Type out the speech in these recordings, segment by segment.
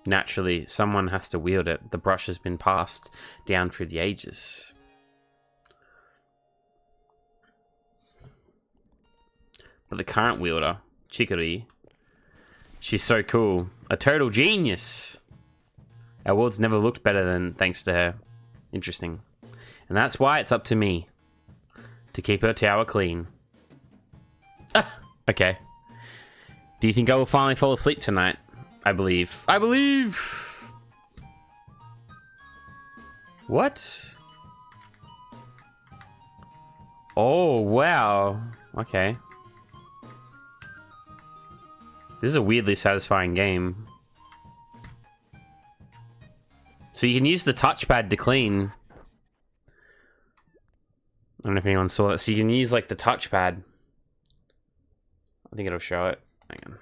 Naturally, someone has to wield it. The brush has been passed down through the ages. But the current wielder, Chicory, she's so cool. A total genius. Our world's never looked better than thanks to her. Interesting. And that's why it's up to me to keep her tower clean. Okay. Do you think I will finally fall asleep tonight? I believe. I believe! What? Oh, wow. Okay. This is a weirdly satisfying game. So you can use the touchpad to clean. I don't know if anyone saw that. So you can use like the touchpad. I think it'll show it. Hang on.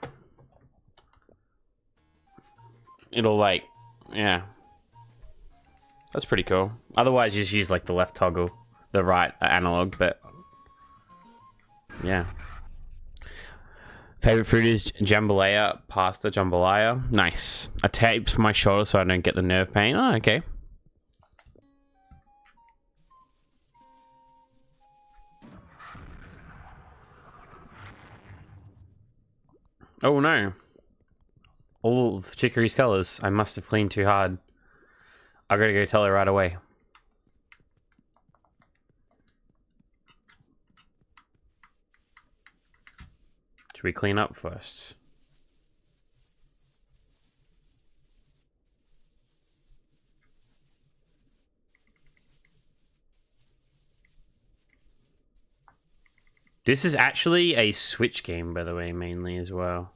It'll like, yeah. That's pretty cool. Otherwise you just use like the left toggle, the right analog, but yeah. Favorite food is jambalaya, pasta jambalaya. Nice. I taped my shoulder so I don't get the nerve pain. Oh, okay. Oh no. All of Chicory's colors. I must have cleaned too hard. I gotta go tell her right away. Should we clean up first? This is actually a Switch game, by the way, mainly as well.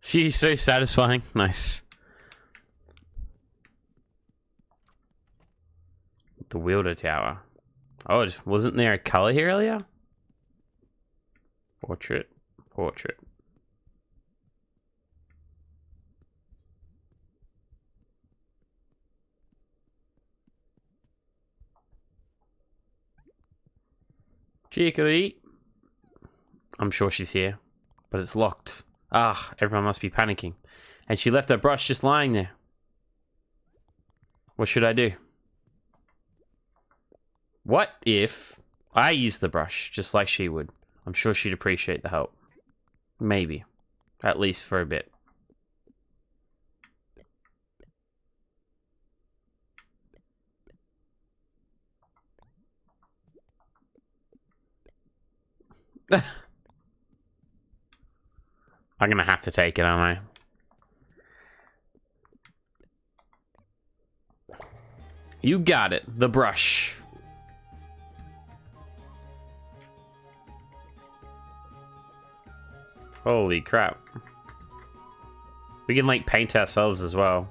She's so satisfying. Nice. The wielder tower. Oh, wasn't there a color here earlier? Portrait. Portrait. Chicory. I'm sure she's here, but it's locked. Ah, everyone must be panicking. And she left her brush just lying there. What should I do? What if I use the brush just like she would? I'm sure she'd appreciate the help. Maybe. At least for a bit. I'm gonna have to take it, aren't I? You got it. The brush. Holy crap. We can, like, paint ourselves as well.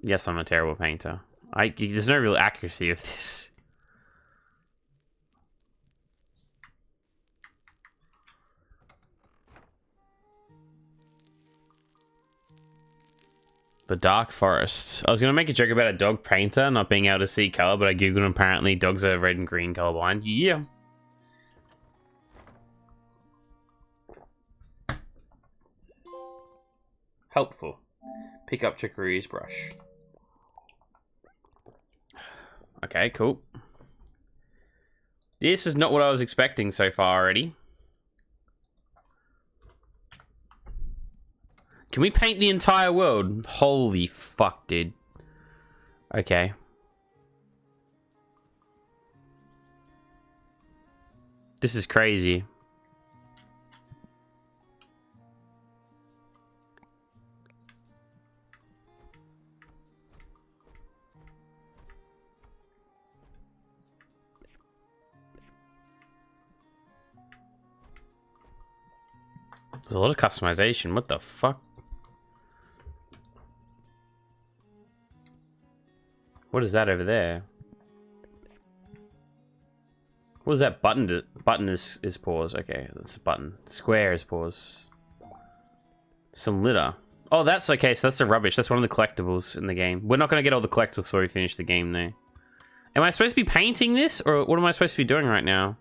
Yes, I'm a terrible painter. There's no real accuracy of this. The Dark Forest. I was going to make a joke about a dog painter not being able to see color, but I googled and apparently dogs are red and green colorblind. Yeah. Helpful. Pick up Chicory's brush. Okay, cool. This is not what I was expecting so far already. Can we paint the entire world? Holy fuck, dude. Okay. This is crazy. There's a lot of customization. What the fuck? What is that over there? What is that button? Button is pause. Okay, that's a button. Square is pause. Some litter. Oh, that's okay. So that's the rubbish. That's one of the collectibles in the game. We're not going to get all the collectibles before we finish the game, though. Am I supposed to be painting this? Or what am I supposed to be doing right now?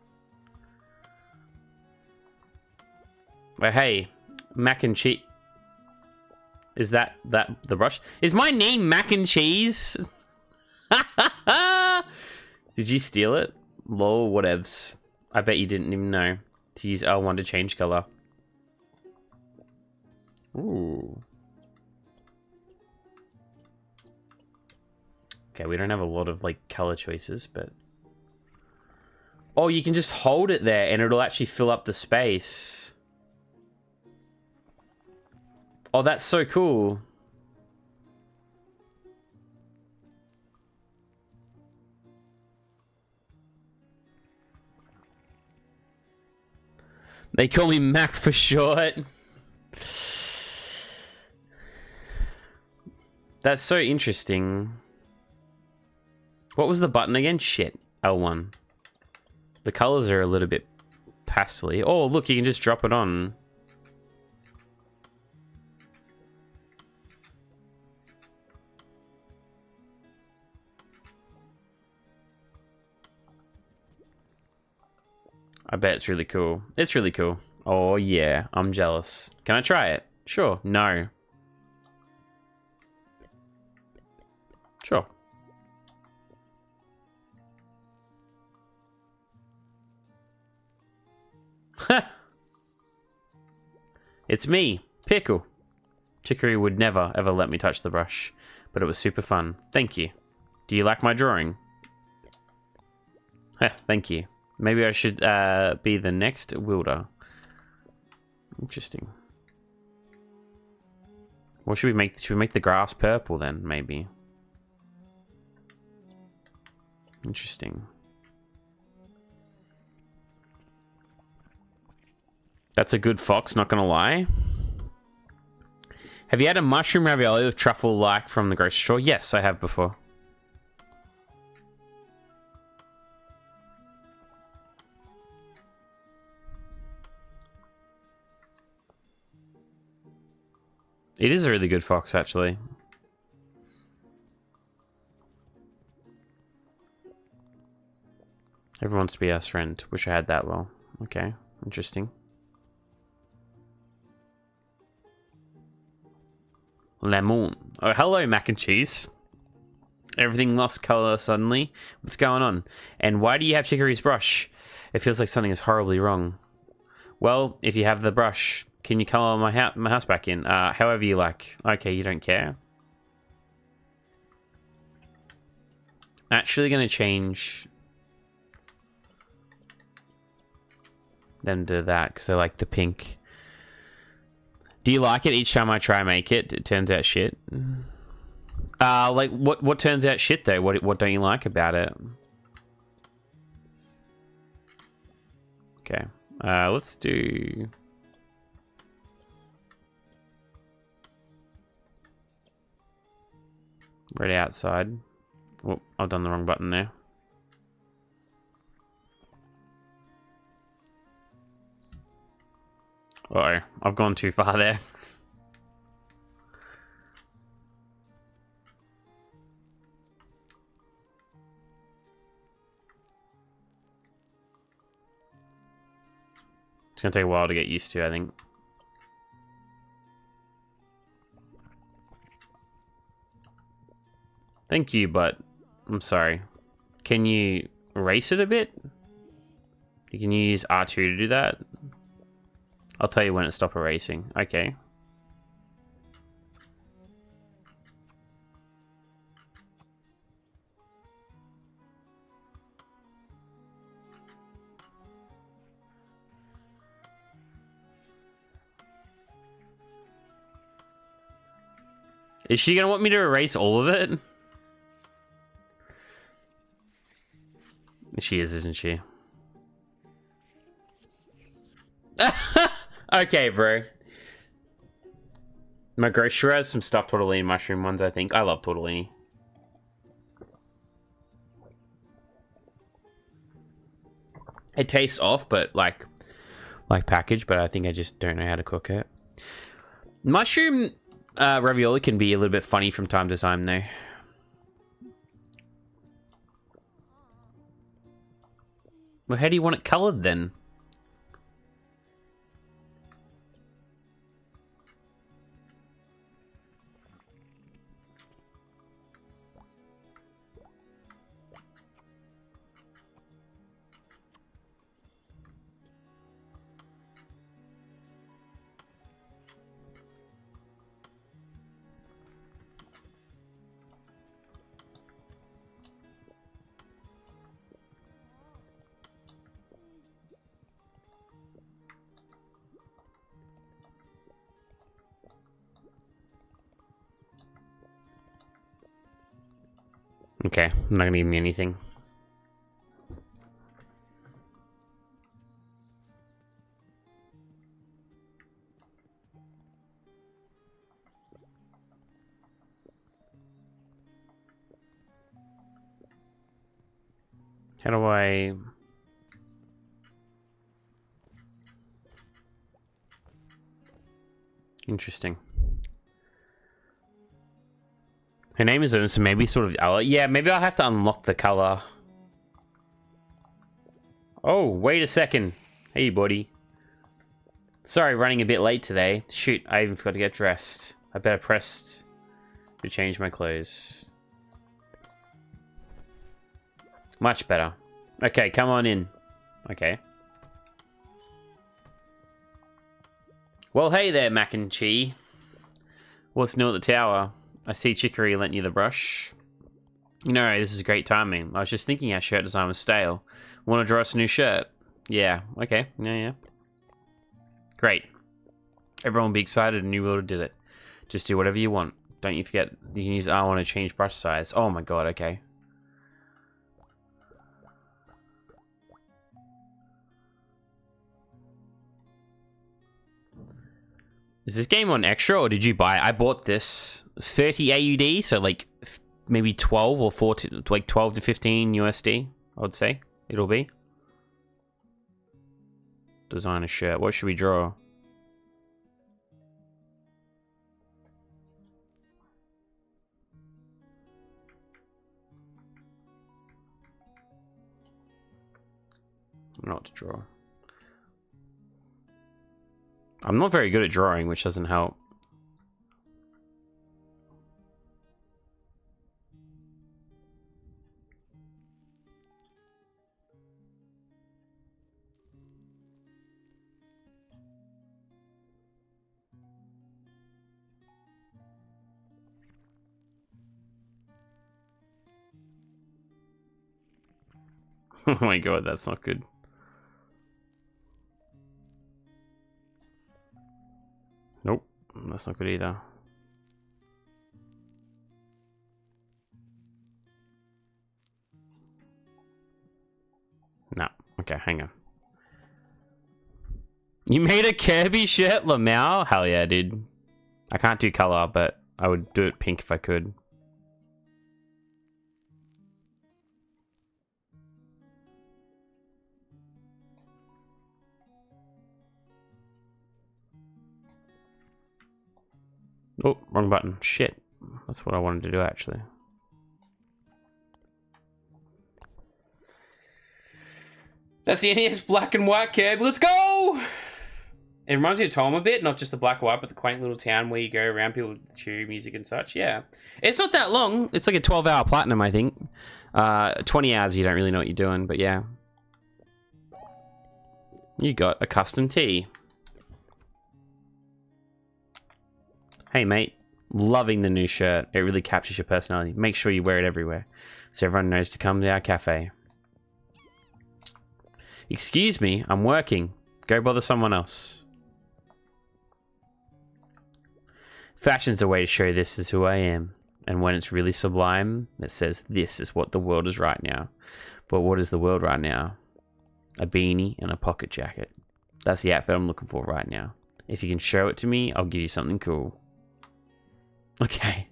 But hey, mac and cheese. Is that the brush? Is my name Mac and Cheese? Did you steal it? Lol, whatevs. I bet you didn't even know to use L1 to change color. Ooh. Okay, we don't have a lot of, like, color choices, but... Oh, you can just hold it there and it'll actually fill up the space. Oh, that's so cool. They call me Mac for short. That's so interesting. What was the button again? Shit. L1. The colors are a little bit pastel-y. Oh, look, you can just drop it on. I bet it's really cool. It's really cool. Oh, yeah. I'm jealous. Can I try it? Sure. No. Sure. It's me, Pickle. Chicory would never, ever let me touch the brush, but it was super fun. Thank you. Do you like my drawing? Thank you. Maybe I should be the next wielder. Interesting. What should we make? Should we make the grass purple then, maybe? Interesting. That's a good fox, not gonna lie. Have you had a mushroom ravioli with truffle like from the grocery store? Yes, I have before. It is a really good fox, actually. Everyone wants to be our friend. Wish I had that well. Okay, interesting. Lemon. Oh, hello, mac and cheese. Everything lost color suddenly. What's going on? And why do you have Chicory's brush? It feels like something is horribly wrong. Well, if you have the brush, can you color my house back in? However you like. Okay, you don't care. Actually gonna change them to that because I like the pink. Do you like it each time I try and make it? It turns out shit. Like what turns out shit though? What don't you like about it? Okay. Let's do red outside. Oh, I've done the wrong button there. Uh-oh, I've gone too far there. It's gonna take a while to get used to, I think. Thank you, but I'm sorry. Can you erase it a bit? You can use R2 to do that. I'll tell you when it stopped erasing. Okay. Is she gonna want me to erase all of it? She is, isn't she? Okay, bro. My grocery has some stuffed tortellini mushroom ones, I think. I love tortellini. It tastes off, but like packaged, but I think I just don't know how to cook it. Mushroom Ravioli can be a little bit funny from time to time, though. Well, how do you want it colored then? Okay, not gonna give me anything. How do I... Interesting. Her name is Owen, so maybe sort of... yeah, maybe I'll have to unlock the color. Oh, wait a second. Hey, buddy. Sorry, running a bit late today. Shoot, I even forgot to get dressed. I better press to change my clothes. Much better. Okay, come on in. Okay. Well, hey there, Mac and Chi. What's new at the tower? I see Chicory lent you the brush. You know, this is great timing. I was just thinking our shirt design was stale. Want to draw us a new shirt? Yeah, okay. Yeah. Great. Everyone will be excited and New World did it. Just do whatever you want. Don't you forget, you can use R1 to change brush size. Oh my god, okay. Is this game on extra or did you buy it? I bought this. It's 30 AUD, so like maybe 12 or 14, like 12 to 15 USD, I would say it'll be. Design a shirt. What should we draw? I don't know what to draw. I'm not very good at drawing, which doesn't help. Oh my god, that's not good. Nope, that's not good either. No. Okay, hang on. You made a Kirby shirt, Lamau? Hell yeah, dude. I can't do color, but I would do it pink if I could. Oh, wrong button. Shit. That's what I wanted to do, actually. That's the NES black and white Kirby. Let's go! It reminds me of Tom a bit, not just the black and white, but the quaint little town where you go around, people cheer music and such. Yeah. It's not that long. It's like a 12-hour platinum, I think. 20 hours, you don't really know what you're doing, but yeah. You got a custom tee. Hey, mate. Loving the new shirt. It really captures your personality. Make sure you wear it everywhere, so everyone knows to come to our cafe. Excuse me, I'm working. Go bother someone else. Fashion's a way to show this is who I am. And when it's really sublime, it says this is what the world is right now. But what is the world right now? A beanie and a pocket jacket. That's the outfit I'm looking for right now. If you can show it to me, I'll give you something cool. Okay.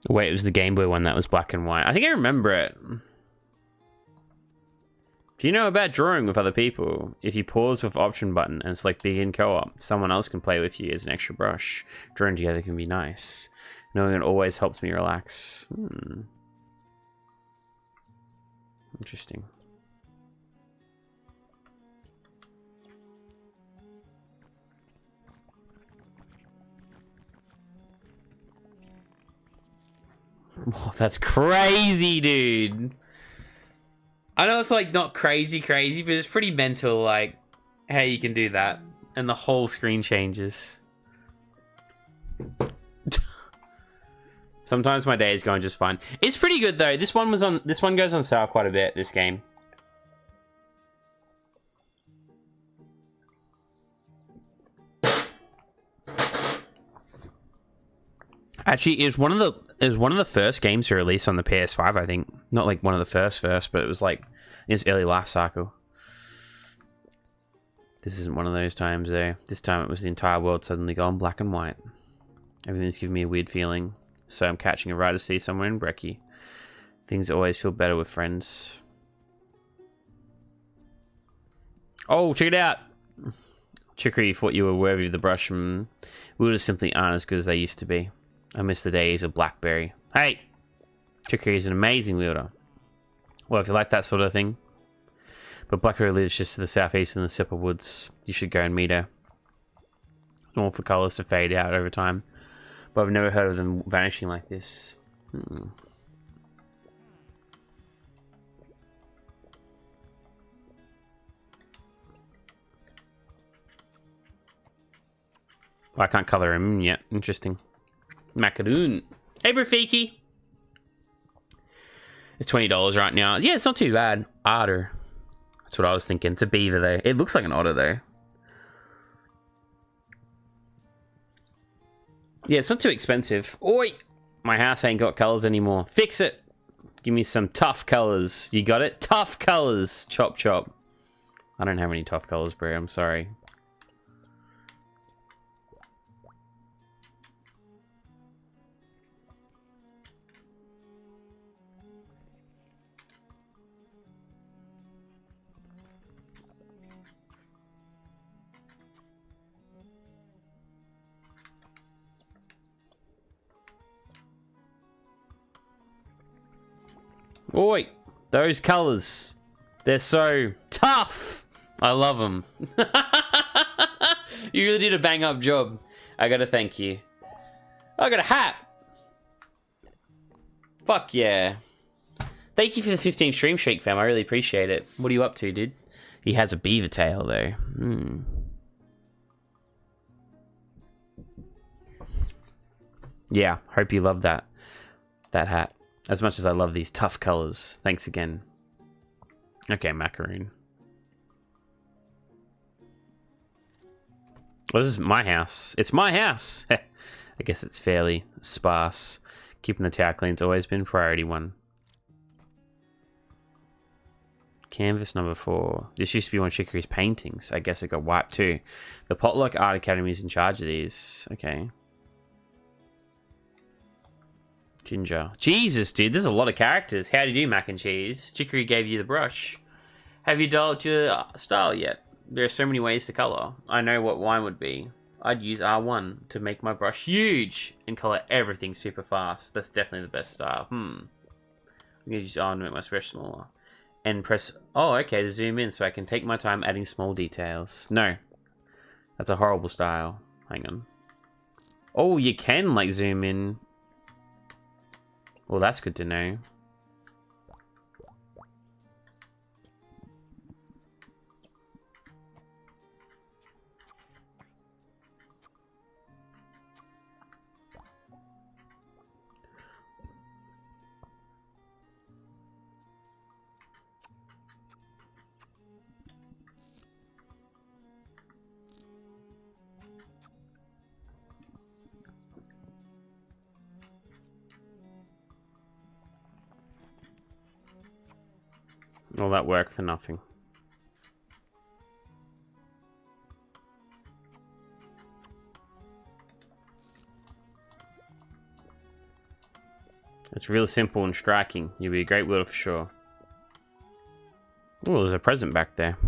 Wait, it was the Game Boy one that was black and white. I think I remember it. Do you know about drawing with other people? If you pause with option button and select begin co-op, someone else can play with you as an extra brush. Drawing together can be nice. Knowing it always helps me relax. Interesting. Oh, that's crazy, dude. I know it's like not crazy, but it's pretty mental, like how you can do that, and the whole screen changes. Sometimes my day is going just fine. It's pretty good though. This one goes on sale quite a bit. This game. Actually, it was one of the first games to release on the PS5, I think. Not like one of the first, but it was like in its early life cycle. This isn't one of those times though. This time it was the entire world suddenly gone black and white. Everything's giving me a weird feeling. So I'm catching a ride to see somewhere in Brekkie. Things always feel better with friends. Oh, check it out! Chicory thought you were worthy of the brush from... Wielders simply aren't as good as they used to be. I miss the days of Blackberry. Hey! Chicory is an amazing wielder. Well, if you like that sort of thing. But Blackberry lives just to the southeast in the Sipper Woods. You should go and meet her. Normal for colours to fade out over time. But I've never heard of them vanishing like this. Well, I can't colour him yet. Interesting. Macaroon. Hey, Rafiki. It's $20 right now. Yeah, it's not too bad. Otter. That's what I was thinking. It's a beaver, though. It looks like an otter, though. Yeah, it's not too expensive. Oi! My house ain't got colours anymore. Fix it! Give me some tough colours. You got it? Tough colours! Chop, chop. I don't have any tough colours, bro. I'm sorry. Oi! Those colours. They're so tough! I love them. You really did a bang up job. I gotta thank you. I got a hat! Fuck yeah. Thank you for the 15 stream streak, fam. I really appreciate it. What are you up to, dude? He has a beaver tail, though. Yeah, hope you love that hat. As much as I love these tough colors. Thanks again. Okay, macaroon. Well, this is my house. It's my house! I guess it's fairly sparse. Keeping the tower clean's always been priority one. Canvas number 4. This used to be one of Chicory's paintings. I guess it got wiped too. The Potluck Art Academy is in charge of these. Okay. Ginger. Jesus, dude, there's a lot of characters. How do you do, mac and cheese? Chicory gave you the brush. Have you developed your style yet? There are so many ways to colour. I know what wine would be. I'd use R1 to make my brush huge and colour everything super fast. That's definitely the best style. I'm going to use R1 to make my brush smaller. And press... Oh, okay, to zoom in so I can take my time adding small details. No. That's a horrible style. Hang on. Oh, you can, like, zoom in... Well, that's good to know. All that work for nothing. It's really simple and striking. You'll be a great wielder for sure. Oh, there's a present back there.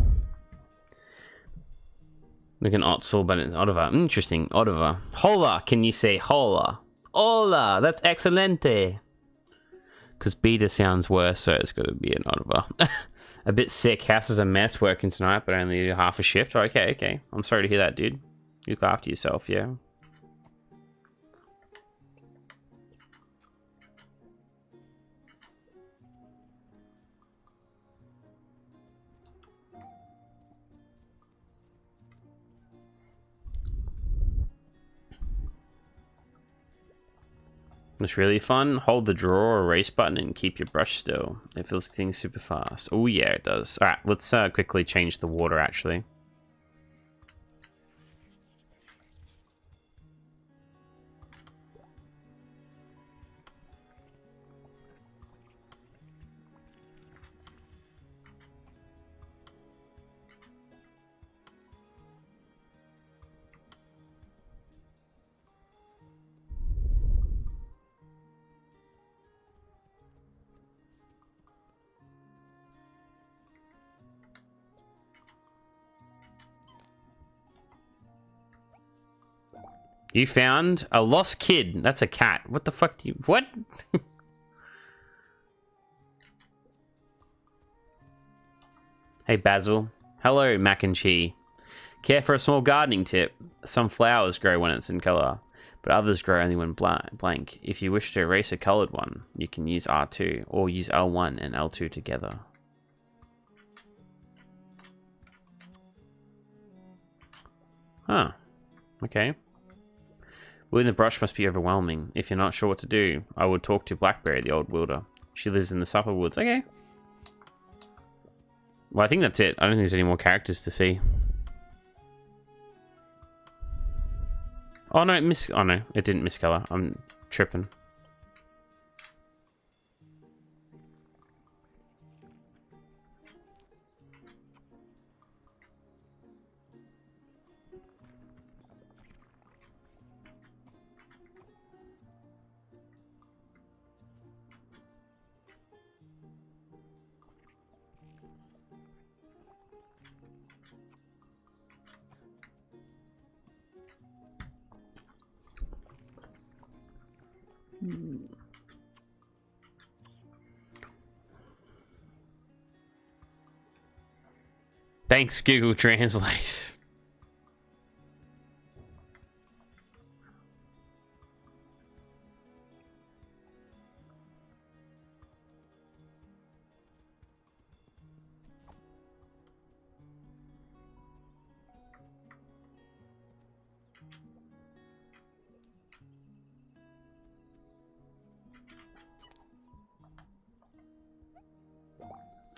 Like an Otzel, but an Oliver. Interesting, Oliver. Hola, can you say hola? Hola, that's excelente. Because beta sounds worse, so it's got to be an Oliver. A bit sick. House is a mess working tonight, but only half a shift. Okay, okay. I'm sorry to hear that, dude. You look after yourself, yeah. It's really fun. Hold the draw or erase button and keep your brush still. It feels things super fast. Oh yeah, it does. All right, let's quickly change the water actually. You found a lost kid. That's a cat. What the fuck do you... What? Hey, Basil. Hello, Mac and Cheese. Care for a small gardening tip? Some flowers grow when it's in color, but others grow only when blank. If you wish to erase a colored one, you can use R2 or use L1 and L2 together. Huh. Okay. Wielding the brush must be overwhelming. If you're not sure what to do, I would talk to Blackberry, the old wielder. She lives in the Supper Woods. Okay. Well, I think that's it. I don't think there's any more characters to see. Oh no, oh no, it didn't miscolor. I'm tripping. Thanks, Google Translate.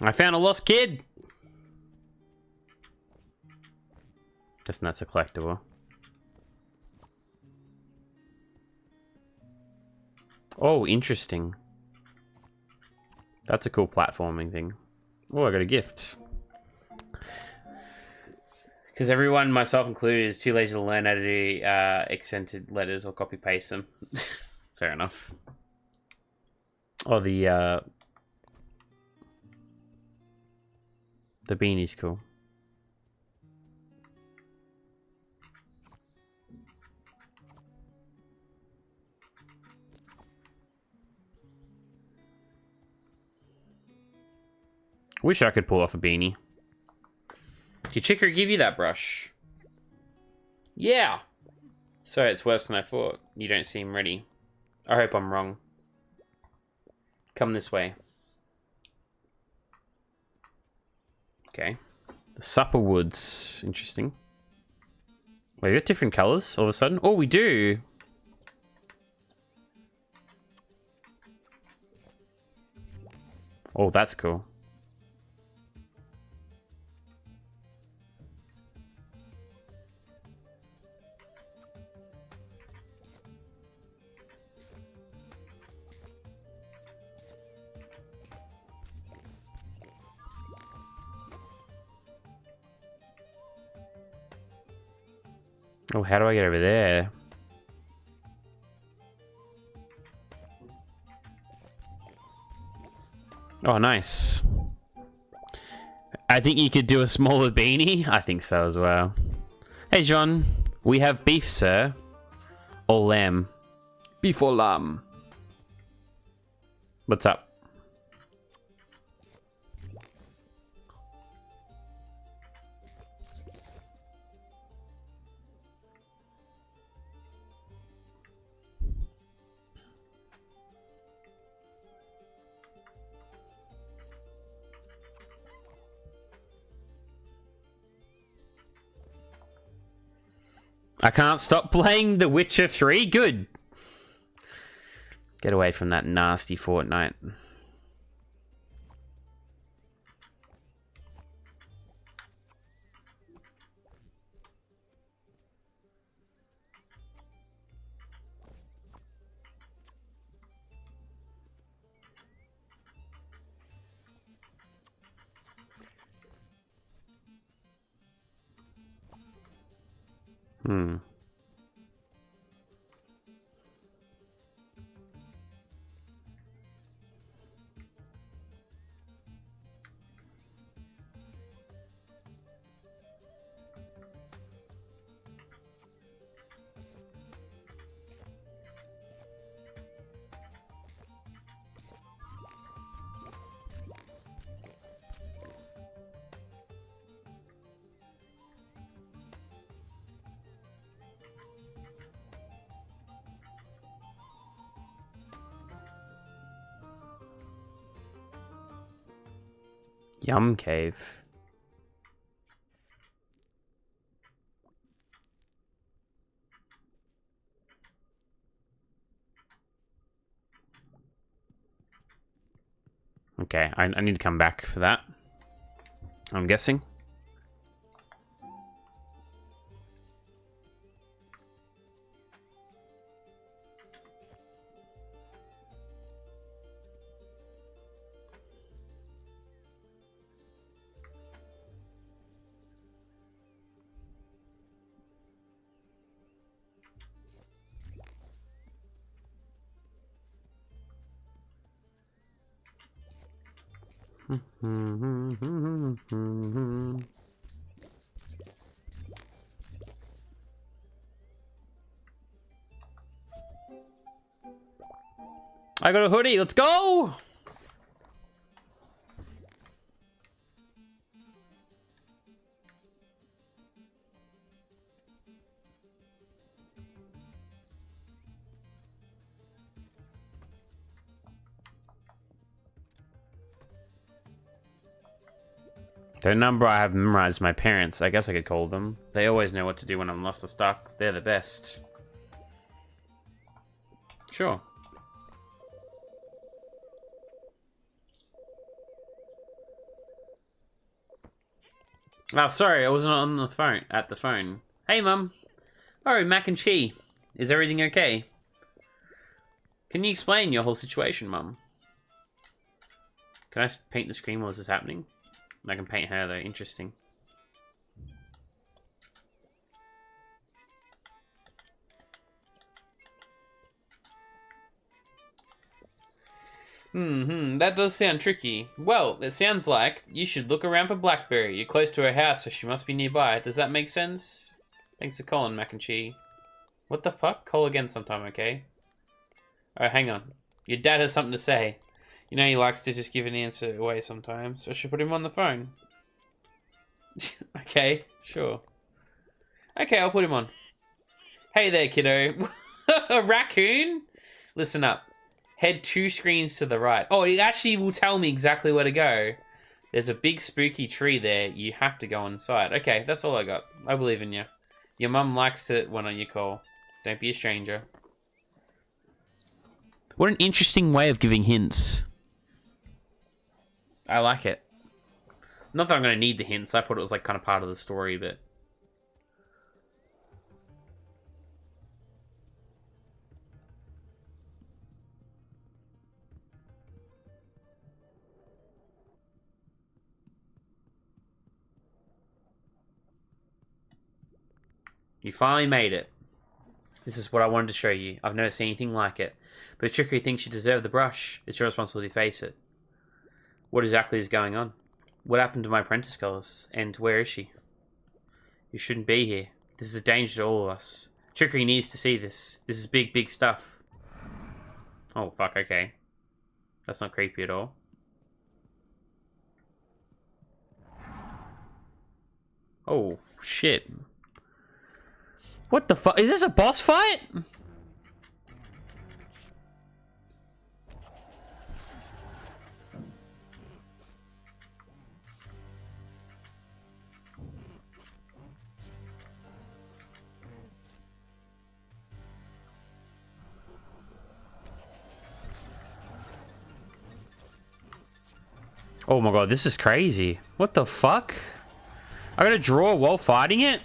I found a lost kid. Guessing that's a collectible. Oh, interesting. That's a cool platforming thing. Oh, I got a gift. Because everyone, myself included, is too lazy to learn how to do accented letters or copy paste them. Fair enough. Oh, the beanie's cool. Wish I could pull off a beanie. Did Chicory give you that brush? Yeah. So it's worse than I thought. You don't seem ready. I hope I'm wrong. Come this way. Okay. The Supper Woods. Interesting. Wait, we got different colors all of a sudden? Oh, we do. Oh, that's cool. Oh, how do I get over there? Oh, nice. I think you could do a smaller beanie. I think so as well. Hey, John. We have beef, sir. Or lamb. Beef or lamb. What's up? I can't stop playing The Witcher 3? Good. Get away from that nasty Fortnite. Hmm. Yum Cave. Okay, I need to come back for that. I'm guessing. I got a hoodie. Let's go. Their number I have memorized. My parents. I guess I could call them. They always know what to do when I'm lost or stuck. They're the best. Sure. Oh, sorry, I wasn't on the phone. At the phone. Hey, Mum. Oh, mac and cheese. Is everything okay? Can you explain your whole situation, Mum? Can I paint the screen while this is happening? I can paint her, though. Interesting. That does sound tricky. Well, it sounds like you should look around for Blackberry. You're close to her house, so she must be nearby. Does that make sense? Thanks for calling, Mac and Cheese. What the fuck? Call again sometime, okay? Oh, hang on. Your dad has something to say. You know he likes to just give an answer away sometimes, so I should put him on the phone. Okay, sure. Okay, I'll put him on. Hey there, kiddo. A raccoon? Listen up. Head 2 screens to the right. Oh, it actually will tell me exactly where to go. There's a big spooky tree there. You have to go inside. Okay, that's all I got. I believe in you. Your mum likes it when on your call. Don't be a stranger. What an interesting way of giving hints. I like it. Not that I'm going to need the hints. I thought it was like kind of part of the story, but... You finally made it. This is what I wanted to show you. I've never seen anything like it. But Chicory thinks you deserve the brush. It's your responsibility to face it. What exactly is going on? What happened to my apprentice girls? And where is she? You shouldn't be here. This is a danger to all of us. Chicory needs to see this. This is big, big stuff. Oh, fuck, okay. That's not creepy at all. Oh, shit. What the fuck? Is this a boss fight? Oh my god, this is crazy. What the fuck? I gotta draw while fighting it?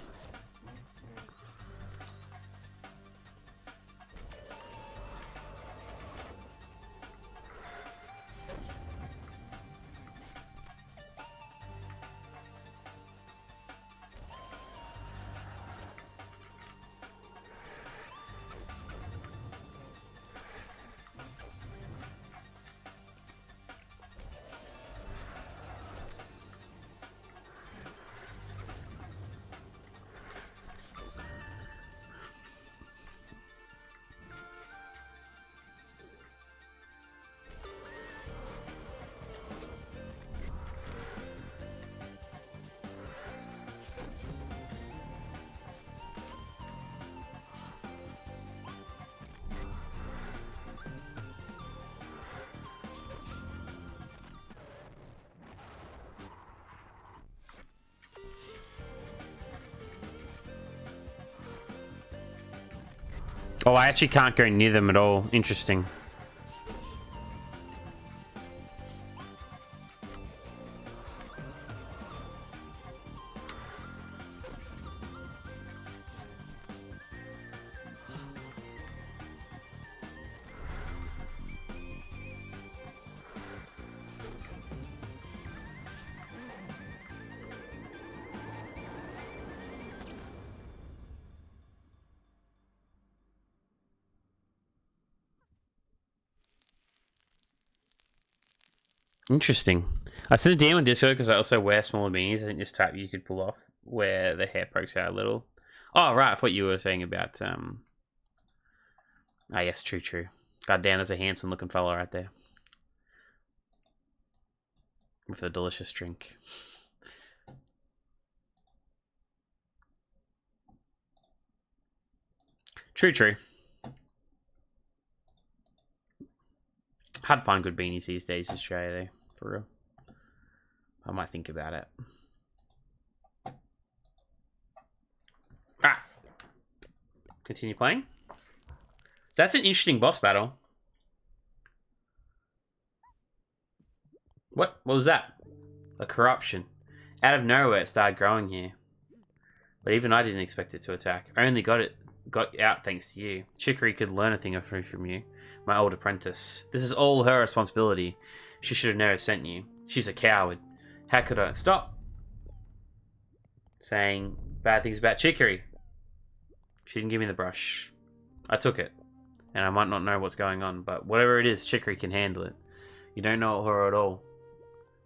Oh, I actually can't go near them at all. Interesting. Interesting. I sent a DM on Discord because I also wear smaller beanies. I think this type you could pull off where the hair pokes out a little. Oh, right. I thought you were saying about... Ah, yes, true, true. God damn, there's a handsome looking fella right there. With a delicious drink. True, true. Hard to find good beanies these days in Australia, though. For real. I might think about it. Ah! Continue playing. That's an interesting boss battle. What? What was that? A corruption. Out of nowhere, it started growing here. But even I didn't expect it to attack. I only got out thanks to you. Chicory could learn a thing or two from you, my old apprentice. This is all her responsibility. She should have never sent you. She's a coward. How could I stop saying bad things about Chicory? She didn't give me the brush. I took it. And I might not know what's going on, but whatever it is, Chicory can handle it. You don't know her at all.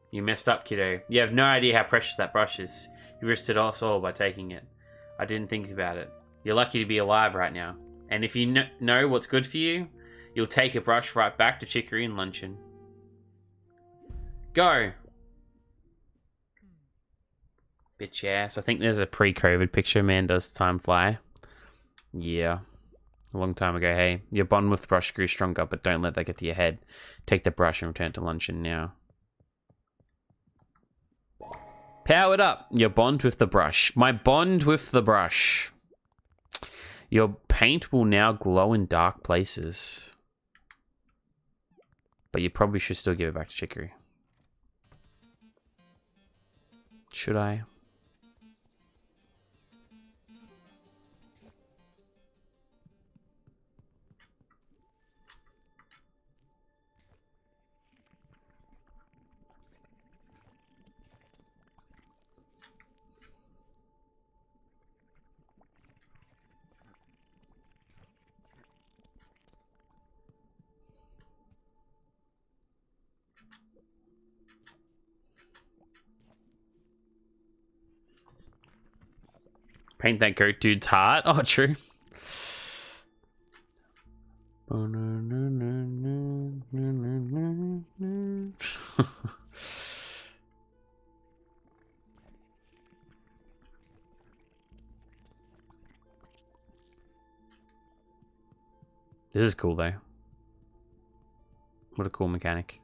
You messed up, kiddo. You have no idea how precious that brush is. You risked it all by taking it. I didn't think about it. You're lucky to be alive right now. And if you know what's good for you, you'll take a brush right back to Chicory and luncheon. Go! Bitch ass. I think there's a pre-COVID picture. Man, does time fly? Yeah. A long time ago, hey. Your bond with the brush grew stronger, but don't let that get to your head. Take the brush and return to luncheon now. Powered up. Your bond with the brush. My bond with the brush. Your paint will now glow in dark places. But you probably should still give it back to Chicory. Should I? Paint that goat dude's heart. Oh, true. This is cool, though. What a cool mechanic.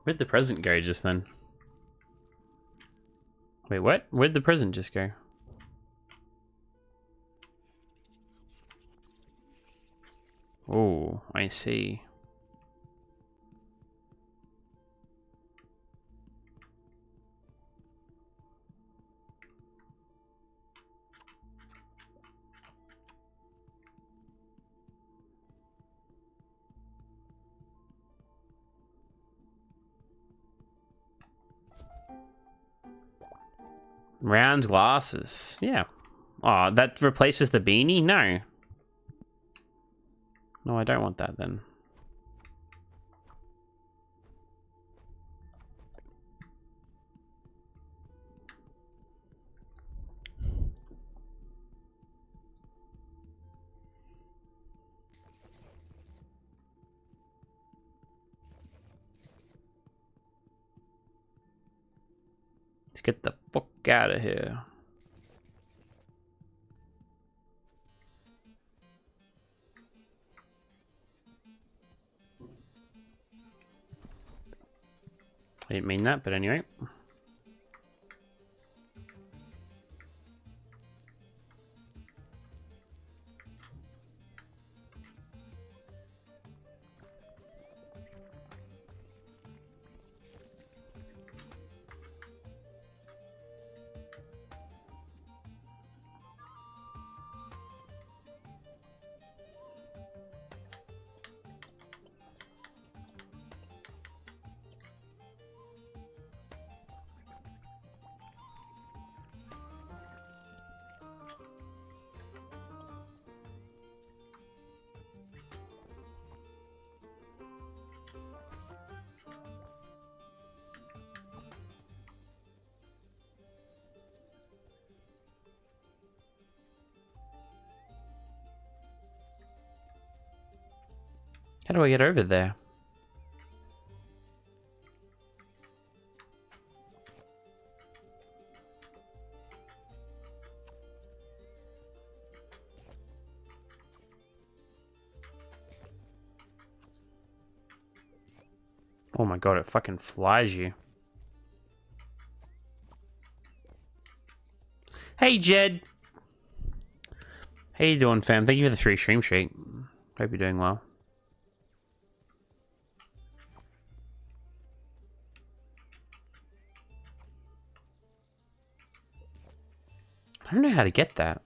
Where'd the present go just then? Wait, what? Where'd the present just go? Oh, I see. Round glasses. Yeah. Oh, that replaces the beanie? No. No, I don't want that then. Let's get the fuck out of here. I didn't mean that, but anyway. How do I get over there? Oh my god, it fucking flies you. Hey, Jed. How you doing, fam? Thank you for the 3 stream sheet. Hope you're doing well. I don't know how to get that.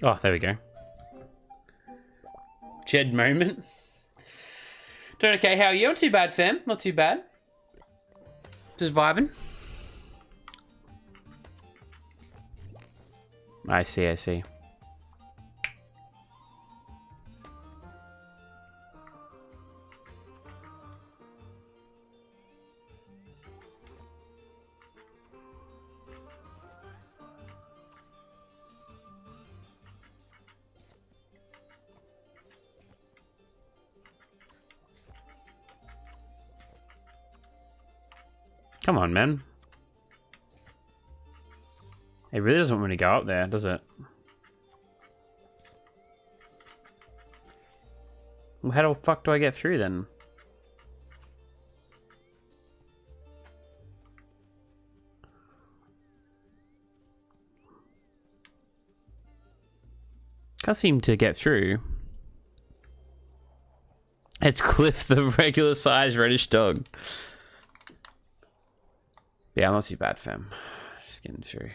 Oh, there we go. Jed moment. Doing okay, how are you? Not too bad, fam. Not too bad. Just vibing. I see. Come on, man. It really doesn't want me to go up there, does it? Well, how the fuck do I get through then? Can't seem to get through. It's Cliff, the regular size reddish dog. Yeah, I'm not too bad, fam. Just getting through.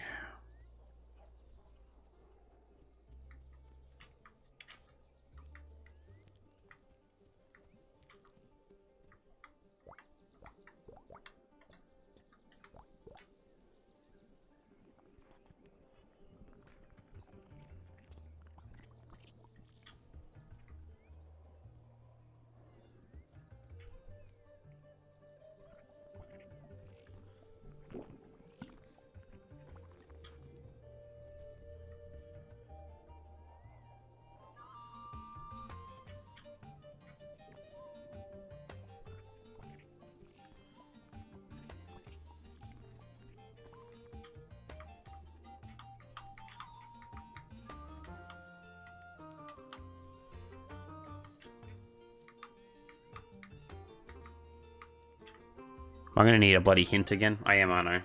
I'm gonna need a bloody hint again. I know.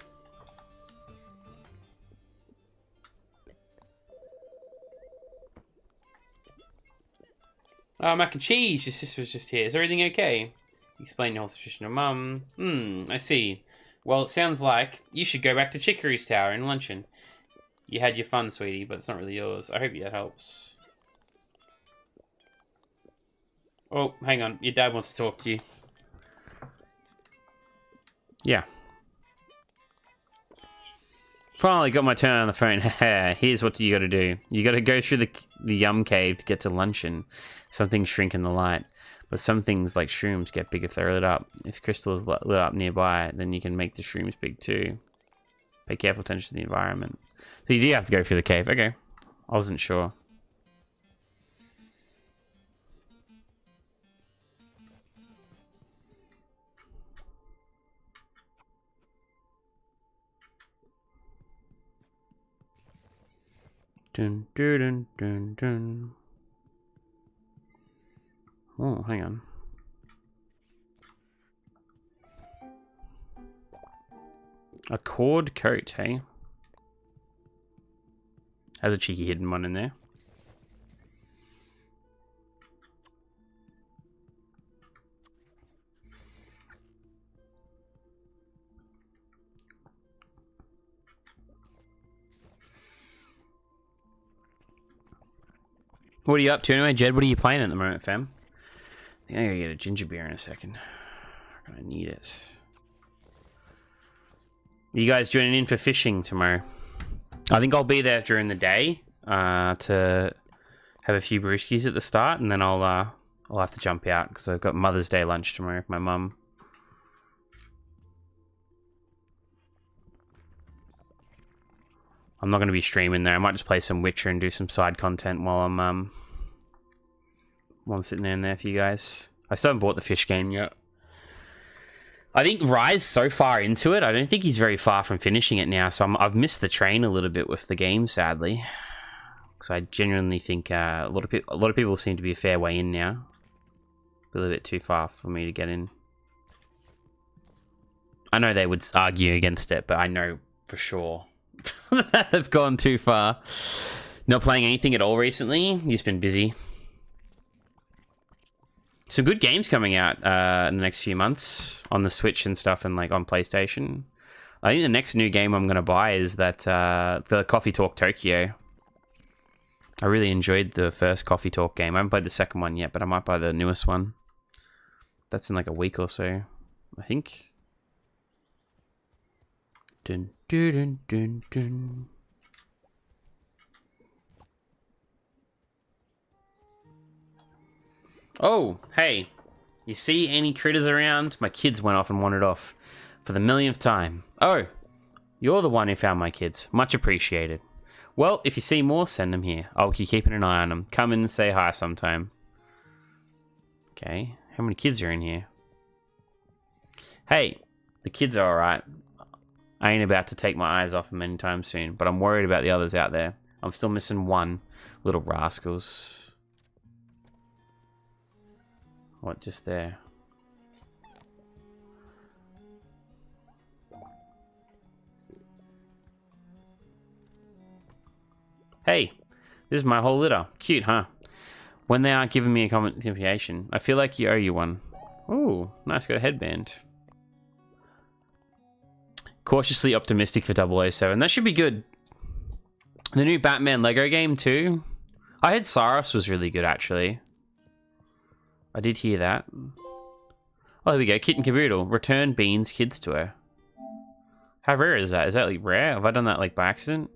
Oh, mac and cheese. Your sister was just here. Is everything okay? Explain your whole situation to Mum. I see. Well, it sounds like you should go back to Chicory's tower and luncheon. You had your fun, sweetie, but it's not really yours. I hope that helps. Oh, hang on. Your dad wants to talk to you. Yeah. Finally got my turn on the phone. Here's what you got to do. You got to go through the Yum Cave to get to luncheon. Some things shrink in the light, but some things like shrooms get big if they're lit up. If crystal is lit up nearby, then you can make the shrooms big too. Pay careful attention to the environment. So you do have to go through the cave. Okay. I wasn't sure. Dun, dun, dun, dun, dun. Oh, hang on. A cord coat, hey? Has a cheeky hidden one in there. What are you up to anyway, Jed? What are you playing at the moment, fam? I think I'm gonna get a ginger beer in a second. I'm gonna need it. Are you guys joining in for fishing tomorrow? I think I'll be there during the day to have a few brewskis at the start, and then I'll have to jump out because I've got Mother's Day lunch tomorrow with my mum. I'm not going to be streaming there. I might just play some Witcher and do some side content while I'm sitting in there for you guys. I still haven't bought the fish game yet. I think Rye's so far into it. I don't think he's very far from finishing it now. So I've missed the train a little bit with the game, sadly. Because I genuinely think a lot of people seem to be a fair way in now. A little bit too far for me to get in. I know they would argue against it, but I know for sure that they've gone too far. Not playing anything at all recently. You've just been busy. Some good games coming out in the next few months on the Switch and stuff, and like on PlayStation. I think the next new game I'm going to buy is that the Coffee Talk Tokyo. I really enjoyed the first Coffee Talk game. I haven't played the second one yet, but I might buy the newest one. That's in like a week or so, I think. Dun, dun, dun, dun, dun. Oh, hey. You see any critters around? My kids went off and wandered off for the millionth time. Oh, you're the one who found my kids. Much appreciated. Well, if you see more, send them here. I'll keep keeping an eye on them. Come in and say hi sometime. Okay, how many kids are in here? Hey, the kids are alright. I ain't about to take my eyes off them anytime soon, but I'm worried about the others out there. I'm still missing one. Little rascals. What, just there? Hey, this is my whole litter. Cute, huh? When they aren't giving me a communication, I feel like you owe you one. Ooh, nice, got a headband. Cautiously optimistic for 007. That should be good. The new Batman Lego game too. I heard Saros was really good actually. I did hear that. Oh, there we go. Kitten Caboodle. Return Bean's kids to her. How rare is that? Is that like rare? Have I done that like by accident?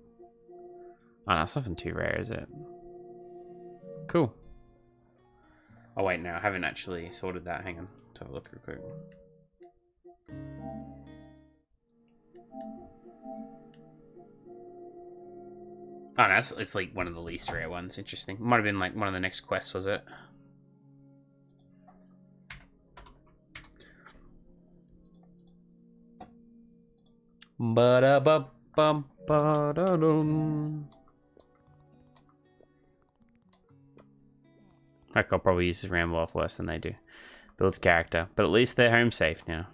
Oh, no, it's nothing too rare, is it? Cool. Oh, wait, no. I haven't actually sorted that. Hang on. Let's have a look real quick. Oh, no, it's like one of the least rare ones. Interesting. Might have been like one of the next quests, was it? Ba-da-ba-bum-ba-da-dum. Heck, I'll probably use this ramble off worse than they do. Builds character. But at least they're home safe now.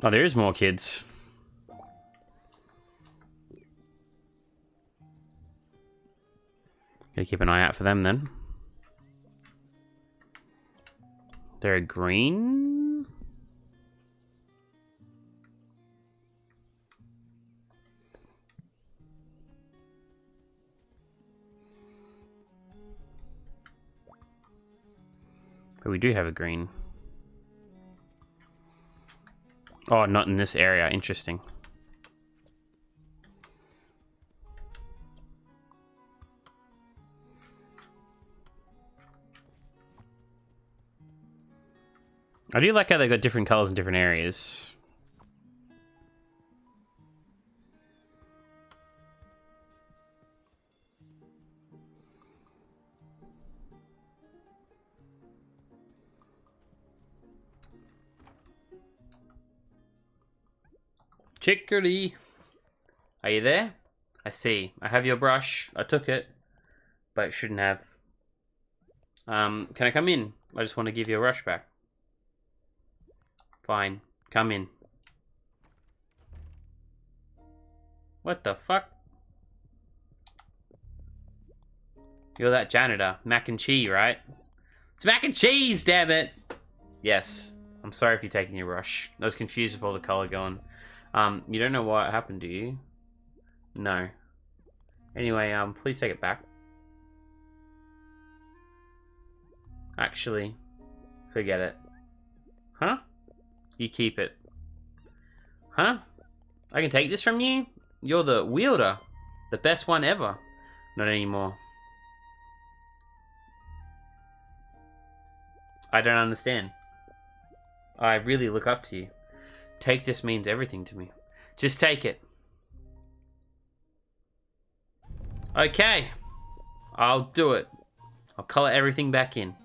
Oh, there is more kids. Gotta keep an eye out for them then. They're green. But we do have a green. Oh, not in this area. Interesting. I do like how they got different colors in different areas. Chicory, are you there? I see. I have your brush. I took it, but it shouldn't have. Can I come in? I just want to give you a brush back. Fine, come in. What the fuck? You're that janitor, Mac and Cheese, right? It's Mac and Cheese, damn it! Yes, I'm sorry if you're taking your brush. I was confused with all the color going. You don't know what happened, do you? No. Anyway, please take it back. Actually, forget it. Huh? You keep it. Huh? I can take this from you? You're the wielder. The best one ever. Not anymore. I don't understand. I really look up to you. Take this means everything to me. Just take it. Okay. I'll do it. I'll color everything back in.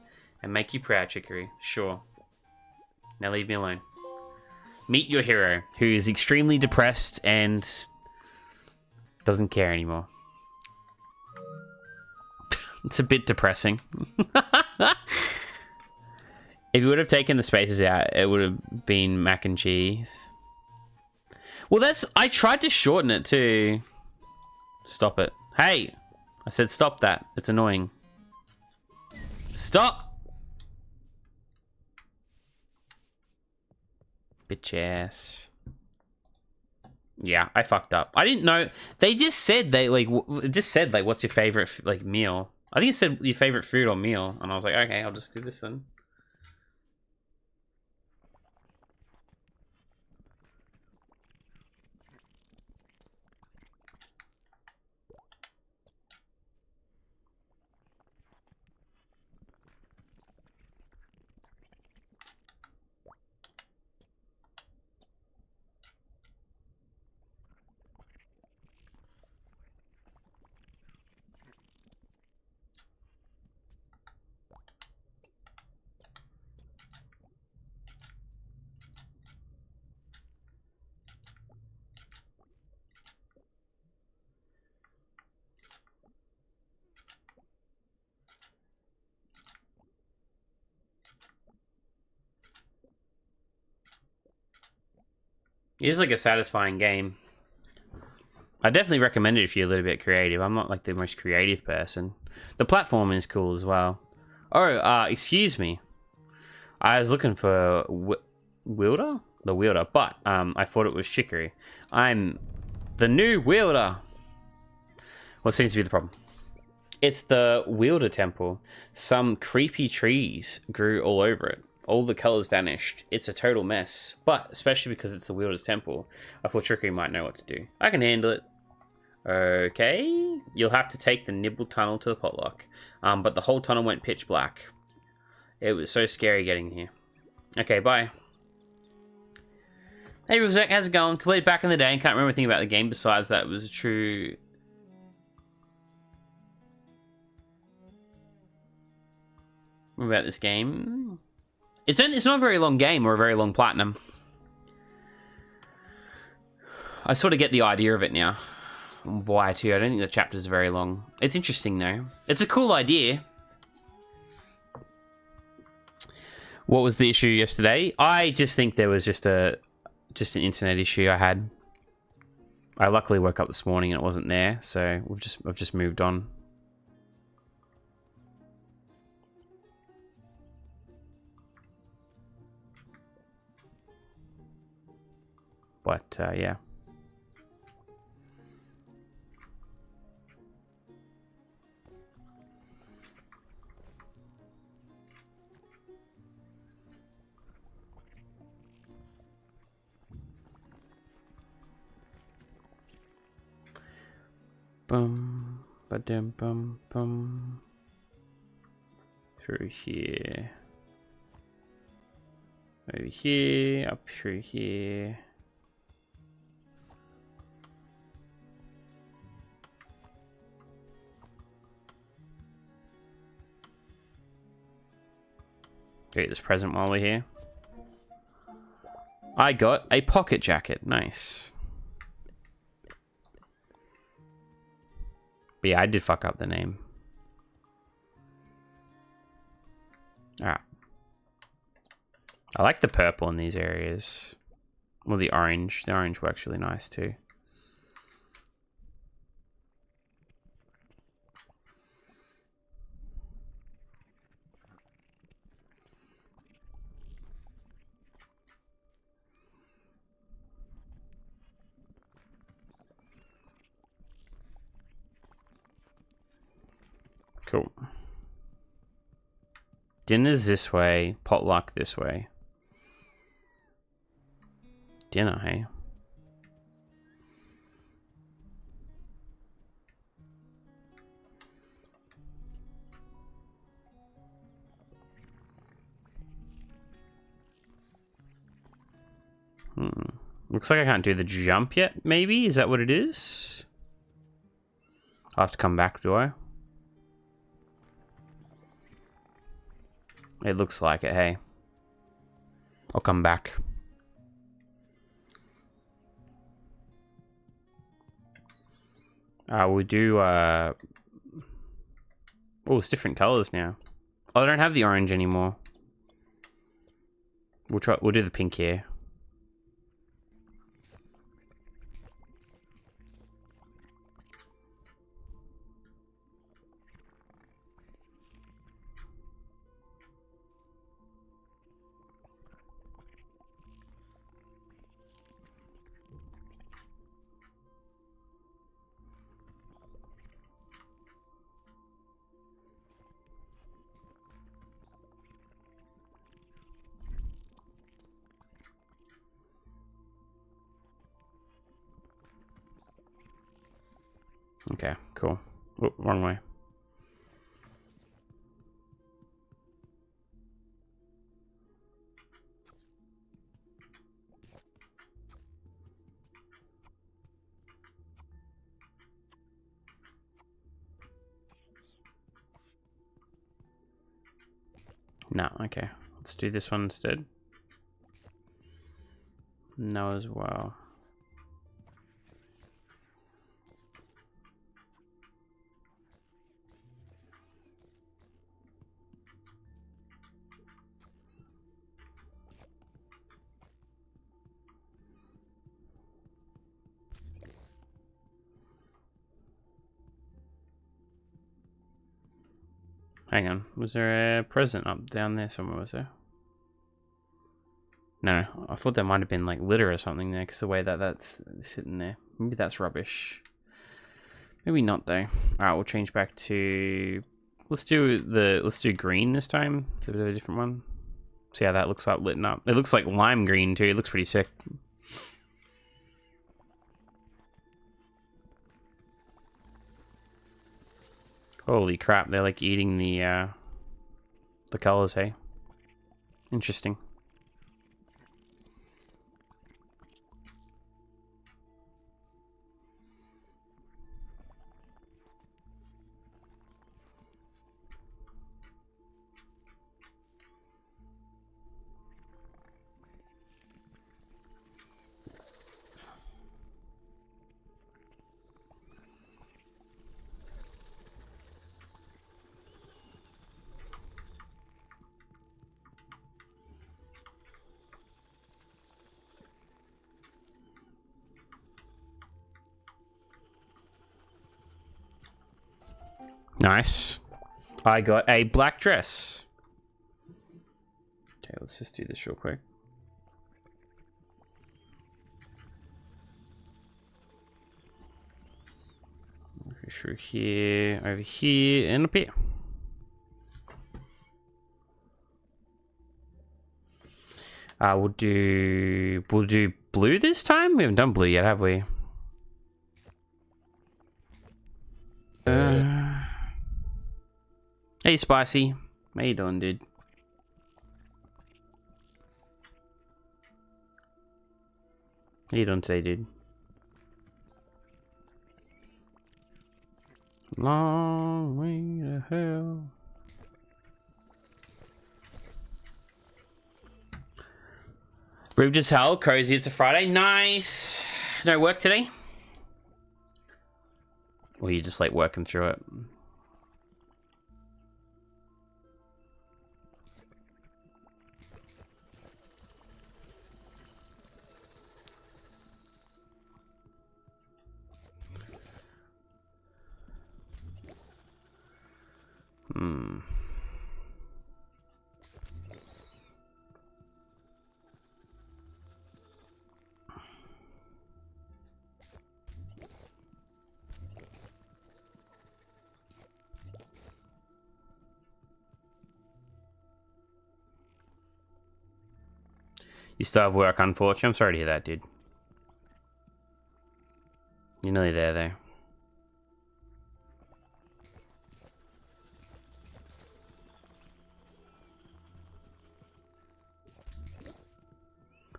And make you proud, Chicory. Sure. Now leave me alone. Meet your hero, who is extremely depressed and doesn't care anymore. It's a bit depressing. If you would have taken the spaces out, it would have been mac and cheese. Well, that's... I tried to shorten it too. Stop it. Hey! I said stop that. It's annoying. Stop! Bitch ass. Yeah, I fucked up. I didn't know. They just said what's your favorite like meal? I think it said your favorite food or meal, and I was like, okay, I'll just do this then. It is like a satisfying game. I definitely recommend it if you're a little bit creative. I'm not like the most creative person. The platform is cool as well. Oh, excuse me. I was looking for Wielder? The Wielder, but I thought it was Chicory. I'm the new Wielder. What seems to be the problem? It's the Wielder Temple. Some creepy trees grew all over it. All the colors vanished. It's a total mess. But, especially because it's the Wielder's Temple, I thought Chicory might know what to do. I can handle it. Okay. You'll have to take the Nibble Tunnel to the potluck. But the whole tunnel went pitch black. It was so scary getting here. Okay, bye. Hey, Rosette, how's it going? Completed back in the day and can't remember anything about the game besides that it was true. What about this game? It's not a very long game or a very long platinum. I sort of get the idea of it now. Why too? I don't think the chapter's very long. It's interesting though. It's a cool idea. What was the issue yesterday? I just think there was just an internet issue I had. I luckily woke up this morning and it wasn't there, so I've just moved on. But yeah. Bum, ba-dum, bum, bum. Through here. Over here, up through here. Get this present while we're here. I got a pocket jacket. Nice. But yeah, I did fuck up the name. Alright. I like the purple in these areas. Well, the orange. The orange works really nice too. Cool. Dinner's this way, potluck this way. Dinner, hey? Looks like I can't do the jump yet, maybe? Is that what it is? I'll have to come back, do I? It looks like it, hey. I'll come back. We do, oh, it's different colors now. Oh, I don't have the orange anymore. We'll do the pink here. Okay, cool. Oh, wrong way. No, okay. Let's do this one instead. No as well. Hang on, was there a present up down there somewhere, was there? No, I thought there might have been like litter or something there, because the way that that's sitting there. Maybe that's rubbish. Maybe not though. Alright, we'll change back to... Let's do green this time. Give it a different one. See how that looks up, lit up. It looks like lime green too, it looks pretty sick. Holy crap, they're like eating the colors, hey? Interesting. Nice. I got a black dress. Okay, let's just do this real quick. Through here, over here, and up here. We'll do blue this time? We haven't done blue yet, have we? Hey, Spicy. How you doing, dude? How you doing today, dude? Long way to hell. Ribbed as hell, cozy. It's a Friday. Nice. No work today? Or you just like working through it? You still have work, unfortunately. I'm sorry to hear that, dude. You're nearly there, though.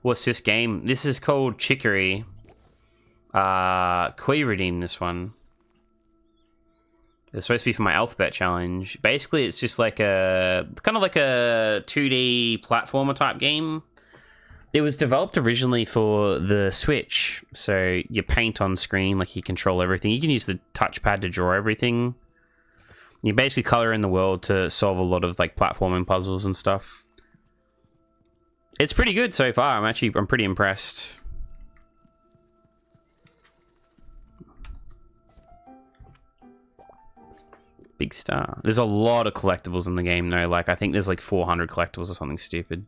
What's this game? This is called Chicory. Koi redeemed this one. It's supposed to be for my alphabet challenge. Basically, it's just like a kind of like a 2D platformer type game. It was developed originally for the Switch, so you paint on screen, like you control everything. You can use the touchpad to draw everything. You basically color in the world to solve a lot of like platforming puzzles and stuff. It's pretty good so far. I'm pretty impressed. Big star. There's a lot of collectibles in the game though. Like I think there's like 400 collectibles or something stupid.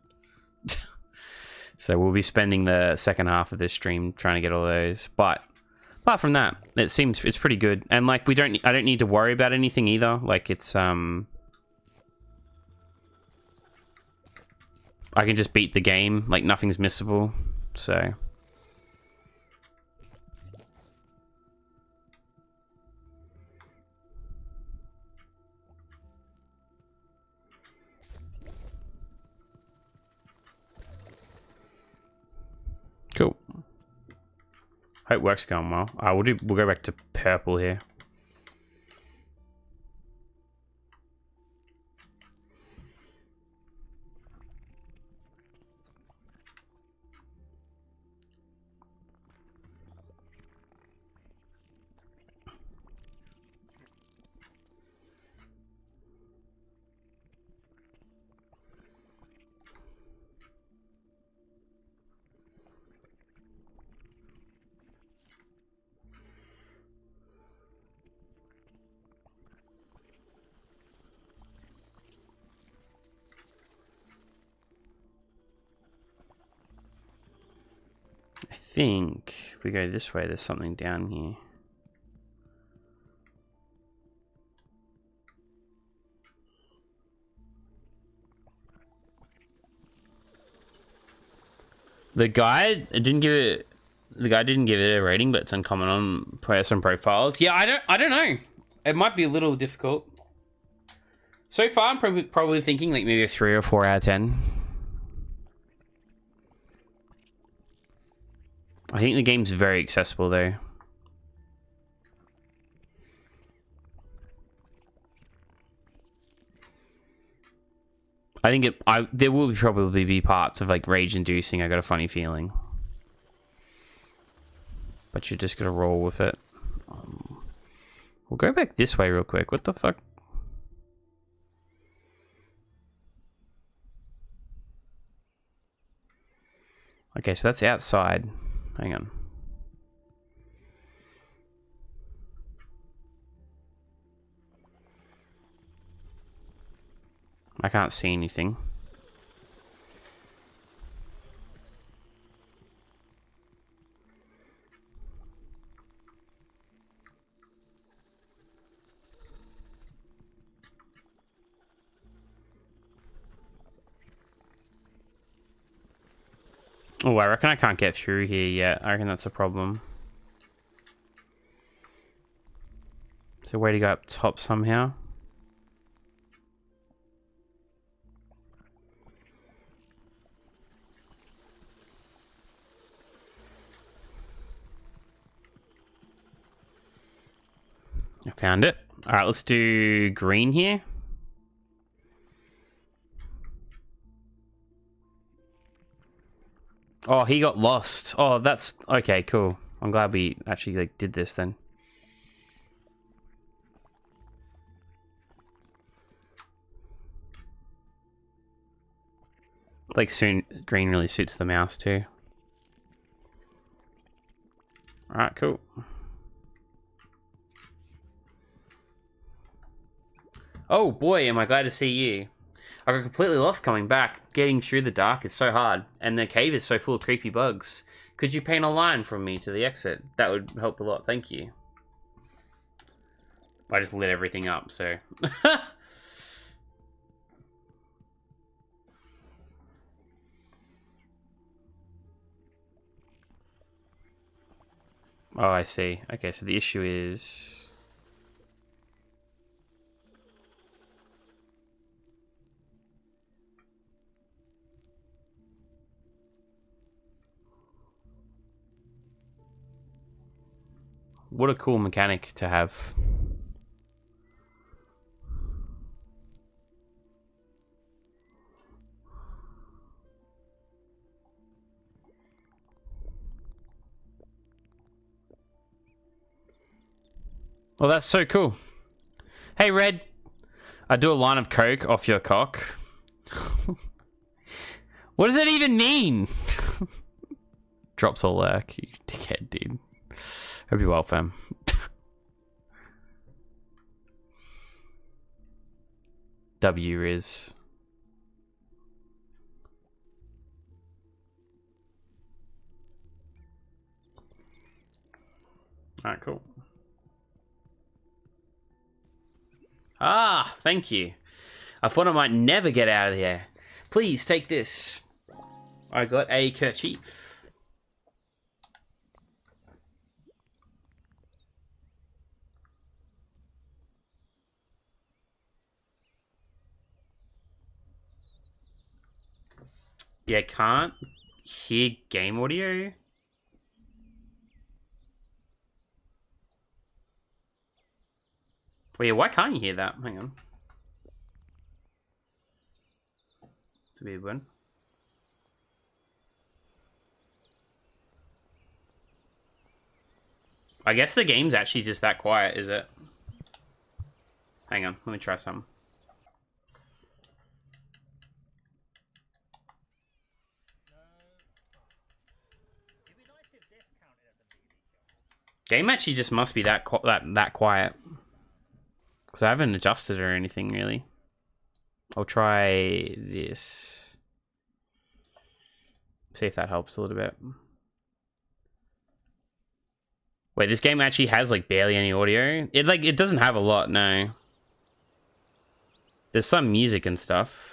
So we'll be spending the second half of this stream trying to get all those. But apart from that, it's pretty good. And like I don't need to worry about anything either. Like it's I can just beat the game. Like nothing's missable. So cool. Hope work's going well. We'll go back to purple here. I think if we go this way, there's something down here. The guy didn't give it a rating, but it's uncommon on person profiles. Yeah, I don't know. It might be a little difficult. So far, I'm probably thinking like maybe a 3 or 4 out of 10. I think the game's very accessible though. I think there will probably be parts of like rage inducing. I got a funny feeling, but you just gotta roll with it. We'll go back this way real quick. What the fuck? Okay, so that's outside. Hang on. I can't see anything. Oh, I reckon I can't get through here yet. I reckon that's a problem. Is there a way to go up top somehow? I found it. All right, let's do green here. Oh, he got lost. Oh, that's okay. Cool. I'm glad we actually like did this then. Like soon, green really suits the mouse too. All right, cool. Oh boy, am I glad to see you. I got completely lost coming back. Getting through the dark is so hard, and the cave is so full of creepy bugs. Could you paint a line from me to the exit? That would help a lot, thank you. I just lit everything up, so... Oh, I see. Okay, so the issue is... What a cool mechanic to have. Well, that's so cool. Hey, Red. I do a line of coke off your cock. What does that even mean? Drops all lurk, you dickhead, dude. Hope you're well, fam. W Riz. Alright, cool. Ah, thank you. I thought I might never get out of here. Please take this. I got a kerchief. Yeah, can't hear game audio. Well, yeah, why can't you hear that? Hang on. It's a weird one. I guess the game's actually just that quiet, is it? Hang on, let me try something. Game actually just must be that quiet. Because I haven't adjusted or anything, really. I'll try this. See if that helps a little bit. Wait, this game actually has, like, barely any audio? It doesn't have a lot, no. There's some music and stuff.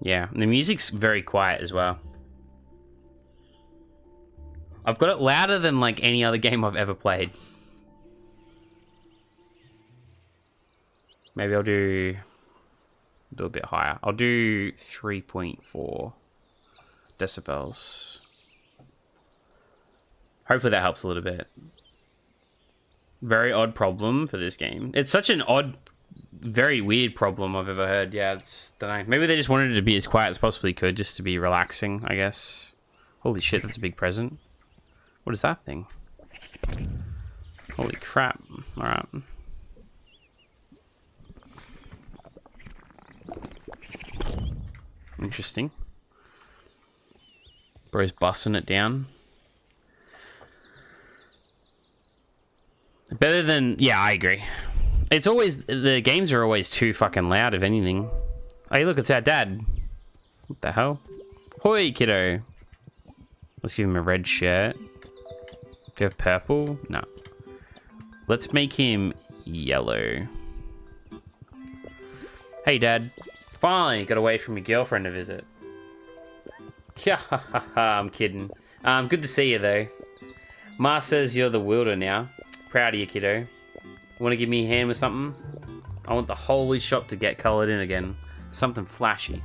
Yeah, the music's very quiet as well. I've got it louder than like any other game I've ever played. Maybe I'll do a bit higher. I'll do 3.4 decibels. Hopefully that helps a little bit. Very odd problem for this game. It's such an odd, very weird problem I've ever heard. Yeah, it's, don't know. Maybe they just wanted it to be as quiet as possibly could, just to be relaxing, I guess. Holy shit, that's a big present. What is that thing? Holy crap. Alright. Interesting. Bro's busting it down. Better than... Yeah, I agree. It's always... The games are always too fucking loud, if anything. Hey, look, it's our dad. What the hell? Hoi, kiddo. Let's give him a red shirt. Do you have purple? No. Let's make him yellow. Hey, Dad. Finally got away from your girlfriend to visit. Yeah, I'm kidding. Good to see you, though. Ma says you're the wielder now. Proud of you, kiddo. Want to give me a hand with something? I want the whole shop to get coloured in again. Something flashy.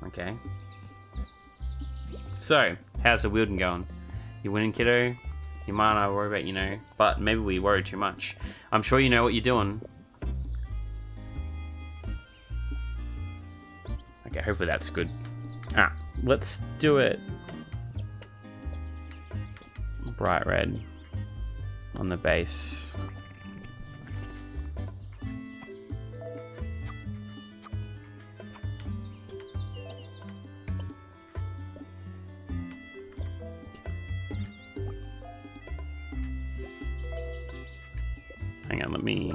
Okay. So, how's the wielding going? You winning, kiddo? You might not worry about, you know, but maybe we worry too much. I'm sure you know what you're doing. Okay, hopefully that's good. Ah, let's do it. Bright red on the base. Hang on, let me...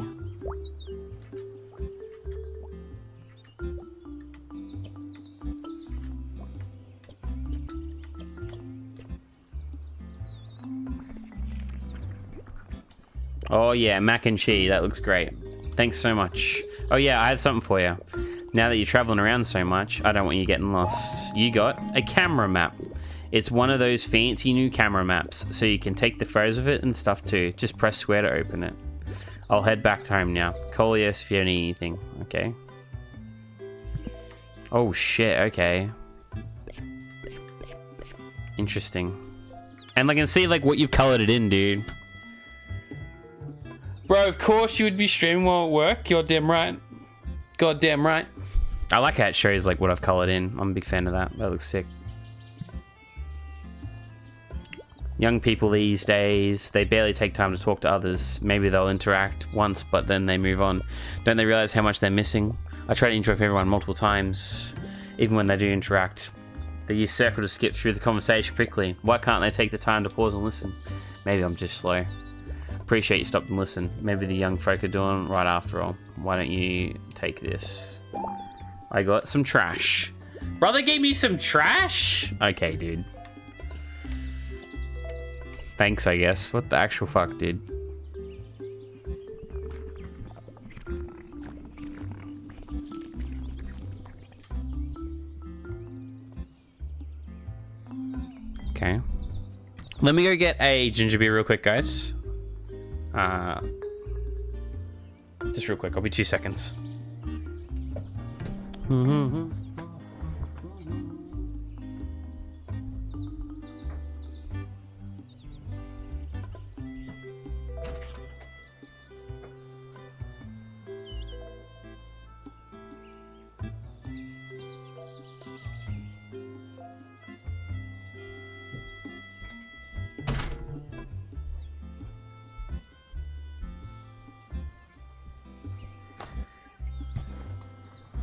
Oh yeah, mac and cheese, that looks great. Thanks so much. Oh yeah, I have something for you. Now that you're traveling around so much, I don't want you getting lost. You got a camera map. It's one of those fancy new camera maps, so you can take the photos of it and stuff too. Just press square to open it. I'll head back to home now. Call us if you need anything, okay? Oh shit, okay. Interesting. And I can see like what you've colored it in, dude. Bro, of course you would be streaming while at work. You're damn right. goddamn right. I like how it shows like what I've colored in. I'm a big fan of that. That looks sick. Young people these days, they barely take time to talk to others. Maybe they'll interact once, but then they move on. Don't they realize how much they're missing? I try to interact with everyone multiple times, even when they do interact. They use circle to skip through the conversation quickly. Why can't they take the time to pause and listen? Maybe I'm just slow. Appreciate you stopped and listened. Maybe the young folk are doing right after all. Why don't you take this? I got some trash. Brother gave me some trash? Okay, dude. Thanks, I guess. What the actual fuck, dude? Okay. Let me go get a ginger beer real quick, guys. Just real quick. I'll be 2 seconds.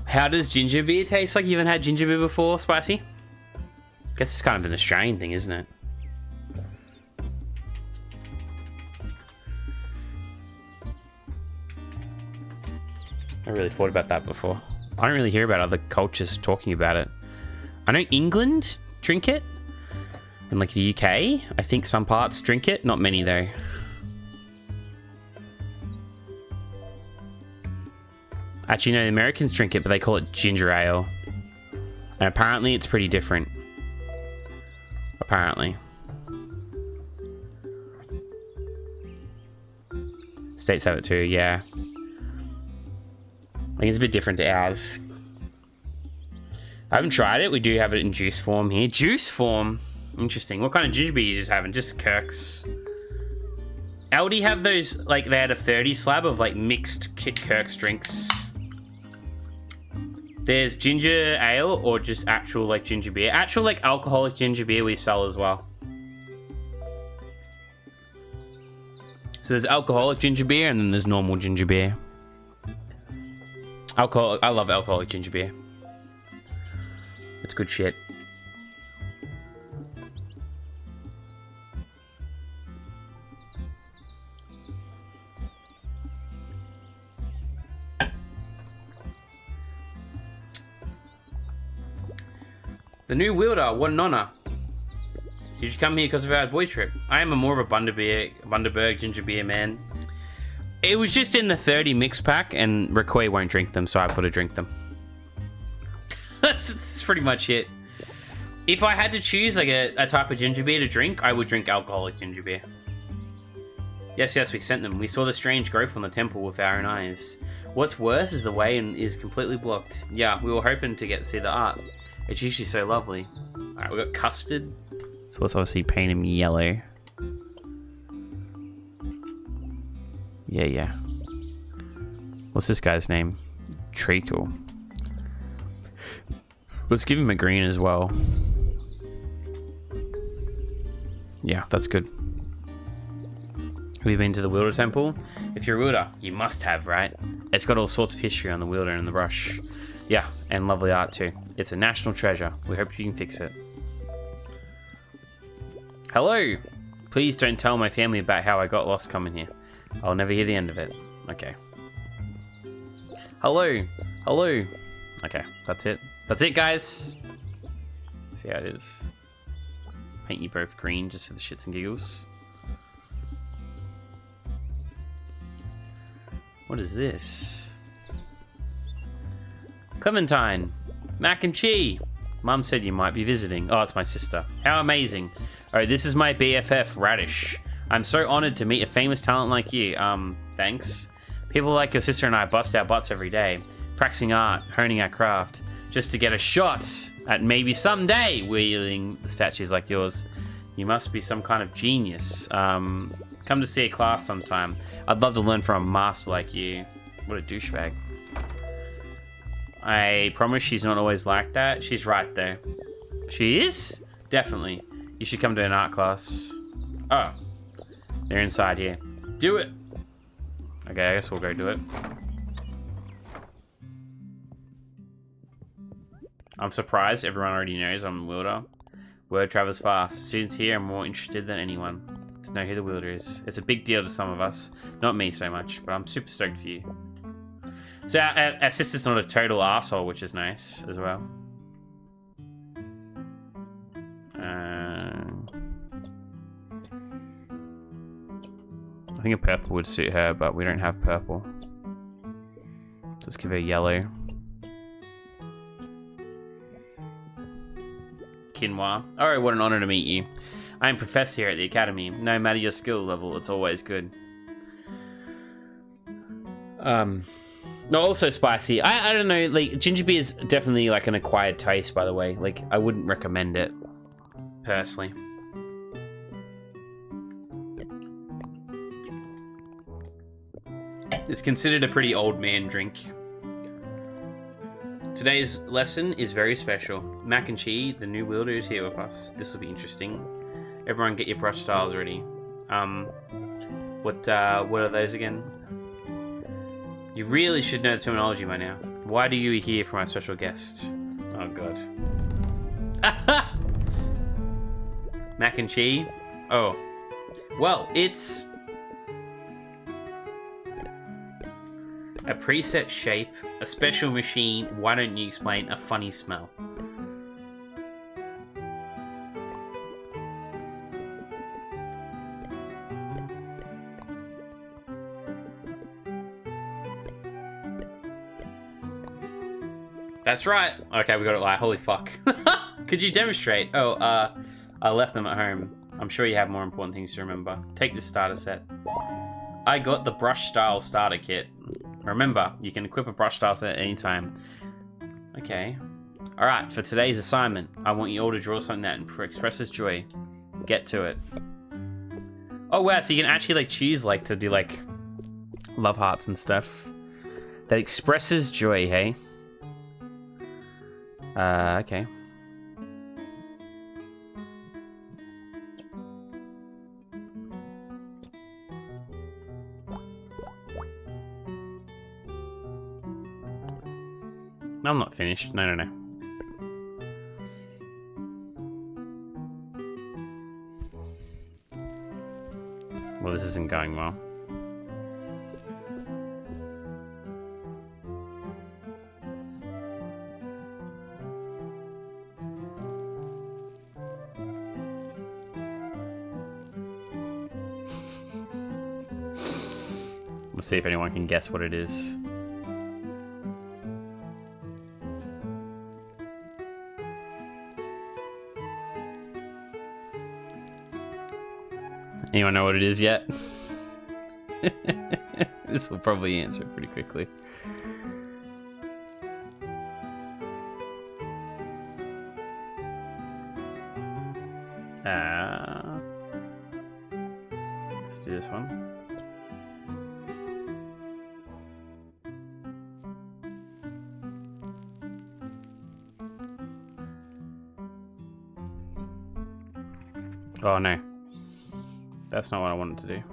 How does ginger beer taste? Like you haven't had ginger beer before, Spicy? Guess it's kind of an Australian thing, isn't it? I really thought about that before. I don't really hear about other cultures talking about it. I know England drink it. And like the UK, I think some parts drink it. Not many though. Actually, no, the Americans drink it, but they call it ginger ale. And apparently it's pretty different. Apparently. States have it too, yeah. I think it's a bit different to ours. I haven't tried it. We do have it in juice form here. Juice form? Interesting. What kind of ginger beer are you just having? Just Kirk's. Aldi have those, like, they had a 30 slab of, like, mixed Kirk's drinks. There's ginger ale or just actual like ginger beer. Actual like alcoholic ginger beer we sell as well. So there's alcoholic ginger beer and then there's normal ginger beer. Alcohol. I love alcoholic ginger beer. It's good shit. The new wielder, what an honor. Did you come here because of our boy trip? I am more of a Bundaberg ginger beer man. It was just in the 30 mix pack, and Rakoi won't drink them, so I've got to drink them. That's pretty much it. If I had to choose like a type of ginger beer to drink, I would drink alcoholic ginger beer. Yes, we sent them. We saw the strange growth on the temple with our own eyes. What's worse is the way is completely blocked. Yeah, we were hoping to get to see the art. It's usually so lovely. Alright, we got custard. So let's obviously paint him yellow. Yeah. What's this guy's name? Treacle. Let's give him a green as well. Yeah, that's good. Have you been to the Wielder Temple? If you're a Wielder, you must have, right? It's got all sorts of history on the Wielder and the brush. Yeah, and lovely art too. It's a national treasure. We hope you can fix it. Hello! Please don't tell my family about how I got lost coming here. I'll never hear the end of it. Okay. Hello! Okay, that's it. That's it, guys! See how it is. Paint you both green just for the shits and giggles. What is this? Clementine, mac and cheese. Mum said you might be visiting. Oh, it's my sister. How amazing. Oh, this is my BFF, Radish. I'm so honored to meet a famous talent like you. Thanks. People like your sister and I bust our butts every day, practicing art, honing our craft, just to get a shot at maybe someday wielding statues like yours. You must be some kind of genius. Come to see a class sometime. I'd love to learn from a master like you. What a douchebag. I promise she's not always like that. She's right there. She is? Definitely. You should come to an art class. Oh. They're inside here. Do it! Okay, I guess we'll go do it. I'm surprised everyone already knows I'm the wielder. Word travels fast. Students here are more interested than anyone to know who the wielder is. It's a big deal to some of us. Not me so much, but I'm super stoked for you. So our sister's not a total asshole, which is nice as well. I think a purple would suit her, but we don't have purple. So let's give her yellow. Quinoa. Oh, what an honor to meet you. I am professor here at the academy. No matter your skill level, it's always good. Also spicy. I don't know, like, ginger beer is definitely like an acquired taste, by the way. Like, I wouldn't recommend it, personally. It's considered a pretty old man drink. Today's lesson is very special. Mac and Chi, the new wielder, is here with us. This will be interesting. Everyone get your brush styles ready. What are those again? You really should know the terminology by now. Why do you hear from our special guest? Oh god. Mac and Chi? Oh. Well, it's a preset shape, a special machine. Why don't you explain a funny smell? That's right. Okay, we got it right. Holy fuck. Could you demonstrate? Oh, I left them at home. I'm sure you have more important things to remember. Take this starter set. I got the brush style starter kit. Remember, you can equip a brush style set at any time. Okay. Alright, for today's assignment, I want you all to draw something that expresses joy. Get to it. Oh wow, so you can actually like choose like to do like love hearts and stuff. That expresses joy, hey? Okay. I'm not finished. No. Well, this isn't going well. Let's see if anyone can guess what it is. Anyone know what it is yet? This will probably answer it pretty quickly. Let's do this one. Oh no. That's not what I wanted to do.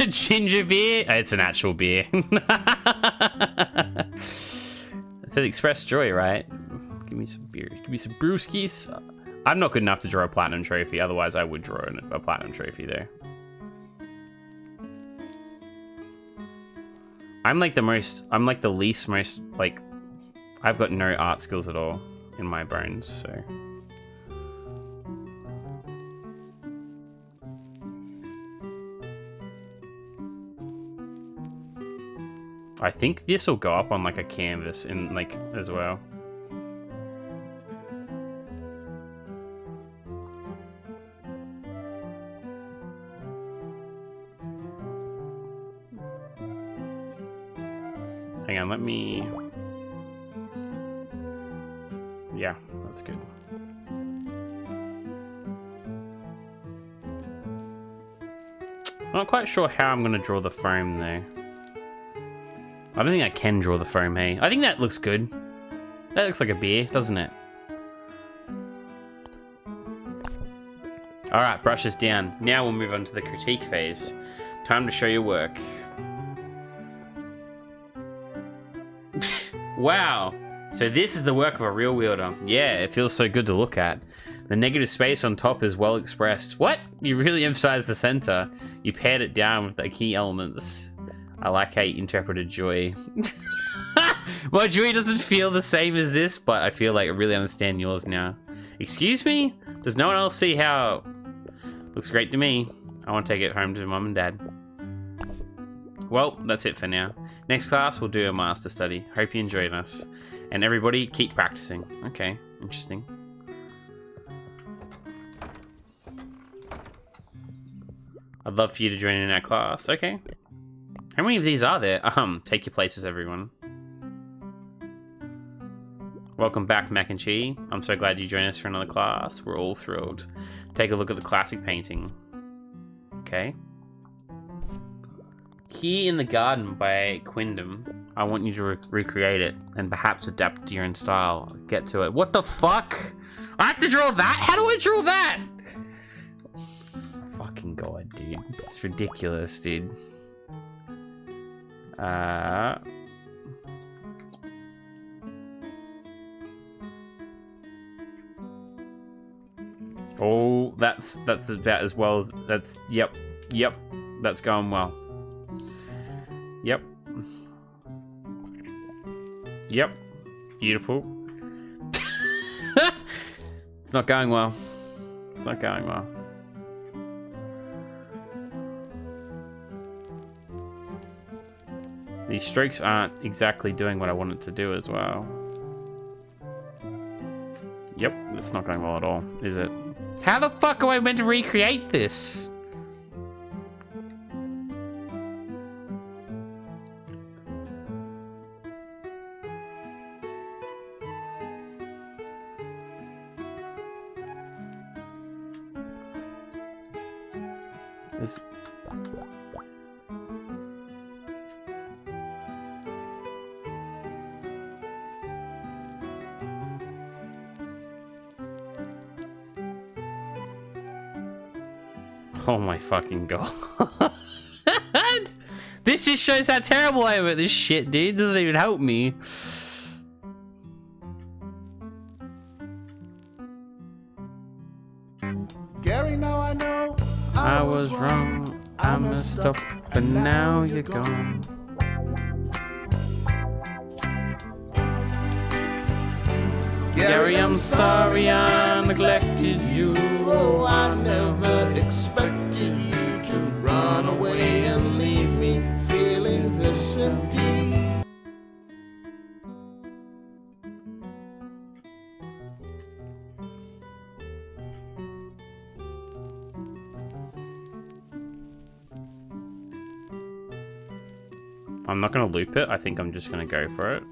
Ginger beer? It's an actual beer. It said express joy, right? Give me some beer. Give me some brewskis. I'm not good enough to draw a platinum trophy. Otherwise, I would draw a platinum trophy there. I'm like the least most, like, I've got no art skills at all in my bones, so. I think this will go up on like a canvas in like as well. Hang on, let me. Yeah, that's good. Not quite sure how I'm gonna draw the foam though. I don't think I can draw the foam, hey. I think that looks good. That looks like a beer, doesn't it? Alright, brush this down. Now we'll move on to the critique phase. Time to show your work. Wow. So this is the work of a real wielder. Yeah, it feels so good to look at. The negative space on top is well expressed. What? You really emphasized the center. You paired it down with the key elements. I like how you interpreted joy. My joy doesn't feel the same as this, but I feel like I really understand yours now. Excuse me? Does no one else see how... Looks great to me. I want to take it home to mom and dad. Well, that's it for now. Next class, we'll do a master study. Hope you enjoyed us. And everybody, keep practicing. Okay, interesting. I'd love for you to join in our class. Okay. How many of these are there? Take your places, everyone. Welcome back, Mac and Chi. I'm so glad you joined us for another class. We're all thrilled. Take a look at the classic painting. Okay. Here in the Garden by Quindam. I want you to recreate it and perhaps adapt it to your own style. Get to it. What the fuck? I have to draw that? How do I draw that? Fucking God, dude. It's ridiculous, dude. Oh, that's about as well as that's. Yep, that's going well. Yep, beautiful. It's not going well. It's not going well. These strokes aren't exactly doing what I want it to do as well. Yep, it's not going well at all, is it? How the fuck am I meant to recreate this? Is... Oh my fucking God. This just shows how terrible I am at this shit, dude. Doesn't even help me. Gary, now I know I was wrong. I messed up, but now you're gone. Gary, I'm sorry I neglected you. Oh, I never expected you to run away and leave me feeling this empty. I'm not gonna loop it. I think I'm just gonna go for it.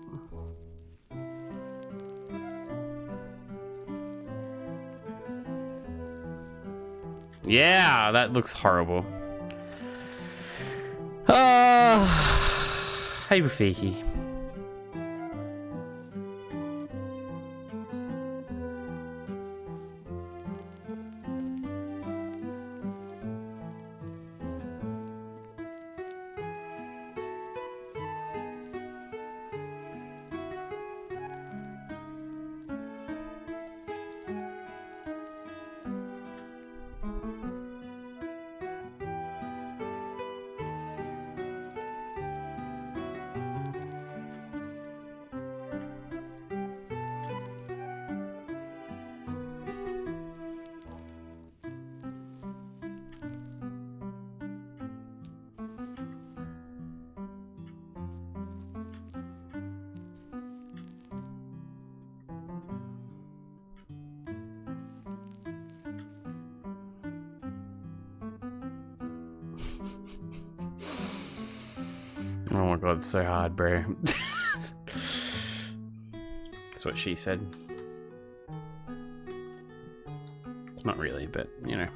Yeah, that looks horrible. Hey, Rafiki. Oh my God, it's so hard, bro. That's what she said. Not really, but you know.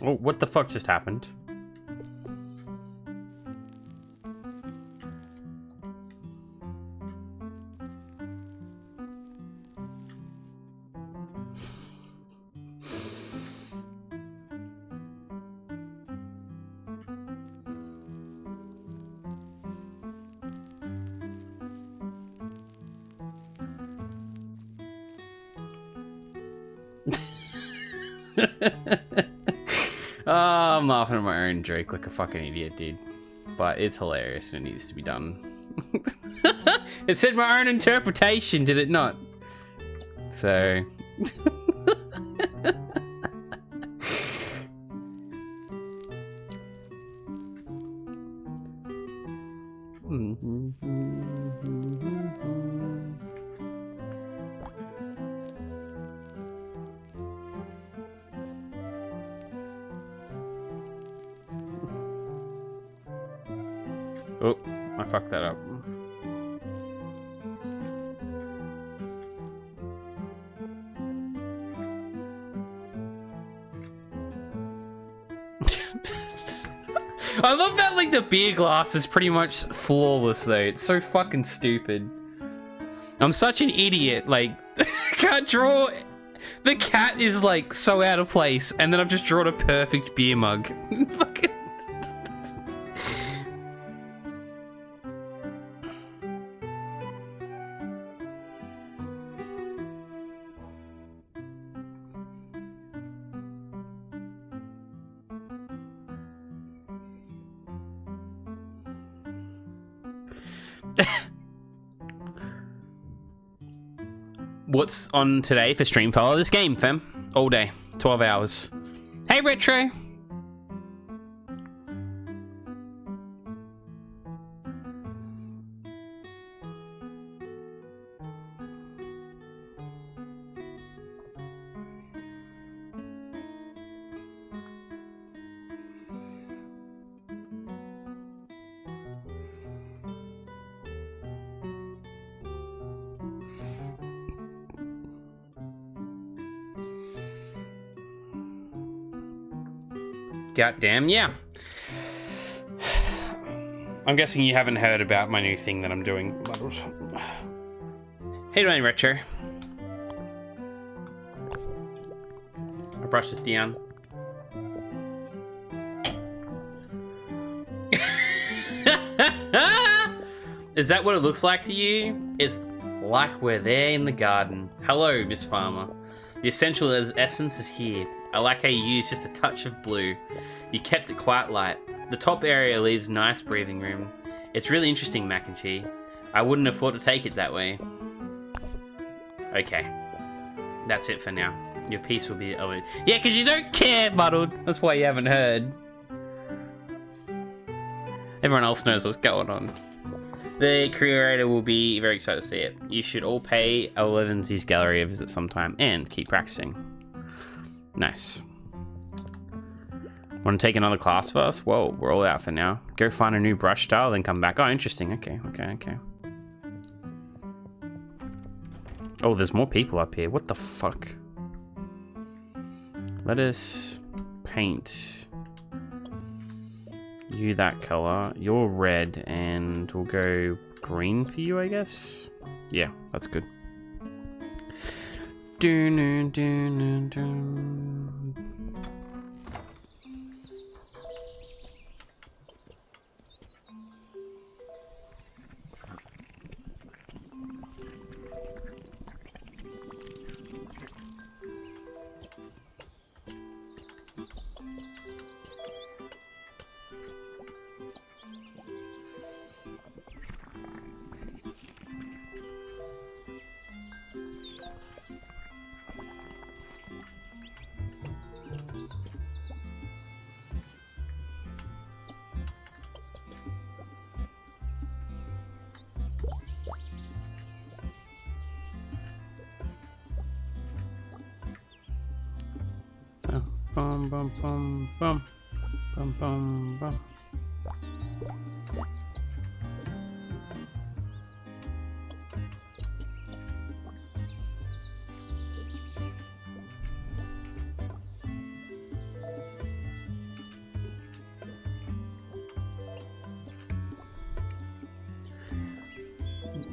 Oh, what the fuck just happened? Oh, I'm laughing at my own joke like a fucking idiot, dude. But it's hilarious and it needs to be done. It said my own interpretation, did it not? So... Oh, I fucked that up. I love that, like, the beer glass is pretty much flawless, though. It's so fucking stupid. I'm such an idiot, like, can't draw... The cat is, like, so out of place, and then I've just drawn a perfect beer mug. Fucking... What's on today for stream? Follow this game, fam. All day. 12 hours. Hey, Retro! Goddamn, yeah. I'm guessing you haven't heard about my new thing that I'm doing. Hey, doing, Retro. I'll brush this down. Is that what it looks like to you? It's like we're there in the garden. Hello, Miss Farmer. The essential essence is here. I like how you use just a touch of blue. You kept it quite light. The top area leaves nice breathing room. It's really interesting, Mac and Cheese. I wouldn't have thought to take it that way. Okay. That's it for now. Your piece will be over. Yeah, because you don't care, Muddled. That's why you haven't heard. Everyone else knows what's going on. The creator will be very excited to see it. You should all pay Elevensy's gallery a visit sometime and keep practicing. Nice. Want to take another class first? Whoa, we're all out for now. Go find a new brush style, then come back. Oh, interesting. Okay. Oh, there's more people up here. What the fuck? Let us paint you that color. You're red, and we'll go green for you, I guess. Yeah, that's good. Bum bum bum bum bum bum bum.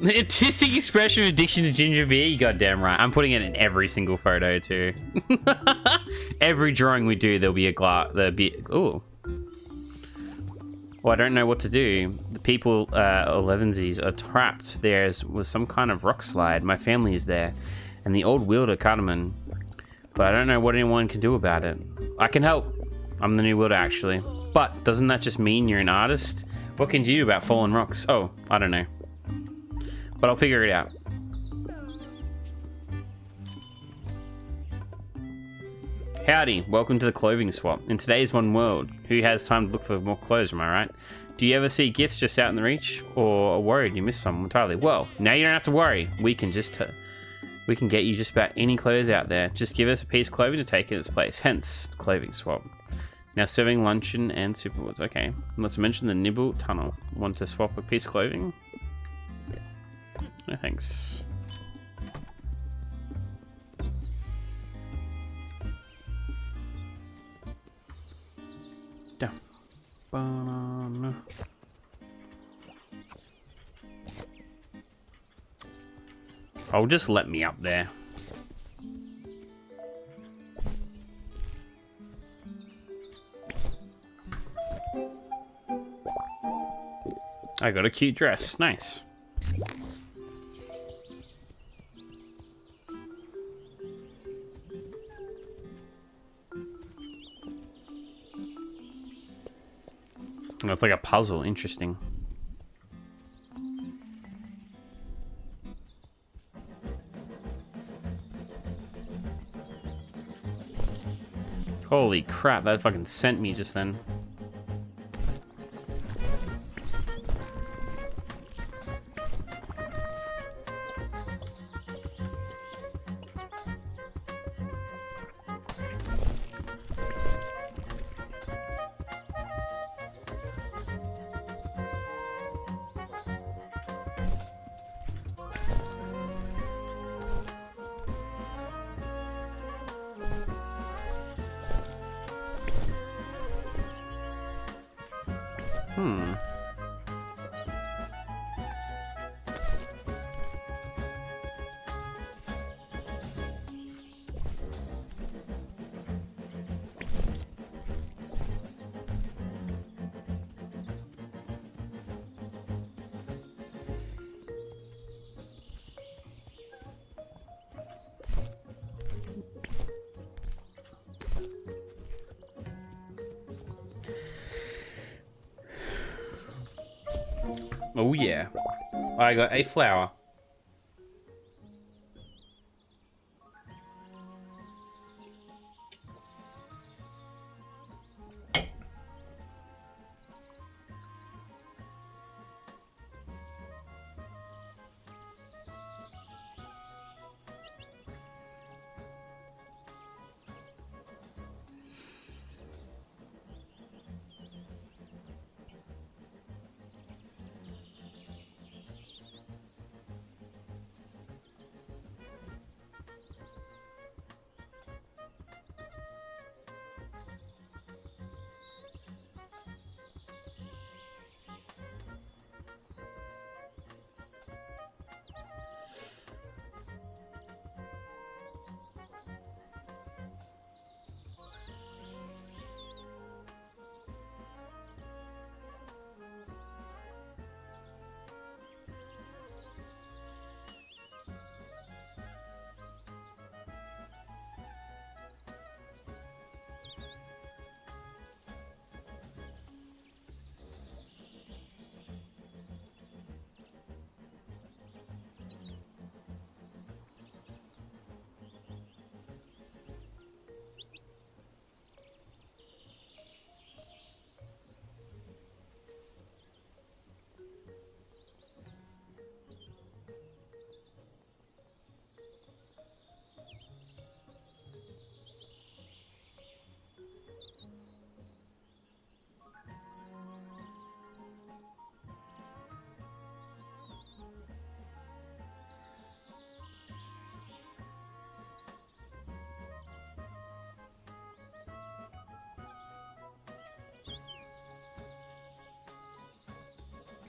The artistic expression of addiction to ginger beer. You goddamn right. I'm putting it in every single photo too. Every drawing we do, there'll be a glass. There'll be. Ooh. Well, I don't know what to do. The people, Elevensies, are trapped there with some kind of rock slide. My family is there, and the old wielder Cardamom. But I don't know what anyone can do about it. I can help. I'm the new wielder, actually. But doesn't that just mean you're an artist? What can you do about fallen rocks? Oh, I don't know. But I'll figure it out. Howdy, welcome to the clothing swap. In today's one world, who has time to look for more clothes, am I right? Do you ever see gifts just out in the reach, or are worried you missed some entirely? Well, now you don't have to worry. We can get you just about any clothes out there. Just give us a piece of clothing to take in its place. Hence, the clothing swap. Now serving luncheon and superfoods. Okay, let's mention the Nibble Tunnel. Want to swap a piece of clothing? No thanks. Down. Banana. Oh, just let me up there. I got a cute dress. Nice. Oh, it's like a puzzle. Interesting. Holy crap, that fucking sent me just then. Oh yeah. I got a flower.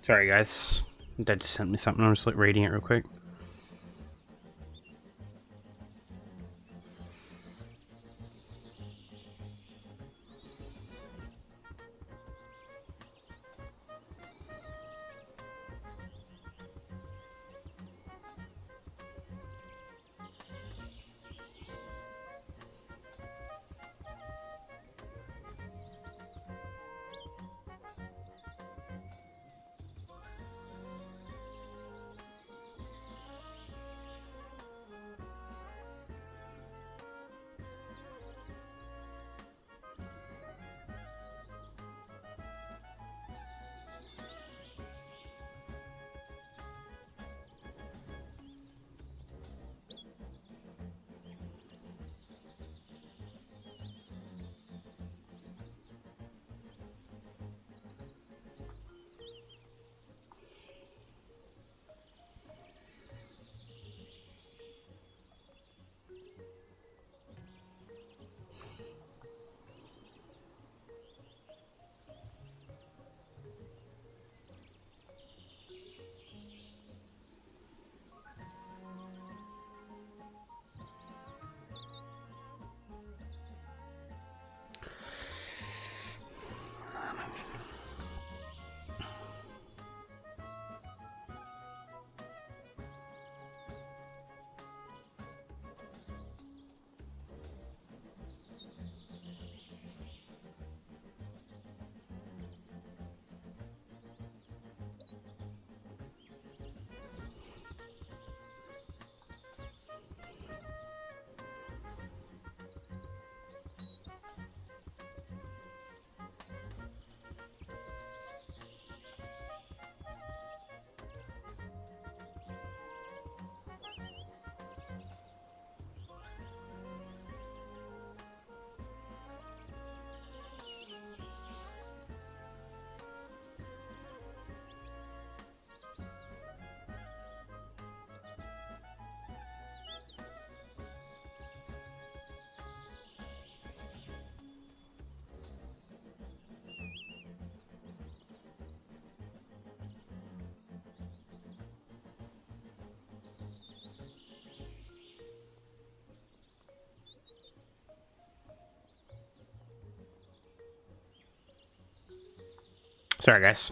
Sorry, guys. Dad just sent me something. I'm just like reading it real quick. Sorry, guys.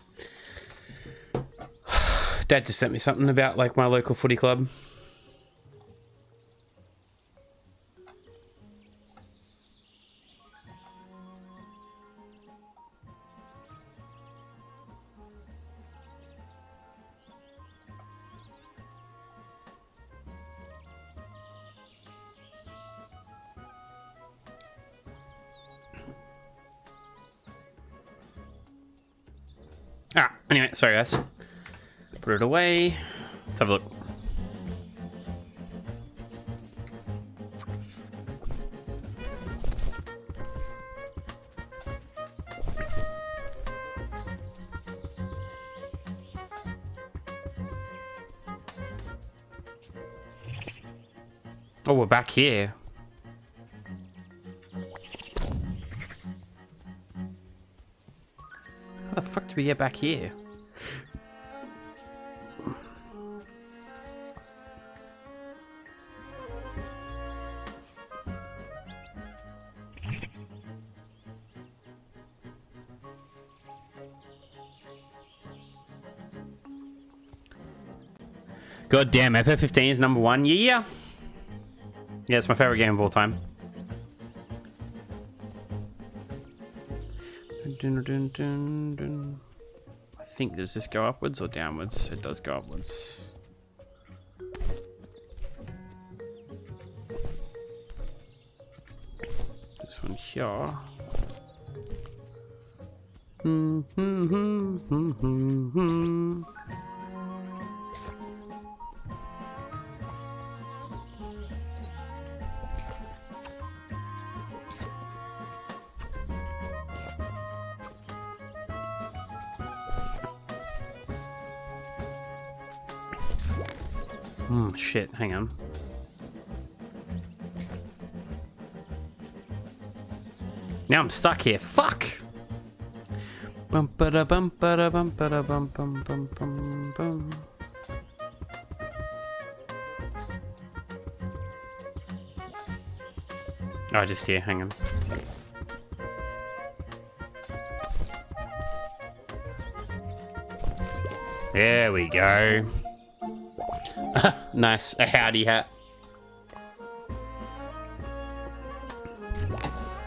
Dad just sent me something about like my local footy club. Anyway, sorry guys. Put it away. Let's have a look. Oh, we're back here. How the fuck did we get back here? God damn, FF15 is number 1. Yeah. Yeah, it's my favorite game of all time. I think, does this go upwards or downwards? It does go upwards. This one here. Shit, hang on. Now I'm stuck here. Fuck! Bum ba da bum ba da bum ba da bum bum bum bum bum. Oh, just here, hang on. There we go. Nice, a howdy hat.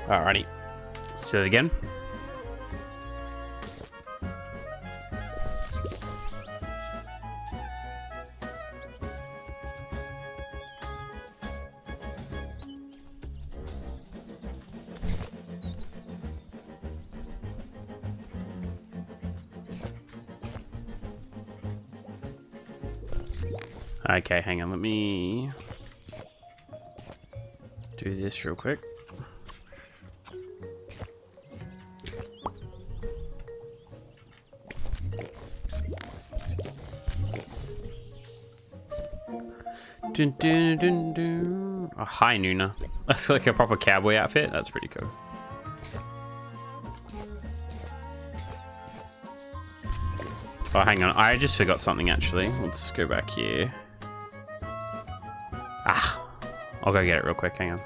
Alrighty, let's do it again. Okay, hang on, let me do this real quick. Dun, dun, dun, dun. Oh, hi, Nuna. That's like a proper cowboy outfit. That's pretty cool. Oh, hang on. I just forgot something, actually. Let's go back here. Ah, I'll go get it real quick. Hang on.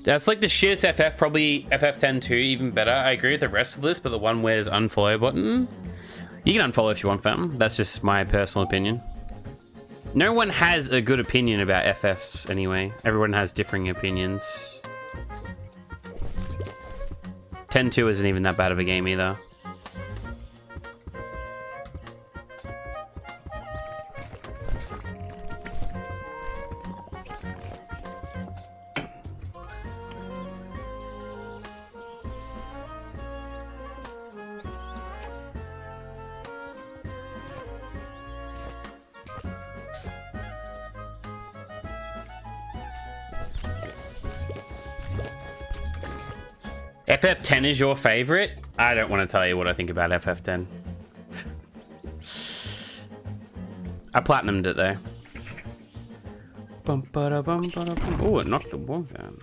That's like the shittest FF, probably FF10 too, even better. I agree with the rest of this, but the one where's unfollow button. You can unfollow if you want, fam. That's just my personal opinion. No one has a good opinion about FFs anyway. Everyone has differing opinions. 10-2 isn't even that bad of a game either. FF10 is your favorite? I don't want to tell you what I think about FF10. I platinumed it though. Oh, it knocked the walls out.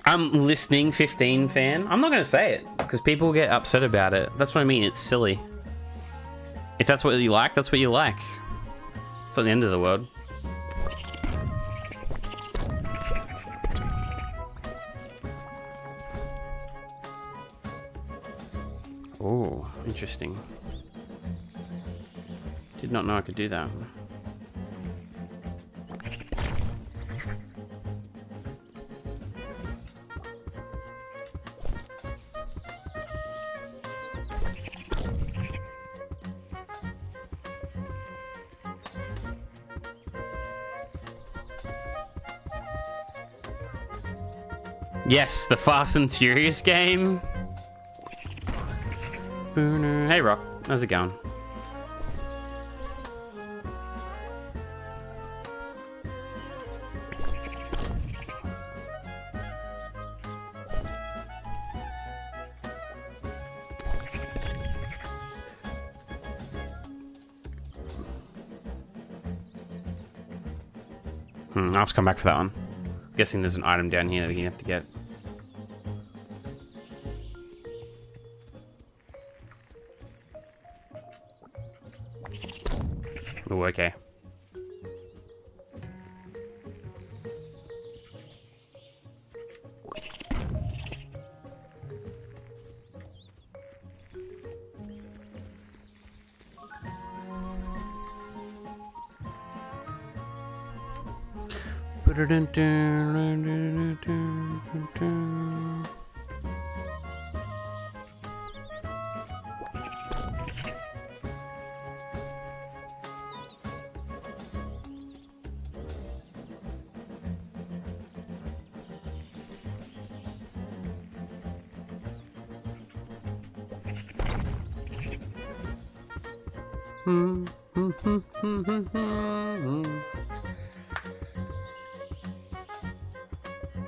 I'm listening 15 fan. I'm not going to say it because people get upset about it. That's what I mean. It's silly. If that's what you like, that's what you like. It's not the end of the world. Oh, interesting. Did not know I could do that. Yes, the Fast and Furious game. Hey, Rock. How's it going? I'll have to come back for that one. I'm guessing there's an item down here that you have to get. Oh, okay.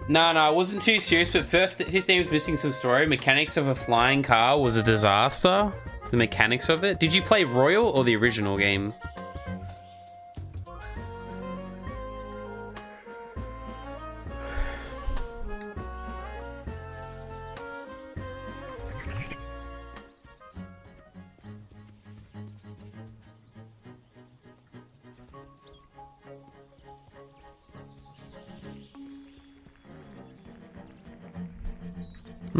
No, I wasn't too serious, but 15 was missing some story. Mechanics of a flying car was a disaster. The mechanics of it. Did you play Royal or the original game? I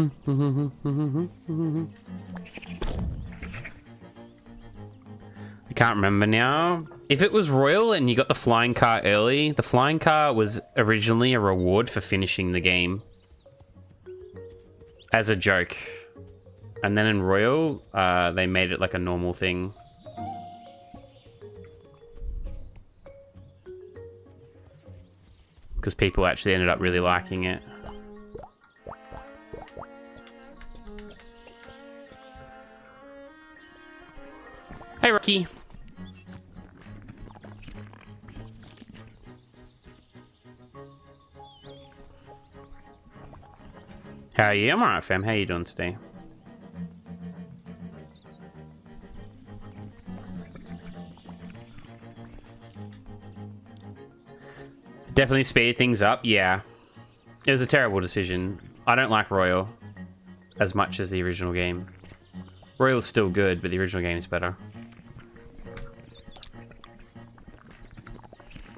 can't remember now. If it was Royal and you got the flying car early, the flying car was originally a reward for finishing the game. As a joke. And then in Royal, they made it like a normal thing. Because people actually ended up really liking it. Hey, Rocky. How are you? I'm alright, fam. How are you doing today? Definitely speed things up, yeah. It was a terrible decision. I don't like Royal as much as the original game. Royal's still good, but the original game is better.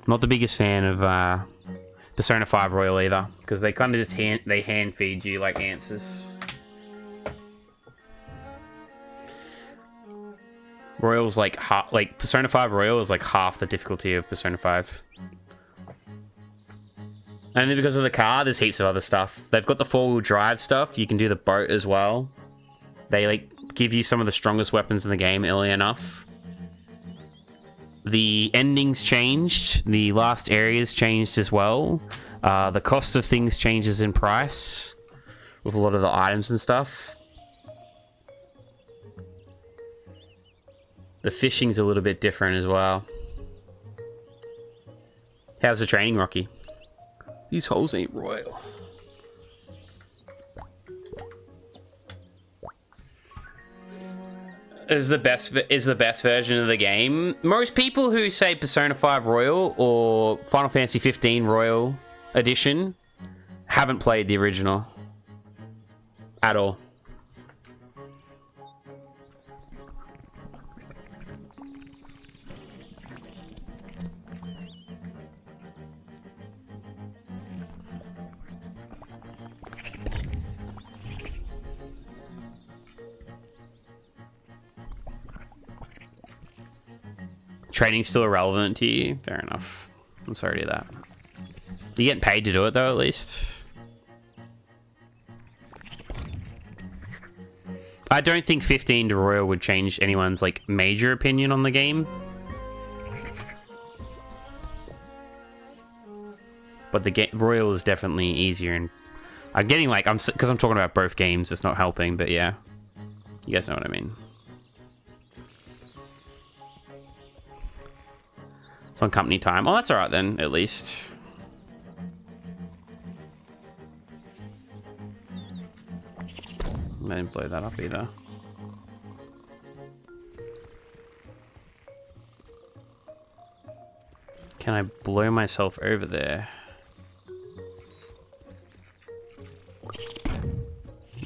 Not the biggest fan of Persona 5 Royal either, because they kind of just hand feed you like answers. Royal's like Persona 5 Royal is like half the difficulty of Persona 5. And then because of the car, there's heaps of other stuff. They've got the 4-wheel drive stuff. You can do the boat as well. They like give you some of the strongest weapons in the game early enough. The endings changed. The last areas changed as well. The cost of things changes in price with a lot of the items and stuff. The fishing's a little bit different as well. How's the training, Rocky? These holes ain't royal. Is the best version of the game. Most people who say Persona 5 Royal or Final Fantasy 15 Royal Edition haven't played the original at all. Training's still irrelevant to you? Fair enough. I'm sorry to hear that. You getting paid to do it though, at least? I don't think 15 to Royal would change anyone's like major opinion on the game. But the Royal is definitely easier, and I'm getting like because I'm talking about both games, it's not helping, but yeah. You guys know what I mean. It's on company time. Oh, that's alright then, at least. I didn't blow that up either. Can I blow myself over there?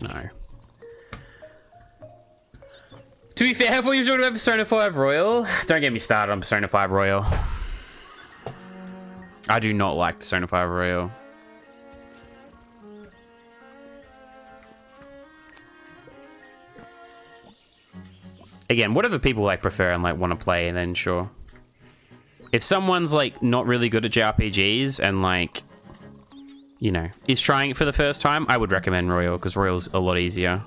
No. To be fair, I thought you were talking about Persona 5 Royal. Don't get me started on Persona 5 Royal. I do not like Persona 5 Royal. Again, whatever people like prefer and like want to play, then sure. If someone's like not really good at JRPGs and like, you know, is trying it for the first time, I would recommend Royal because Royal's a lot easier.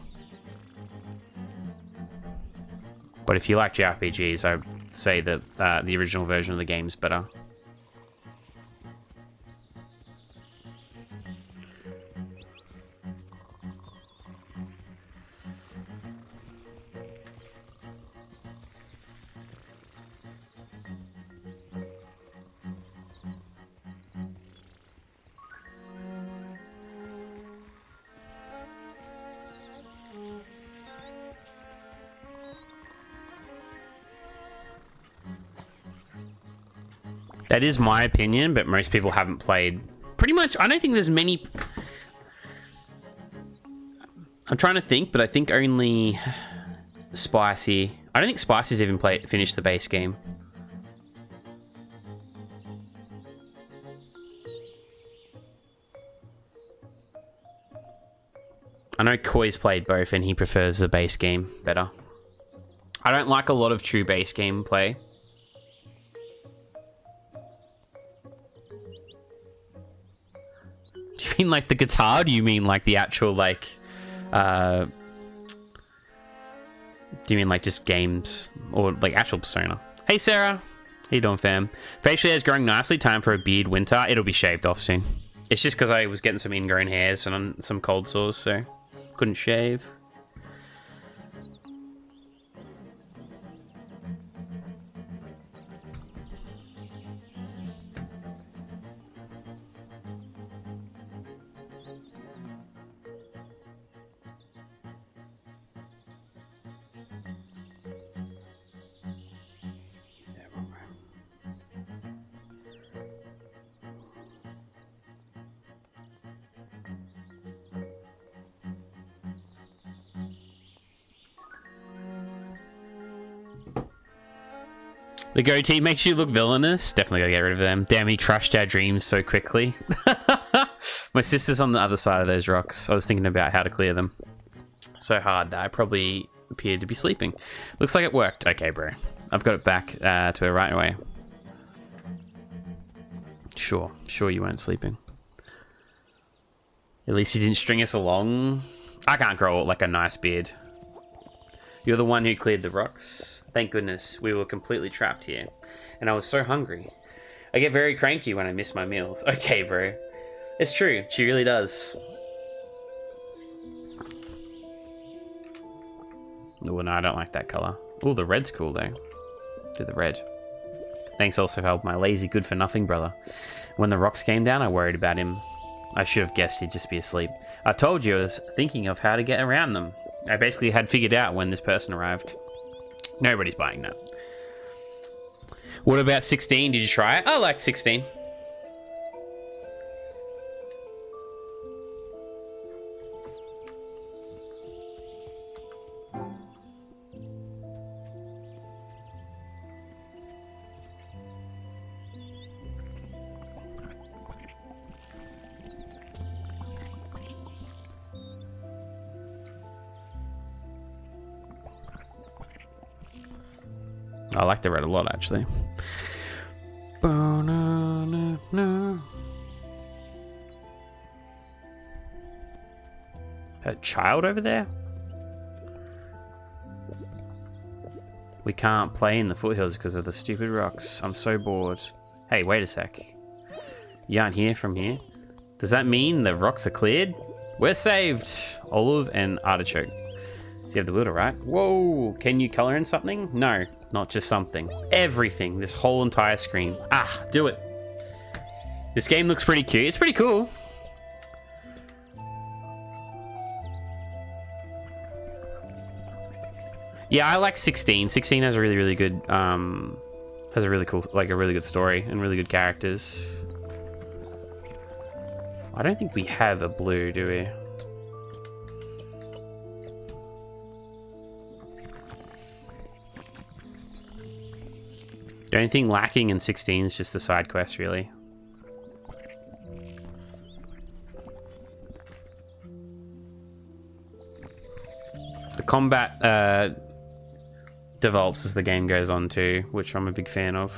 But if you like JRPGs, I would say that the original version of the game is better. That is my opinion, but most people haven't played. Pretty much, I don't think there's many... I'm trying to think, but I think only Spicy... I don't think Spicy's even finished the base game. I know Koi's played both, and he prefers the base game better. I don't like a lot of true base game play. Do you mean like the guitar? Or do you mean like the actual like do you mean like just games or like actual Persona? Hey Sarah, how you doing, fam? Facial hair is growing nicely. Time for a beard winter. It'll be shaved off soon. It's just because I was getting some ingrown hairs and some cold sores, so couldn't shave. The goatee makes you look villainous. Definitely gotta get rid of them. Damn, he crushed our dreams so quickly. My sister's on the other side of those rocks. I was thinking about how to clear them. So hard that I probably appeared to be sleeping. Looks like it worked. Okay, bro. I've got it back to her right away. Sure you weren't sleeping. At least you didn't string us along. I can't grow like a nice beard. You're the one who cleared the rocks. Thank goodness, we were completely trapped here. And I was so hungry. I get very cranky when I miss my meals. Okay, bro. It's true, she really does. Oh, no, I don't like that color. Oh, the red's cool, though. Do the red. Thanks also for helping my lazy good-for-nothing brother. When the rocks came down, I worried about him. I should have guessed he'd just be asleep. I told you I was thinking of how to get around them. I basically had figured out when this person arrived. Nobody's buying that. What about 16? Did you try it? I liked 16. I like the red a lot, actually. That child over there? We can't play in the foothills because of the stupid rocks. I'm so bored. Hey, wait a sec. You aren't here from here? Does that mean the rocks are cleared? We're saved! Olive and artichoke. So you have the wheelder, right? Whoa! Can you color in something? No, not just something. Everything. This whole entire screen. Ah, do it. This game looks pretty cute. It's pretty cool. Yeah, I like 16. 16 has a really, really good, has a really cool, like a really good story and really good characters. I don't think we have a blue, do we? The only thing lacking in 16 is just the side quest, really. The combat develops as the game goes on too, which I'm a big fan of.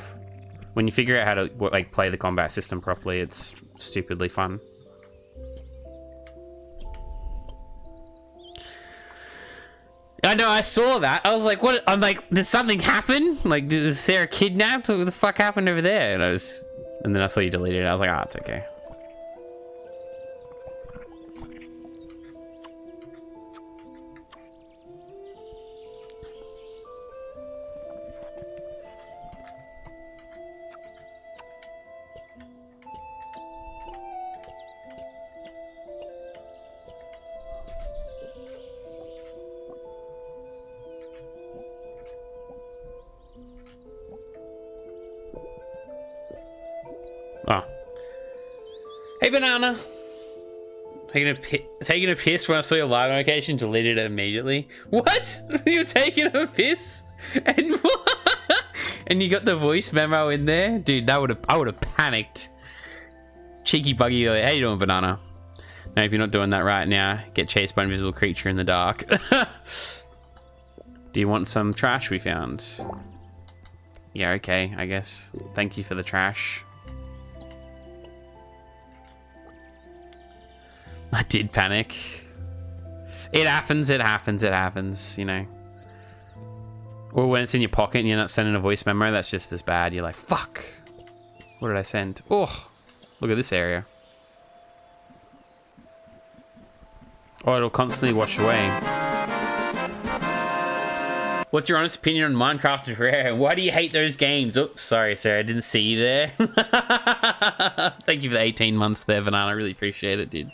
When you figure out how to like play the combat system properly, it's stupidly fun. I know, I saw that. I was like, what? I'm like, did something happen? Like, did Sarah kidnapped? What the fuck happened over there? And then I saw you deleted it. I was like, ah, it's okay. Oh. Hey, Banana. Taking a piss when I saw your live notification, deleted it immediately. What? You're taking a piss? And what? And you got the voice memo in there? Dude, I would have panicked. Cheeky buggy, like, how you doing, Banana? No, if you're not doing that right now, get chased by an invisible creature in the dark. Do you want some trash we found? Yeah, okay, I guess. Thank you for the trash. I did panic. It happens, you know. Or when it's in your pocket and you end up sending a voice memo, that's just as bad. You're like, fuck. What did I send? Oh, look at this area. Oh, it'll constantly wash away. What's your honest opinion on Minecraft and Rare? Why do you hate those games? Oops, sorry, Sarah, I didn't see you there. Thank you for the 18 months there, Banana. I really appreciate it, dude.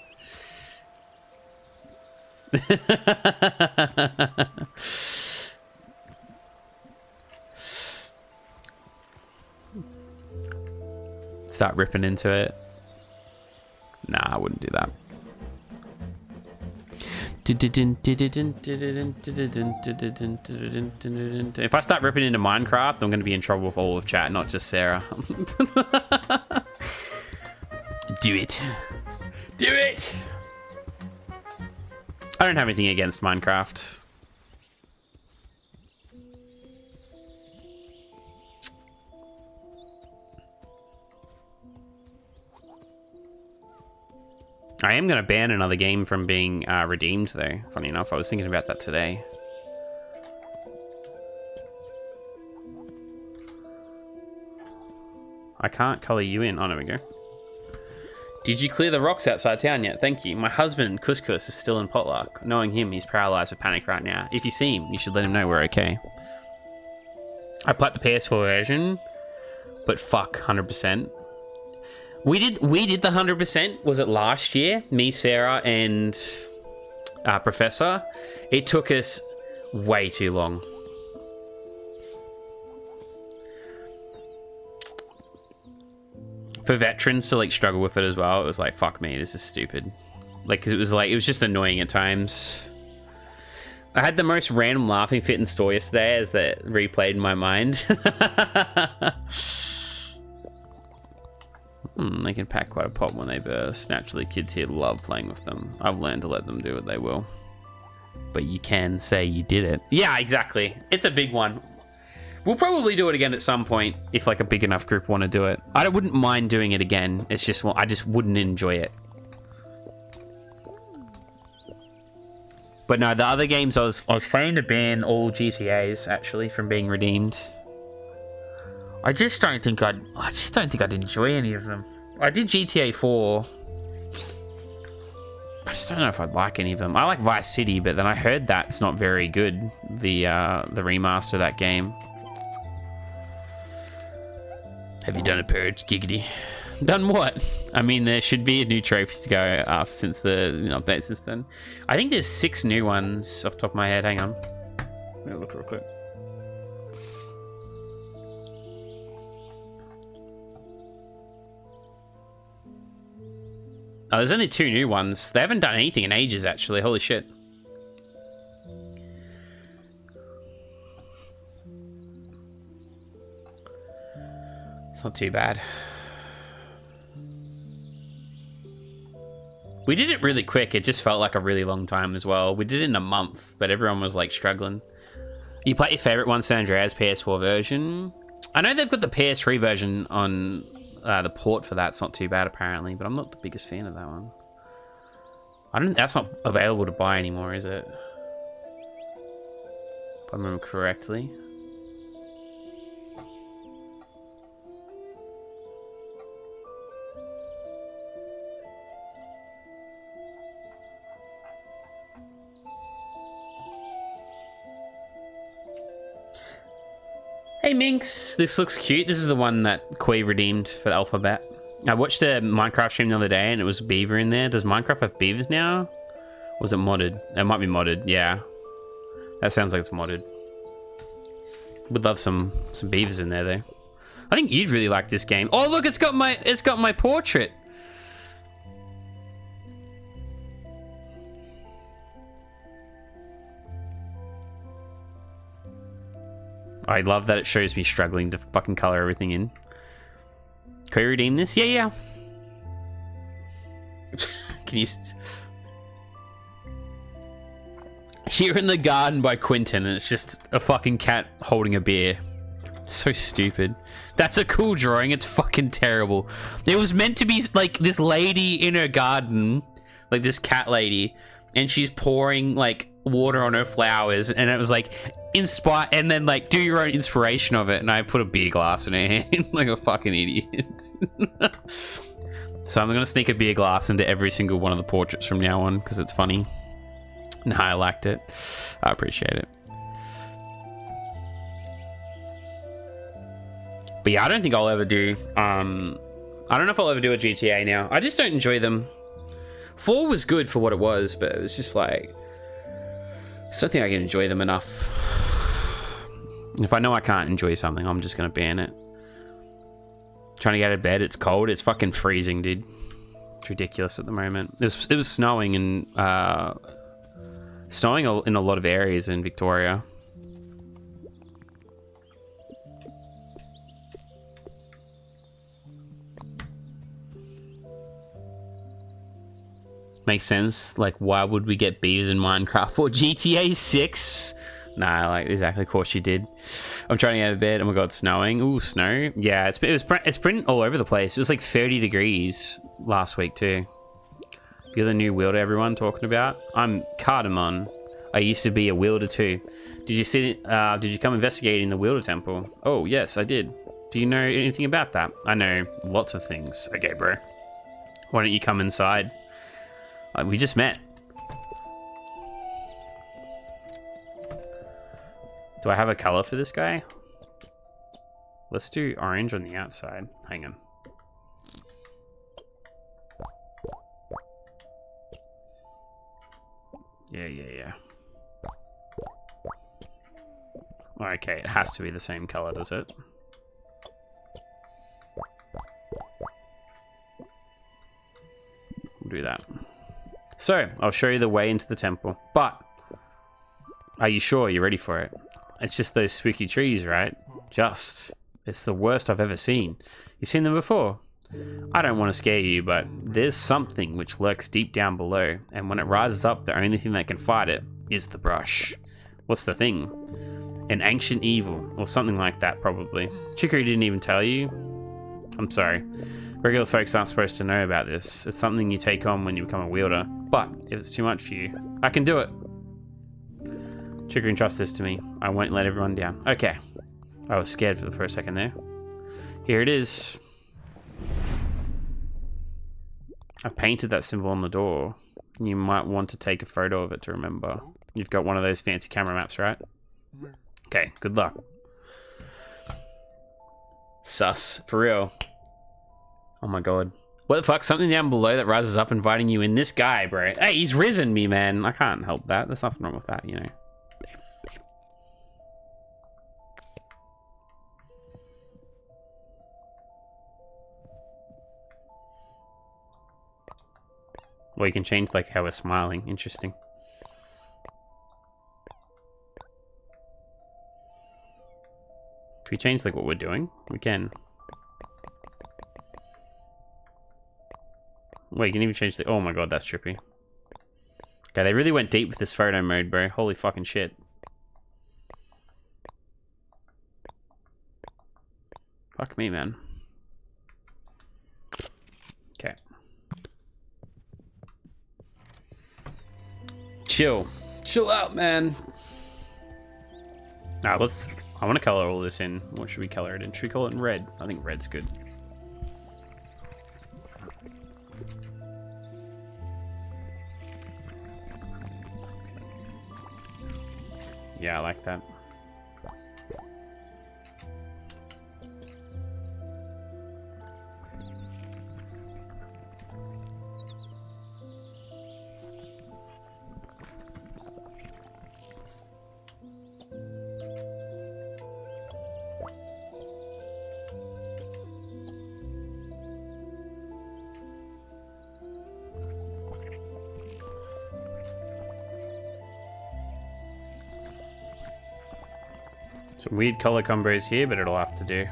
Start ripping into it. Nah, I wouldn't do that. If I start ripping into Minecraft, I'm going to be in trouble with all of chat, not just Sarah. Do it. Do it! I don't have anything against Minecraft. I am going to ban another game from being redeemed, though. Funny enough, I was thinking about that today. I can't colour you in. Oh, there we go. Did you clear the rocks outside town yet? Thank you. My husband, Couscous, is still in potluck. Knowing him, he's paralysed with panic right now. If you see him, you should let him know we're okay. I played the PS4 version, but fuck, 100%. We did the 100%. Was it last year? Me, Sarah, and Professor. It took us way too long. For veterans to like struggle with it as well, it was like, fuck me, this is stupid. Like, 'cause it was just annoying at times. I had the most random laughing fit in store yesterday as that replayed in my mind. They can pack quite a pop when they burst. Naturally, kids here love playing with them. I've learned to let them do what they will. But you can say you did it. Yeah, exactly. It's a big one. We'll probably do it again at some point if like a big enough group want to do it. I wouldn't mind doing it again. It's just, well, I just wouldn't enjoy it. But no, the other games I was planning to ban all GTAs actually from being redeemed. I just don't think I'd enjoy any of them. I did GTA 4. I just don't know if I'd like any of them. I like Vice City, but then I heard that's not very good. The remaster of that game. Have you done a purge, Giggity? Done what? I mean, there should be a new trophy to go since the update since then. I think there's 6 new ones off the top of my head. Hang on. Let me look real quick. Oh, there's only 2 new ones. They haven't done anything in ages, actually. Holy shit. It's not too bad. We did it really quick. It just felt like a really long time as well. We did it in a month, but everyone was like struggling. You play your favorite one, San Andreas PS4 version. I know they've got the PS3 version on the port for that. It's not too bad apparently, but I'm not the biggest fan of that one. That's not available to buy anymore, is it? If I remember correctly. Hey Minx, this looks cute. This is the one that Koi redeemed for the alphabet. I watched a Minecraft stream the other day and it was a beaver in there. Does Minecraft have beavers now? Or was it modded? It might be modded, yeah. That sounds like it's modded. Would love some beavers in there though. I think you'd really like this game. Oh, look, it's got my portrait. I love that it shows me struggling to fucking color everything in. Can you redeem this? Yeah. Can you... Here in the Garden by Quentin, and it's just a fucking cat holding a beer. So stupid. That's a cool drawing. It's fucking terrible. It was meant to be like this lady in her garden, like this cat lady, and she's pouring like water on her flowers, and it was like inspire, and then like do your own inspiration of it. And I put a beer glass in her hand like a fucking idiot. So I'm gonna sneak a beer glass into every single one of the portraits from now on because it's funny. No, I liked it. I appreciate it. But yeah, I don't think I'll ever do... I don't know if I'll ever do a GTA now. I just don't enjoy them. 4 was good for what it was, but it was just like... I just don't think I can enjoy them enough. If I know I can't enjoy something, I'm just going to ban it. Trying to get out of bed, it's cold. It's fucking freezing, dude. It's ridiculous at the moment. It was snowing and... snowing in a lot of areas in Victoria. Makes sense. Like, why would we get beavers in Minecraft or GTA 6? Nah, like, exactly. Of course you did. I'm trying to get out of bed. Oh my god, it's snowing. Ooh, snow. Yeah, it's printing all over the place. It was like 30 degrees last week too. You're the new wielder everyone talking about. I'm Cardamon. I used to be a wielder too. Did you come investigating the wielder temple? Oh, yes, I did. Do you know anything about that? I know lots of things. Okay, bro. Why don't you come inside? We just met. Do I have a color for this guy? Let's do orange on the outside. Hang on. Yeah. Okay, it has to be the same color, does it? We'll do that. So, I'll show you the way into the temple. But, are you sure you're ready for it? It's just those spooky trees, right? It's the worst I've ever seen. You seen them before? I don't want to scare you, but there's something which lurks deep down below, and when it rises up, the only thing that can fight it is the brush. What's the thing? An ancient evil, or something like that, probably. Chicory didn't even tell you? I'm sorry. Regular folks aren't supposed to know about this. It's something you take on when you become a wielder. But, if it's too much for you, I can do it. Chicory, entrust this to me. I won't let everyone down. Okay. I was scared for a second there. Here it is. I painted that symbol on the door. You might want to take a photo of it to remember. You've got one of those fancy camera maps, right? Okay, good luck. Sus. For real. Oh my god. What the fuck? Something down below that rises up inviting you in. This guy, bro. Hey, he's risen me, man. I can't help that. There's nothing wrong with that, you know. Well, you can change like how we're smiling. Interesting. If we change like what we're doing, we can. Wait, you can even change the... Oh my god, that's trippy. Okay, they really went deep with this photo mode, bro. Holy fucking shit. Fuck me, man. Okay. Chill out, man. Now let's... I want to color all this in. What should we color it in? Should we color it in red? I think red's good. Yeah, I like that. Some weird color combos here, but it'll have to do.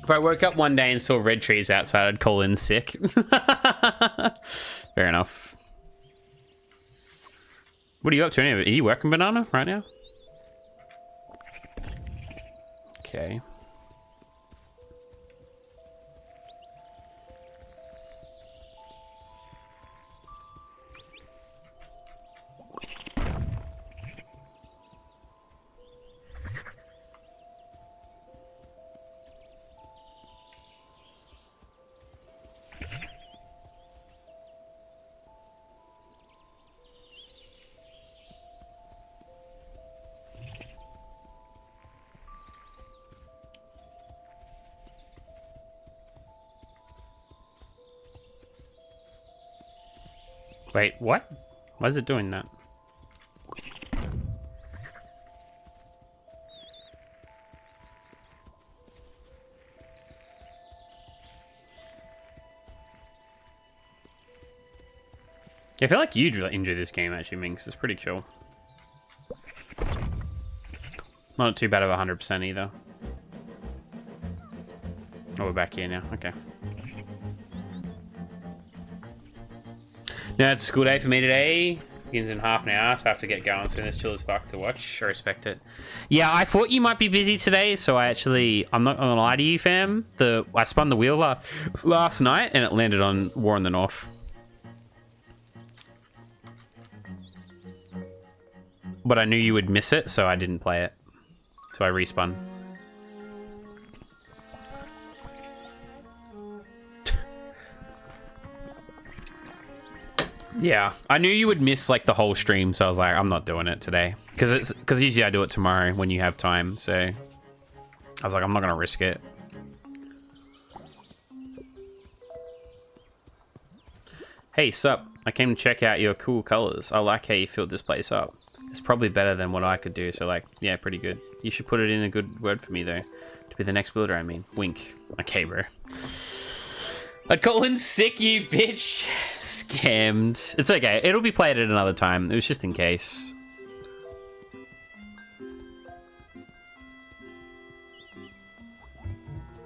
If I woke up one day and saw red trees outside, I'd call in sick. Fair enough. What are you up to anyway? Are you working, Banana, right now? Okay. Wait, what? Why is it doing that? I feel like you'd really enjoy this game, actually, Minx. It's pretty chill. Not too bad of 100% either. Oh, we're back here now. Okay. Now it's a school day for me today. Begins in half an hour, so I have to get going soon. It's chill as fuck to watch. I respect it. Yeah, I thought you might be busy today, so I'm not gonna lie to you, fam. I spun the wheel last night, and it landed on War in the North. But I knew you would miss it, so I didn't play it. So I respun. Yeah, I knew you would miss like the whole stream, so I was like, I'm not doing it today because usually I do it tomorrow when you have time. So I was like, I'm not gonna risk it. Hey, sup? I came to check out your cool colors. I like how you filled this place up. It's probably better than what I could do. So like, yeah, pretty good. You should put it in a good word for me though, to be the next builder. I mean, wink. Okay, bro. I'd call in sick, you bitch. Scammed. It's okay. It'll be played at another time. It was just in case.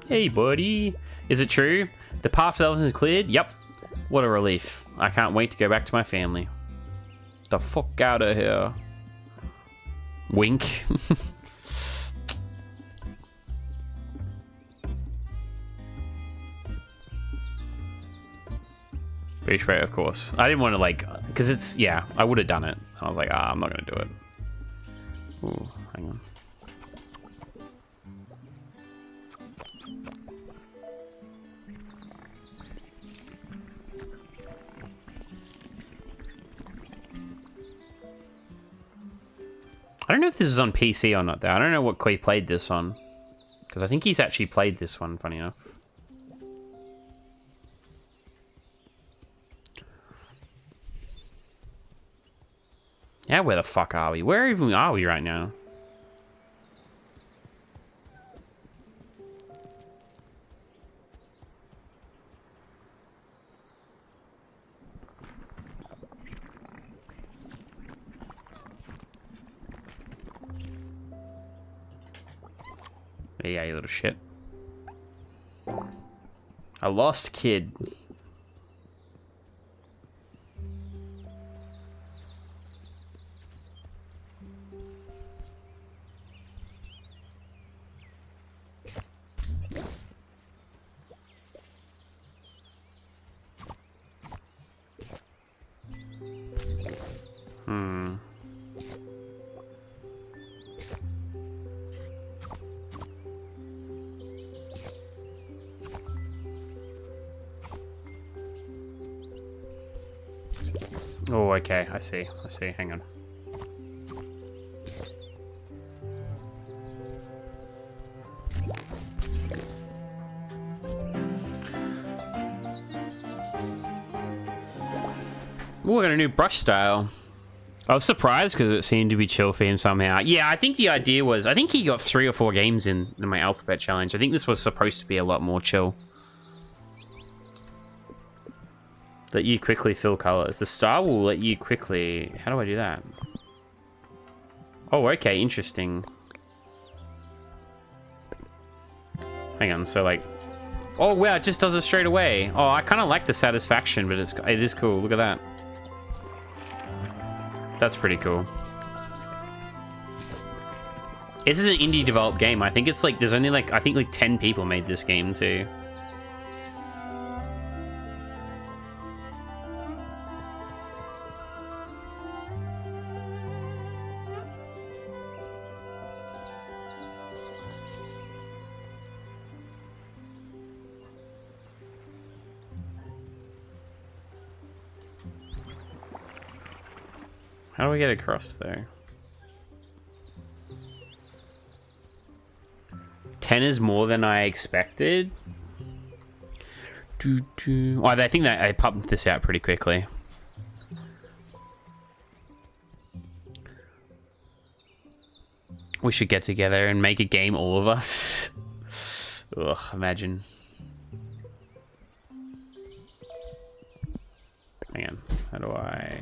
Hey, buddy. Is it true? The path to the is cleared? Yep. What a relief. I can't wait to go back to my family. The fuck out of here. Wink. Beach spray, of course. I didn't want to like, because it's, yeah, I would have done it. I was like, I'm not going to do it. Ooh, hang on. I don't know if this is on PC or not, though. I don't know what Koi played this on. Because I think he's actually played this one, funny enough. Yeah, where the fuck are we? Where even are we right now? Yeah, you little shit. A lost kid. Oh, okay. I see. Hang on. Ooh, we got a new brush style. I was surprised because it seemed to be chill for him somehow. Yeah, I think the idea was... I think he got 3 or 4 games in my alphabet challenge. I think this was supposed to be a lot more chill. Let you quickly fill colors. The star will let you quickly... How do I do that? Oh, okay, interesting. Hang on, so like... Oh, wow, it just does it straight away. Oh, I kind of like the satisfaction, but it is cool. Look at that. That's pretty cool. This is an indie developed game. I think it's like, there's only like, I think like 10 people made this game too. How do we get across there? 10 is more than I expected. Oh, I think that I pumped this out pretty quickly. We should get together and make a game, all of us. Ugh, imagine. Hang on, how do I...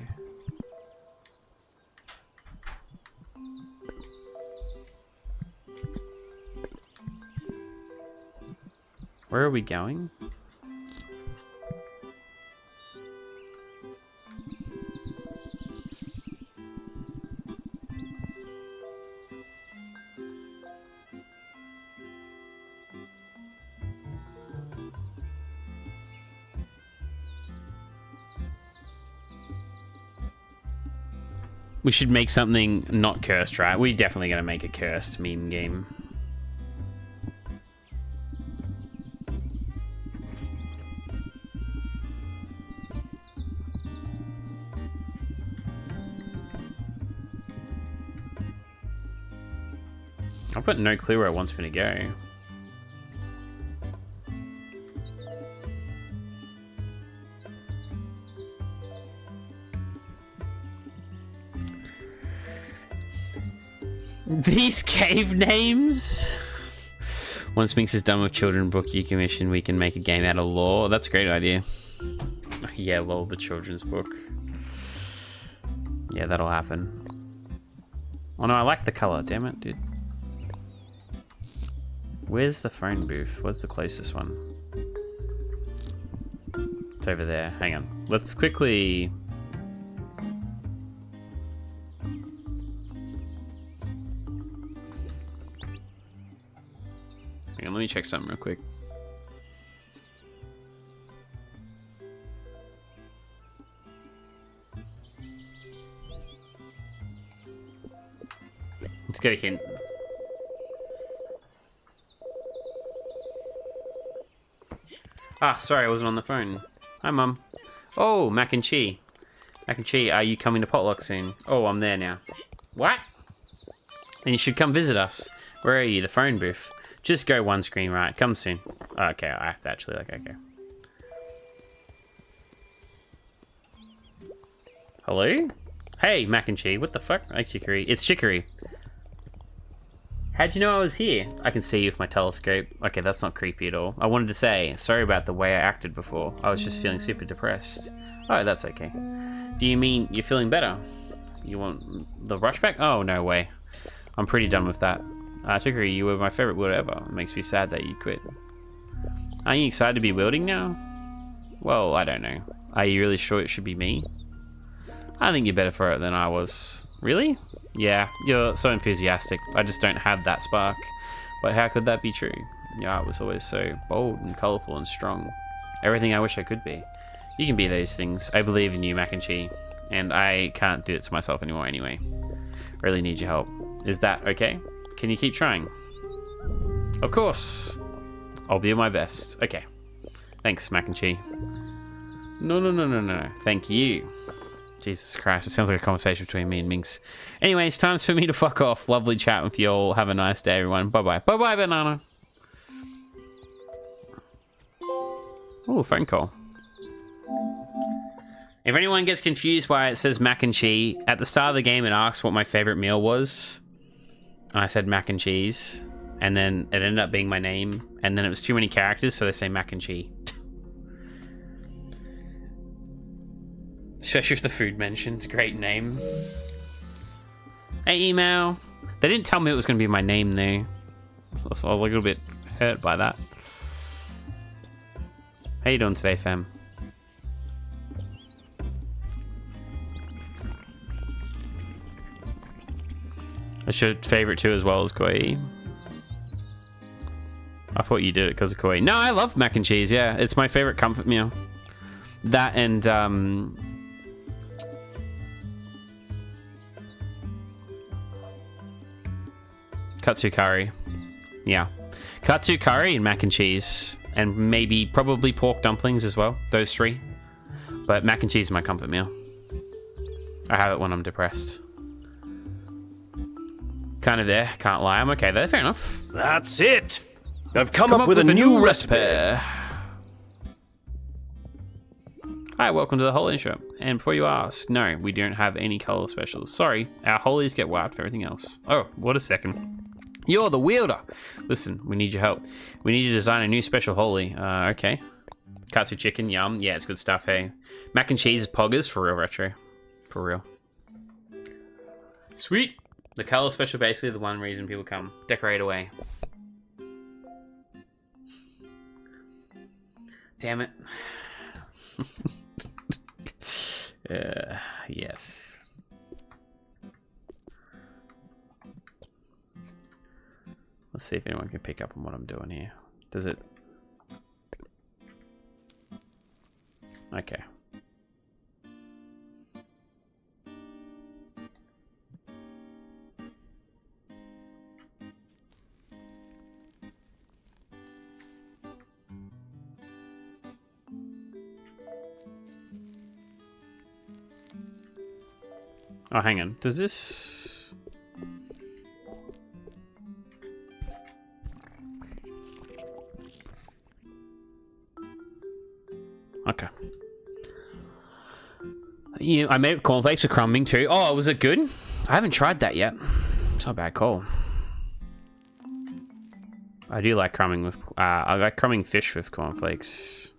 Where are we going? We should make something not cursed, right? We're definitely going to make a cursed meme game. I've got no clue where it wants me to go. These cave names? Once Minx is done with children book you commission, we can make a game out of lore. That's a great idea. Yeah, lol, the children's book. Yeah, that'll happen. Oh no, I like the color, damn it, dude. Where's the phone booth? Where's the closest one? It's over there. Hang on. Let's quickly... Hang on, let me check something real quick. Let's get a hint. Ah, sorry, I wasn't on the phone. Hi, Mum. Oh, Mac and Chi. Mac and Chi, are you coming to Potluck soon? Oh, I'm there now. What? Then you should come visit us. Where are you? The phone booth. Just go one screen right. Come soon. Oh, okay, I have to actually, like, okay. Hello? Hey, Mac and Chi. What the fuck? Hey, Chicory. It's Chicory. How'd you know I was here? I can see you with my telescope. Okay, that's not creepy at all. I wanted to say, sorry about the way I acted before. I was just feeling super depressed. Oh, that's okay. Do you mean you're feeling better? You want the rush back? Oh, no way. I'm pretty done with that. Chicory, you were my favorite wielder ever. It makes me sad that you quit. Aren't you excited to be wielding now? Well, I don't know. Are you really sure it should be me? I think you're better for it than I was. Really? Yeah, you're so enthusiastic. I just don't have that spark. But how could that be true? Your art was always so bold and colourful and strong. Everything I wish I could be. You can be those things. I believe in you, Mac and Chi. And I can't do it to myself anymore anyway. Really need your help. Is that okay? Can you keep trying? Of course. I'll do my best. Okay. Thanks, Mac and Chi. No. Thank you. Jesus Christ, it sounds like a conversation between me and Minx. Anyway, it's time for me to fuck off. Lovely chat with you all. Have a nice day, everyone. Bye-bye. Bye-bye, banana. Oh, phone call. If anyone gets confused why it says mac and cheese, at the start of the game it asks what my favorite meal was. And I said mac and cheese. And then it ended up being my name. And then it was too many characters, so they say mac and cheese. Especially if the food mentions. Great name. Hey, email. They didn't tell me it was going to be my name, though. So I was a little bit hurt by that. How you doing today, fam? That's your favorite too, as well as koi. I thought you did it because of koi. No, I love mac and cheese. Yeah, it's my favorite comfort meal. That and katsu curry. Yeah, katsu curry and mac and cheese, and maybe probably pork dumplings as well. Those three. But mac and cheese is my comfort meal. I have it when I'm depressed. Kind of there, can't lie. I'm okay there, fair enough. That's it! I've come up with a new recipe. Hi, welcome to the Holy Shop. And before you ask, no, we don't have any color specials. Sorry, our holies get wiped for everything else. Oh, what a second. You're the wielder. Listen, we need your help. We need you to design a new special holy. Okay. Katsu chicken, yum. Yeah, it's good stuff, hey. Mac and cheese poggers, for real retro. For real. Sweet. The color special, basically the one reason people come. Decorate away. Damn it. Yes. Let's see if anyone can pick up on what I'm doing here. Does it? Okay. Oh, hang on. Does this... Okay. Yeah, I made cornflakes with crumbing too. Oh, was it good? I haven't tried that yet. It's not a bad call. I do like crumbing with... I like crumbing fish with cornflakes.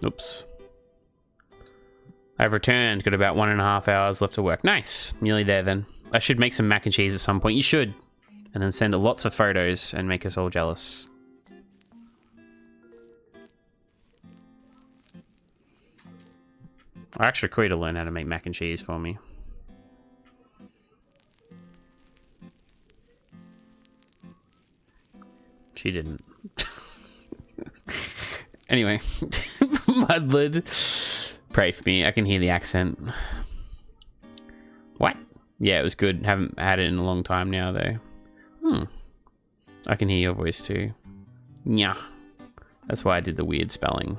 Oops. I've returned. Got about 1.5 hours left to work. Nice. Nearly there then. I should make some mac and cheese at some point. You should. And then send lots of photos and make us all jealous. I actually quit to learn how to make mac and cheese for me. She didn't. Anyway, Mudlid, pray for me. I can hear the accent. What? Yeah, it was good. Haven't had it in a long time now, though. I can hear your voice too. Yeah. That's why I did the weird spelling.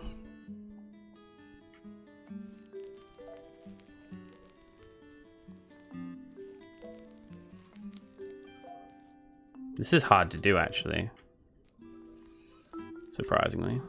This is hard to do, actually. Surprisingly.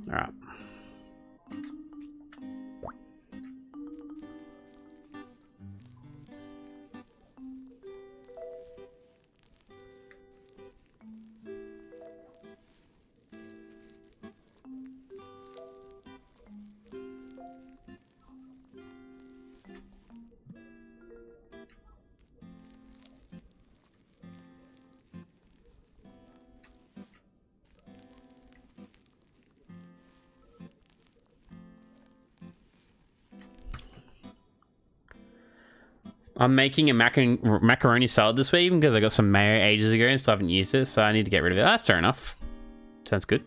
All right. I'm making a macaroni salad this week because I got some mayo ages ago and still haven't used it, so I need to get rid of it. That's fair enough. Sounds good.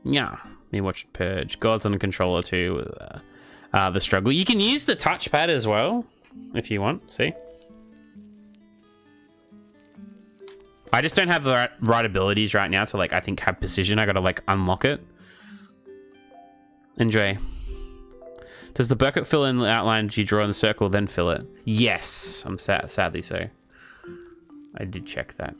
Yeah. Me watch Purge. Gods on the controller too. The struggle. You can use the touchpad as well if you want. See? I just don't have the right abilities right now to, like, I think have precision. I gotta, like, unlock it. Enjoy. Does the bucket fill in the outline you draw in the circle, then fill it? Yes. I'm sadly so. I did check that.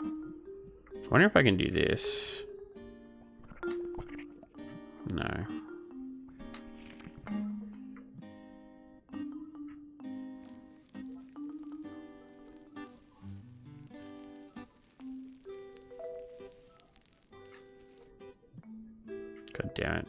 I wonder if I can do this. No. God damn it.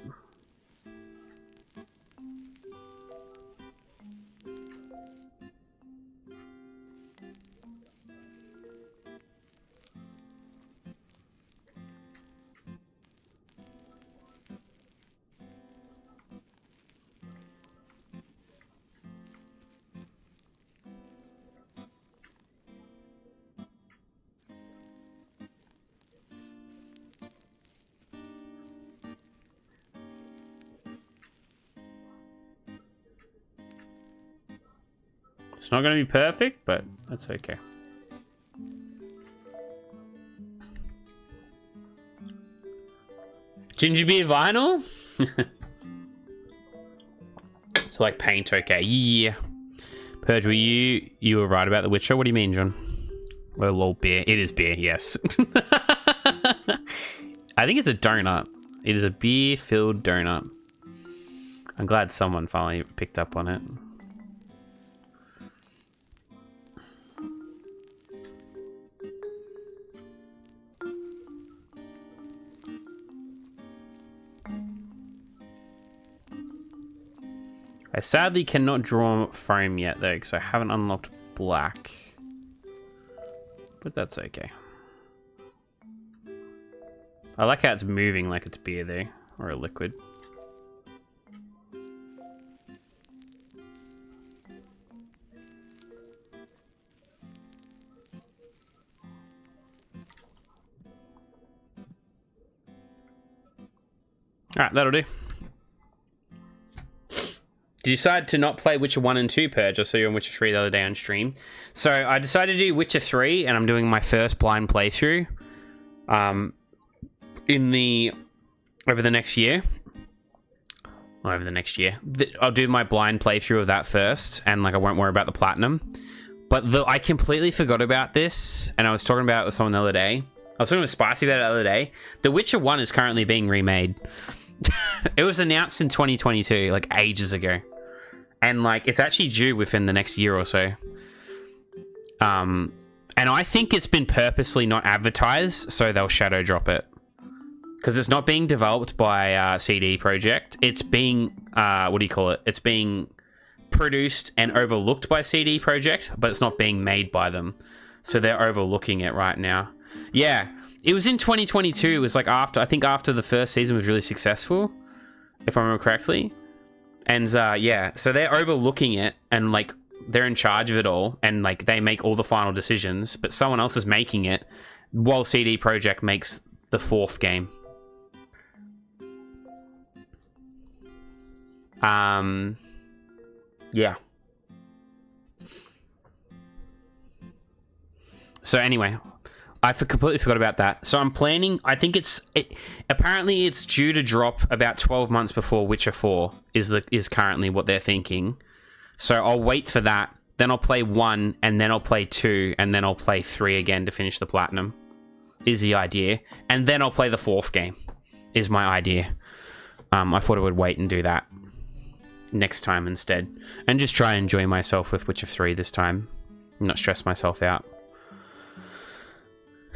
It's not going to be perfect, but that's okay. Ginger beer vinyl? So like paint, okay. Yeah. Purge, you were right about The Witcher? What do you mean, John? Well, lol, beer. It is beer, yes. I think it's a donut. It is a beer-filled donut. I'm glad someone finally picked up on it. I sadly cannot draw foam yet, though, because I haven't unlocked black. But that's okay. I like how it's moving like it's beer, though, or a liquid. Alright, that'll do. Did you decide to not play Witcher 1 and 2, Purge? I saw you on Witcher 3 the other day on stream. So I decided to do Witcher 3, and I'm doing my first blind playthrough over the next year. Over the next year. I'll do my blind playthrough of that first, and like I won't worry about the platinum. But I completely forgot about this, and I was talking about it with someone the other day. I was talking with Spicy about it the other day. The Witcher 1 is currently being remade. It was announced in 2022, like ages ago. And like it's actually due within the next year or so. And I think it's been purposely not advertised so they'll shadow drop it. Because it's not being developed by CD Projekt. It's being, what do you call it? It's being produced and overlooked by CD Projekt, but it's not being made by them. So they're overlooking it right now. Yeah. It was in 2022. It was like I think after the first season was really successful, if I remember correctly. And yeah, so they're overlooking it and like they're in charge of it all and like they make all the final decisions, but someone else is making it while CD Projekt makes the 4th game. Yeah. So anyway, I completely forgot about that. So I'm planning, I think apparently it's due to drop about 12 months before Witcher 4 is currently what they're thinking. So I'll wait for that. Then I'll play 1 and then I'll play 2 and then I'll play 3 again to finish the platinum is the idea. And then I'll play the 4th game is my idea. I thought I would wait and do that next time instead. And just try and enjoy myself with Witcher 3 this time. Not stress myself out.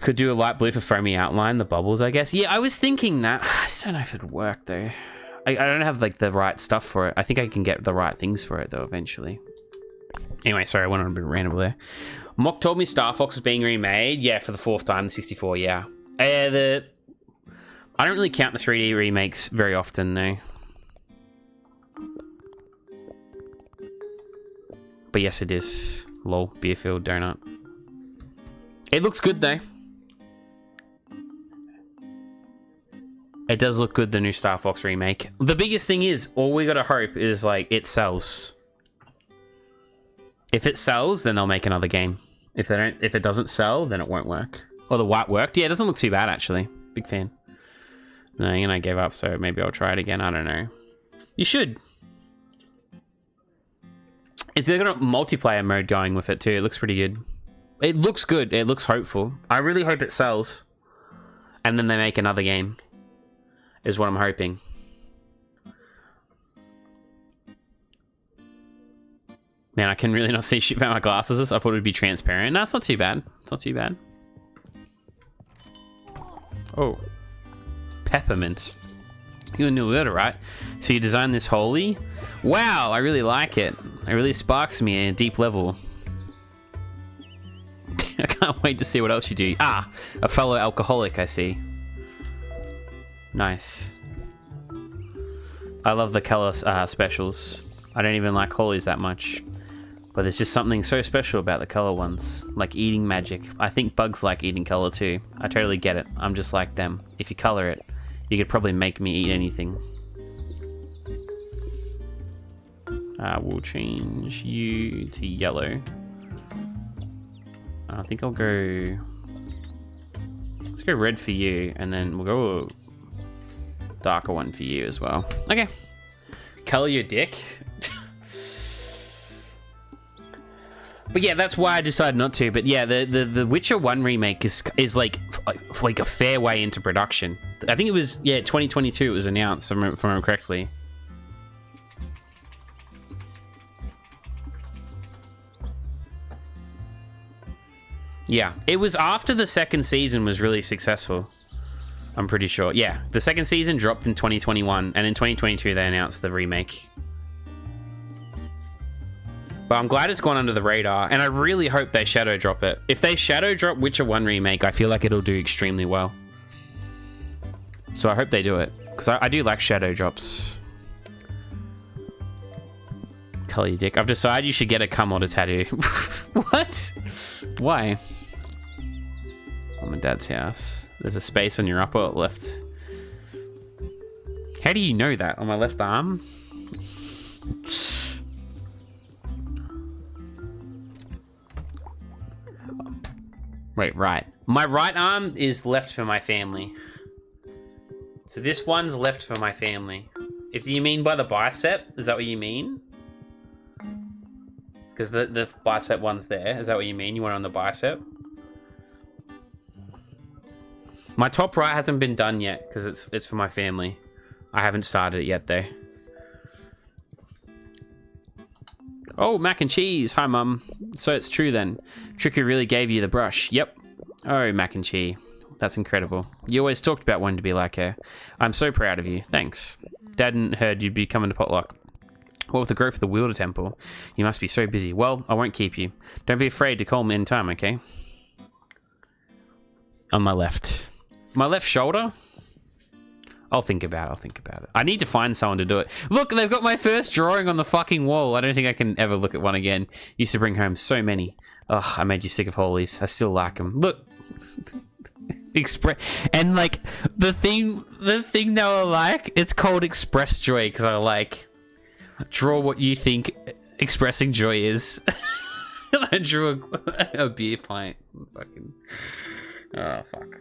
Could do a light blue for foamy outline, the bubbles, I guess. Yeah, I was thinking that. I just don't know if it'd work, though. I don't have, like, the right stuff for it. I think I can get the right things for it, though, eventually. Anyway, sorry, I went on a bit random there. Mock told me Star Fox was being remade. Yeah, for the 4th time, the 64, yeah. I don't really count the 3D remakes very often, no. But yes, it is. Lol, beer-filled donut. It looks good, though. It does look good, the new Star Fox remake. The biggest thing is, all we gotta hope is, like, it sells. If it sells, then they'll make another game. If it doesn't sell, then it won't work. Or the white worked. Yeah, it doesn't look too bad, actually. Big fan. No, and I gave up, so maybe I'll try it again. I don't know. You should. They've got a multiplayer mode going with it, too. It looks pretty good. It looks good. It looks hopeful. I really hope it sells. And then they make another game. Is what I'm hoping. Man, I can really not see shit about my glasses. I thought it would be transparent. No, it's not too bad. It's not too bad. Oh. Peppermint. You knew it, right? So you designed this holy? Wow, I really like it. It really sparks me at a deep level. I can't wait to see what else you do. Ah, a fellow alcoholic, I see. Nice. I love the color specials. I don't even like holies that much. But there's just something so special about the color ones. Like eating magic. I think bugs like eating color too. I totally get it. I'm just like them. If you color it, you could probably make me eat anything. We'll change you to yellow. I think I'll go... Let's go red for you, and then we'll go darker one for you as well. Okay. Color your dick. But yeah, that's why I decided not to. But yeah, the Witcher 1 remake is like a fair way into production. I think it was, yeah, 2022 it was announced, if I remember correctly. Yeah, it was after the second season was really successful. I'm pretty sure. Yeah, the second season dropped in 2021, and in 2022 they announced the remake. But I'm glad it's gone under the radar, and I really hope they shadow drop it. If they shadow drop Witcher 1 remake, I feel like it'll do extremely well. So I hope they do it, because I do like shadow drops. Color your dick. I've decided you should get a cum or a tattoo. What? Why? On my dad's house. There's a space on your upper left. How do you know that? On my left arm? Wait, right. My right arm is left for my family. So this one's left for my family. If you mean by the bicep, is that what you mean? Because the bicep one's there. Is that what you mean? You want it on the bicep? My top right hasn't been done yet because it's for my family. I haven't started it yet though. Oh, mac and cheese. Hi, Mum. So it's true then. Chicory really gave you the brush. Yep. Oh, mac and cheese. That's incredible. You always talked about wanting to be like her. I'm so proud of you. Thanks. Dad hadn't heard you'd be coming to Potluck. What with the growth of the Wielder Temple? You must be so busy. Well, I won't keep you. Don't be afraid to call me in time, okay? On my left. My left shoulder? I'll think about it. I'll think about it. I need to find someone to do it. Look, they've got my first drawing on the fucking wall. I don't think I can ever look at one again. Used to bring home so many. Oh, I made you sick of holies. I still like them. Look. And like the thing that I like, it's called Express Joy because I like draw what you think expressing joy is. And I drew a beer pint. Fucking. Oh fuck.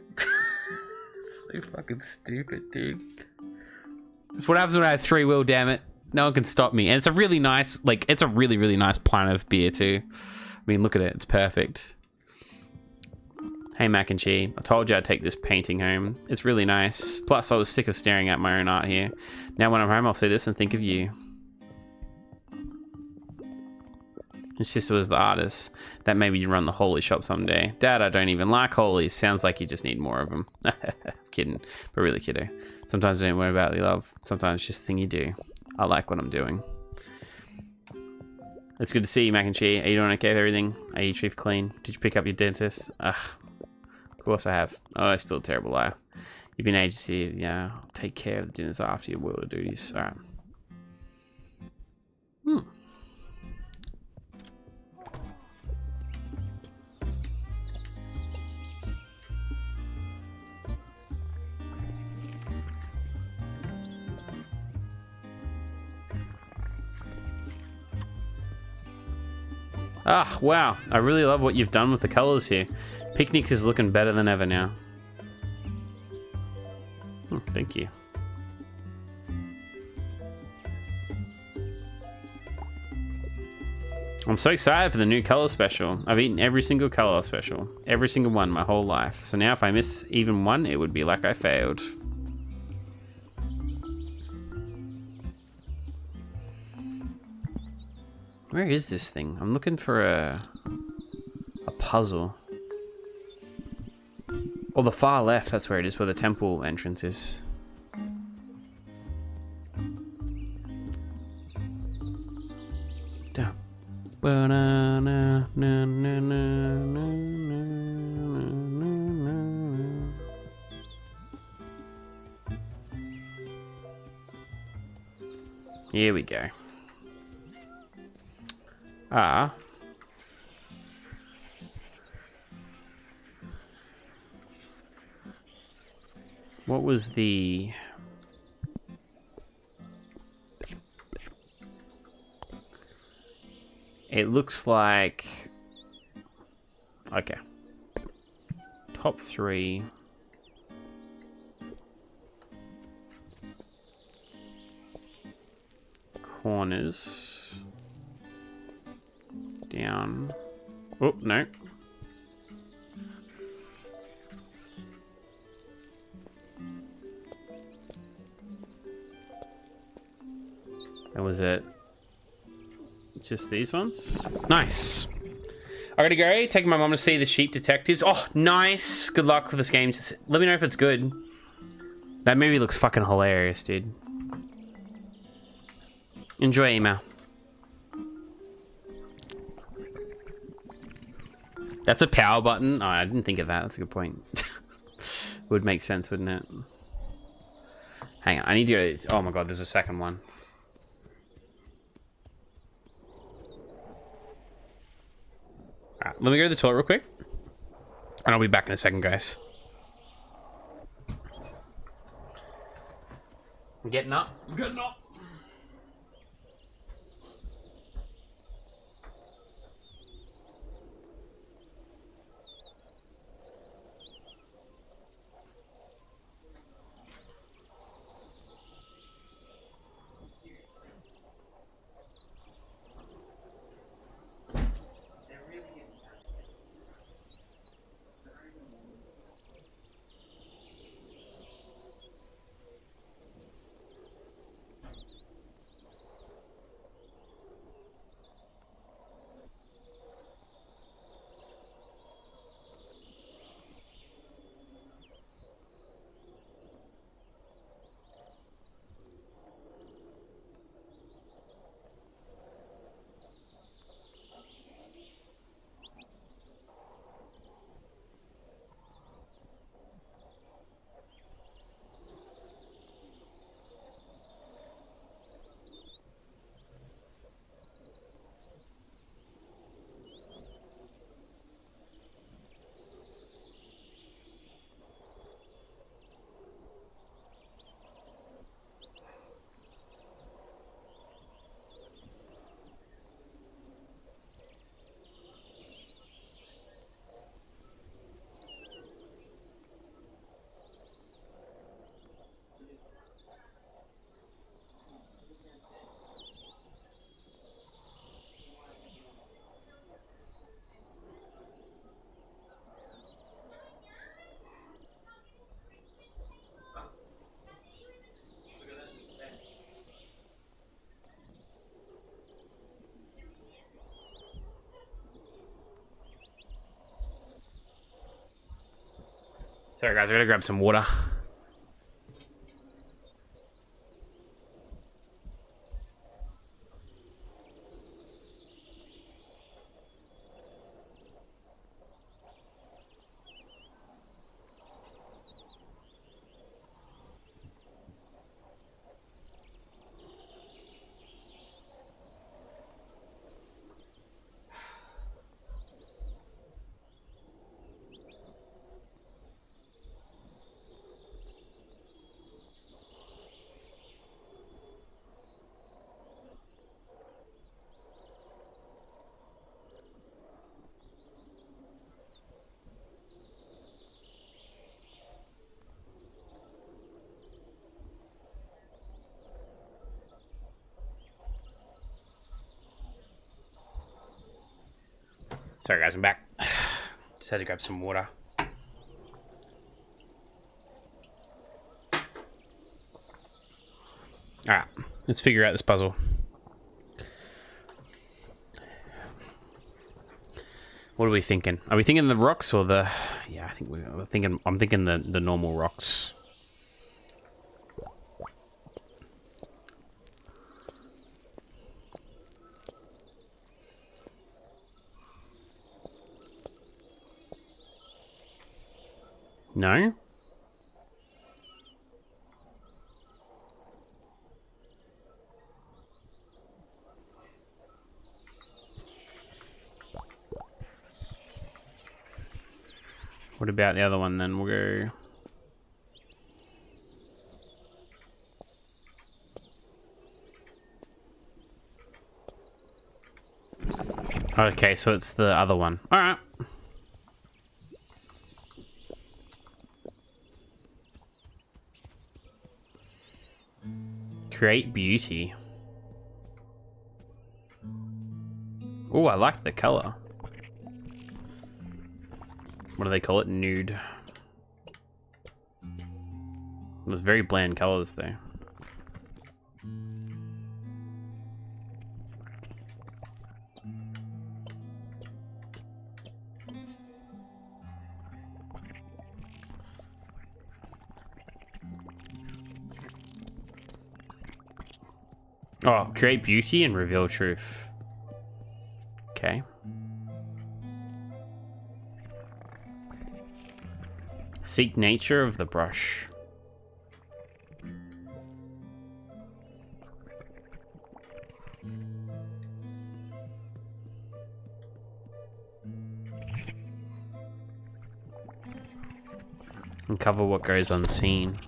So fucking stupid, dude. It's what happens when I have 3 will, damn it. No one can stop me. And it's a really nice, like, it's a really, really nice pint of beer too. I mean, look at it. It's perfect. Hey, mac and cheese. I told you I'd take this painting home. It's really nice. Plus, I was sick of staring at my own art here. Now when I'm home, I'll see this and think of you. Your sister was the artist. That maybe you run the Holy shop someday. Dad, I don't even like Holies. Sounds like you just need more of them. Kidding, but really kiddo. Sometimes I don't worry about your love. Sometimes it's just a thing you do. I like what I'm doing. It's good to see you, mac and cheese. Are you doing okay with everything? Are you teeth clean? Did you pick up your dentist? Ugh. Of course I have. Oh, it's still a terrible liar. You've been ages here. Yeah, I'll take care of the dinners after your Wielder duties. Alright. Ah, wow. I really love what you've done with the colors here. Picnic is looking better than ever now. Thank you. I'm so excited for the new color special. I've eaten every single color special. Every single one my whole life. So now if I miss even one, it would be like I failed. Where is this thing? I'm looking for a puzzle. Oh, the far left, that's where it is, where the temple entrance is. Down. Here we go. Ah. What was the... It looks like... Okay. Top 3. Corners. Down. Oh, no. And was it just these ones? Nice. I gotta go. Taking my mom to see the Sheep Detectives. Oh, nice. Good luck with this game. Let me know if it's good. That movie looks fucking hilarious, dude. Enjoy email. That's a power button. Oh, I didn't think of that. That's a good point. Would make sense, wouldn't it? Hang on. I need to go to this. Oh my god, there's a second one. Alright, let me go to the toilet real quick. And I'll be back in a second, guys. I'm getting up. I'm getting up. Sorry guys, I gotta grab some water. Sorry guys, I'm back. Just had to grab some water. Alright, let's figure out this puzzle. What are we thinking? Are we thinking the rocks or the... Yeah, I think we're thinking... I'm thinking the normal rocks. No? What about the other one then? We'll go... Okay, so it's the other one. Alright. Create beauty. Oh, I like the color. What do they call it? Nude. It was very bland colors though. Oh, create beauty and reveal truth. Okay. Seek nature of the brush. Uncover what goes unseen.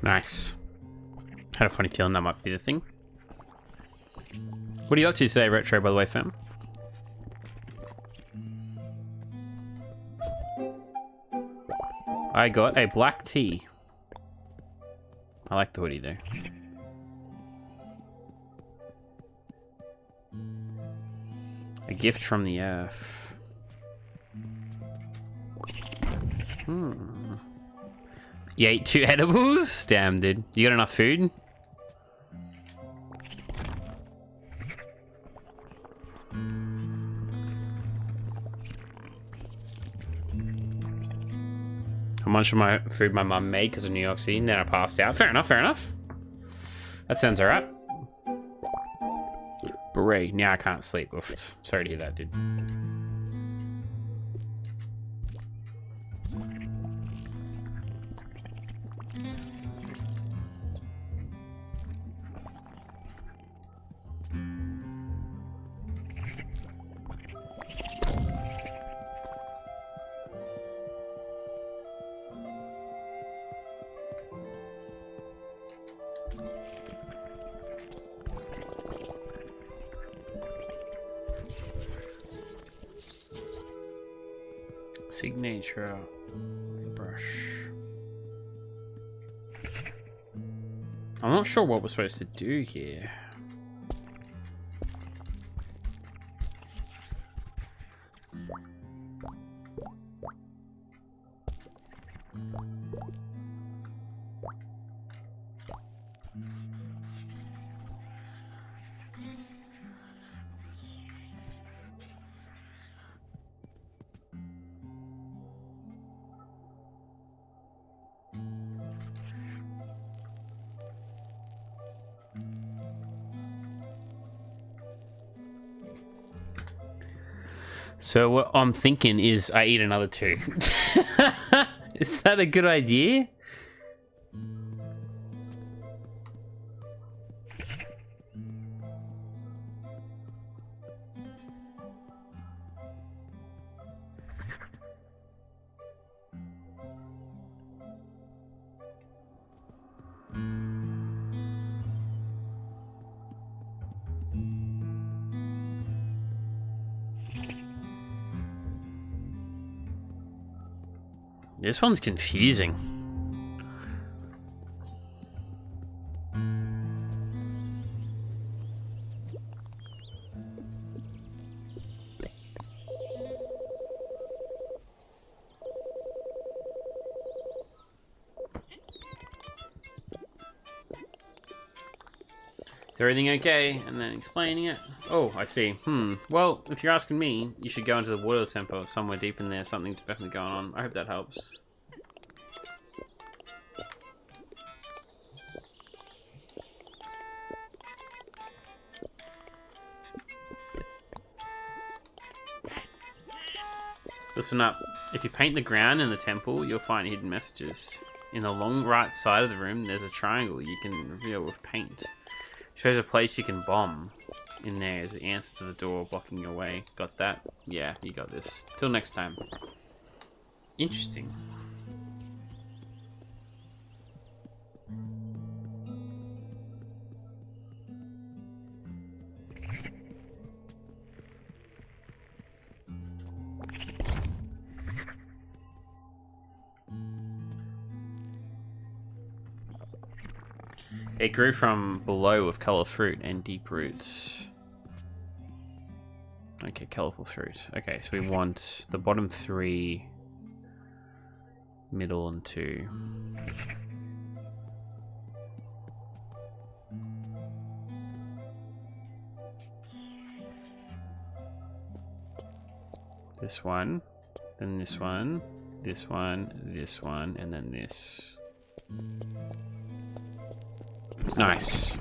Nice. Had a funny feeling that might be the thing. What are you up to today, Retro, by the way, fam? I got a black tea. I like the hoodie though. A gift from the earth. You ate 2 edibles? Damn, dude. You got enough food? How much of my food my mum made because of New York City, and then I passed out. Fair enough, fair enough. That sounds alright. Beret. Now I can't sleep. Oof. Sorry to hear that, dude. Signature of the brush. I'm not sure what we're supposed to do here. So what I'm thinking is I eat another 2. Is that a good idea? This one's confusing. Is everything okay? And then explaining it. Oh, I see. Well, if you're asking me, you should go into the water temple somewhere deep in there. Something's definitely going on. I hope that helps. Listen up. If you paint the ground in the temple, you'll find hidden messages. In the long right side of the room, there's a triangle you can reveal with paint. Shows a place you can bomb. In there is the answer to the door blocking your way. Got that? Yeah, you got this. Till next time. Interesting. It grew from below with colour fruit and deep roots. Okay, colourful fruit. Okay, so we want the bottom 3, middle and 2. This one, then this one, this one, this one, and then this. Nice.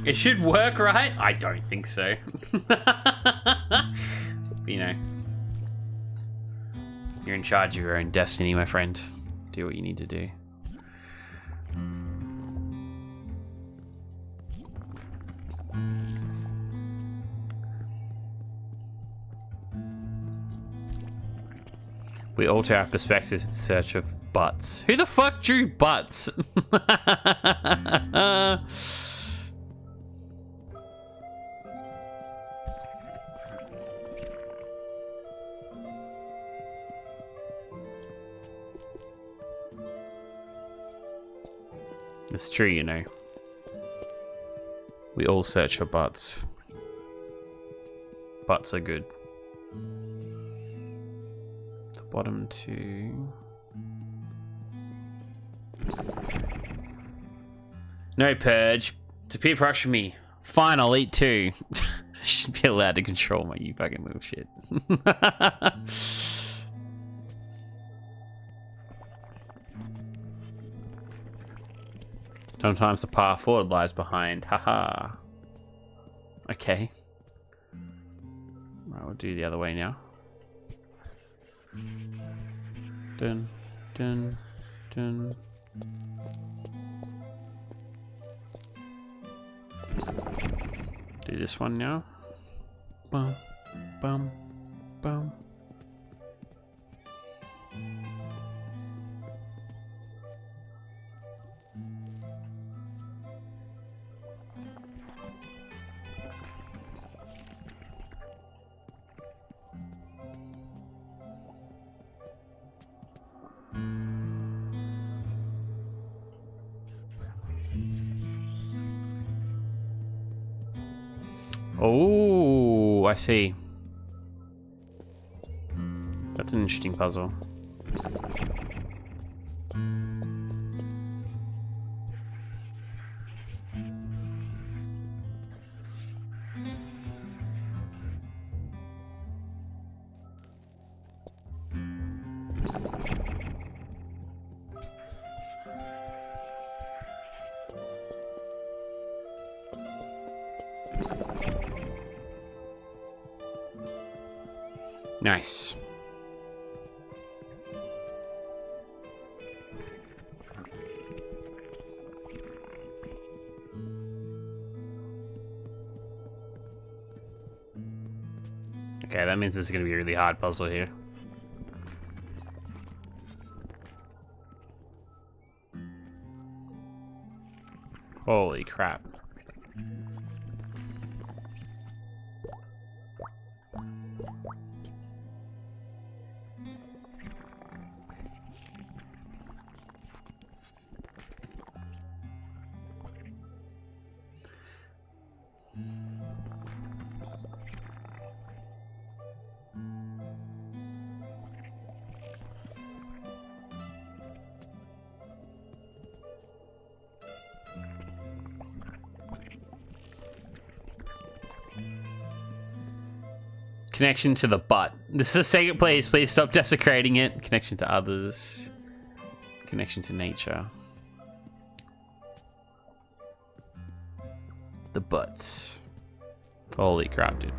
It should work, right? I don't think so. You know, you're in charge of your own destiny, my friend. Do what you need to do. We alter our perspectives in search of butts. Who the fuck drew butts? It's true, you know. We all search for butts. Butts are good. The bottom 2. No purge. To peer pressure me. Fine, I'll eat 2. I should be allowed to control my you fucking little shit. Sometimes the path forward lies behind. Haha. Okay. Right, we'll do the other way now. Dun, dun, dun. Do this one now. Bum, bum, bum. Oh, I see. That's an interesting puzzle. Nice. Okay, that means this is going to be a really hard puzzle here. Holy crap. Connection to the butt. This is a second place. Please stop desecrating it. Connection to others. Connection to nature. The butts. Holy crap, dude.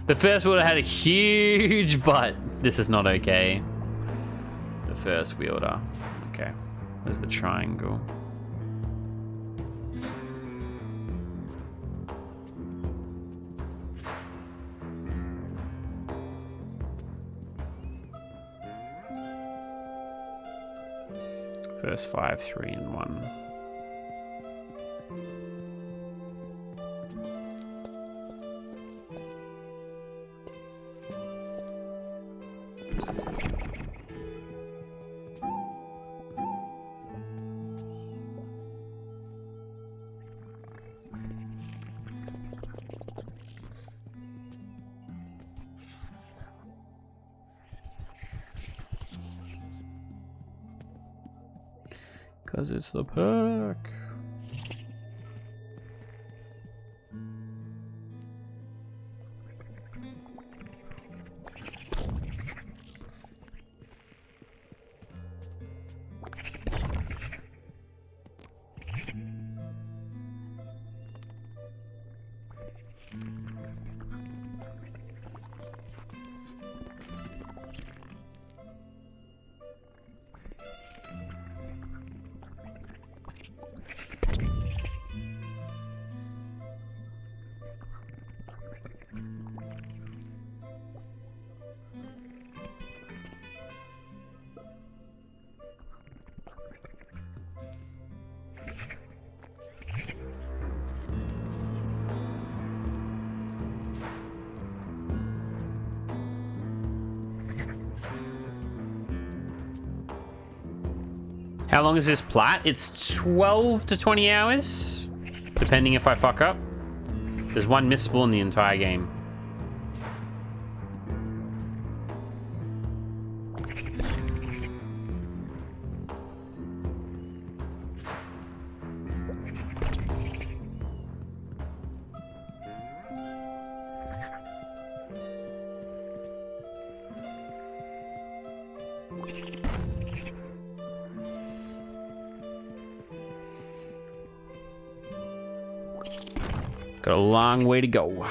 The first wielder had a huge butt. This is not okay. The first wielder. Okay. There's the triangle. First 5, 3, and 1. Because it's the perk. How long is this plat? It's 12 to 20 hours, depending if I fuck up. There's one missable in the entire game. Got a long way to go.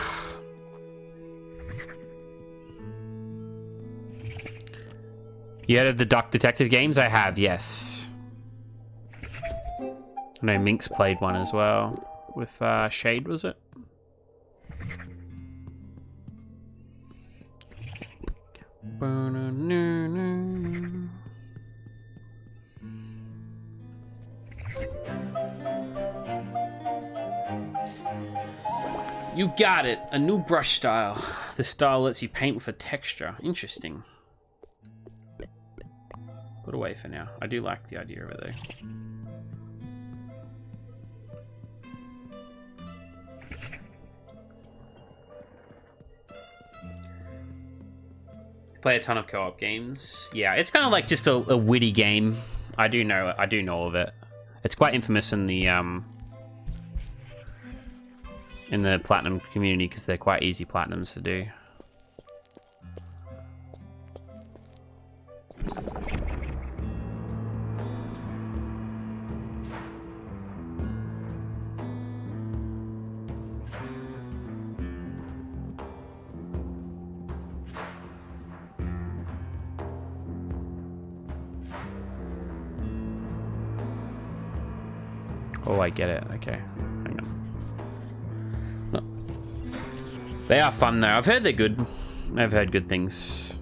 You heard of the Duck Detective games? I have, yes. I know Minx played one as well. With Shade, was it? You got it. A new brush style. The style lets you paint with a texture. Interesting. Put away for now. I do like the idea of it though. Play a ton of co-op games. Yeah, it's kind of like just a witty game. I do know of it. It's quite infamous in the platinum community because they're quite easy platinums to do. Oh, I get it. Okay. Hang on. No. They are fun, though. I've heard they're good. I've heard good things.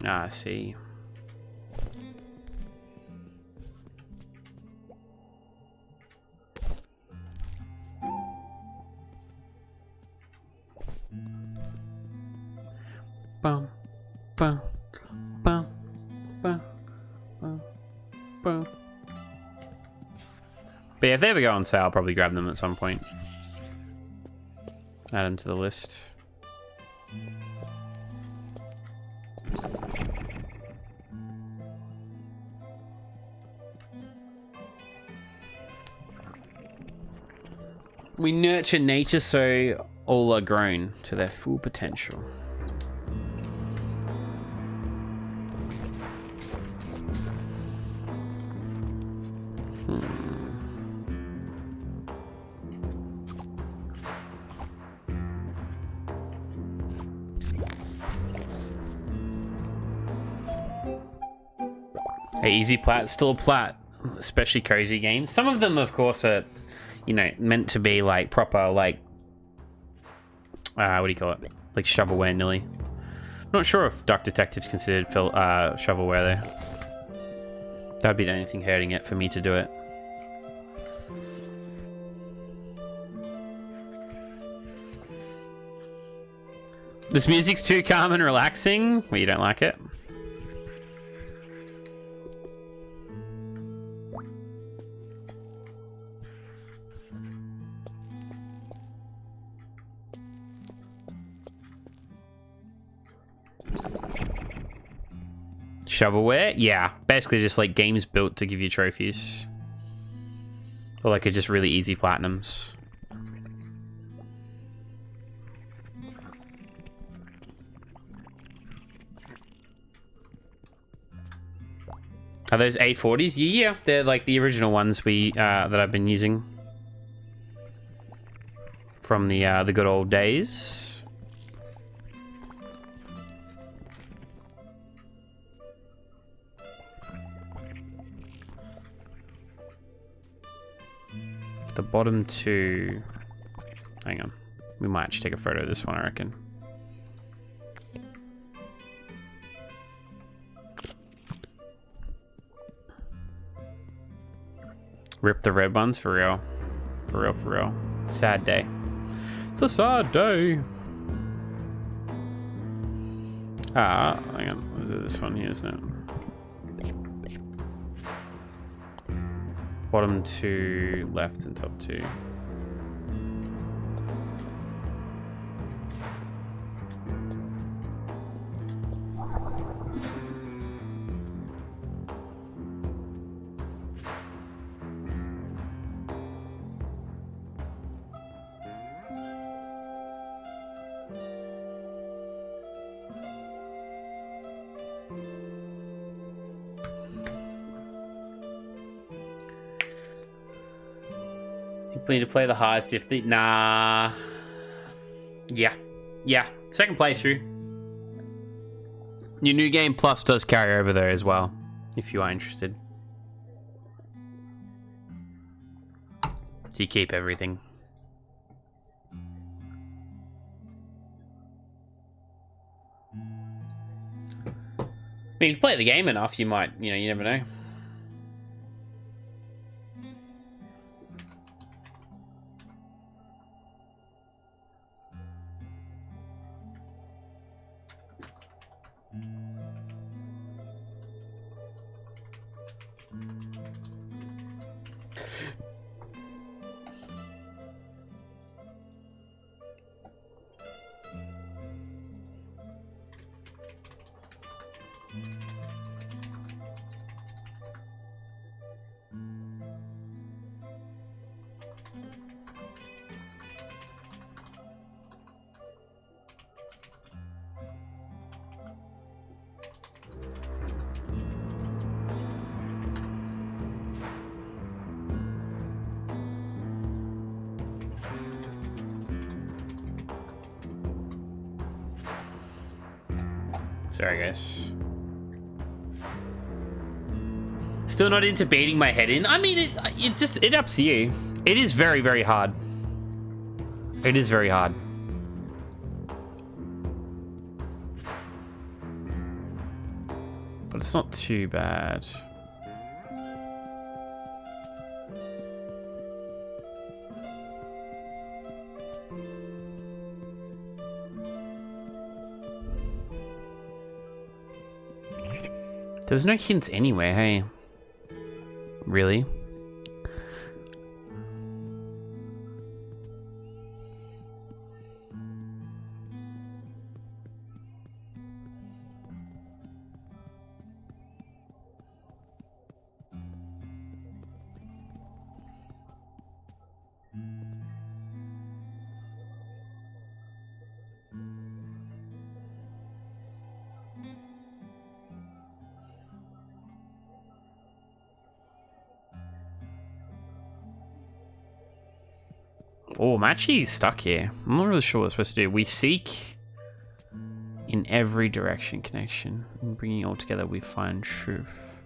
Ah, I see. Bum, bum, bum, bum, bum, bum. But yeah, if they ever go on sale, I'll probably grab them at some point. Add them to the list. We nurture nature so all are grown to their full potential. Hey, easy plat, still a plat, especially cozy games. Some of them, of course, are, you know, meant to be like proper, like, what do you call it? Like shovelware, nearly. I'm not sure if Duck Detective's considered shovelware there. That'd be the only thing hurting it for me to do it. This music's too calm and relaxing. Well, you don't like it? Shovelware? Yeah. Basically just like games built to give you trophies. Or like just really easy platinums. Are those A40s? Yeah, they're like the original ones that I've been using from the good old days. The bottom two. Hang on, we might actually take a photo of this one, I reckon. Rip the red ones, for real. For real, for real. Sad day. It's a sad day. Hang on. Was it this one here, isn't it? Bottom two, left and top two. We need to play the hardest if the... Nah. Yeah. Yeah. Second playthrough. Your New Game Plus does carry over there as well, if you are interested. So you keep everything. I mean, if you play the game enough, you might, you know, you never know. Sorry, guys. Still not into beating my head in. I mean, it up to you. It is very, very hard. It is very hard. But it's not too bad. There was no hints anywhere, hey? Really? Oh, I'm actually stuck here. I'm not really sure what we're supposed to do. We seek in every direction connection. And bringing it all together, we find truth.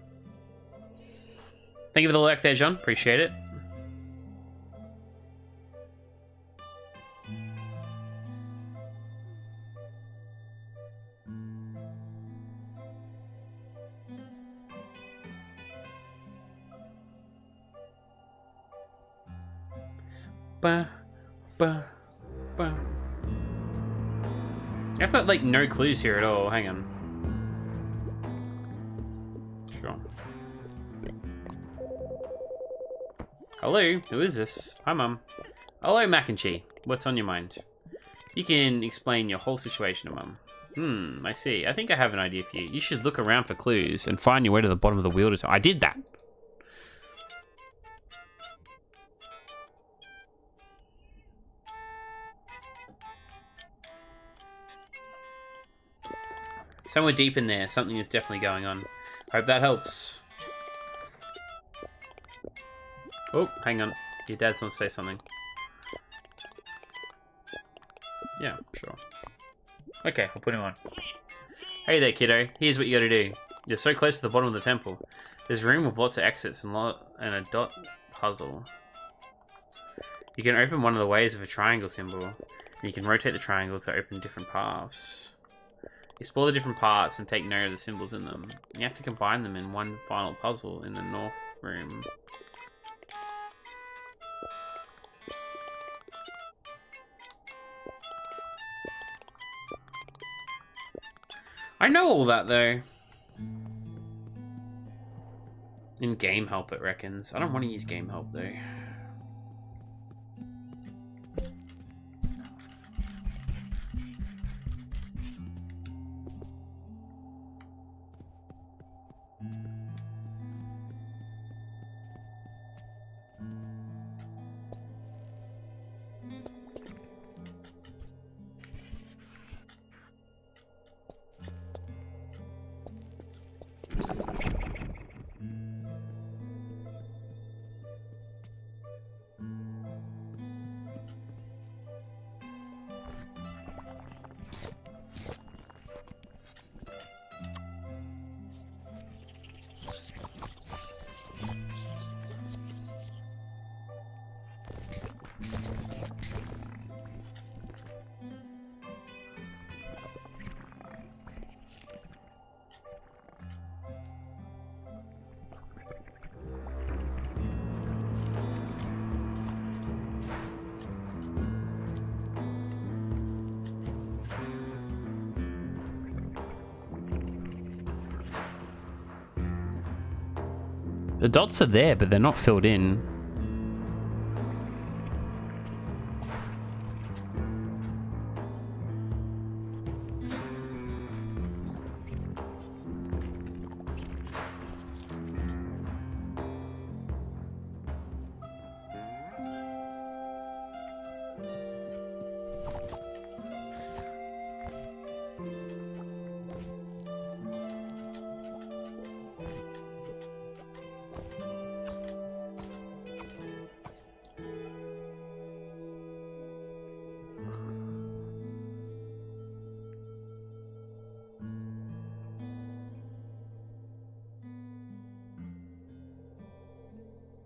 Thank you for the lurk there, John. Appreciate it. Ba, ba, ba. I've got like no clues here at all. Hang on. Sure. Hello, who is this? Hi, Mum. Hello, Mac and Cheese. What's on your mind? You can explain your whole situation to Mum. I see. I think I have an idea for you. You should look around for clues and find your way to the bottom of the wheel. I did that. Somewhere deep in there, something is definitely going on. Hope that helps. Oh, hang on. Your dad wants to say something. Yeah, sure. Okay, I'll put him on. Hey there, kiddo. Here's what you gotta do. You're so close to the bottom of the temple. There's a room with lots of exits and a dot puzzle. You can open one of the ways with a triangle symbol. And you can rotate the triangle to open different paths. Explore the different parts and take note of the symbols in them. You have to combine them in one final puzzle in the north room. I know all that though. In Game Help it reckons. I don't want to use Game Help though. The dots are there, but they're not filled in.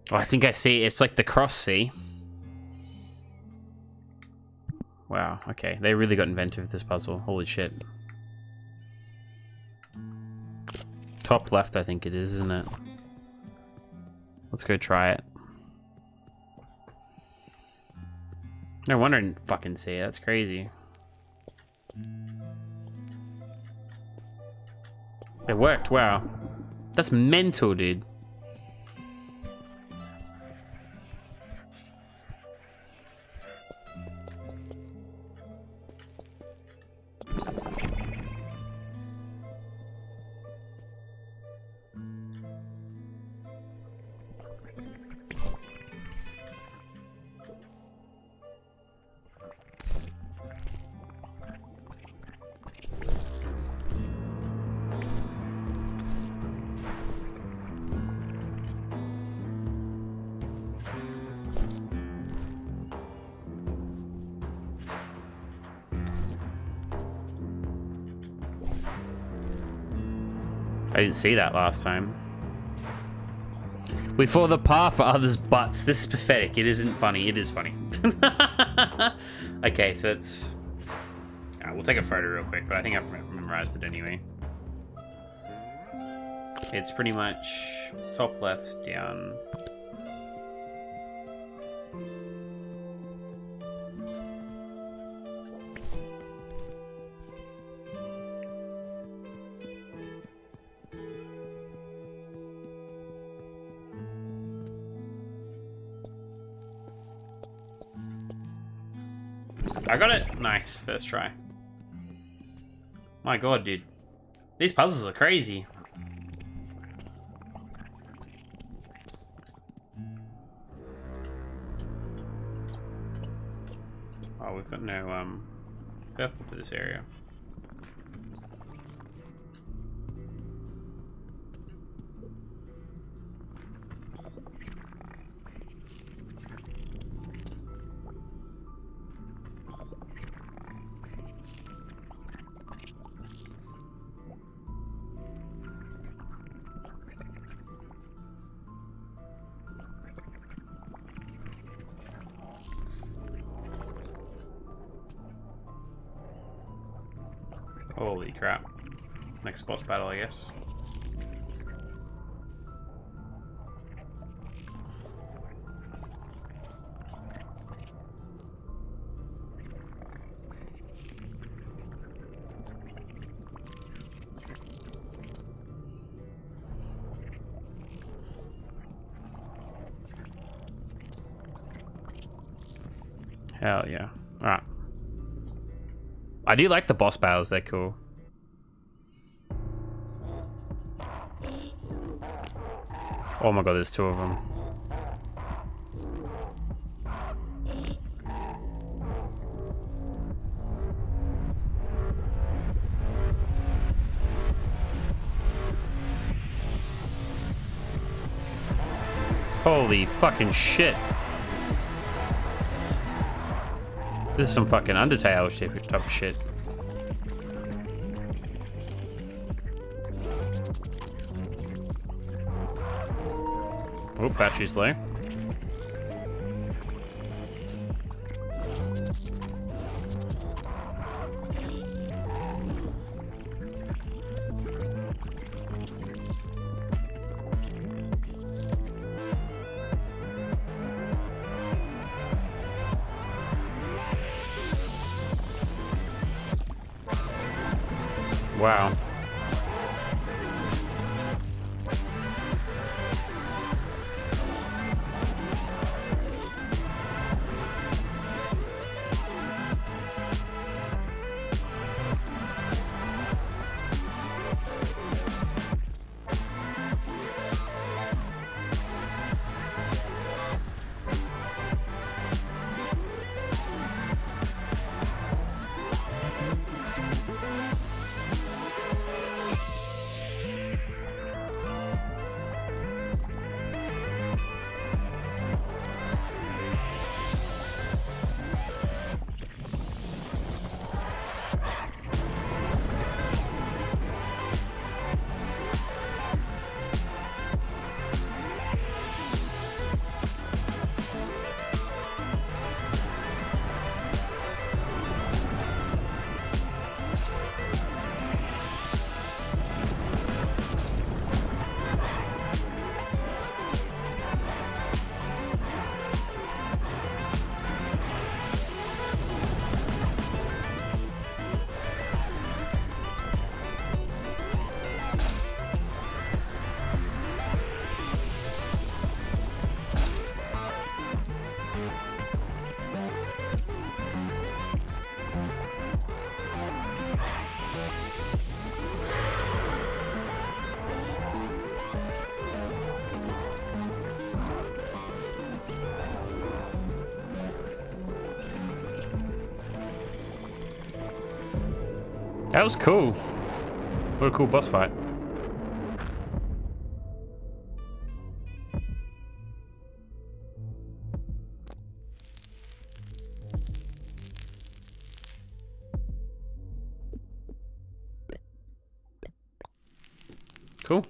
Oh, I think I see. It's like the cross, see? Wow, okay. They really got inventive with this puzzle. Holy shit. Top left, I think it is, isn't it? Let's go try it. No wonder I didn't fucking see it. That's crazy. It worked, wow. That's mental, dude. I didn't see that last time. We follow the path for others' butts. This is pathetic. It isn't funny. It is funny. Okay, so it's... we'll take a photo real quick, but I think I've memorized it anyway. It's pretty much top left, down. I got it! Nice, first try. My god, dude. These puzzles are crazy. Oh, we've got no, purple for this area. Holy crap. Next boss battle, I guess. Hell yeah. Alright. I do like the boss battles, they're cool. Oh my god, there's two of them. Holy fucking shit. This is some fucking Undertale type of shit. Oh, battery's low. Wow. That was cool. What a cool boss fight. Cool.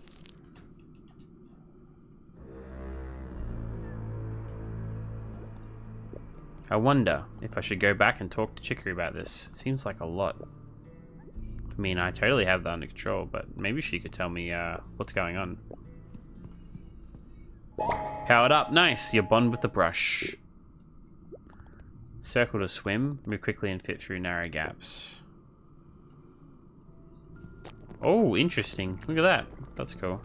I wonder if I should go back and talk to Chicory about this. It seems like a lot. I mean, I totally have that under control, but maybe she could tell me what's going on. Powered up. Nice. You bond with the brush. Circle to swim. Move quickly and fit through narrow gaps. Oh, interesting. Look at that. That's cool.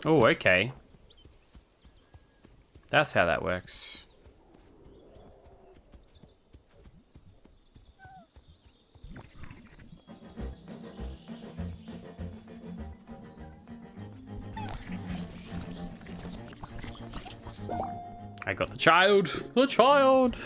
Oh, okay. That's how that works. I got the child. The child.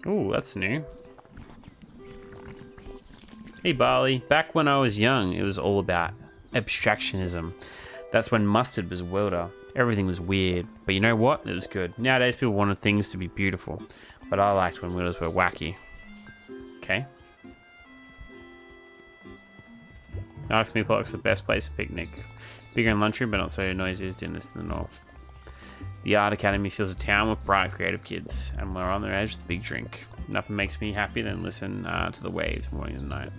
Ooh, that's new. Hey Barley, back when I was young, it was all about abstractionism. That's when Mustard was welder. Everything was weird, but you know what? It was good. Nowadays, people wanted things to be beautiful, but I liked when wheels were wacky. Okay. Ask me Pollock's the best place to picnic. Bigger in lunchroom, but not so noisy as dinners in the north. The Art Academy feels a town with bright, creative kids, and we're on their edge with a big drink. Nothing makes me happy than listen to the waves morning and night.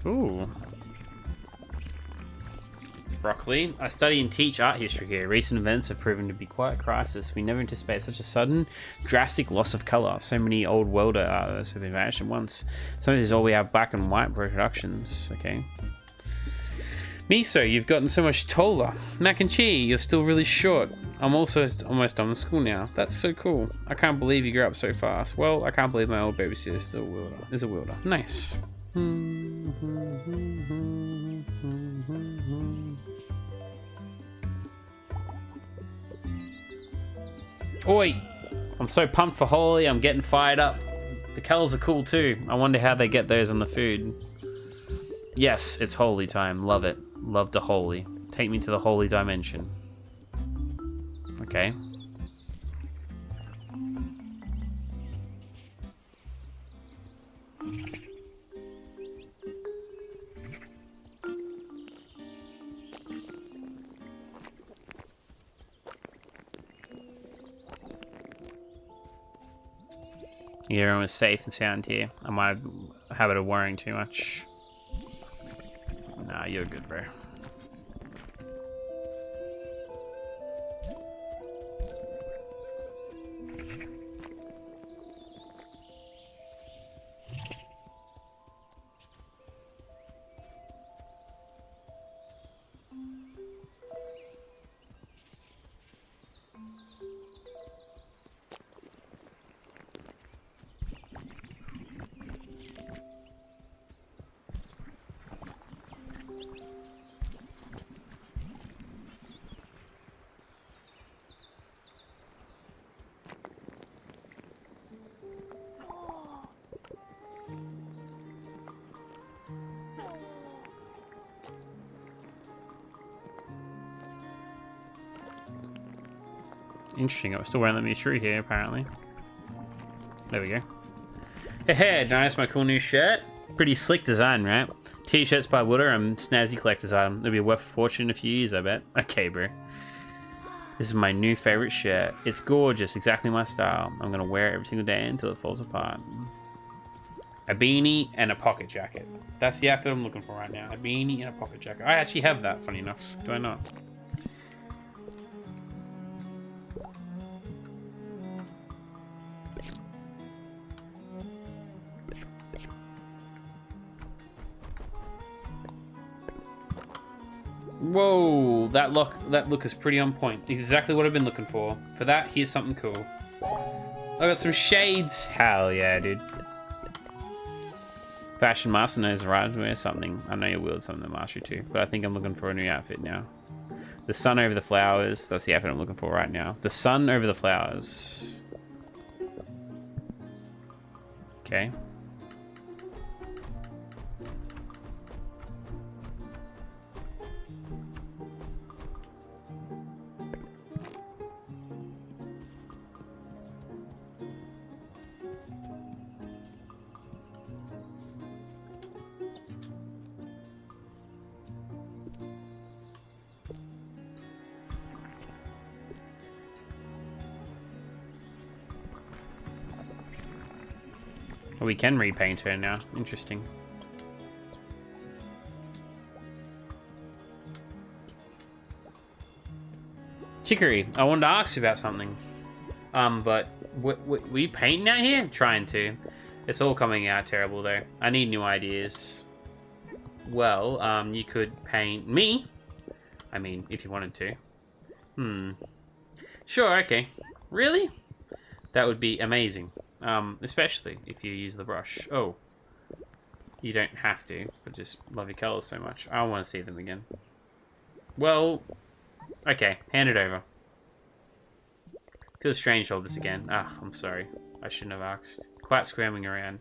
Ooh. Broccoli. I study and teach art history here. Recent events have proven to be quite a crisis. We never anticipated such a sudden, drastic loss of colour. So many old welder artists have been vanished at once. Some of these all we have black and white reproductions. Okay. Miso, you've gotten so much taller. Mac and Cheese, you're still really short. I'm also almost done with school now. That's so cool. I can't believe you grew up so fast. Well, I can't believe my old babysitter is a wielder. Nice. Oi! I'm so pumped for Holy, I'm getting fired up. The colours are cool too. I wonder how they get those on the food. Yes, it's Holy time. Love it. Love the Holy. Take me to the Holy dimension. Okay. Yeah, everyone was safe and sound here. I might have a habit of worrying too much. Nah, you're good, bro. Interesting, I was still wearing the Michouri here, apparently. There we go. Hey, nice, my cool new shirt. Pretty slick design, right? T-shirts by Wooder and snazzy collector's item. It'll be worth a fortune in a few years, I bet. Okay, bro. This is my new favorite shirt. It's gorgeous, exactly my style. I'm gonna wear it every single day until it falls apart. A beanie and a pocket jacket. That's the outfit I'm looking for right now. A beanie and a pocket jacket. I actually have that, funny enough. Do I not? Whoa, that look is pretty on point. Exactly what I've been looking for. For that, here's something cool. I got some shades. Hell yeah, dude. Fashion Master knows the right to wear something. I know you wield something to master too, but I think I'm looking for a new outfit now. The sun over the flowers. That's the outfit I'm looking for right now. The sun over the flowers. Okay. Oh, we can repaint her now. Interesting. Chicory, I wanted to ask you about something. But we painting out here? Trying to. It's all coming out terrible though. I need new ideas. Well, you could paint me. I mean, if you wanted to. Sure, okay. Really? That would be amazing. Especially if you use the brush. Oh. You don't have to, but just love your colors so much. I want to see them again. Well, okay, hand it over. Feels strange to hold this again. Ah, I'm sorry. I shouldn't have asked. Quite scrambling around.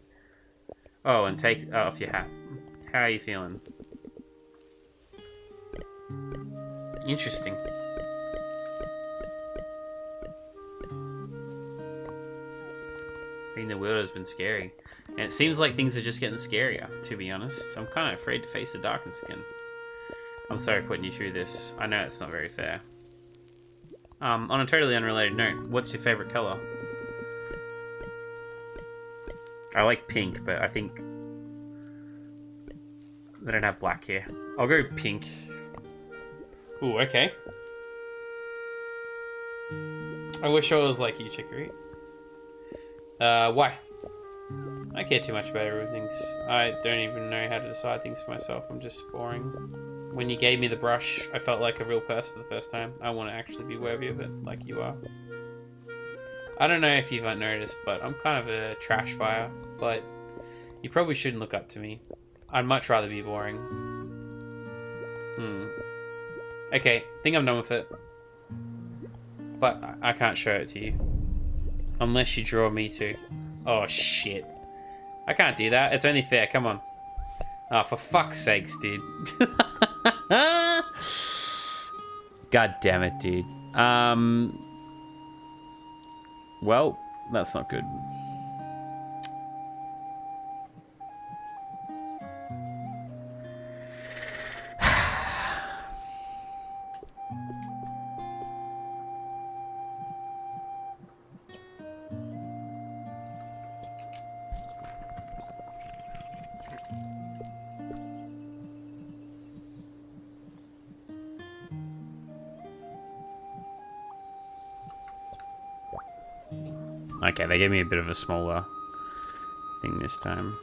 Oh, and take off your hat. How are you feeling? Interesting. Being the world has been scary. And it seems like things are just getting scarier, to be honest. I'm kind of afraid to face the darkness again. I'm sorry putting you through this. I know it's not very fair. On a totally unrelated note, what's your favorite color? I like pink, but I think they don't have black here. I'll go pink. Ooh, okay. I wish I was like you, Chicory. Why? I care too much about everything. I don't even know how to decide things for myself. I'm just boring. When you gave me the brush, I felt like a real person for the first time. I want to actually be worthy of it, like you are. I don't know if you've noticed, but I'm kind of a trash fire. But you probably shouldn't look up to me. I'd much rather be boring. Okay, think I'm done with it. But I can't show it to you. Unless you draw me to. Oh, shit. I can't do that. It's only fair. Come on. Oh, for fuck's sakes, dude. God damn it, dude. Well, that's not good. Okay, they gave me a bit of a smaller thing this time.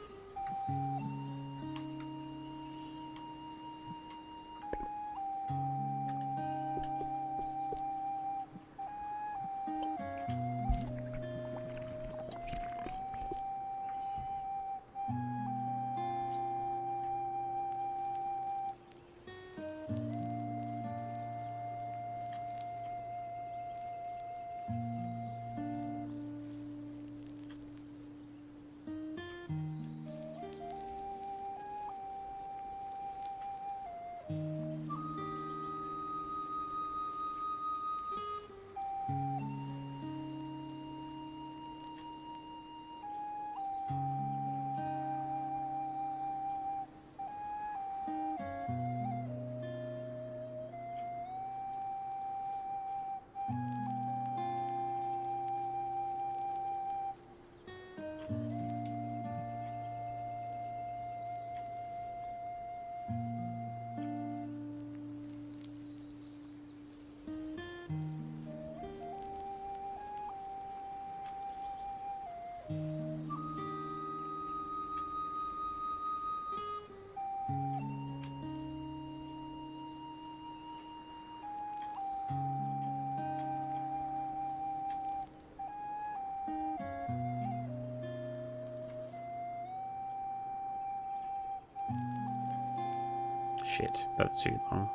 Shit, that's too long.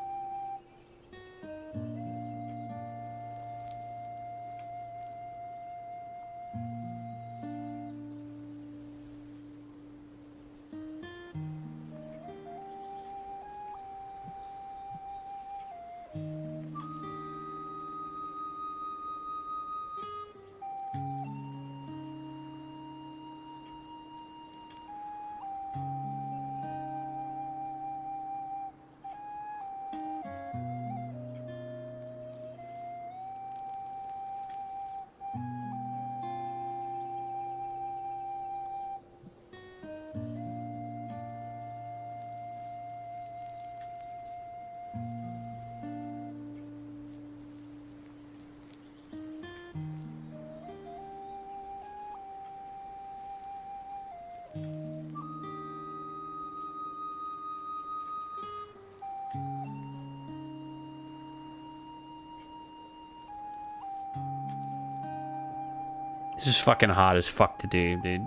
This is fucking hard as fuck to do, dude.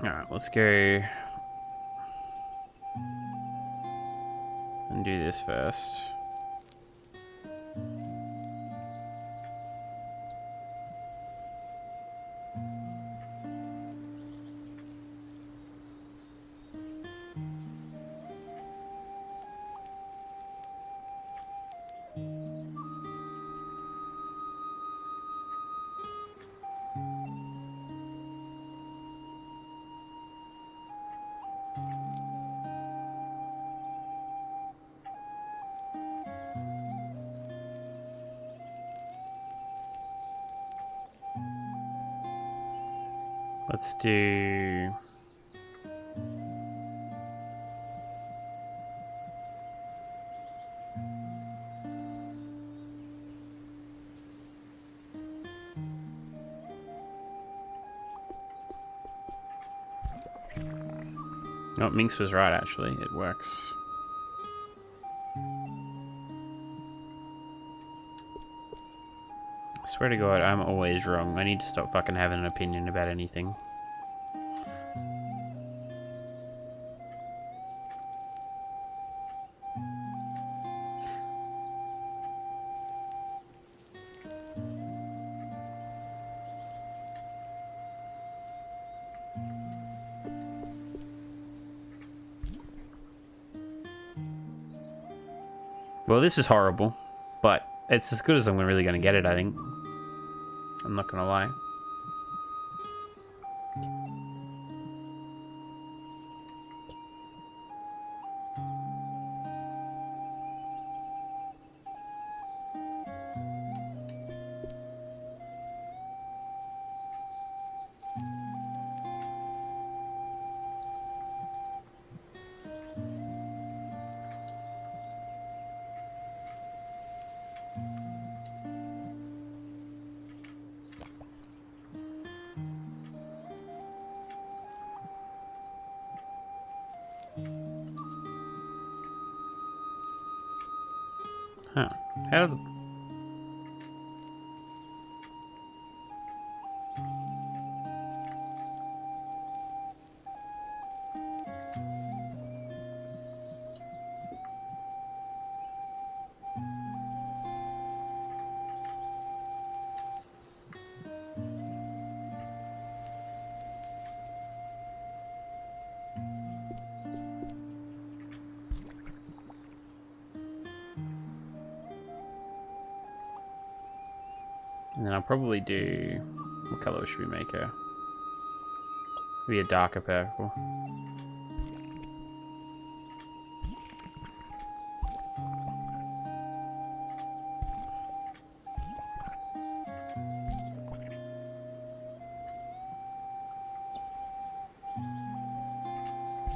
Alright, let's go and do this first. Let's do... Oh, Minx was right, actually. It works. I swear to God, I'm always wrong. I need to stop fucking having an opinion about anything. Well, this is horrible, but it's as good as I'm really going to get it, I think. I'm not going to lie. Huh. How did... And then I'll probably do... What color should we make her? Maybe a darker purple.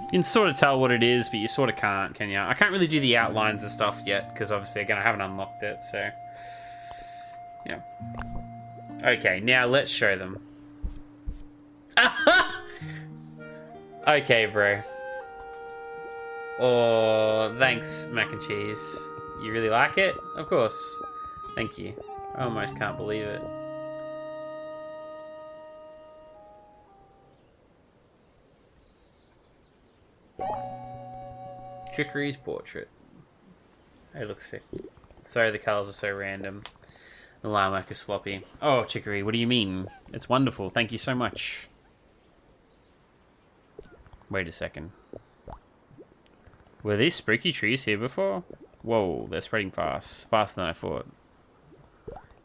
You can sort of tell what it is, but you sort of can't, can you? I can't really do the outlines and stuff yet, because obviously, again, I haven't unlocked it, so... Yeah. Okay, now let's show them. Okay, bro. Oh, thanks, mac and cheese. You really like it? Of course. Thank you. I almost can't believe it. Chicory's portrait. It looks sick. Sorry, the colours are so random. The line work is sloppy. Oh, Chicory, what do you mean? It's wonderful. Thank you so much. Wait a second. Were these spooky trees here before? Whoa, they're spreading fast. Faster than I thought.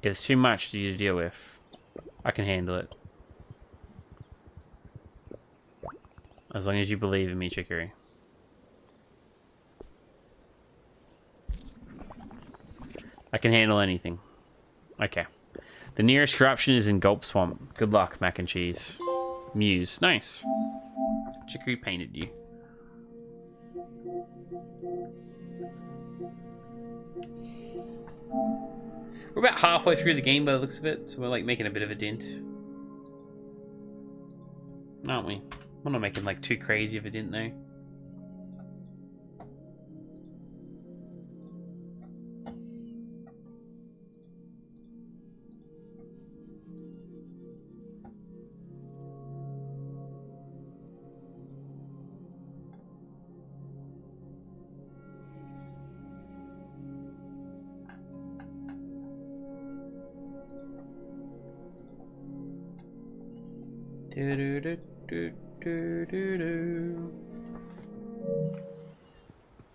It's too much for you to deal with. I can handle it. As long as you believe in me, Chicory. I can handle anything. Okay. The nearest corruption is in Gulp Swamp. Good luck, mac and cheese. Muse. Nice. Chicory painted you. We're about halfway through the game by the looks of it, so we're like making a bit of a dent. Aren't we? We're not making like too crazy of a dent though.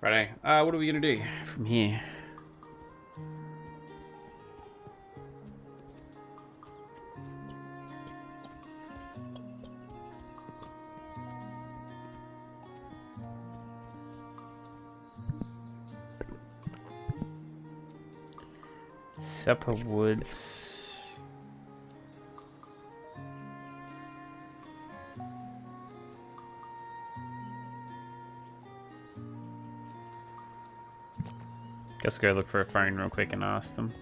Righto. What are we gonna do from here? Supper Woods. Guess go look for a phone real quick and ask them.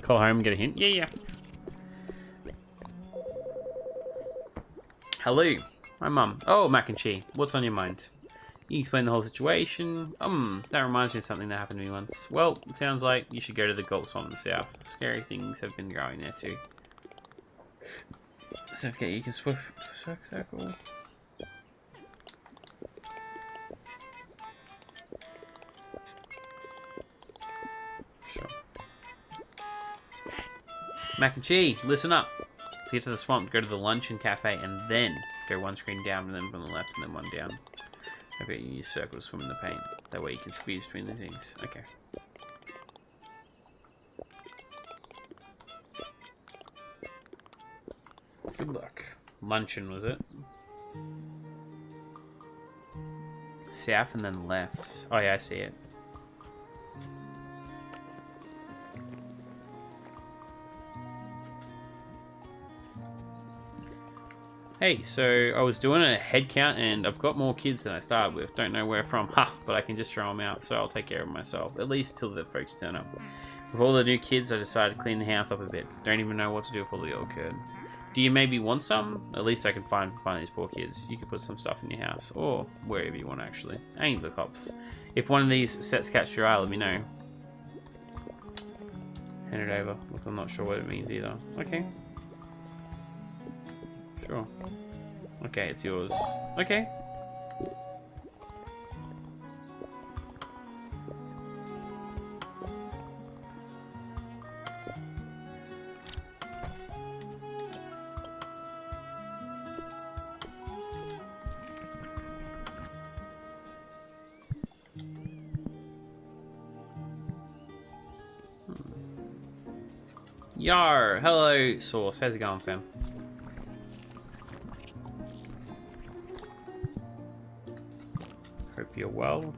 Call home and get a hint? Yeah. Hello. Hi, Mum. Oh, mac and cheese. What's on your mind? You explain the whole situation. That reminds me of something that happened to me once. Well, it sounds like you should go to the Gulf Swamp in the south. Scary things have been growing there too. So okay, you can circle. Sure. Mac and cheese, listen up. To get to the swamp, go to the luncheon cafe and then go one screen down and then from the left and then one down. Okay, you use circle to swim in the paint. That way you can squeeze between the things. Okay. Good luck. Luncheon, was it? South and then left. Oh yeah, I see it. Hey, so I was doing a head count and I've got more kids than I started with. Don't know where from, but I can just throw them out, so I'll take care of myself. At least till the folks turn up. With all the new kids, I decided to clean the house up a bit. Don't even know what to do with all the old kid. Do you maybe want some? At least I can find these poor kids. You can put some stuff in your house, or wherever you want actually. Ain't the cops. If one of these sets catch your eye, let me know. Hand it over. Look, I'm not sure what it means either. Okay. Sure. Okay, it's yours. Okay. Yar! Hello, Sauce. How's it going, fam? Hope you're well.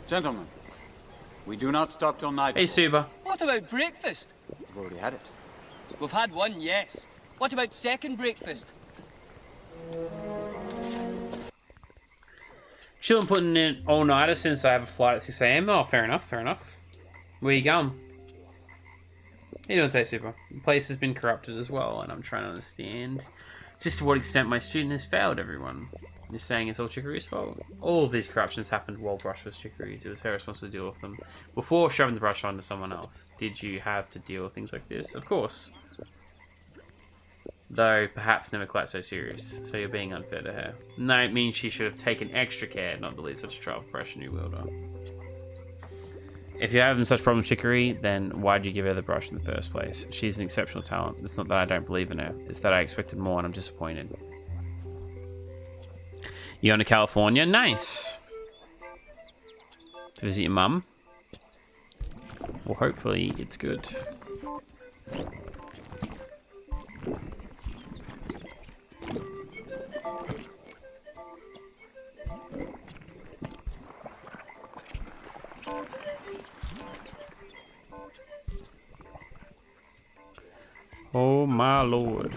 Gentlemen, we do not stop till night. Hey, Suba. What about breakfast? We've already had it. We've had one, yes. What about second breakfast? Chillin' putting in all-nighter since I have a flight at 6 AM. Oh, fair enough, fair enough. Where you going? How you doing today, Super? The place has been corrupted as well, and I'm trying to understand just to what extent my student has failed everyone. You're saying it's all Chicory's fault? All of these corruptions happened while Brush was Chicory's. It was her responsibility to deal with them before shoving the brush onto someone else. Did you have to deal with things like this? Of course. Though perhaps never quite so serious, so you're being unfair to her. No, it means she should have taken extra care not to lead such a trial for fresh new wielder. If you're having such problems with Chicory, then why'd you give her the brush in the first place? She's an exceptional talent. It's not that I don't believe in her, it's that I expected more and I'm disappointed. You going to California? Nice! To visit your mum? Well, hopefully it's good. Oh my lord.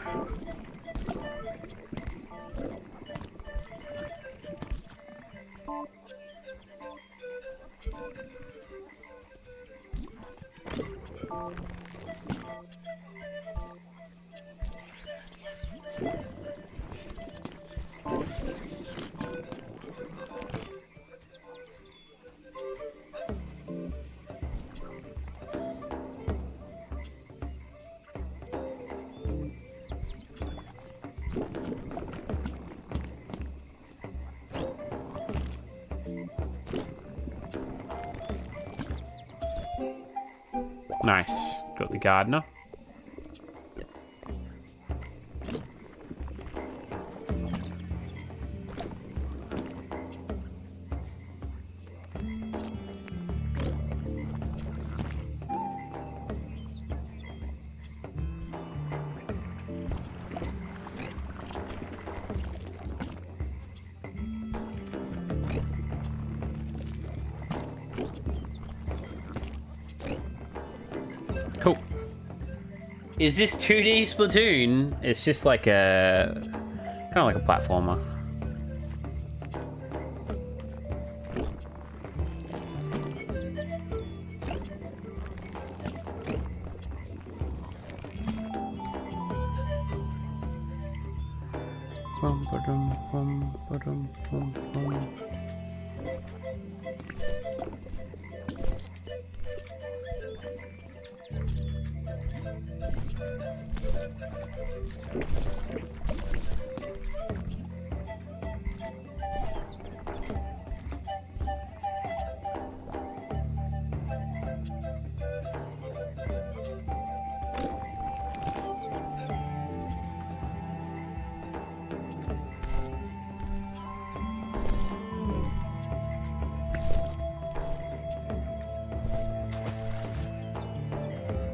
Nice. Got the gardener. Cool. Is this 2D Splatoon? It's just like a... kind of like a platformer. Bum, ba-dum, bum, ba-dum, bum, bum.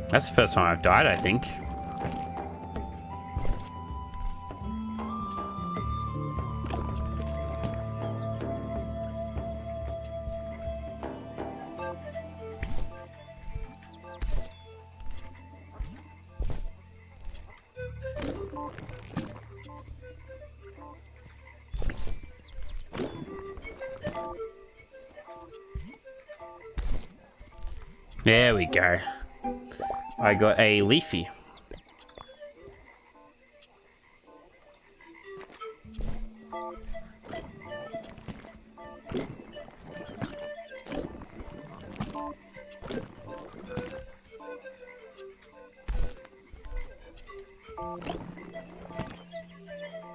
That's the first time I've died, I think. There we go. I got a Leafy.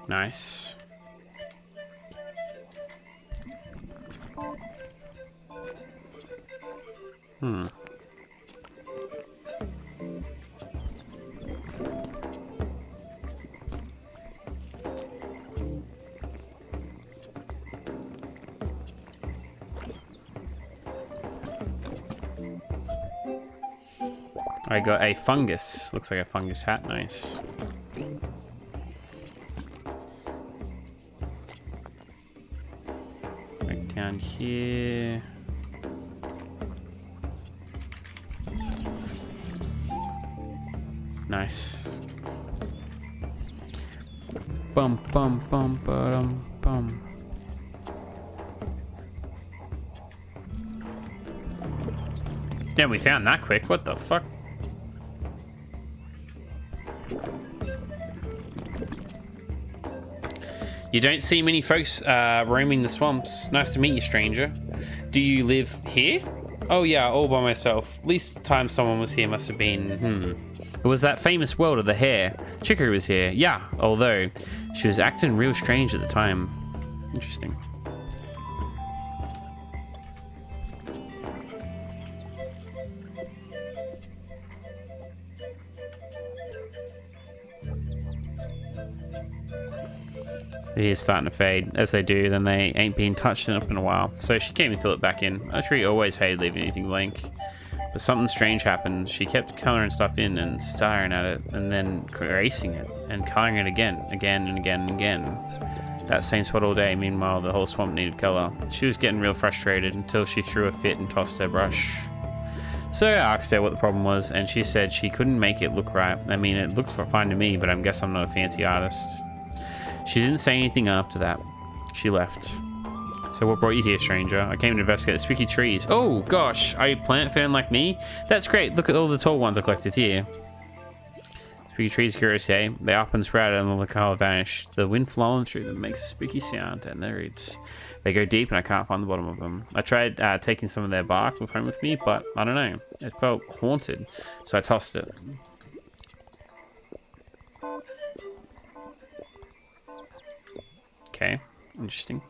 Nice. I got a fungus. Looks like a fungus hat. Nice. Right down here. Nice. Bum bum bum bum bum. Damn, we found that quick. What the fuck? You don't see many folks roaming the swamps. Nice to meet you, stranger. Do you live here? Oh yeah, all by myself. Least time someone was here must have been, It was that famous world of the hare. Chicory was here. Yeah, although she was acting real strange at the time. Interesting. It is starting to fade. As they do, then they ain't been touched up in a while. So she came and filled it back in. She always hated leaving anything blank. But something strange happened. She kept coloring stuff in and staring at it, and then erasing it, and coloring it again and again and again. That same spot all day. Meanwhile, the whole swamp needed color. She was getting real frustrated until she threw a fit and tossed her brush. So I asked her what the problem was, and she said she couldn't make it look right. I mean, it looked fine to me, but I guess I'm not a fancy artist. She didn't say anything after that. She left. So what brought you here, stranger? I came to investigate the spooky trees. Oh, gosh. Are you a plant fan like me? That's great. Look at all the tall ones I collected here. Spooky trees, curious, eh? They up and sprout and the color vanish. The wind flowing through them makes a spooky sound, and the roots. They go deep, and I can't find the bottom of them. I tried taking some of their bark home with me, but I don't know. It felt haunted, so I tossed it. Okay, interesting.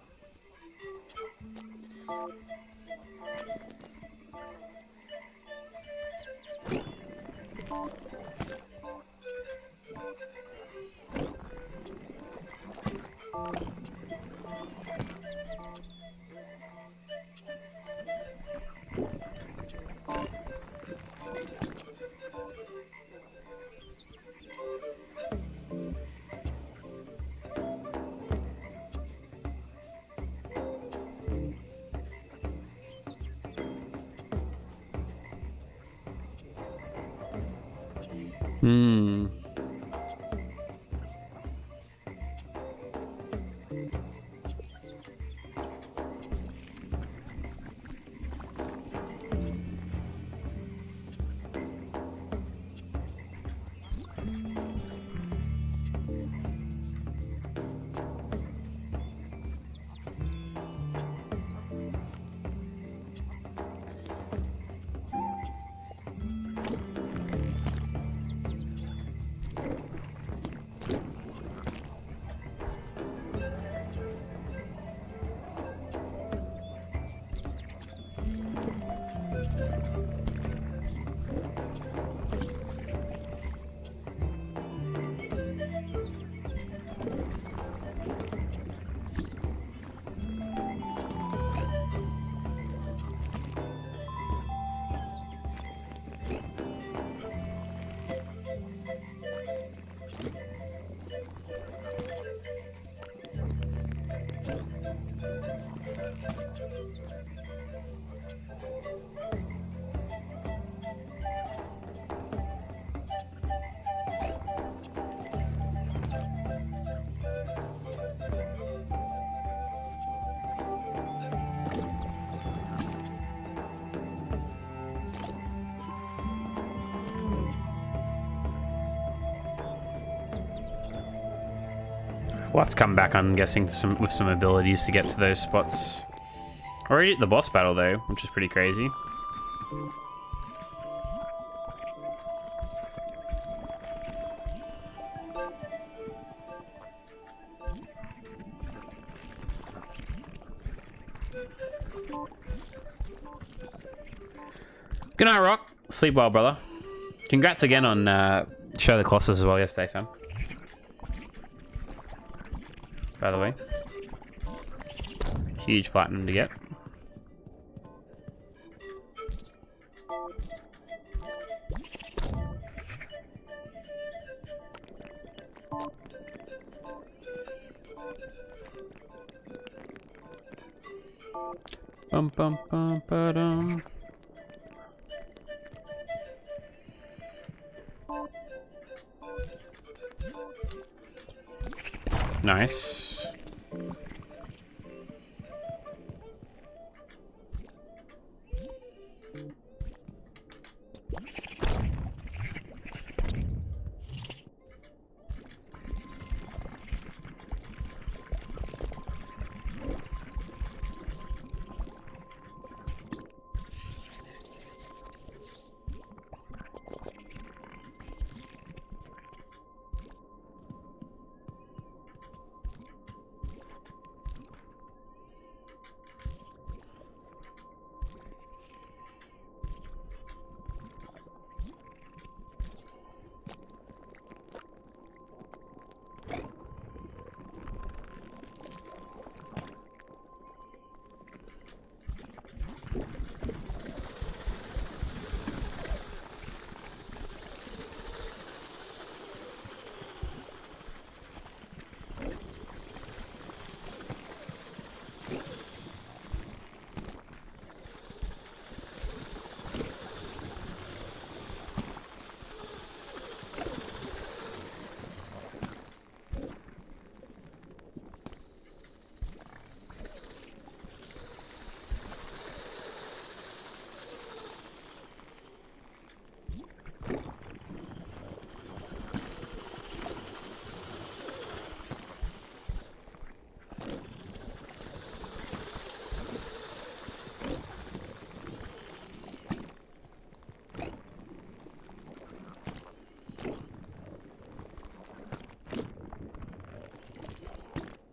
We'll have to come back, I'm guessing, with some abilities to get to those spots. Already at the boss battle, though, which is pretty crazy. Good night, Rock. Sleep well, brother. Congrats again on Show the Colossus as well yesterday, fam. By the way, huge platinum to get. Bum bum bum ba dum. Nice.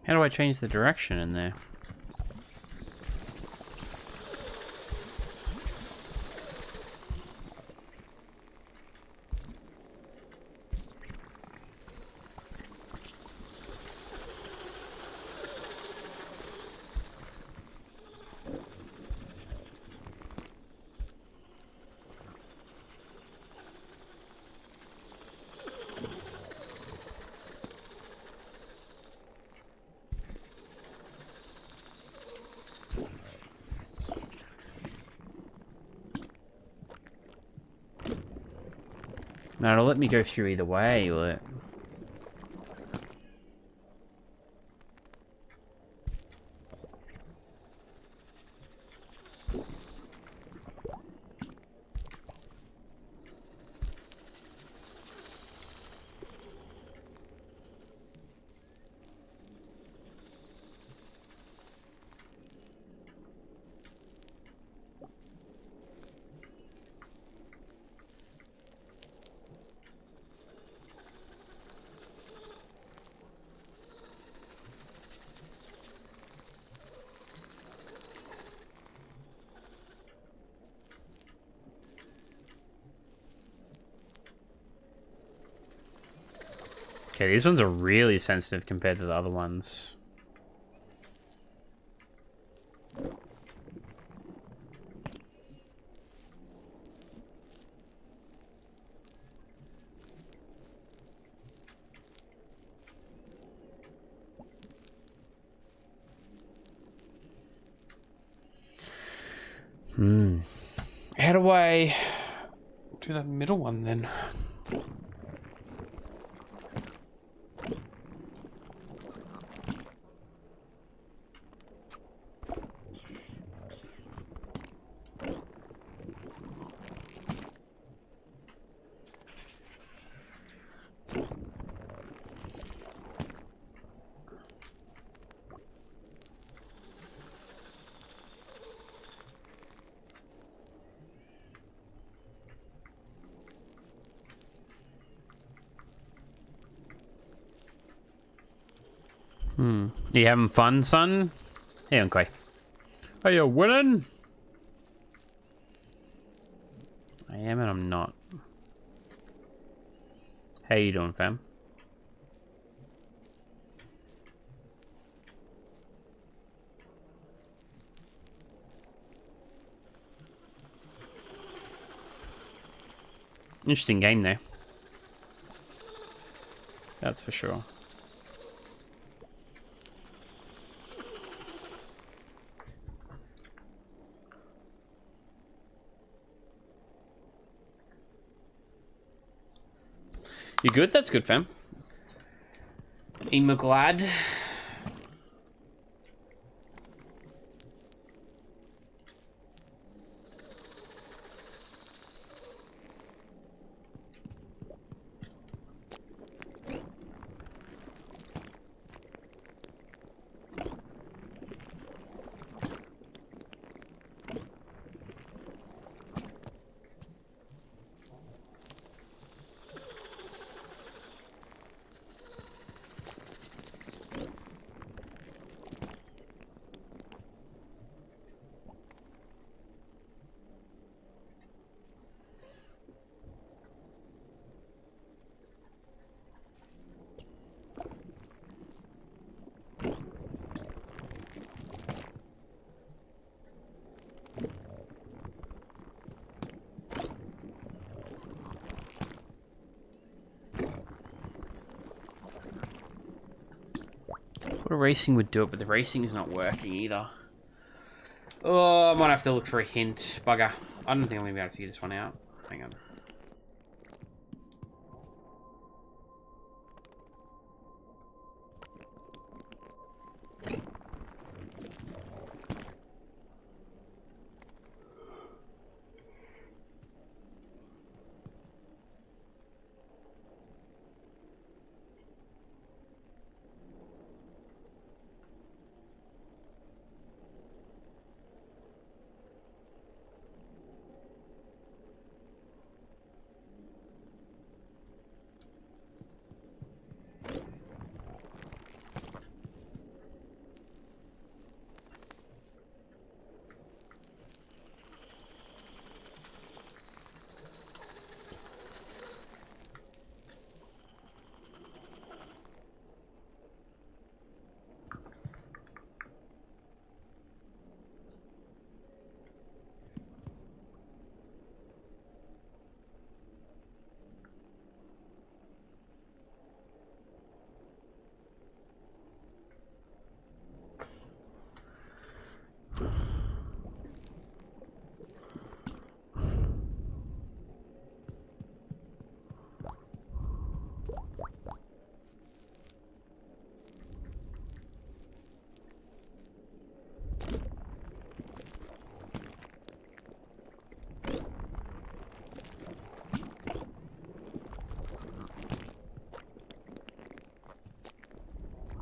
How do I change the direction in there? No, it'll let me go through either way, will it? Okay, these ones are really sensitive compared to the other ones. How do I do that middle one then? You having fun, son? Hey, Uncle. Are you winning? I am and I'm not. How you doing, fam? Interesting game there. That's for sure. You good? That's good, fam. I'm glad. What a racing would do it, but the racing is not working either. Oh, I might have to look for a hint. Bugger. I don't think I'm going to be able to figure this one out. Hang on.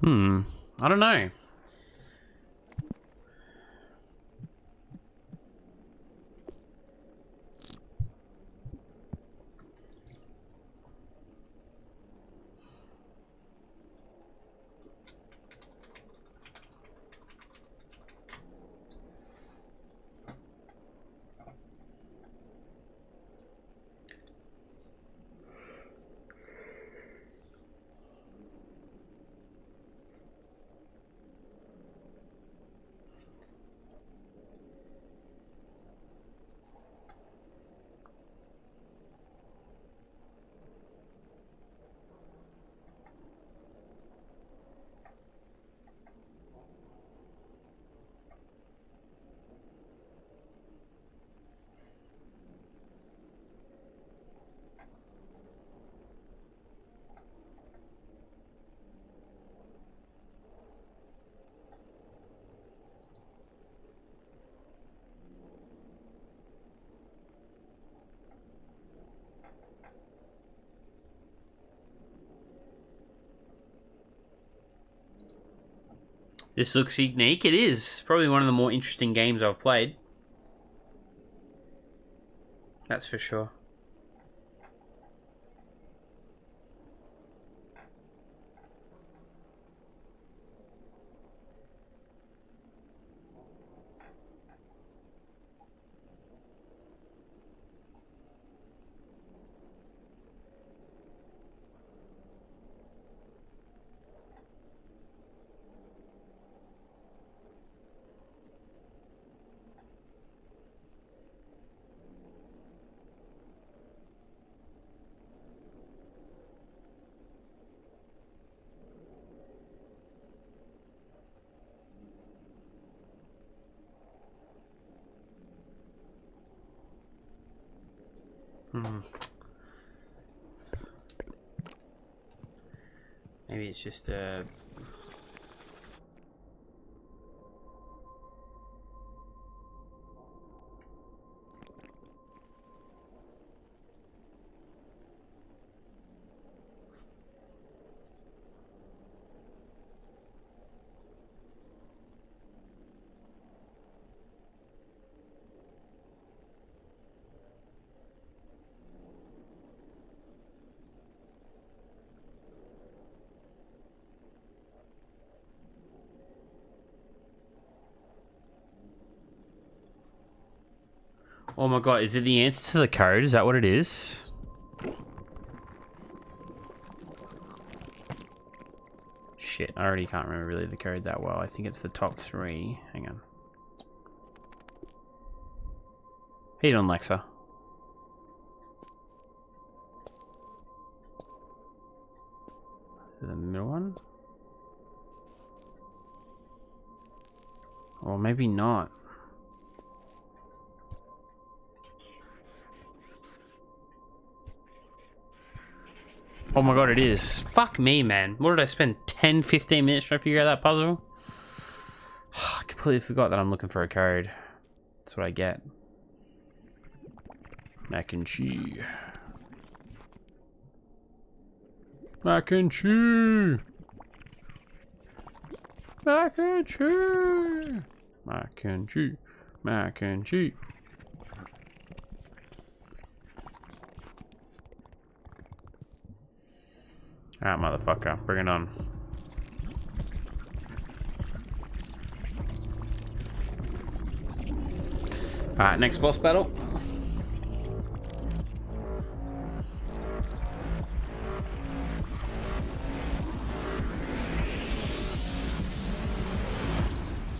I don't know. This looks unique. It is. Probably one of the more interesting games I've played. That's for sure. Maybe it's just a... Oh my god, is it the answer to the code? Is that what it is? Shit, I already can't remember really the code that well. I think it's the top 3. Hang on. How you doing, Lexa? The middle one? Or maybe not. Oh my god, it is. Fuck me, man. What did I spend 10, 15 minutes trying to figure out that puzzle? I completely forgot that I'm looking for a code. That's what I get. Mac and cheese. Mac and cheese. Mac and cheese. Mac and cheese. Mac and cheese. Alright, motherfucker. Bring it on. Alright, next boss battle.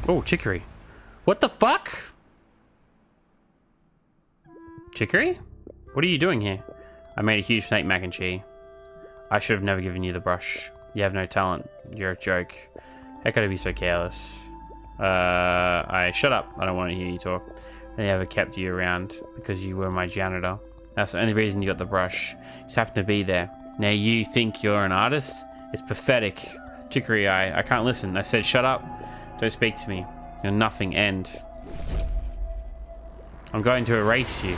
Oh, Chicory. What the fuck? Chicory? What are you doing here? I made a huge snake mac and cheese. I should have never given you the brush. You have no talent. You're a joke. How could I be so careless? Shut up. I don't want to hear you talk. I never kept you around because you were my janitor. That's the only reason you got the brush. You just happened to be there. Now you think you're an artist? It's pathetic. Chicory, I can't listen. I said shut up. Don't speak to me. You're nothing. End. I'm going to erase you.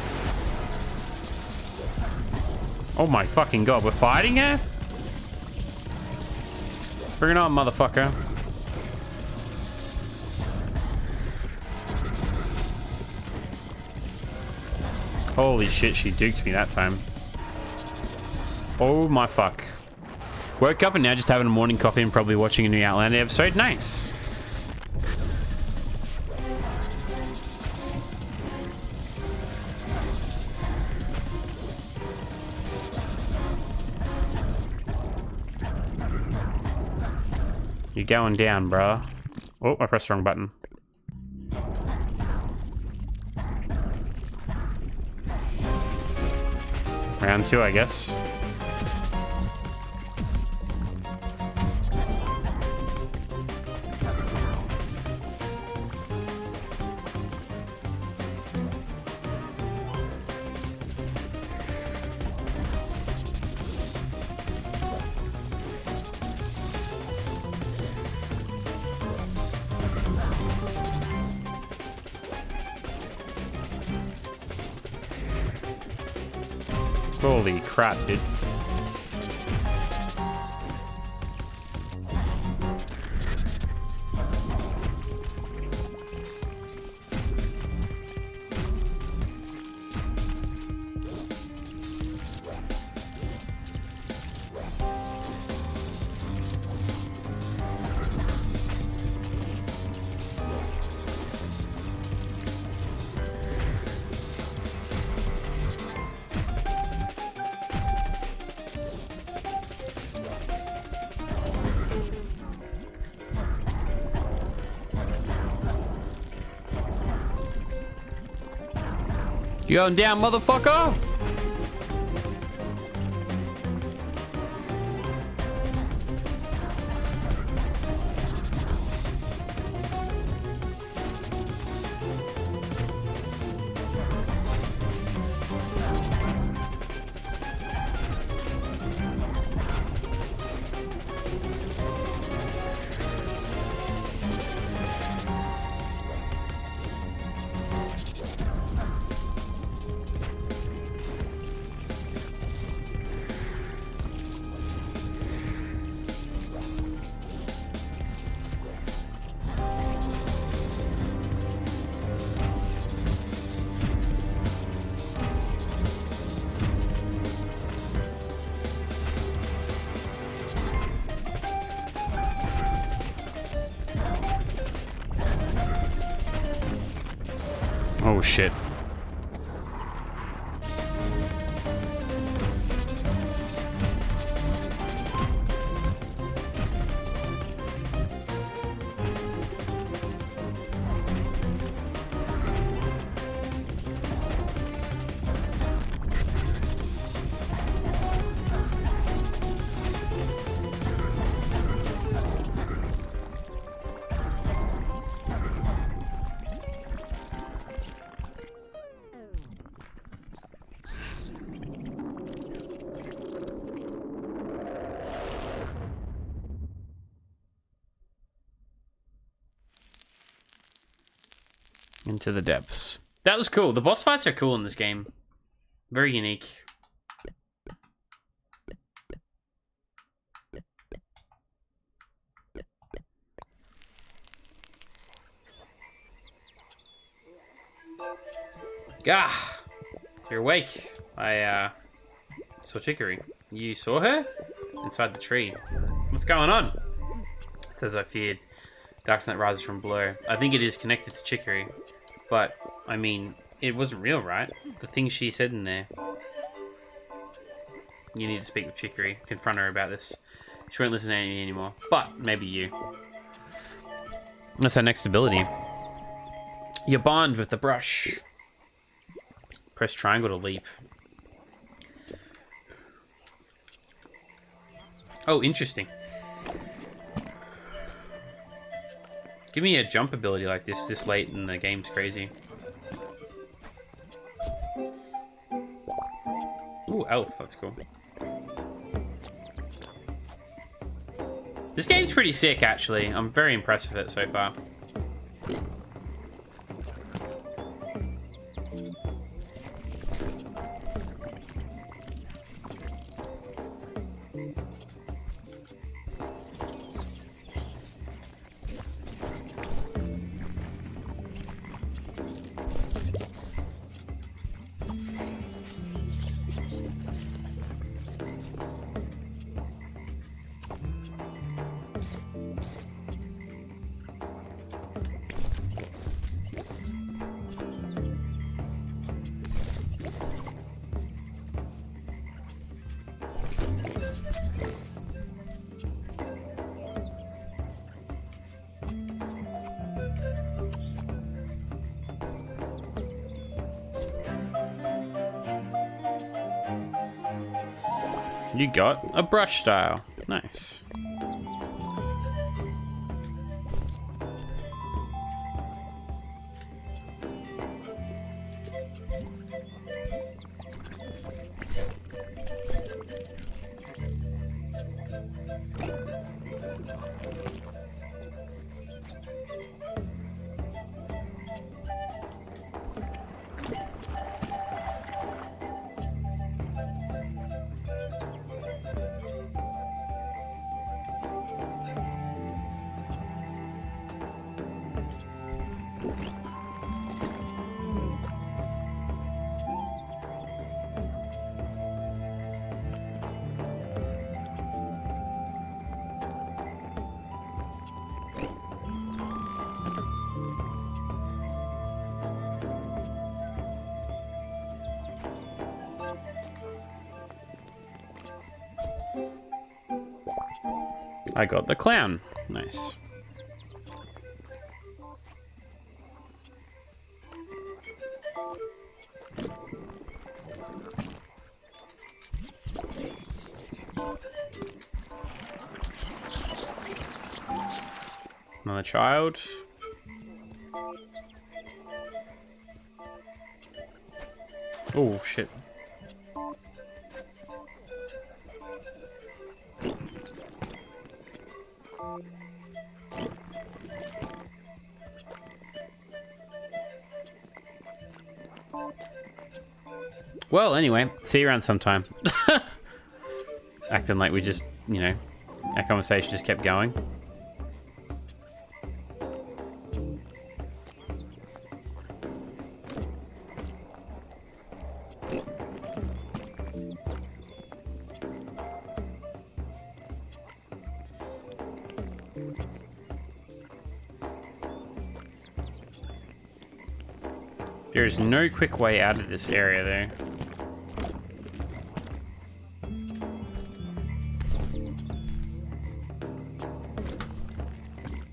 Oh my fucking god, we're fighting her? Bring it on, motherfucker. Holy shit, she duked me that time. Oh my fuck. Woke up and now just having a morning coffee and probably watching a new Outlander episode. Nice. You're going down, bro. Oh, I pressed the wrong button. Round 2, I guess. Holy crap, dude. You going down, motherfucker? Oh shit. Into the depths. That was cool. The boss fights are cool in this game. Very unique. Gah! You're awake. I saw Chicory. You saw her? Inside the tree. What's going on? It's as I feared. Dark Knight rises from below. I think it is connected to Chicory. But, I mean, it wasn't real, right? The things she said in there. You need to speak with Chicory. Confront her about this. She won't listen to me anymore. But, maybe you. That's our next ability. You bond with the brush. Press triangle to leap. Oh, interesting. Give me a jump ability like this late in the game's crazy. Ooh, elf, that's cool. This game's pretty sick, actually. I'm very impressed with it so far. You got a brush style. Nice. I got the clown. Nice. Another child. Oh, shit. Well, anyway, see you around sometime. Acting like we just, you know, our conversation just kept going. There is no quick way out of this area, though.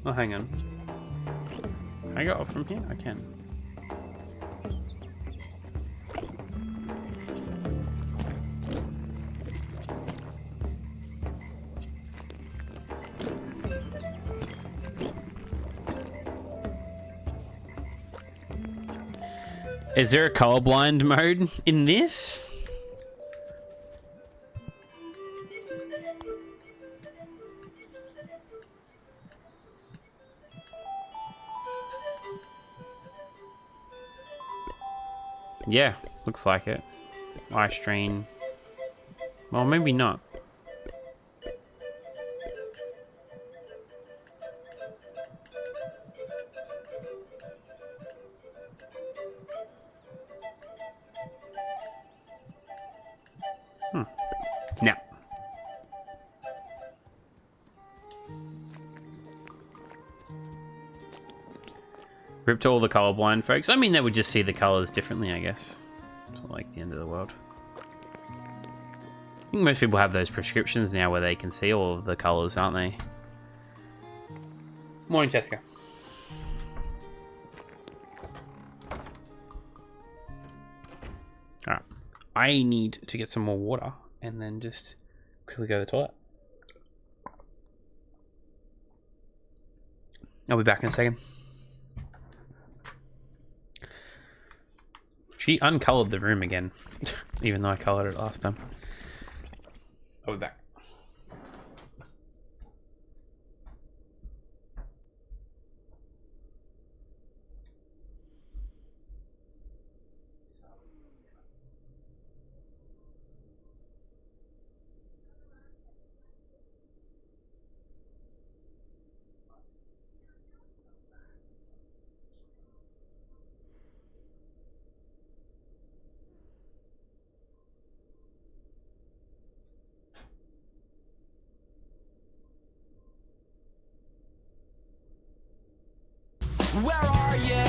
Oh, hang on. Can I go up from here? I can. Is there a colorblind mode in this? Yeah, looks like it. Eye strain. Well, maybe not. No. Rip to all the colorblind folks. I mean, they would just see the colors differently, I guess. It's not like the end of the world. I think most people have those prescriptions now where they can see all of the colors, aren't they? Morning, Jessica. Alright. I need to get some more water and then just quickly go to the toilet. I'll be back in a second. She uncolored the room again, even though I colored it last time. I'll be back. Where are you?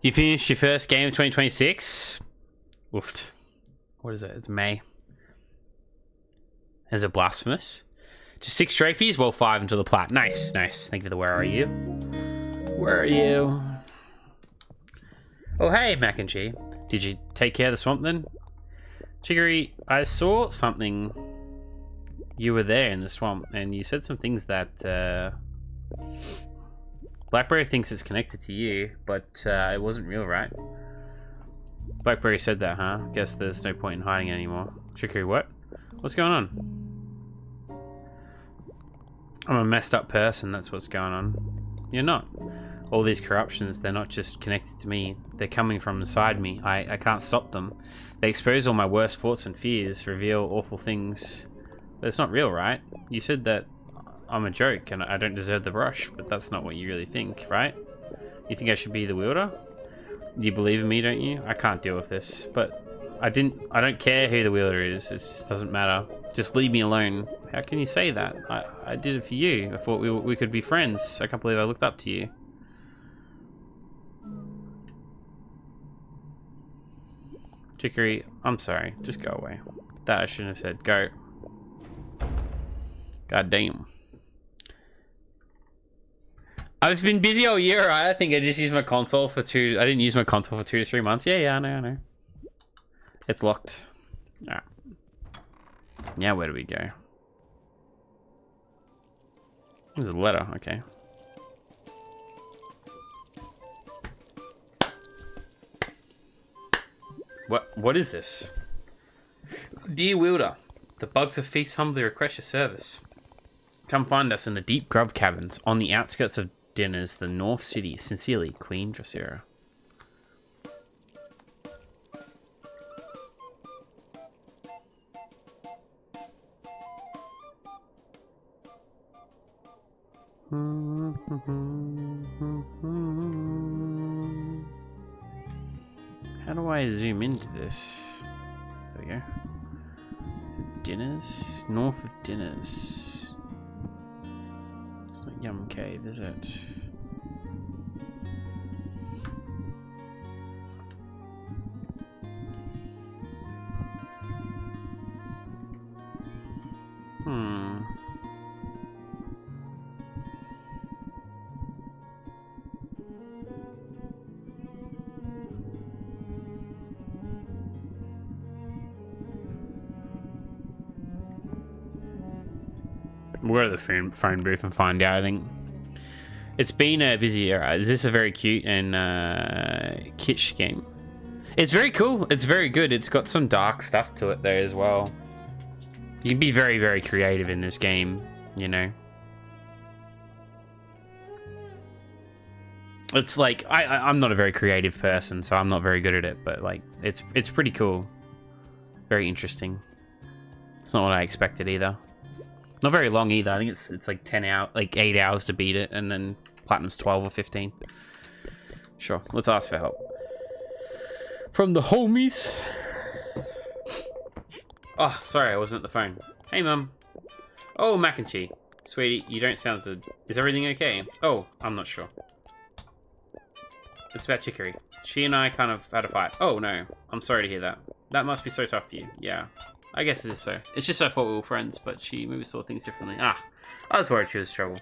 You finished your first game of 2026? Oofed. What is it? It's May. Is it blasphemous? Just 6 trophies? Well, 5 until the plat. Nice, nice. Thank you for the where are you? Where are you? Oh, hey, Mac and G. Did you take care of the swamp then? Chicory, I saw something. You were there in the swamp, and you said some things that Blackberry thinks it's connected to you, but it wasn't real, right? Blackberry said that, huh? Guess there's no point in hiding it anymore. Chicory, what? What's going on? I'm a messed up person, that's what's going on. You're not. All these corruptions, they're not just connected to me. They're coming from inside me. I can't stop them. They expose all my worst thoughts and fears, reveal awful things. But it's not real, right? You said that I'm a joke and I don't deserve the brush, but that's not what you really think, right? You think I should be the wielder? You believe in me, don't you? I can't deal with this, but I don't care who the wielder is. It just doesn't matter. Just leave me alone. How can you say that? I did it for you. I thought we could be friends. I can't believe I looked up to you. Chicory, I'm sorry. Just go away. That I shouldn't have said. Go. God damn. I've been busy all year, right? I think I just used my console for I didn't use my console for 2 to 3 months. Yeah, I know. It's locked. Alright. Now where do we go? There's a letter, okay. What is this? Dear Wielder, the Bugs of Feast humbly request your service. Come find us in the deep grub caverns on the outskirts of Dinners, the North City. Sincerely, Queen Drosera. How do I zoom into this? There we go. To Dinners? North of Dinners. It's not Yum Cave, is it? We'll go to the phone booth and find out, I think. It's been a busy era. Is this a very cute and kitsch game? It's very cool. It's very good. It's got some dark stuff to it there as well. You can be very, very creative in this game, you know. It's like, I'm not a very creative person, so I'm not very good at it, but like, it's pretty cool. Very interesting. It's not what I expected either. Not very long either. I think it's like 8 hours to beat it, and then platinum's 12 or 15. Sure, let's ask for help. From the homies. Oh, sorry, I wasn't at the phone. Hey, Mum. Oh, Mac and Cheese. Sweetie, you don't sound so... Is everything okay? Oh, I'm not sure. It's about Chicory. She and I kind of had a fight. Oh, no. I'm sorry to hear that. That must be so tough for you. Yeah. I guess it is so. It's just I thought we were friends, but she maybe saw things differently. Ah, I was worried she was trouble.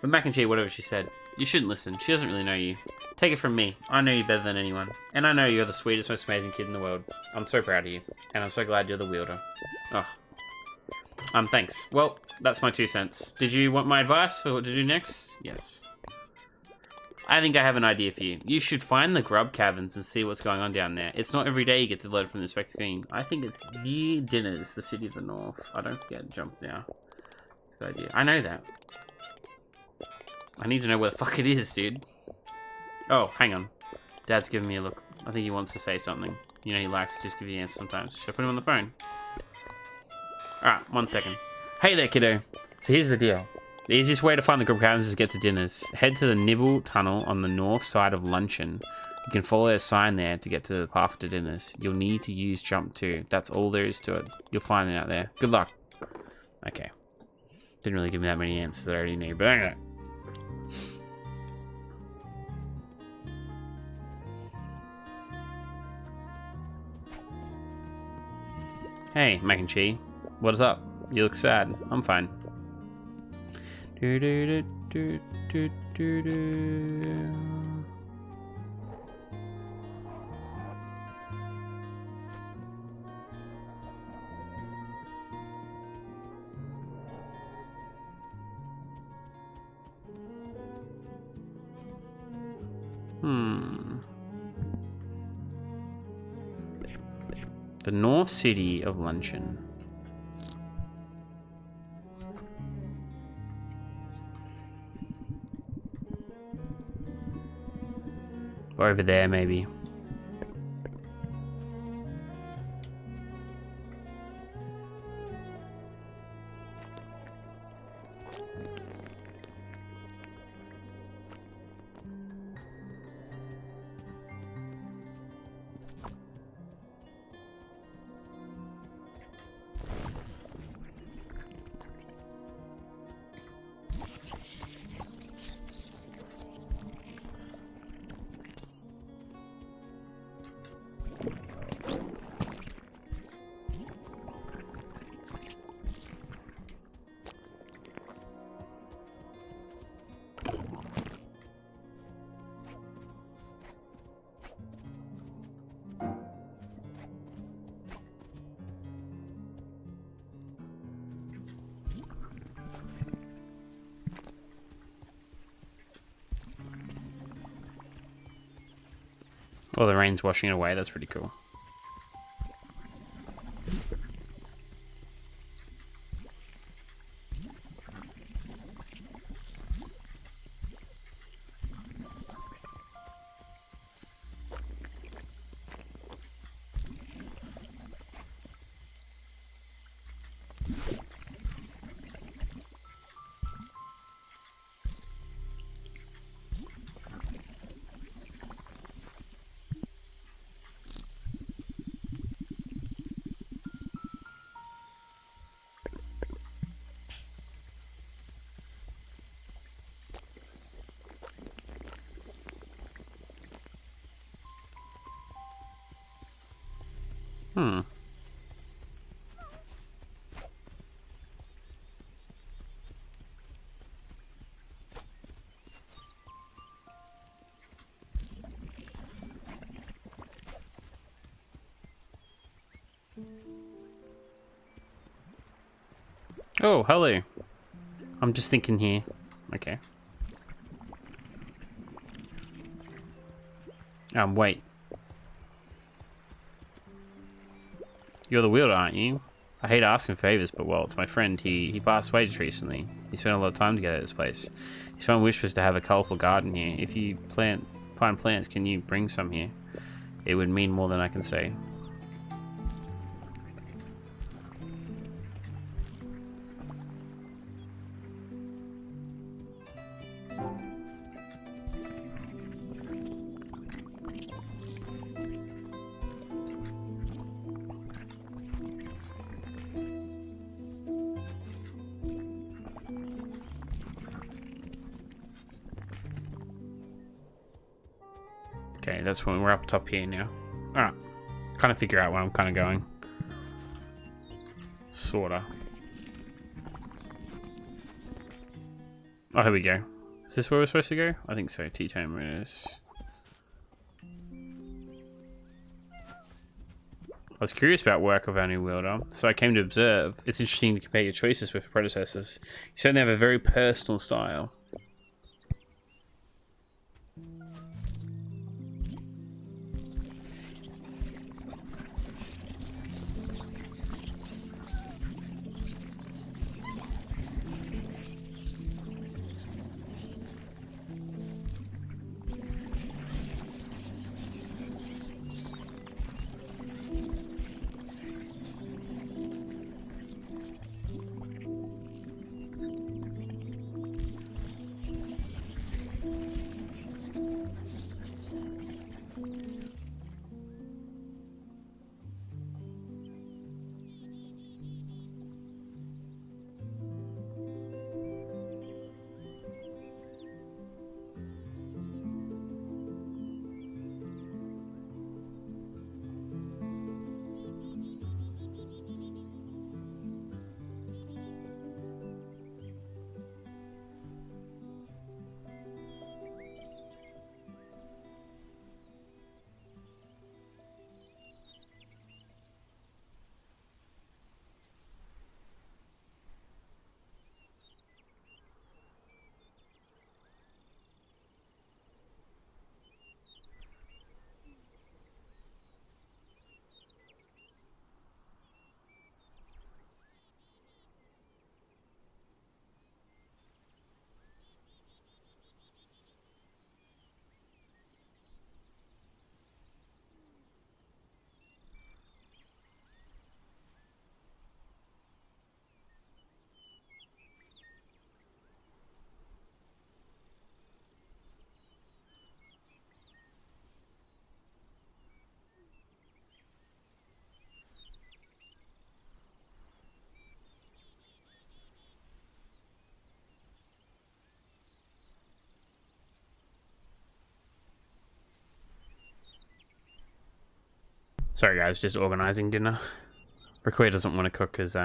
But Mac and Cheese, whatever she said, you shouldn't listen. She doesn't really know you. Take it from me. I know you better than anyone. And I know you're the sweetest, most amazing kid in the world. I'm so proud of you. And I'm so glad you're the wielder. Oh. Thanks. Well, that's my 2 cents. Did you want my advice for what to do next? Yes. I think I have an idea for you. You should find the grub caverns and see what's going on down there. It's not every day you get to load from the spec screen. I think it's near Dinners, the city of the north. I don't forget, jump now. It's a good idea. I know that. I need to know where the fuck it is, dude. Oh, hang on. Dad's giving me a look. I think he wants to say something. You know he likes to just give you answers sometimes. Should I put him on the phone? Alright, 1 second. Hey there, kiddo. So here's the deal. The easiest way to find the grub caverns is to get to Dinners. Head to the Nibble Tunnel on the north side of Luncheon. You can follow a sign there to get to the path to Dinners. You'll need to use Jump 2. That's all there is to it. You'll find it out there. Good luck. Okay. Didn't really give me that many answers that I already knew, but anyway. Hey, Mac and Cheese. What is up? You look sad. I'm fine. Do do do do do do. The North City of Luncheon. Or over there, maybe. Oh, the rain's washing it away. That's pretty cool. Oh, hello. I'm just thinking here. Okay. Wait. You're the wielder, aren't you? I hate asking favors, but well, it's my friend. He passed away just recently. He spent a lot of time together at this place. His one wish was to have a colourful garden here. If you find plants, can you bring some here? It would mean more than I can say. Okay, that's when we're up top here now. Alright. Kind of figure out where I'm kind of going. Sorta. Oh, here we go. Is this where we're supposed to go? I think so. Tea-time is. I was curious about work of our new wielder, so I came to observe. It's interesting to compare your choices with your predecessors. You certainly have a very personal style. Sorry guys, just organising dinner. Rakoya doesn't want to cook because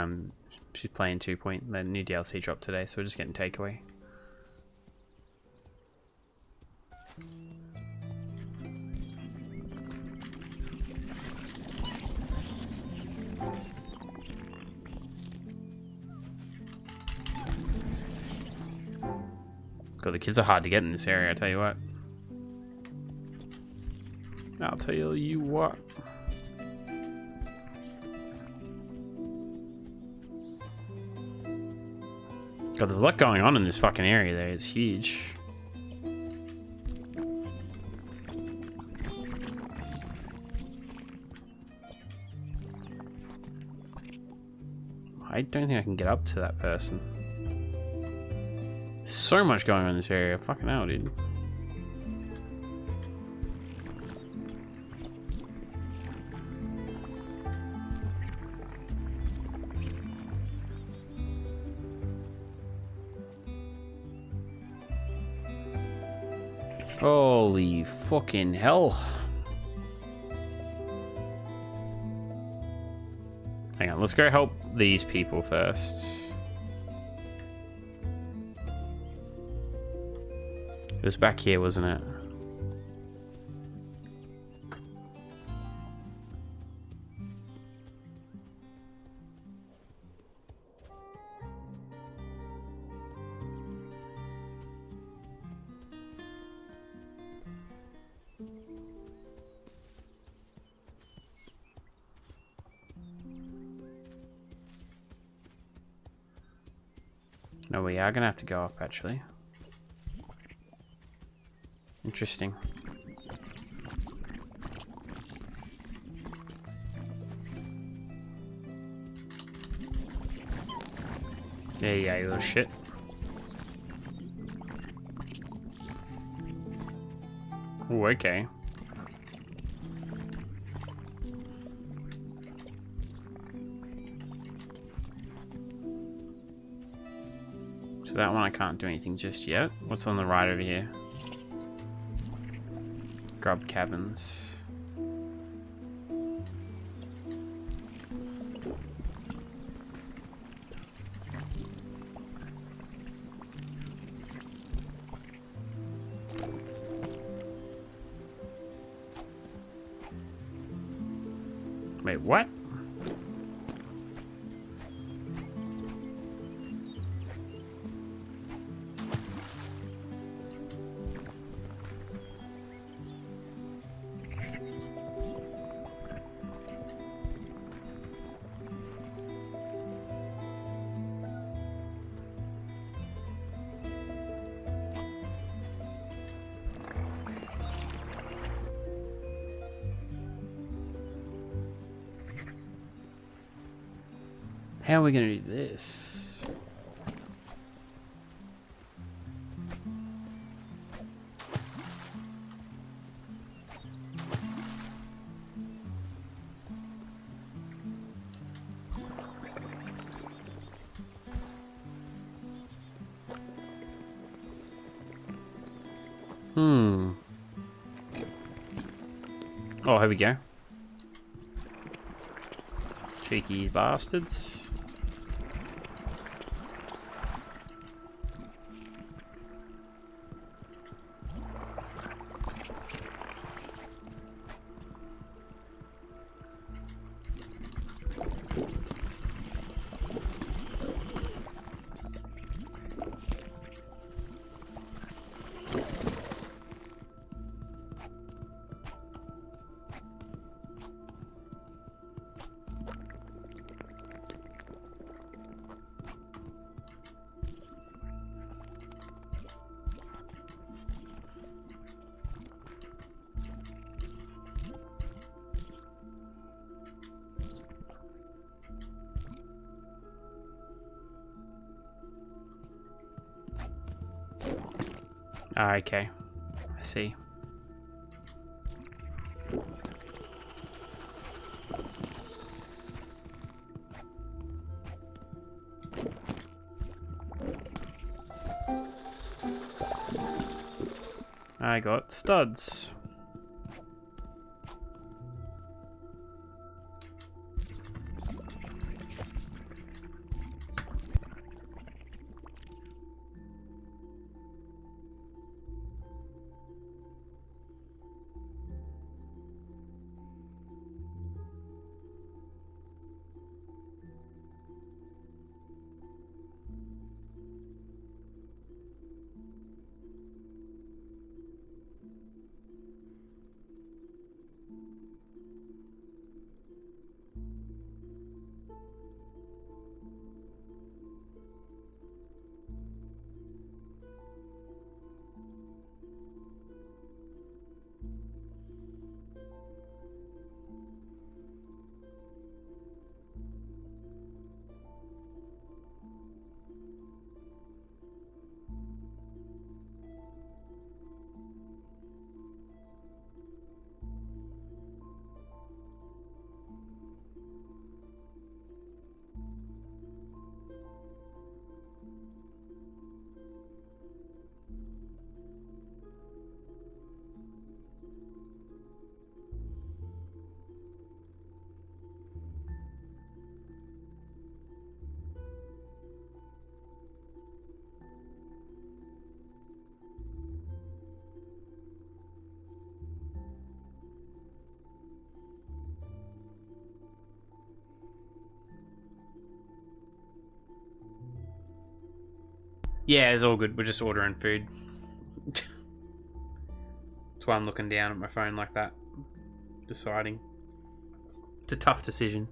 she's playing 2 Point. The new DLC dropped today, so we're just getting takeaway. God, the kids are hard to get in this area, I tell you what. I'll tell you what. God, there's a lot going on in this fucking area there. It's huge. I don't think I can get up to that person. There's so much going on in this area. Fucking hell, dude. Holy fucking hell. Hang on, let's go help these people first. It was back here, wasn't it? No, we are gonna have to go up actually. Interesting. There you go, you little shit. Oh, okay. So that one I can't do anything just yet. What's on the right over here? Grub cabins. Wait, what? How are we gonna do this? Oh, here we go. Cheeky bastards. Okay, I see. I got studs. Yeah, it's all good. We're just ordering food. That's why I'm looking down at my phone like that. Deciding. It's a tough decision.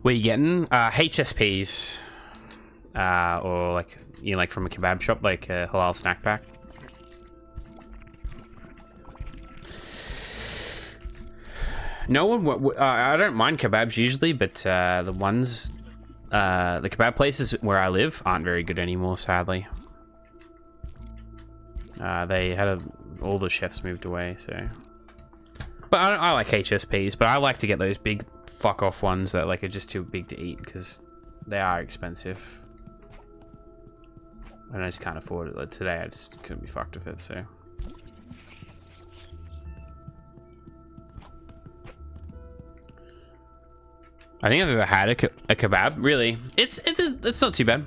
What are you getting? HSPs. Or like, you know, like from a kebab shop, like a halal snack pack. No one, I don't mind kebabs usually, but the kebab places where I live aren't very good anymore, sadly. They had all the chefs moved away, so. But I like HSPs, but I like to get those big fuck off ones that like are just too big to eat because they are expensive. And I just can't afford it. Like today, I just couldn't be fucked with it, so. I think I've ever had a kebab. Really, it's not too bad.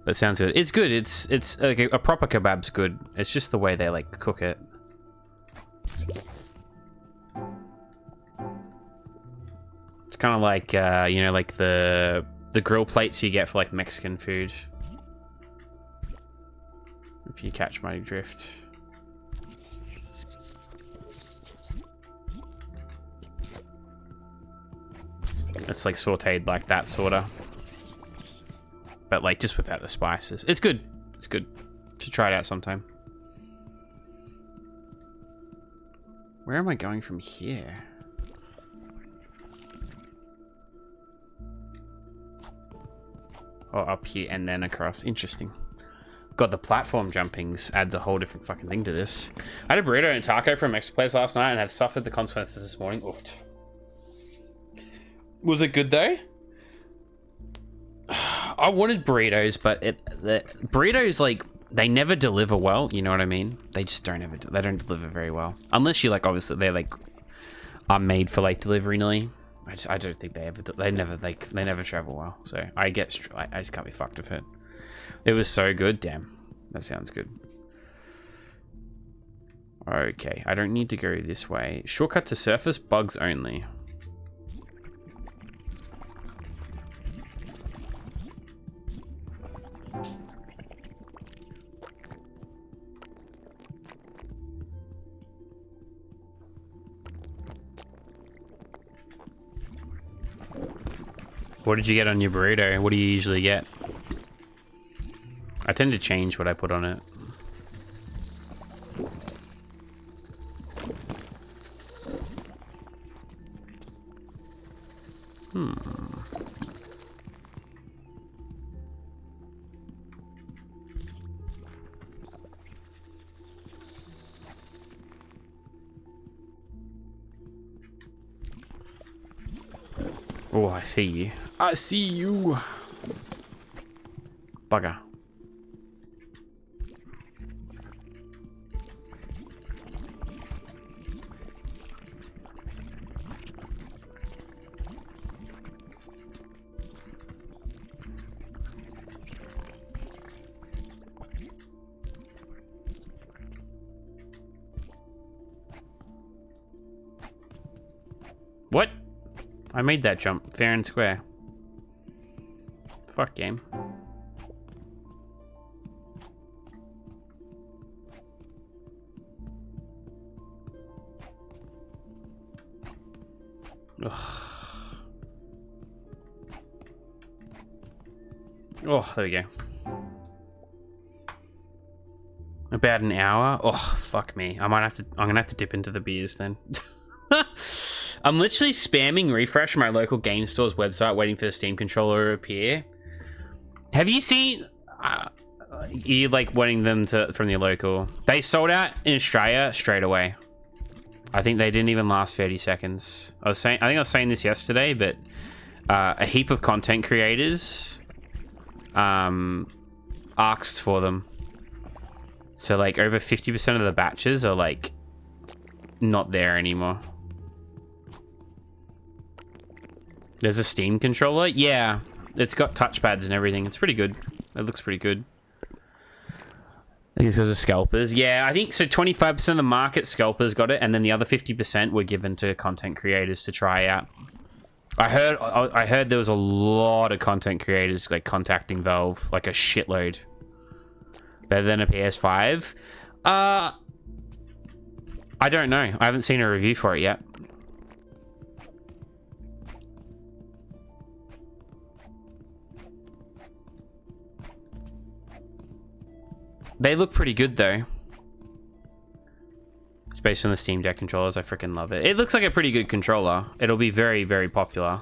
But it sounds good. It's good. It's like a proper kebab's good. It's just the way they like cook it. It's kind of like you know, like the grill plates you get for like Mexican food. If you catch my drift. It's like sauteed like that, sorta. But like just without the spices. It's good. It's good. Should try it out sometime. Where am I going from here? Oh, up here and then across. Interesting. God, the platform jumpings adds a whole different fucking thing to this. I had a burrito and a taco from a Mexican place last night and have suffered the consequences this morning. Oofed. Was it good though? I wanted burritos, but the burritos, like, they never deliver well. You know what I mean? They just don't ever. They don't deliver very well, unless you like. Obviously, they like are made for like delivery nearly. I don't think they ever. They never travel well. So I just can't be fucked with it. It was so good. Damn, that sounds good. Okay, I don't need to go this way. Shortcut to surface, bugs only. What did you get on your burrito? What do you usually get? I tend to change what I put on it. Oh, I see you. I see you. Bugger. What? I made that jump fair and square. Fuck game. Ugh. Oh, there we go. About an hour? Oh, fuck me. I'm gonna have to dip into the beers then. I'm literally spamming refresh my local game store's website waiting for the Steam controller to appear. Have you seen... you like wanting them to from your local? They sold out in Australia straight away. I think they didn't even last 30 seconds. I think I was saying this yesterday, but a heap of content creators asked for them. So like over 50% of the batches are like not there anymore. There's a Steam controller? Yeah. It's got touchpads and everything. It's pretty good. It looks pretty good. I think it's because of scalpers. Yeah, I think so 25% of the market scalpers got it, and then the other 50% were given to content creators to try out. I heard there was a lot of content creators like contacting Valve, like a shitload. Better than a PS5? I don't know. I haven't seen a review for it yet. They look pretty good though. It's based on the Steam Deck controllers. I freaking love it. It looks like a pretty good controller. It'll be very, very popular.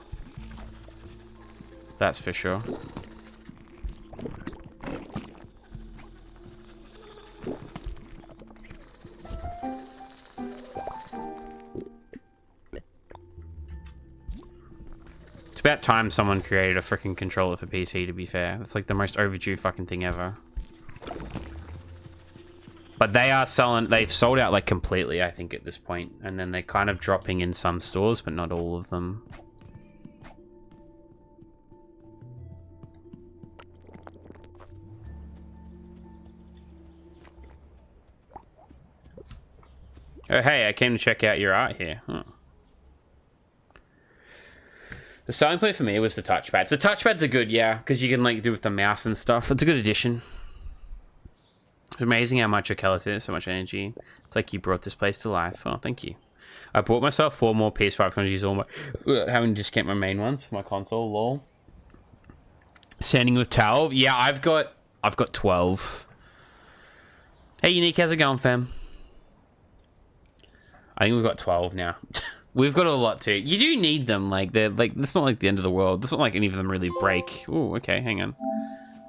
That's for sure. It's about time someone created a freaking controller for PC, to be fair. It's like the most overdue fucking thing ever. But they are selling, they've sold out like completely, I think, at this point. And then they're kind of dropping in some stores, but not all of them. Oh, hey, I came to check out your art here. Huh. The selling point for me was the touchpads. The touchpads are good, yeah, because you can like do with the mouse and stuff. It's a good addition. It's amazing how much Oculus is, so much energy. It's like you brought this place to life. Oh, thank you. I bought myself 4 more PS5 to use all my... having just kept my main ones for my console, lol. Standing with 12? Yeah, I've got 12. Hey, Unique, how's it going, fam? I think we've got 12 now. We've got a lot too. You do need them, like, they're like, it's not like the end of the world. It's not like any of them really break. Oh, okay, hang on.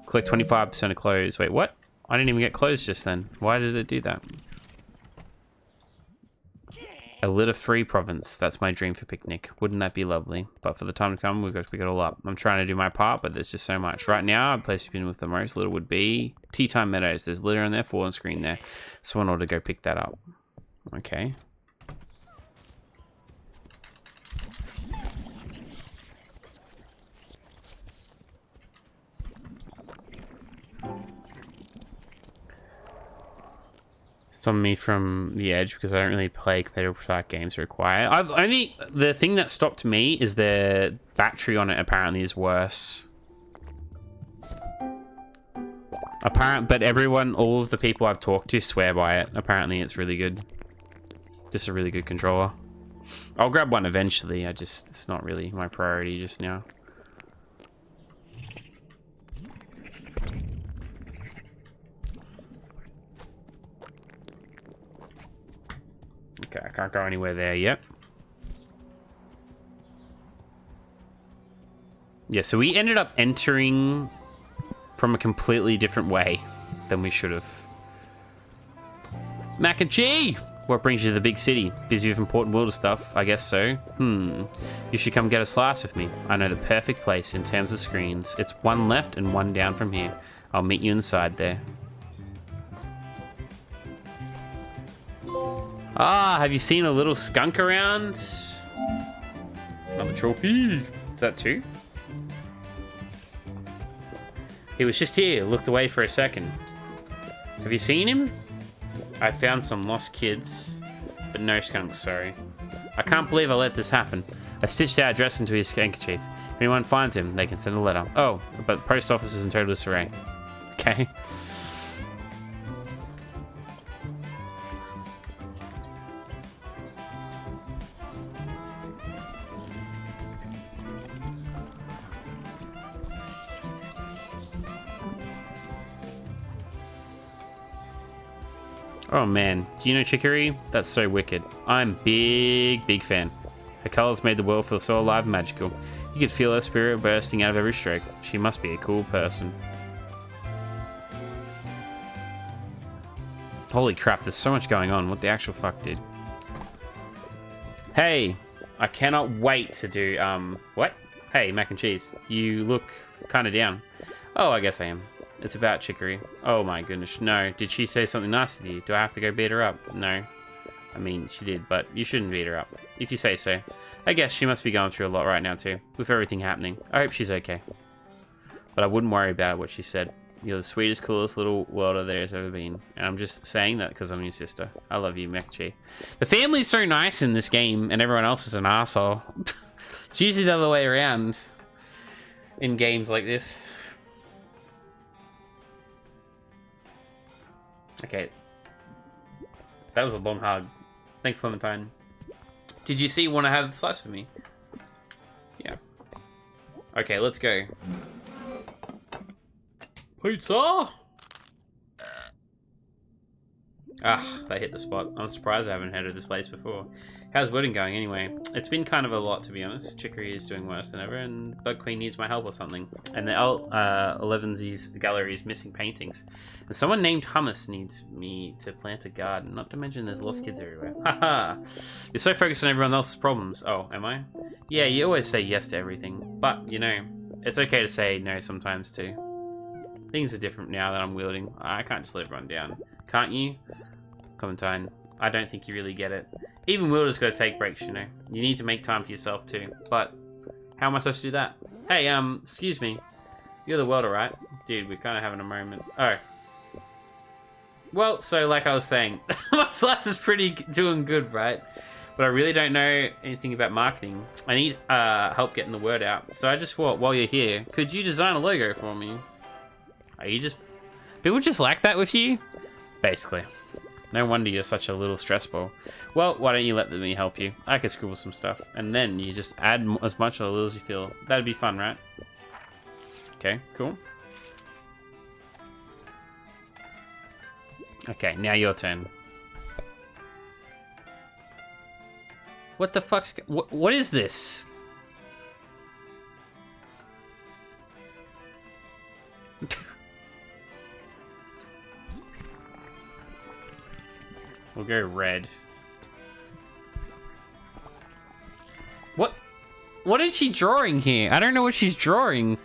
Collect 25% of clothes. Wait, what? I didn't even get clothes just then. Why did it do that? A litter-free province. That's my dream for picnic. Wouldn't that be lovely? But for the time to come, we've got to pick it all up. I'm trying to do my part, but there's just so much. Right now, the place to spin with the most litter would be Tea Time Meadows. There's litter in there, 4 on screen there. Someone ought to go pick that up. Okay. On me from the edge because I don't really play competitive type games required. The thing that stopped me is the battery on it apparently is worse. But all of the people I've talked to swear by it. Apparently it's really good. Just a really good controller. I'll grab one eventually. It's not really my priority just now. Okay, I can't go anywhere there yet. Yeah, so we ended up entering from a completely different way than we should have. Mac and cheese! What brings you to the big city? Busy with important wilder stuff? I guess so. You should come get a slice with me. I know the perfect place in terms of screens. It's one left and one down from here. I'll meet you inside there. Ah, have you seen a little skunk around? Another trophy. Is that 2? He was just here, looked away for a second. Have you seen him? I found some lost kids, but no skunks, sorry. I can't believe I let this happen. I stitched our address into his handkerchief. If anyone finds him, they can send a letter. Oh, but the post office is in total disarray. Okay. Oh man, do you know Chicory? That's so wicked. I'm big fan. Her colors made the world feel so alive and magical. You could feel her spirit bursting out of every stroke. She must be a cool person. Holy crap, there's so much going on. What the actual fuck, dude? Hey, I cannot wait to do, what? Hey, mac and cheese. You look kind of down. Oh, I guess I am. It's about Chicory. Oh my goodness, no. Did she say something nice to you? Do I have to go beat her up? No. I mean, she did, but you shouldn't beat her up. If you say so. I guess she must be going through a lot right now too, with everything happening. I hope she's okay. But I wouldn't worry about what she said. You're the sweetest, coolest little welder there's ever been. And I'm just saying that because I'm your sister. I love you, Mekchi. The family's so nice in this game, and everyone else is an asshole. It's usually the other way around in games like this. Okay. That was a long hug. Thanks, Clementine. Did you see want to have the slice with me? Yeah. Okay, let's go. Pizza! Ah, they hit the spot. I'm surprised I haven't heard of this place before. How's wedding going anyway? It's been kind of a lot, to be honest. Chicory is doing worse than ever, and Bug Queen needs my help or something. And the Elevensies gallery is missing paintings. And someone named Hummus needs me to plant a garden. Not to mention there's lost kids everywhere. Haha! You're so focused on everyone else's problems. Oh, am I? Yeah, you always say yes to everything. But, you know, it's okay to say no sometimes too. Things are different now that I'm wielding. I can't just let everyone down. Can't you? Clementine, I don't think you really get it. Even wielders gotta take breaks, you know. You need to make time for yourself too. But, how am I supposed to do that? Hey, excuse me. You're the welder, right? Dude, we're kind of having a moment. Oh. Well, so like I was saying, my slice is doing good, right? But I really don't know anything about marketing. I need help getting the word out. So I just thought, while you're here, could you design a logo for me? Are you just... People just like that with you? Basically. No wonder you're such a little stress ball. Well, why don't you let me help you? I could scribble some stuff. And then you just add as much or little as you feel. That'd be fun, right? Okay, cool. Okay, now your turn. What the fuck's... What is this? We'll go red. What is she drawing here? I don't know what she's drawing.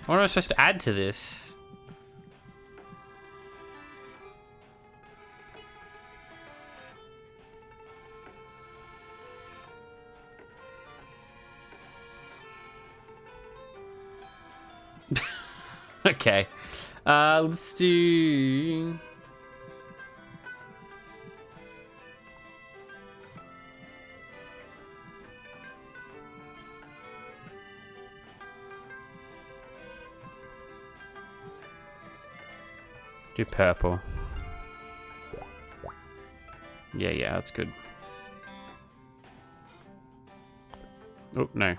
What am I supposed to add to this? Okay. Let's do... Do purple. Yeah, that's good. Oh, no.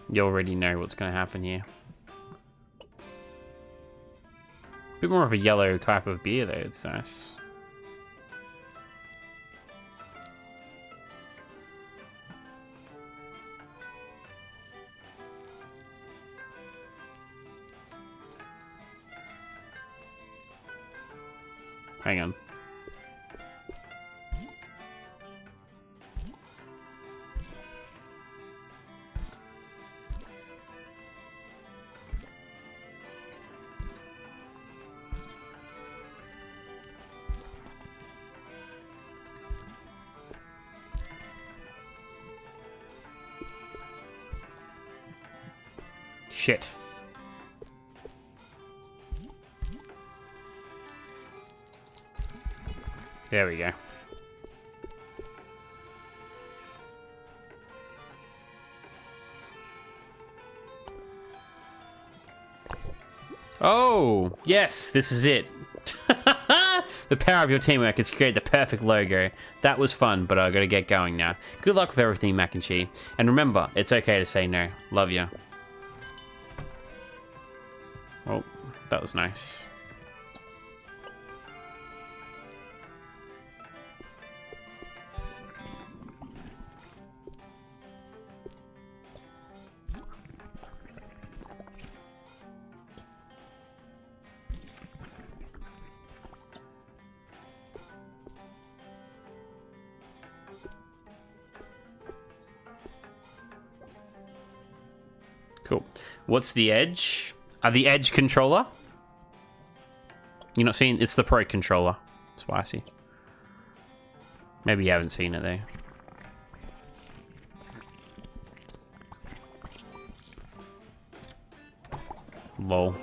You already know what's going to happen here. A bit more of a yellow type of beer, though. It's nice. Hang on. Shit. There we go. Oh, yes, this is it. The power of your teamwork has created the perfect logo. That was fun, but I gotta get going now. Good luck with everything, Mac and Cheese. And remember, it's okay to say no. Love ya. Oh, that was nice. Cool. What's the edge? The edge controller? You're not seeing? It's the Pro controller. Spicy. Maybe you haven't seen it though. Lol.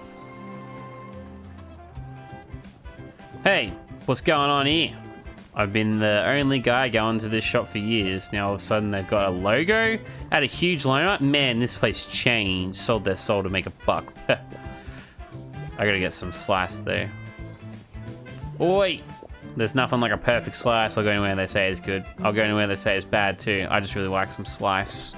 Hey, what's going on here? I've been the only guy going to this shop for years. Now all of a sudden they've got a logo, had a huge lineup. Man, this place changed. Sold their soul to make a buck. I gotta get some slice there. Oi! There's nothing like a perfect slice. I'll go anywhere they say is good. I'll go anywhere they say is bad too. I just really like some slice.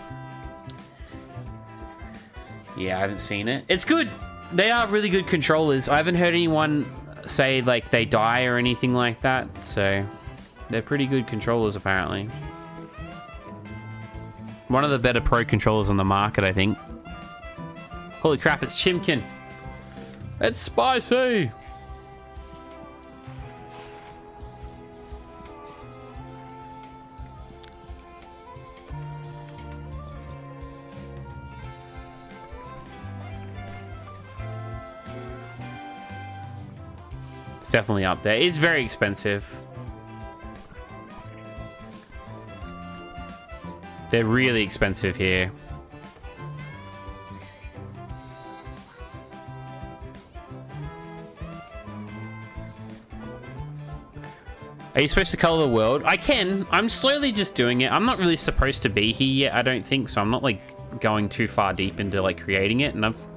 Yeah, I haven't seen it. It's good. They are really good controllers. I haven't heard anyone say like they die or anything like that. So they're pretty good controllers apparently. One of the better Pro controllers on the market, I think. Holy crap, it's Chimkin. It's spicy. It's definitely up there. It's very expensive. They're really expensive here. Are you supposed to color the world? I can. I'm slowly just doing it. I'm not really supposed to be here yet, I don't think, so I'm not like going too far deep into like creating it, and I've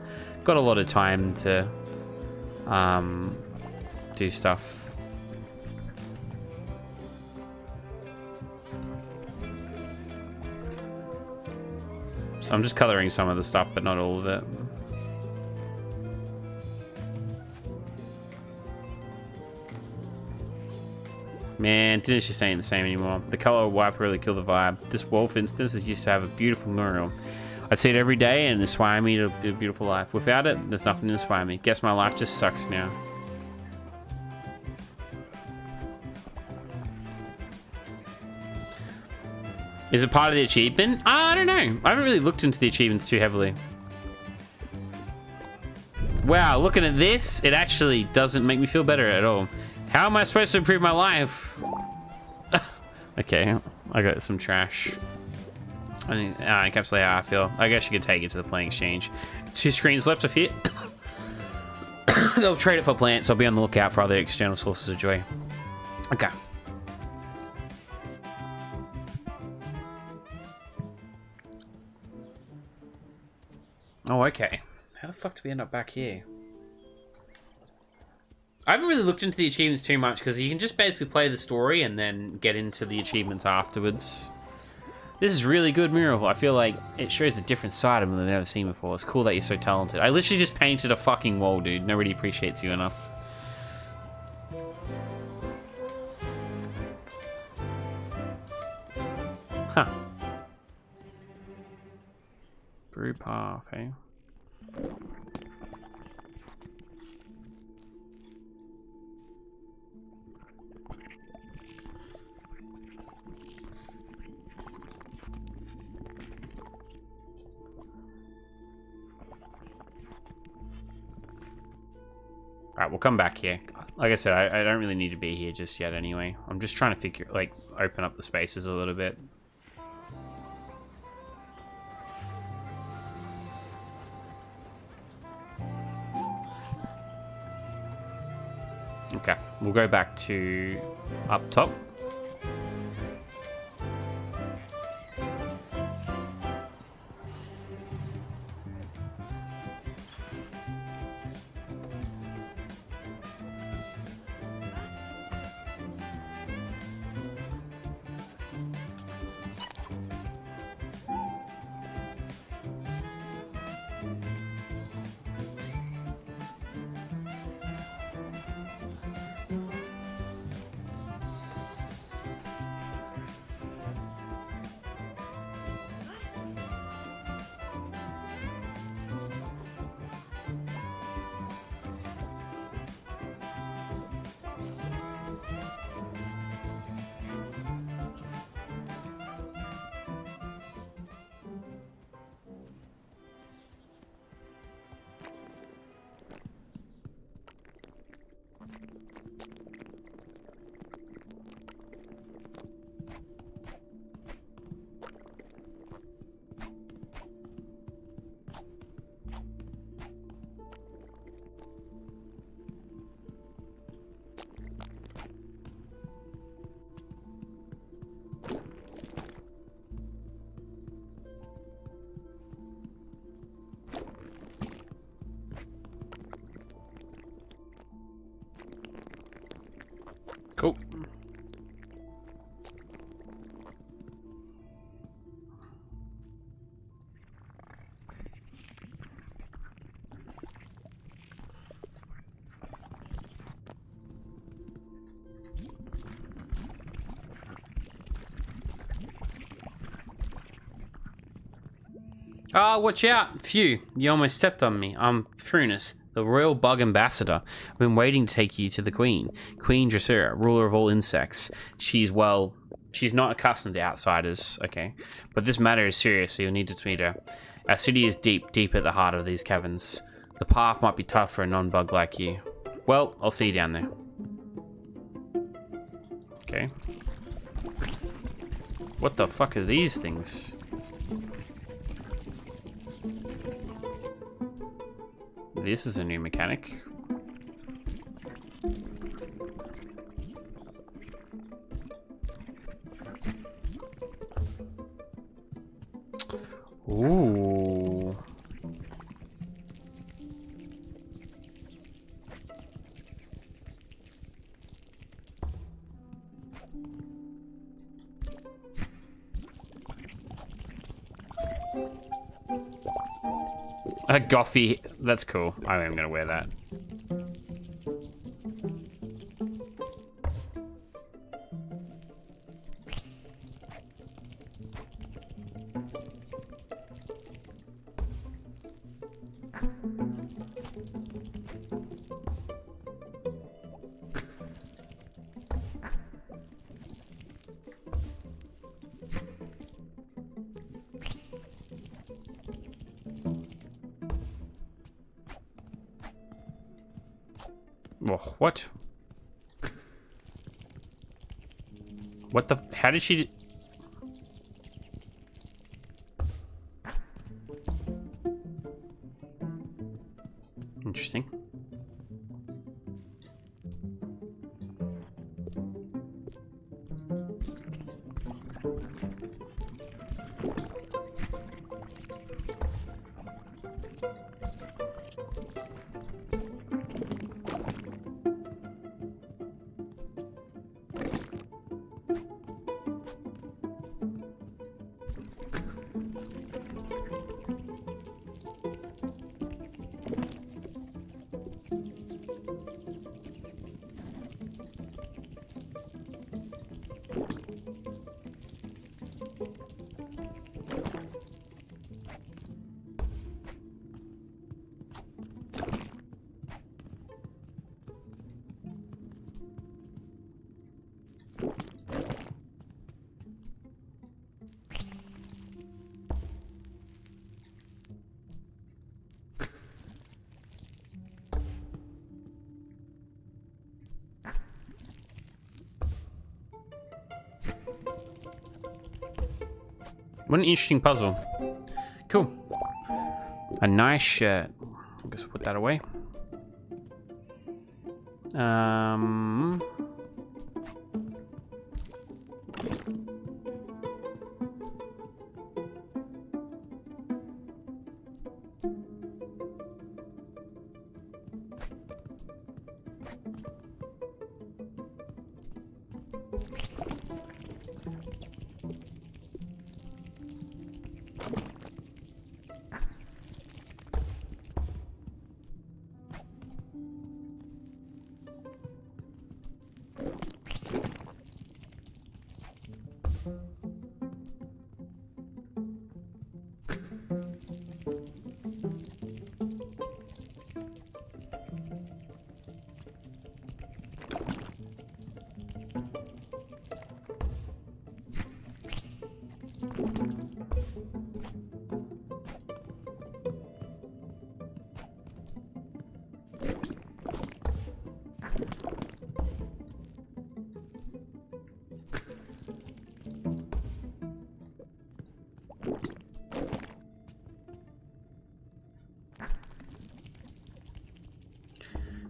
got a lot of time to do stuff. So I'm just coloring some of the stuff, but not all of it. Man, Dinner's just ain't the same anymore. The color wipe really killed the vibe. This wall, for instance, is used to have a beautiful mural. I'd see it every day and inspire me to live a beautiful life. Without it, there's nothing to inspire me. Guess my life just sucks now. Is it part of the achievement? I don't know. I haven't really looked into the achievements too heavily. Wow, looking at this, it actually doesn't make me feel better at all. How am I supposed to improve my life? Okay, I got some trash. I mean, encapsulate how I feel. I guess you could take it to the playing exchange. 2 screens left of here. They'll trade it for plants. I'll be on the lookout for other external sources of joy. Okay. Oh, okay. How the fuck did we end up back here? I haven't really looked into the achievements too much because you can just basically play the story and then get into the achievements afterwards. This is really good mural. I feel like it shows a different side of him that we've never seen before. It's cool that you're so talented. I literally just painted a fucking wall, dude. Nobody appreciates you enough. Huh. Brew path, eh? Alright, we'll come back here. Like I said, I don't really need to be here just yet anyway. I'm just trying to open up the spaces a little bit. Okay, we'll go back to up top. Cool. Ah, watch out! Phew, you almost stepped on me. I'm Frunus, the royal bug ambassador. I've been waiting to take you to the queen. Queen Dressura, ruler of all insects. She's not accustomed to outsiders, okay? But this matter is serious, so you'll need to meet her. Our city is deep, deep at the heart of these caverns. The path might be tough for a non-bug like you. Well, I'll see you down there. Okay. What the fuck are these things? This is a new mechanic. Ooh. A Goffy, that's cool. I am gonna wear that. Oh, what? What the? How did she? Interesting. What an interesting puzzle. Cool. A nice shirt. I guess we'll put that away.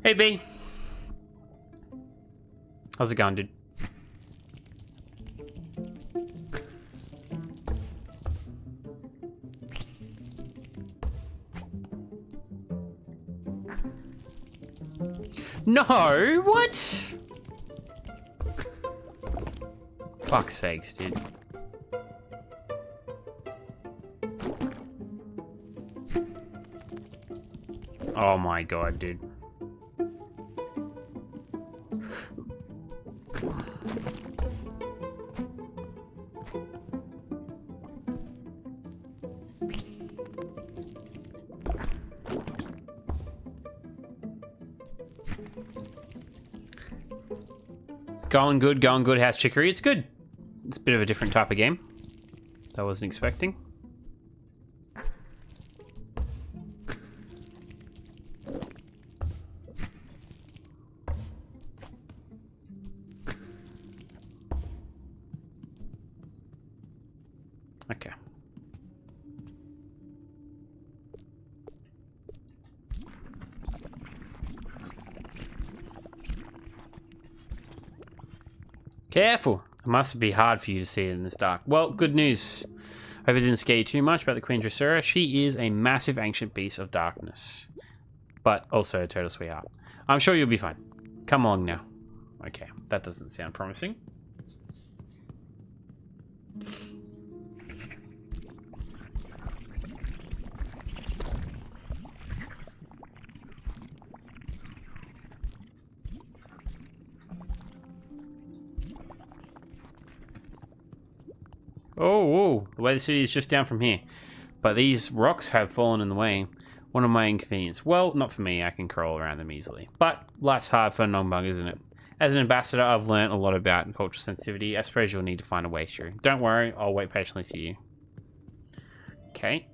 Hey, B. How's it going, dude? No, what? Fuck's sakes, dude. Oh my god, dude. Going good, going good. How's Chicory? It's good. It's a bit of a different type of game that I wasn't expecting. Okay. Careful. It must be hard for you to see it in this dark. Well, good news. Hope it didn't scare you too much about the Queen Dressura. She is a massive ancient beast of darkness. But also a total sweetheart. I'm sure you'll be fine. Come along now. Okay, that doesn't sound promising. Oh, whoa. The way the city is just down from here. But these rocks have fallen in the way. One of my inconvenience. Well, not for me. I can crawl around them easily. But life's hard for a non-bug, isn't it? As an ambassador, I've learned a lot about cultural sensitivity. I suppose you'll need to find a way through. Don't worry. I'll wait patiently for you. Okay.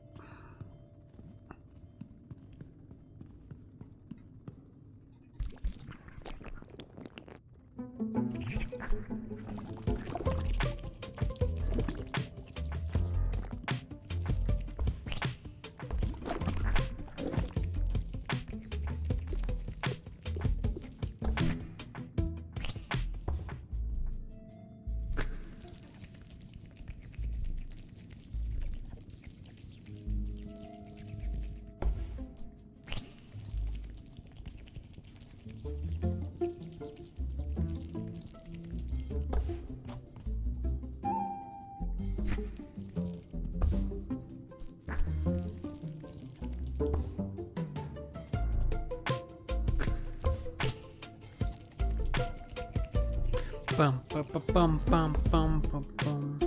Bum, bum, bum, bum, bum, bum, bum.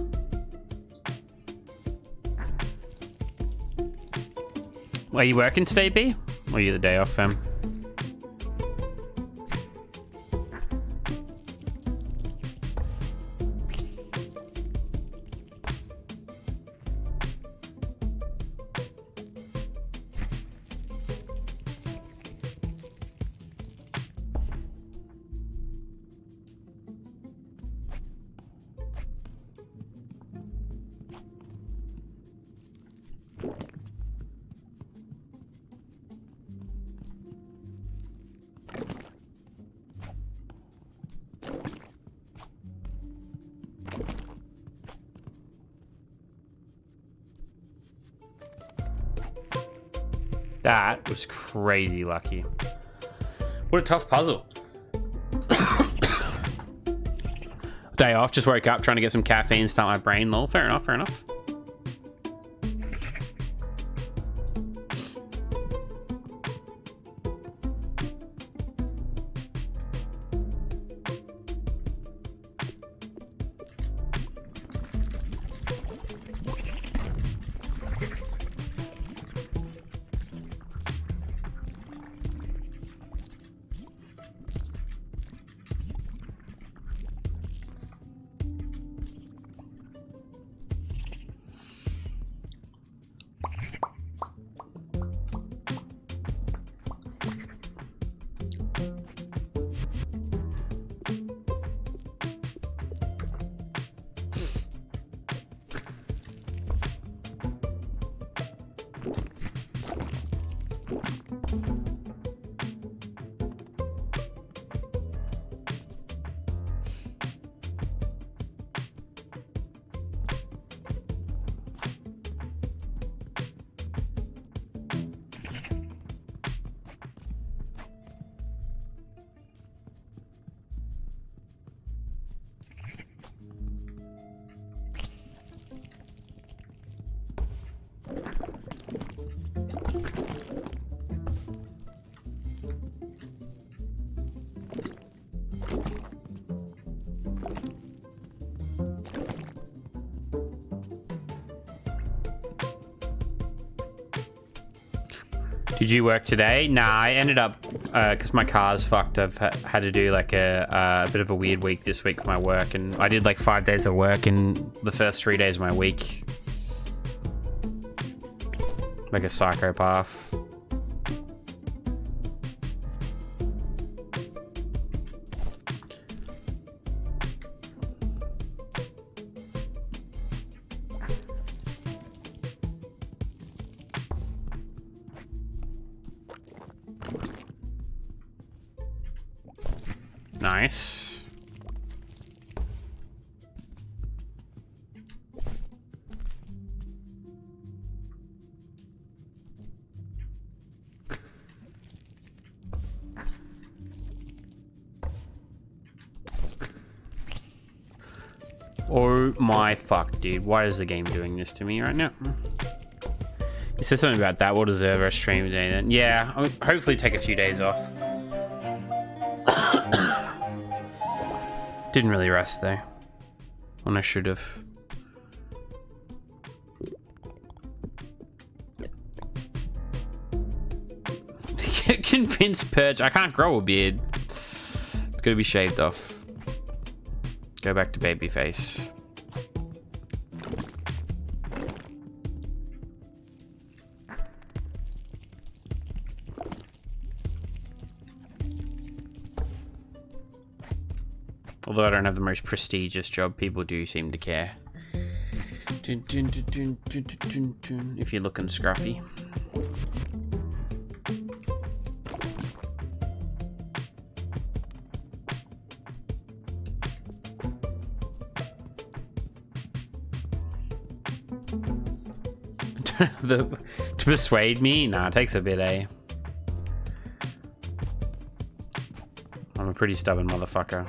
Are you working today, B? Or are you the day off, fam? That was crazy lucky. What a tough puzzle. Day off, just woke up trying to get some caffeine, start my brain. Lol, fair enough, fair enough. Did you work today? Nah, I ended up, because my car's fucked, I've had to do like a bit of a weird week this week with my work, and I did like 5 days of work in the first 3 days of my week. Like a psychopath. Nice. Oh my fuck, dude. Why is the game doing this to me right now? You said something about that will deserve a stream today then. Yeah, I'll hopefully take a few days off. Didn't really rest though. When I should have. Convinced Perch. I can't grow a beard. It's gotta be shaved off. Go back to baby face. Although I don't have the most prestigious job, people do seem to care. If you're looking scruffy. To persuade me? Nah, it takes a bit, eh? I'm a pretty stubborn motherfucker.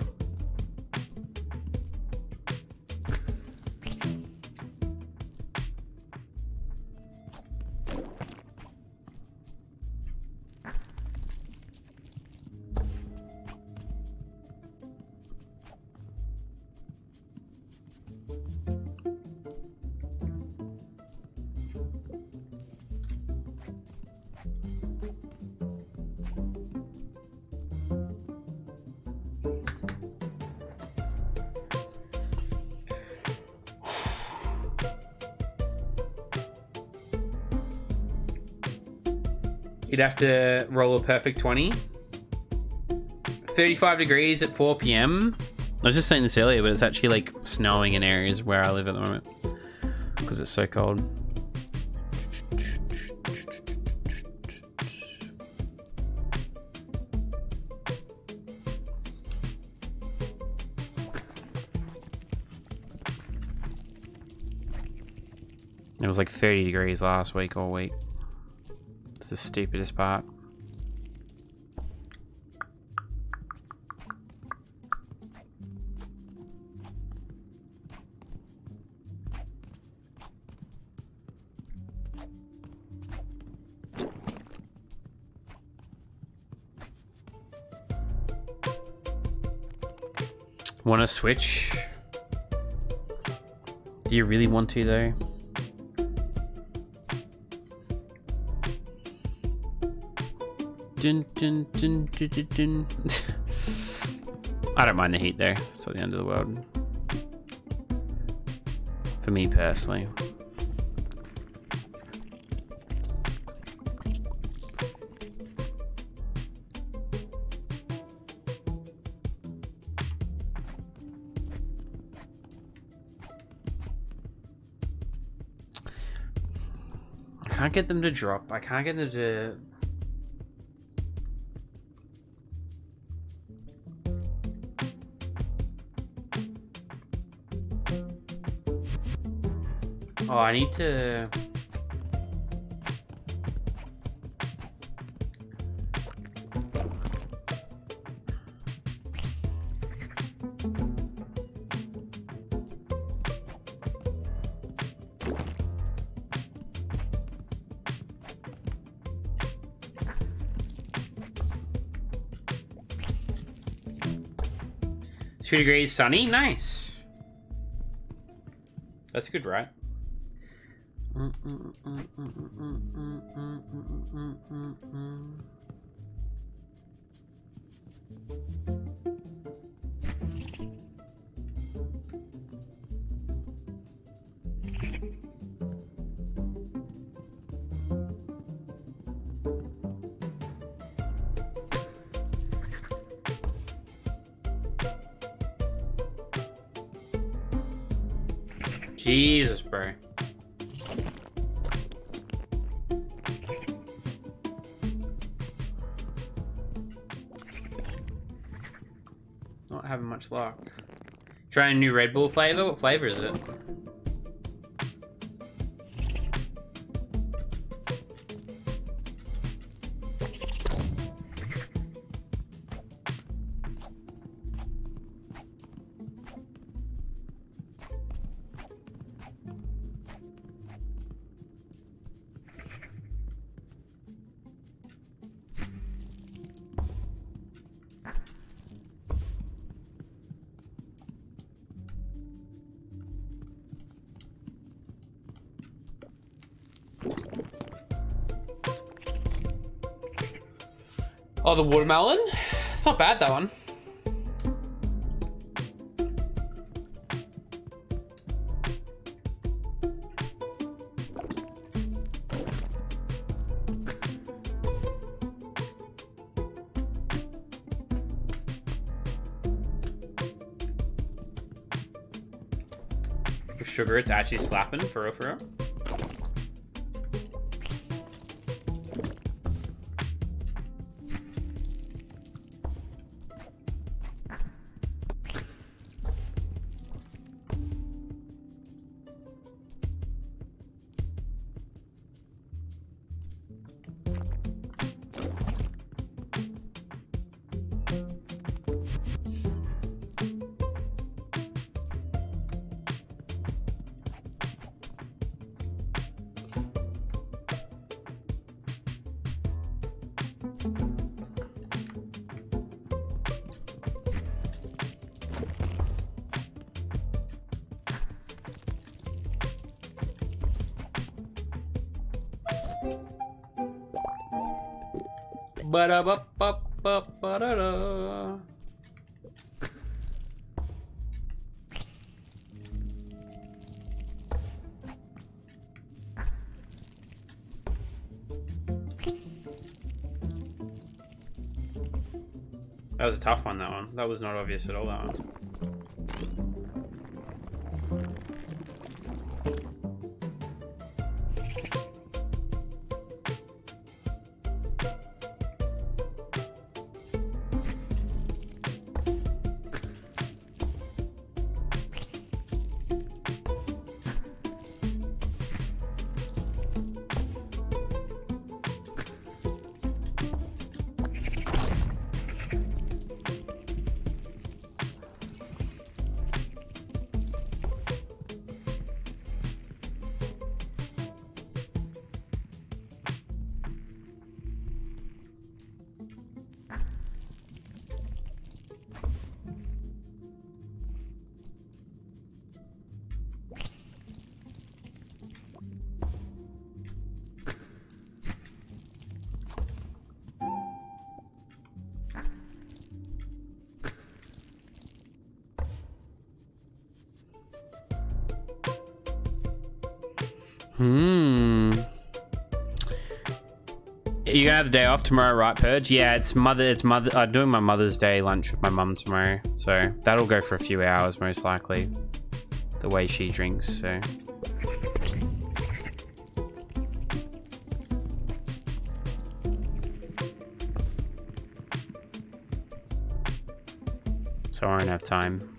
You'd have to roll a perfect 20. 35 degrees at 4 p.m. I was just saying this earlier, but it's actually like snowing in areas where I live at the moment because it's so cold. It was like 30 degrees last week all week. That's the stupidest part. Want to switch? Do you really want to though? Dun, dun, dun, dun, dun, dun. I don't mind the heat there. It's not the end of the world. For me personally. I can't get them to drop. I can't get them to... Oh, I need to... Two degrees sunny, nice. That's good, right? Jesus, bro. Not having much luck. Trying a new Red Bull flavor? What flavor is it? Oh, the watermelon? It's not bad, that one. With sugar, it's actually slapping, for real, for real. Ba-da-ba-ba-ba-ba-da-da. That was a tough one, that one. That was not obvious at all, that one. You gonna have the day off tomorrow, right, Purge? Yeah, it's mother. I'm doing my Mother's Day lunch with my mum tomorrow, so that'll go for a few hours most likely. The way she drinks, so. So I won't have time.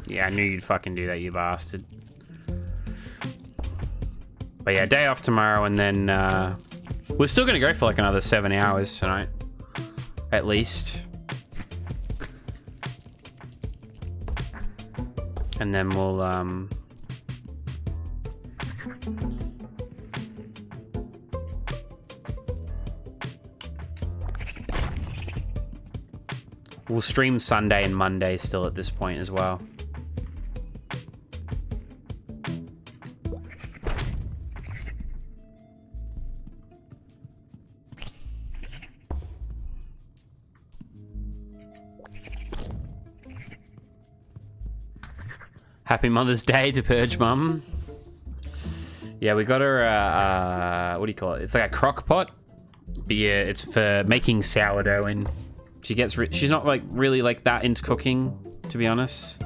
Yeah, I knew you'd fucking do that, you bastard. But yeah, day off tomorrow, and then we're still gonna go for like another 7 hours tonight, at least. And then we'll stream Sunday and Monday still at this point as well. Happy Mother's Day to Purge Mum. Yeah, we got her, what do you call it? It's like a crock pot. But yeah, it's for making sourdough, and she's not like really like that into cooking, to be honest.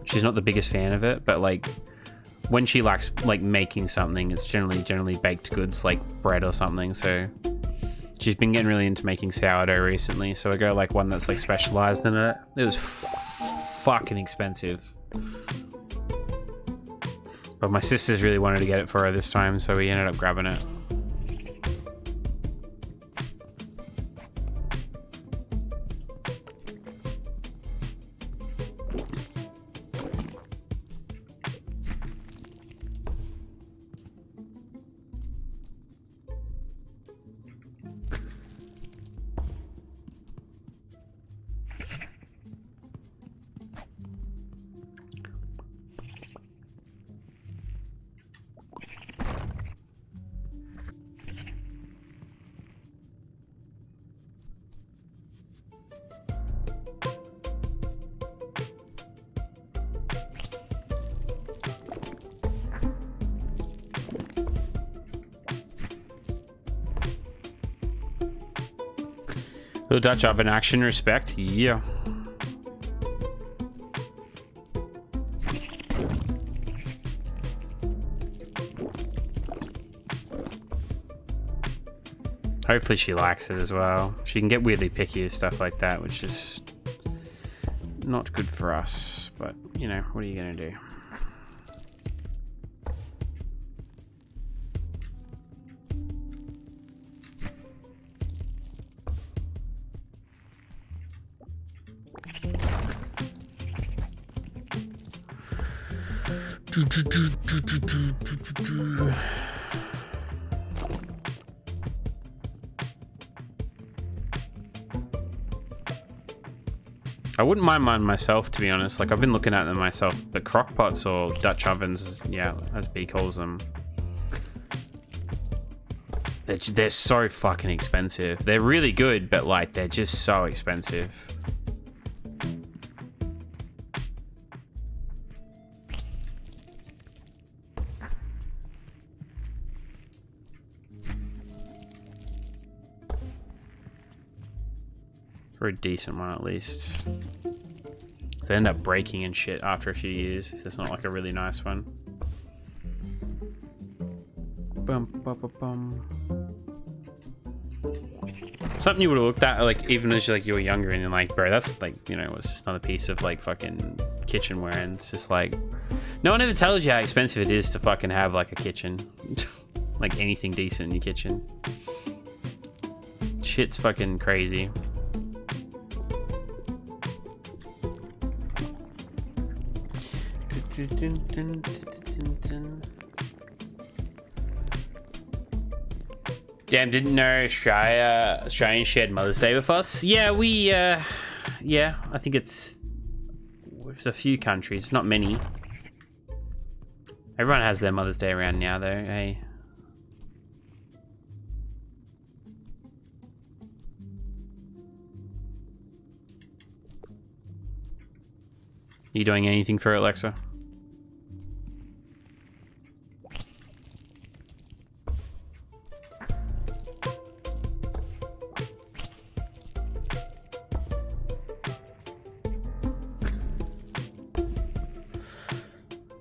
She's not the biggest fan of it, but like when she likes like making something, it's generally baked goods like bread or something. So she's been getting really into making sourdough recently. So I got like one that's like specialized in it. It was fucking expensive. But my sisters really wanted to get it for her this time, so we ended up grabbing it. Little Dutch oven action, respect. Yeah. Hopefully she likes it as well. She can get weirdly picky and stuff like that, which is not good for us. But, you know, what are you going to do? I wouldn't mind mine myself, to be honest. Like, I've been looking at them myself, but crockpots or Dutch ovens, yeah, as B calls them, they're so fucking expensive. They're really good, but like, they're just so expensive. For a decent one, at least. So they end up breaking and shit after a few years if it's not like a really nice one. Bum, bum, bum, bum. Something you would have looked at, like, even as like you were younger, and you're like, bro, that's like, you know, it's just not a piece of like fucking kitchenware, and it's just like, no one ever tells you how expensive it is to fucking have like a kitchen. Like anything decent in your kitchen. Shit's fucking crazy. Damn, didn't know Australian shared Mother's Day with us. Yeah, yeah, I think it's a few countries, not many. Everyone has their Mother's Day around now, though. Hey. You doing anything for it, Alexa?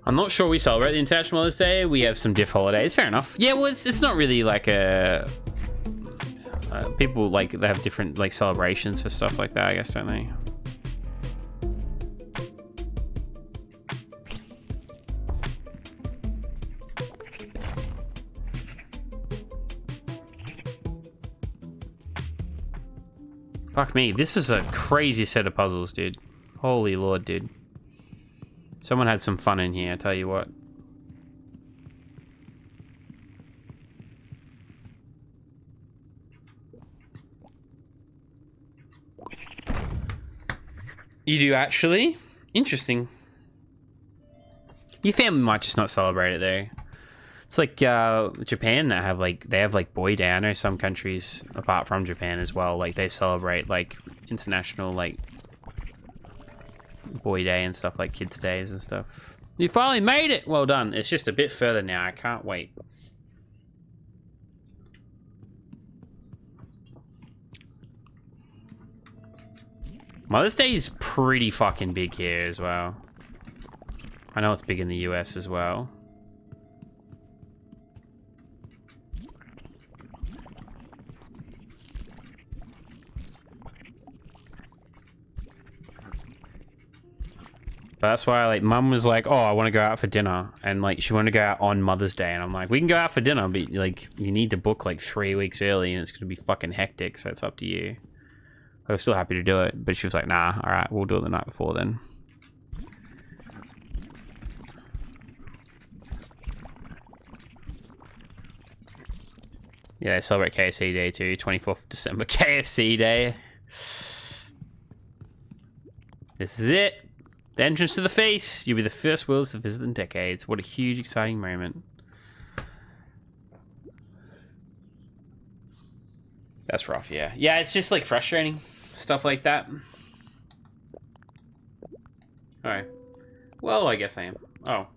I'm not sure we celebrate the International Mother's Day. We have some diff holidays. Fair enough. Yeah, well, it's not really like a... people, like, they have different, like, celebrations for stuff like that, I guess, don't they? Fuck me. This is a crazy set of puzzles, dude. Holy lord, dude. Someone had some fun in here, I tell you what. You do actually? Interesting. Your family might just not celebrate it though. It's like Japan that have like Boy Day. I know some countries apart from Japan as well, like they celebrate like international like Boy Day and stuff, like Kids Days and stuff. You finally made it! Well done. It's just a bit further now. I can't wait. Mother's Day is pretty fucking big here as well. I know it's big in the US as well. But that's why, like, Mum was like, "Oh, I want to go out for dinner," and like, she wanted to go out on Mother's Day, and I'm like, "We can go out for dinner, but like, you need to book like 3 weeks early, and it's gonna be fucking hectic. So it's up to you." I was still happy to do it, but she was like, "Nah, all right, we'll do it the night before then." Yeah, I celebrate KFC Day too, 24th of December, KFC Day. This is it. The entrance to the face. You'll be the first worlds to visit in decades. What a huge, exciting moment. That's rough, yeah. Yeah, it's just like frustrating. Stuff like that. Alright. Well, I guess I am. Oh.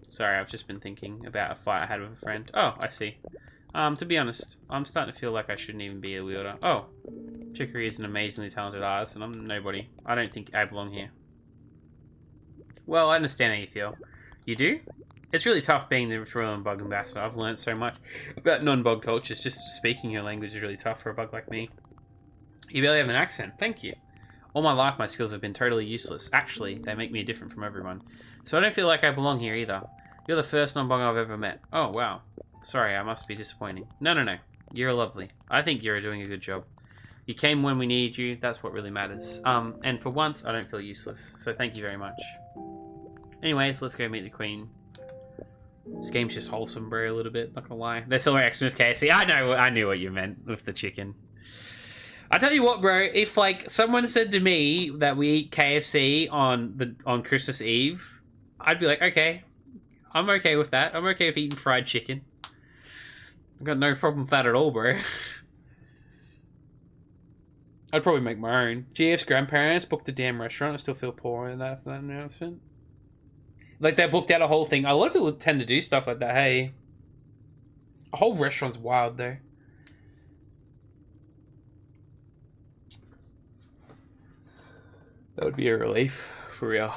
Sorry, I've just been thinking about a fight I had with a friend. Oh, I see. To be honest, I'm starting to feel like I shouldn't even be a wielder. Oh. Chicory is an amazingly talented artist, and I'm nobody. I don't think I belong here. Well, I understand how you feel. You do? It's really tough being the Royal and Bug Ambassador. I've learned so much about non-bug cultures. Just speaking your language is really tough for a bug like me. You barely have an accent. Thank you. All my life, my skills have been totally useless. Actually, they make me different from everyone. So I don't feel like I belong here either. You're the first non-bug I've ever met. Oh, wow. Sorry, I must be disappointing. No. You're lovely. I think you're doing a good job. You came when we needed you. That's what really matters. And for once, I don't feel useless. So thank you very much. Anyways, let's go meet the Queen. This game's just wholesome, bro, a little bit. Not gonna lie. They're still X with KFC. I knew what you meant with the chicken. I tell you what, bro. If like someone said to me that we eat KFC on Christmas Eve, I'd be like, okay, I'm okay with that. I'm okay with eating fried chicken. I've got no problem with that at all, bro. I'd probably make my own. GF's grandparents booked a damn restaurant. I still feel poor in that for that announcement. Like, they booked out a whole thing. A lot of people tend to do stuff like that, hey. A whole restaurant's wild, though. That would be a relief, for real.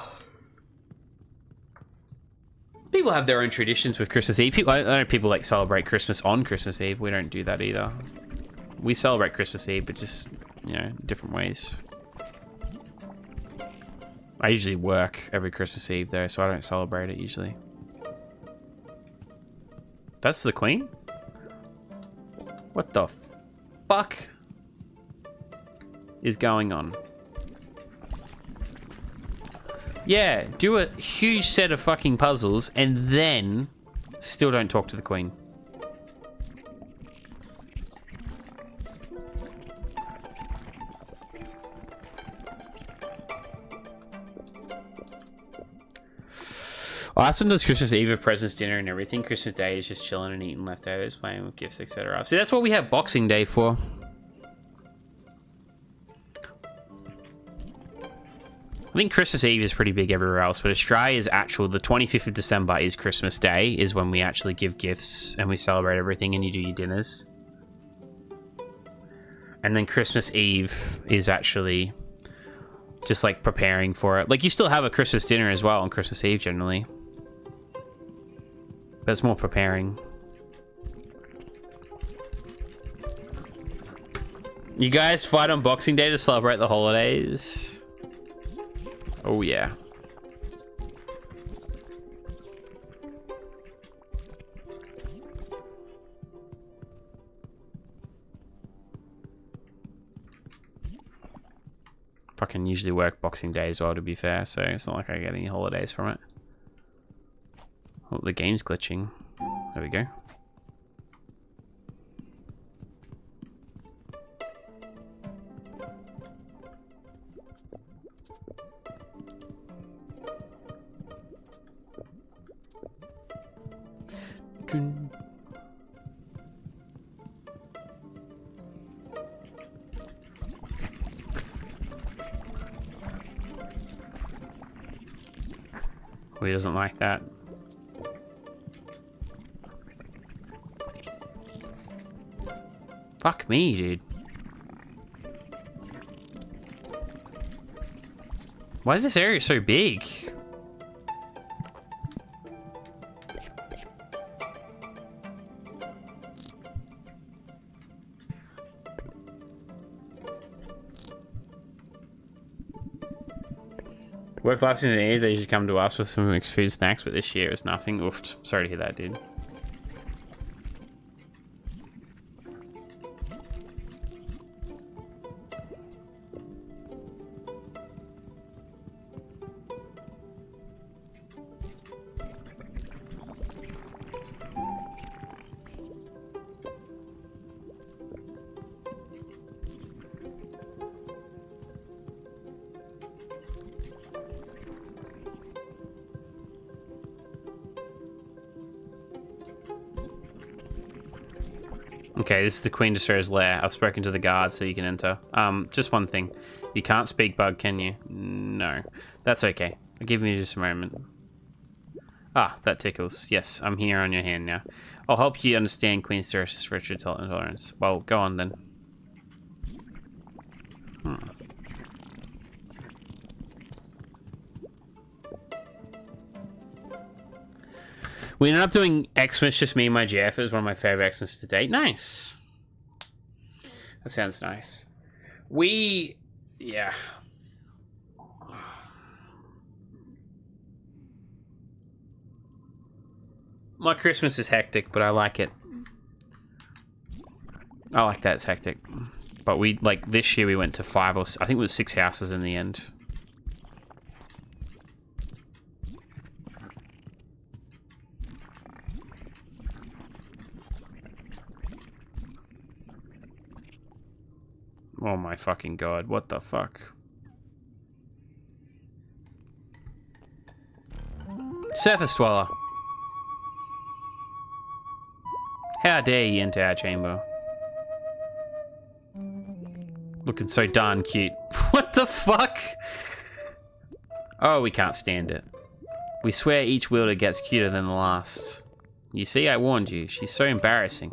People have their own traditions with Christmas Eve. I know people, like, celebrate Christmas on Christmas Eve. We don't do that either. We celebrate Christmas Eve, but just, you know, different ways. I usually work every Christmas Eve, though, so I don't celebrate it usually. That's the Queen? What the fuck is going on? Yeah, do a huge set of fucking puzzles and then still don't talk to the Queen. Austin does Christmas Eve with presents, dinner, and everything. Christmas Day is just chilling and eating leftovers, playing with gifts, etc. See, that's what we have Boxing Day for. I think Christmas Eve is pretty big everywhere else, but Australia's actual, the 25th of December is Christmas Day, is when we actually give gifts and we celebrate everything and you do your dinners. And then Christmas Eve is actually just like preparing for it. Like you still have a Christmas dinner as well on Christmas Eve generally. But it's more preparing. You guys fight on Boxing Day to celebrate the holidays? Oh yeah. Fucking usually work Boxing Day as well, to be fair, so it's not like I get any holidays from it. Oh, the game's glitching. There we go. Oh, he doesn't like that. Fuck me, dude. Why is this area so big? Work last in the year, they usually come to us with some mixed food snacks, but this year it's nothing. Oofed. Sorry to hear that, dude. Okay, this is the Queen Destroyer's lair. I've spoken to the guard so you can enter. Just one thing. You can't speak bug, can you? No. That's okay. I'll give you just a moment. Ah, that tickles. Yes, I'm here on your hand now. I'll help you understand Queen Destroyer's ritual tolerance. Well, go on then. We ended up doing Xmas, just me and my GF. It was one of my favorite Xmas to date. Nice. That sounds nice. Yeah. My Christmas is hectic, but I like it. I like that it's hectic. But this year we went to 5 or I think it was 6 houses in the end. Oh my fucking god, what the fuck? Surface Dweller. How dare you enter our chamber? Looking so darn cute. What the fuck? Oh, we can't stand it. We swear each wielder gets cuter than the last. You see, I warned you. She's so embarrassing.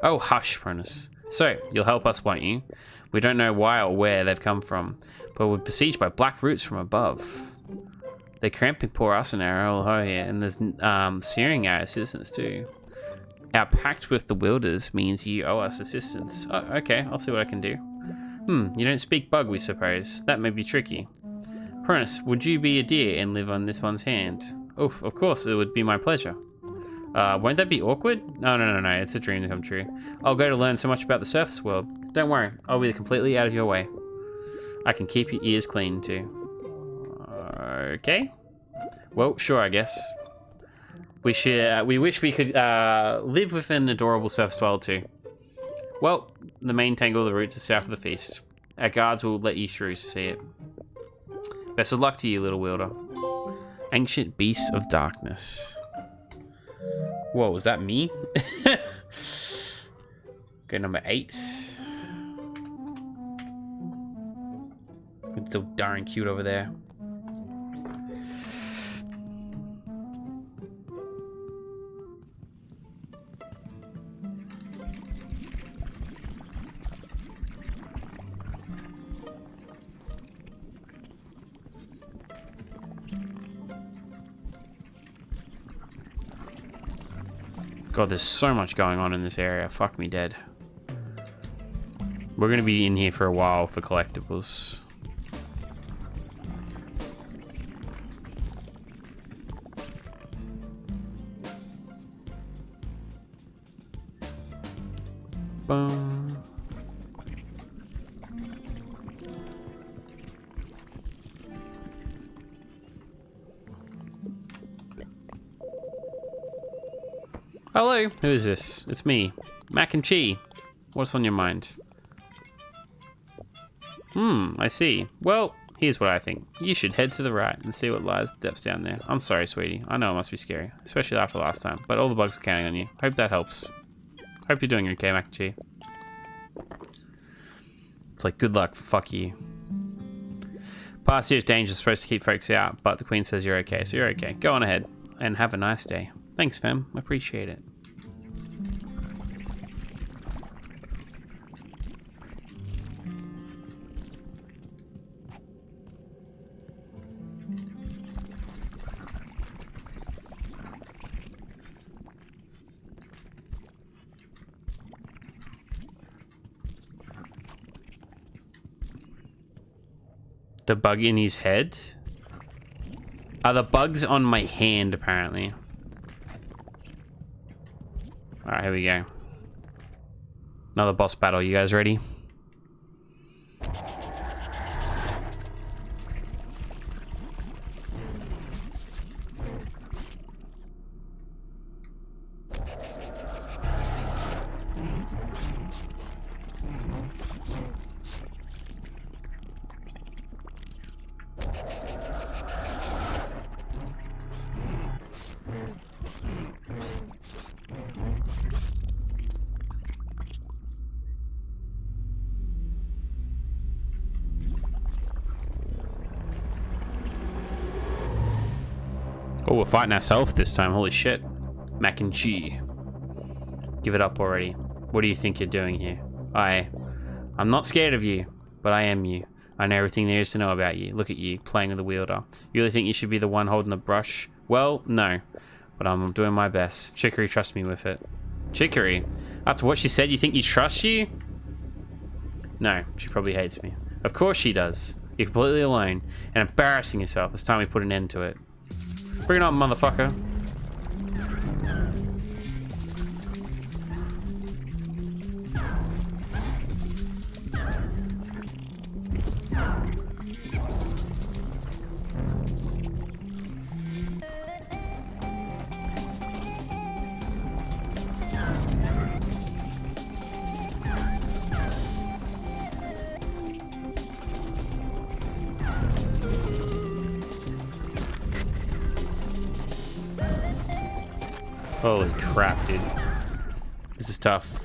Oh, hush, Prentice. So, you'll help us, won't you? We don't know why or where they've come from, but we're besieged by black roots from above. They cramp and pour us in our old hole here, and there's searing our assistance too. Our pact with the wielders means you owe us assistance. Oh, okay, I'll see what I can do. You don't speak bug, we suppose. That may be tricky. Prentice, would you be a dear and live on this one's hand? Oof, of course, it would be my pleasure. Won't that be awkward? No, it's a dream to come true. I'll go to learn so much about the surface world. Don't worry, I'll be completely out of your way. I can keep your ears clean too. Okay. Well, sure, I guess. We wish we could live with an adorable surface dweller too. Well, the main tangle of the roots is south of the feast. Our guards will let you through to see it. Best of luck to you, little wielder. Ancient Beasts of Darkness. Whoa, was that me? Okay, number 8. It's so darn cute over there. God, there's so much going on in this area. Fuck me dead. We're gonna be in here for a while for collectibles. Boom. Hello, who is this? It's me, Mac and Chi. What's on your mind? I see. Well, here's what I think. You should head to the right and see what lies the depths down there. I'm sorry, sweetie. I know it must be scary, especially after last time, but all the bugs are counting on you. Hope that helps. Hope you're doing okay, Mac and Chi. It's like, good luck, fuck you. Past year's danger is supposed to keep folks out, but the Queen says you're okay, so you're okay. Go on ahead, and have a nice day. Thanks, fam. I appreciate it. The bug in his head? Are the bugs on my hand, apparently? Alright, here we go. Another boss battle. You guys ready? Oh, we're fighting ourselves this time. Holy shit. Mac and Chi. Give it up already. What do you think you're doing here? I'm not scared of you, but I am you. I know everything there is to know about you. Look at you, playing with the wielder. You really think you should be the one holding the brush? Well, no. But I'm doing my best. Chicory trusts me with it. Chicory? After what she said, you think you trust you? No, she probably hates me. Of course she does. You're completely alone and embarrassing yourself. It's time we put an end to it. Bring it on, motherfucker. Holy crap, dude. This is tough.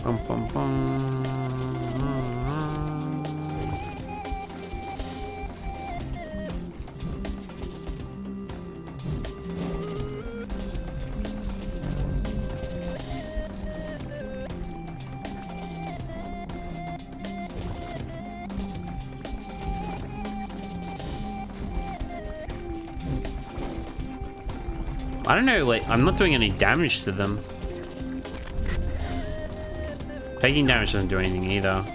Bum, bum, bum. I don't know, like, I'm not doing any damage to them. Taking damage doesn't do anything either.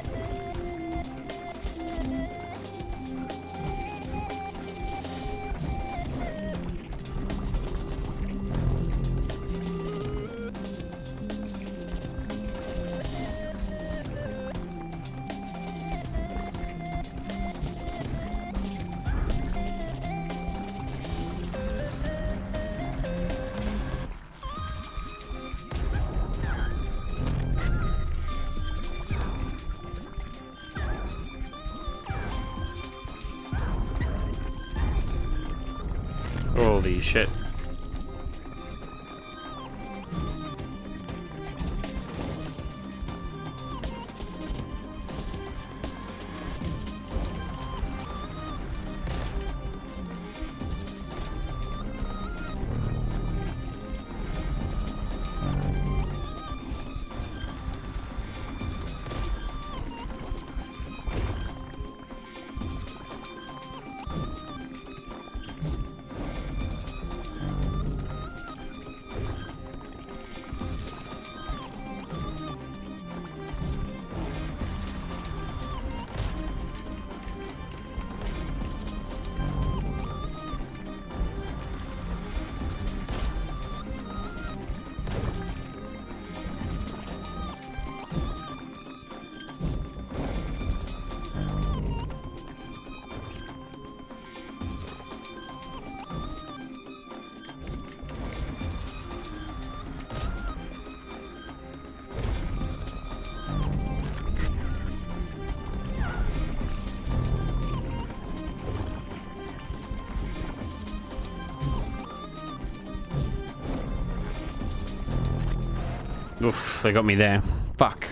Holy shit. Oof, they got me there. Fuck.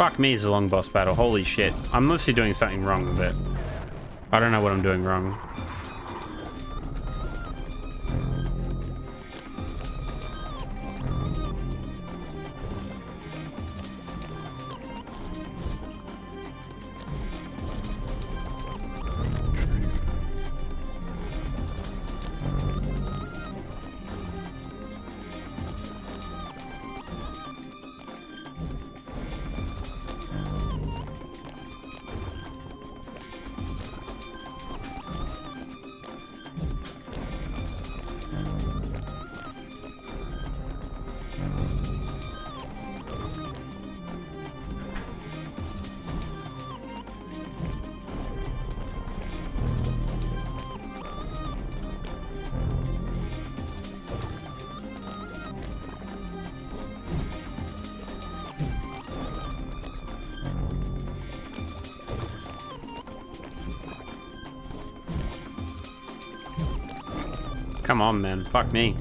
Fuck me, it's a long boss battle. Holy shit. I'm mostly doing something wrong with it. I don't know what I'm doing wrong. Come on, man. Fuck me.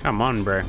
Come on, bro.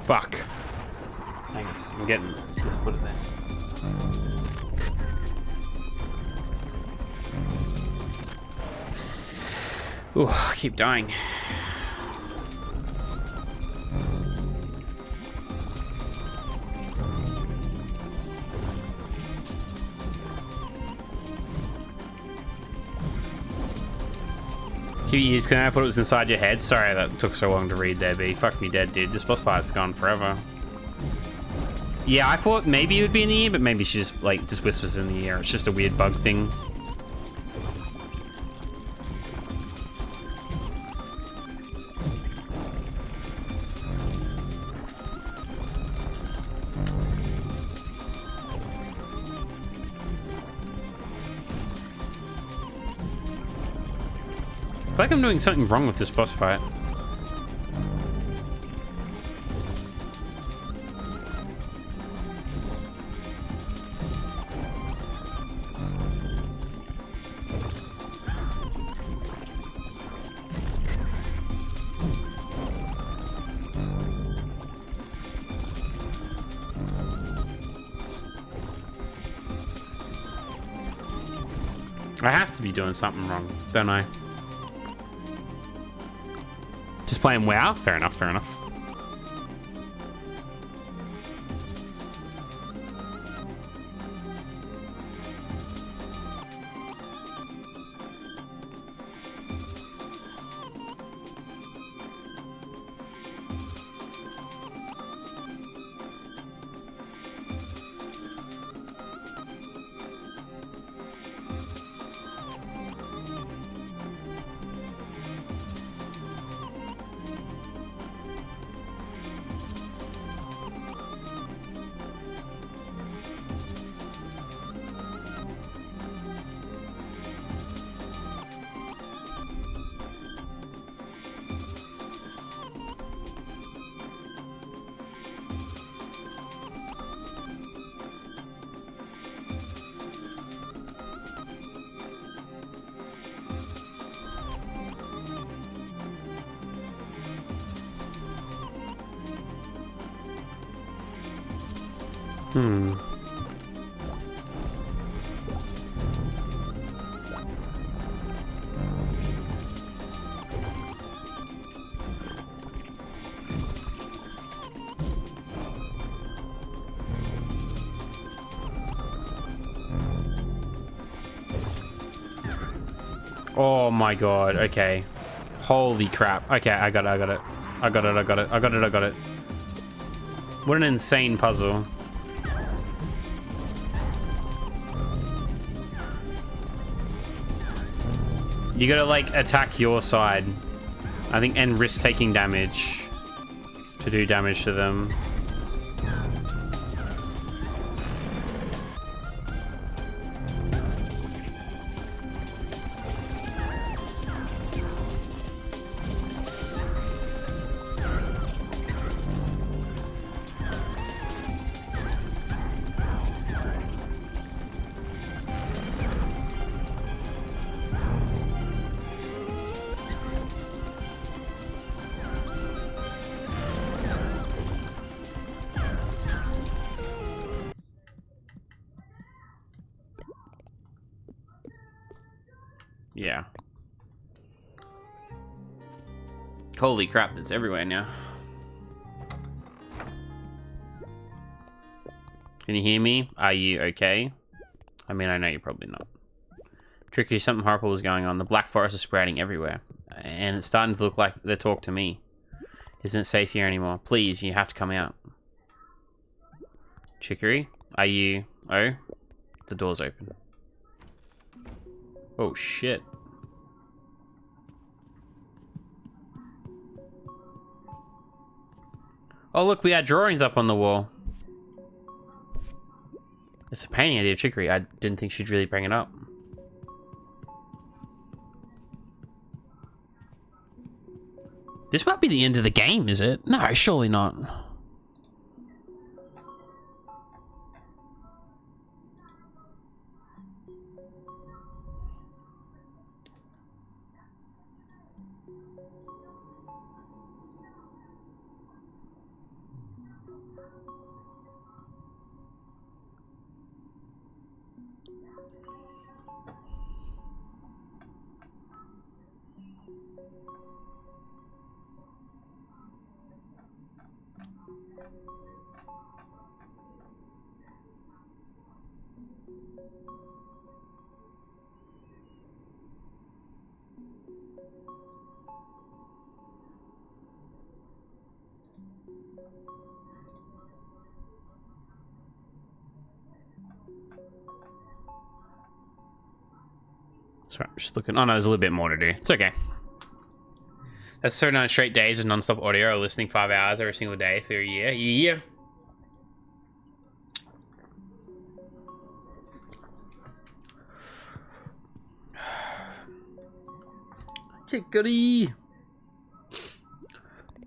Fuck. Hang on, I'm getting. Just put it there. Ooh, I keep dying. He's gonna. I thought it was inside your head. Sorry that took so long to read there, B. Fuck me dead, dude. This boss fight's gone forever. Yeah, I thought maybe it would be in the ear, but maybe she just like just whispers in the ear. It's just a weird bug thing. I feel like I'm doing something wrong with this boss fight. I have to be doing something wrong, don't I? Just playing WoW? Fair enough, fair enough. Oh my god, okay. Holy crap. Okay, I got it, I got it. I got it, I got it, I got it, I got it. What an insane puzzle. You gotta like attack your side, I think, and risk taking damage to do damage to them. Yeah. Holy crap, that's everywhere now. Can you hear me? Are you okay? I mean, I know you're probably not. Tricky, something horrible is going on. The black forest is sprouting everywhere. And it's starting to look like they talk to me. Isn't it safe here anymore? Please, you have to come out. Chicory, are you... Oh, the door's open. Oh, shit. Oh, look, we had drawings up on the wall. It's a painting idea of Chicory. I didn't think she'd really bring it up. This might be the end of the game, is it? No, surely not. Sorry, I'm just looking. Oh no, there's a little bit more to do. It's okay. That's 39 straight days of non-stop audio or listening 5 hours every single day for a year. Yeah. Chicory!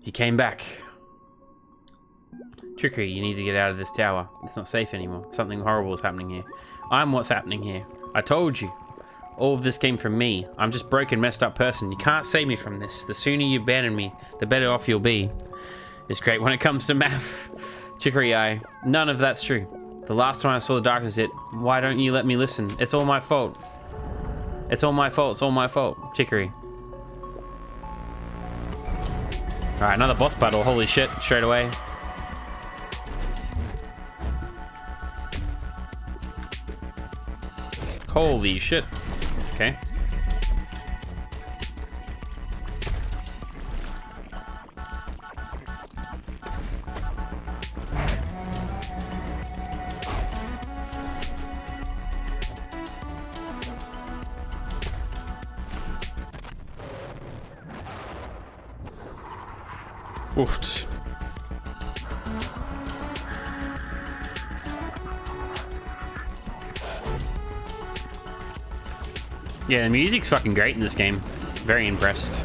You came back. Chicory, you need to get out of this tower. It's not safe anymore. Something horrible is happening here. I'm what's happening here. I told you. All of this came from me. I'm just broken, messed up person. You can't save me from this. The sooner you abandon me, the better off you'll be. It's great when it comes to math. Chicory, none of that's true. The last time I saw the darkness hit, why don't you let me listen? It's all my fault. It's all my fault. It's all my fault. Chicory. Alright, another boss battle. Holy shit. Straight away. Holy shit. Okay. Oofed. Yeah, the music's fucking great in this game. Very impressed.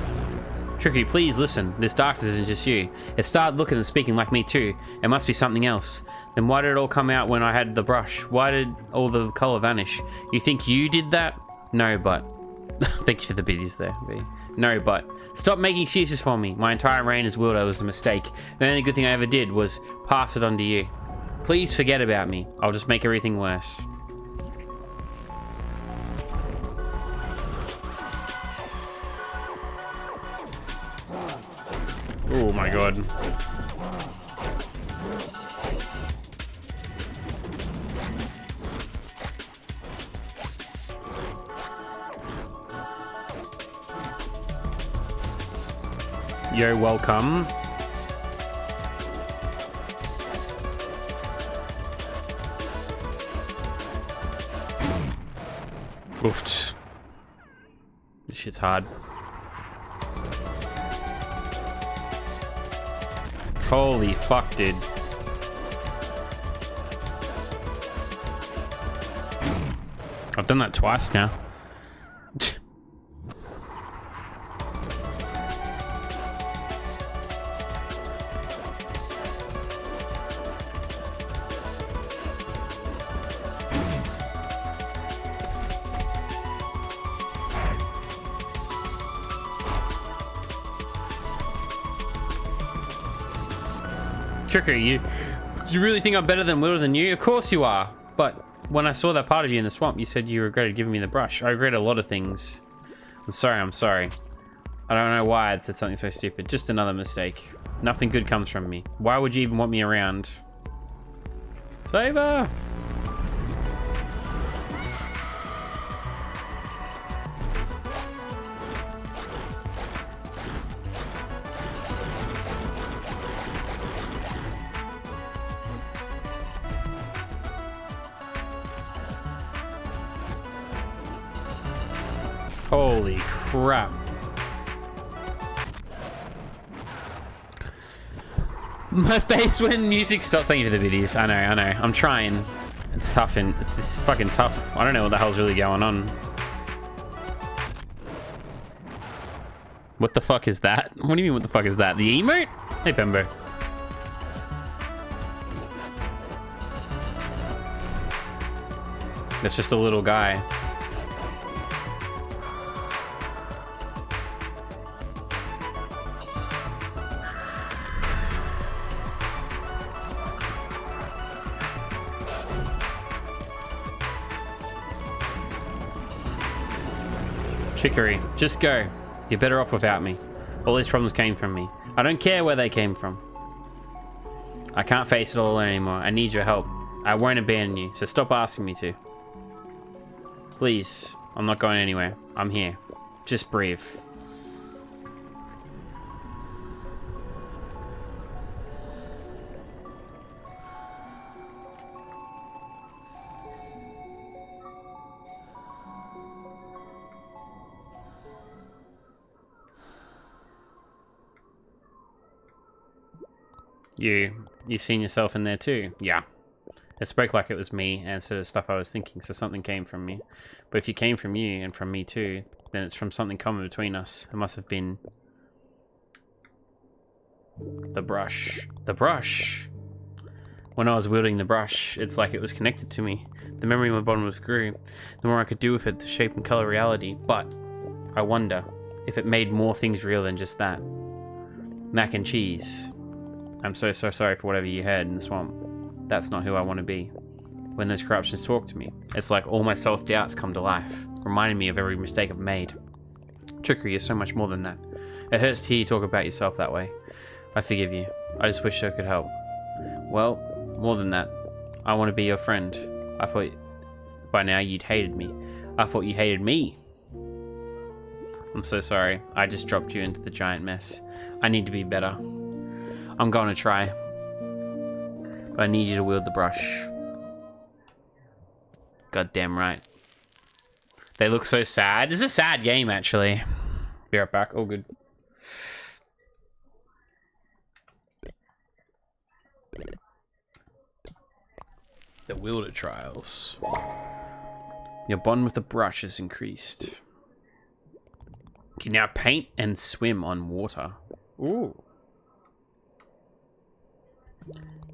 Tricky, please listen. This darkness isn't just you. It started looking and speaking like me too. It must be something else. Then why did it all come out when I had the brush? Why did all the color vanish? You think you did that? No, but... Thank you for the biddies there, B. No, but... Stop making excuses for me. My entire reign as wielder was a mistake. The only good thing I ever did was pass it on to you. Please forget about me. I'll just make everything worse. Oh my god. Yo, welcome. Oofed. This shit's hard. Holy fuck, dude. I've done that twice now. Chicory, you really think I'm better than you? Of course you are. But when I saw that part of you in the swamp, you said you regretted giving me the brush. I regret a lot of things. I'm sorry. I don't know why I said something so stupid. Just another mistake. Nothing good comes from me. Why would you even want me around? Save her! Holy crap. My face when music stops. Thank you for the videos. I know. I'm trying. It's tough and it's fucking tough. I don't know what the hell's really going on. What the fuck is that? What do you mean, what the fuck is that? The emote? Hey, Pembo. That's just a little guy. Chicory, just go. You're better off without me. All these problems came from me. I don't care where they came from. I can't face it all alone anymore. I need your help. I won't abandon you, so stop asking me to. Please, I'm not going anywhere. I'm here. Just breathe. You seen yourself in there too? Yeah. It spoke like it was me and sort of stuff I was thinking, so something came from me. But if you came from you and from me too, then it's from something common between us. It must have been the brush. The brush! When I was wielding the brush, it's like it was connected to me. The memory in my bottomless grew. The more I could do with it to shape and color reality. But I wonder if it made more things real than just that. Mac and cheese. I'm so sorry for whatever you heard in the swamp. That's not who I want to be. When those corruptions talk to me, it's like all my self-doubts come to life, reminding me of every mistake I've made. Chicory is so much more than that. It hurts to hear you talk about yourself that way. I forgive you. I just wish I could help. Well, more than that. I want to be your friend. I thought by now you'd hated me. I thought you hated me. I'm so sorry. I just dropped you into the giant mess. I need to be better. I'm going to try. But I need you to wield the brush. Goddamn right. They look so sad. This is a sad game, actually. Be right back. All good. The wielder trials. Your bond with the brush is increased. You can now paint and swim on water. Ooh.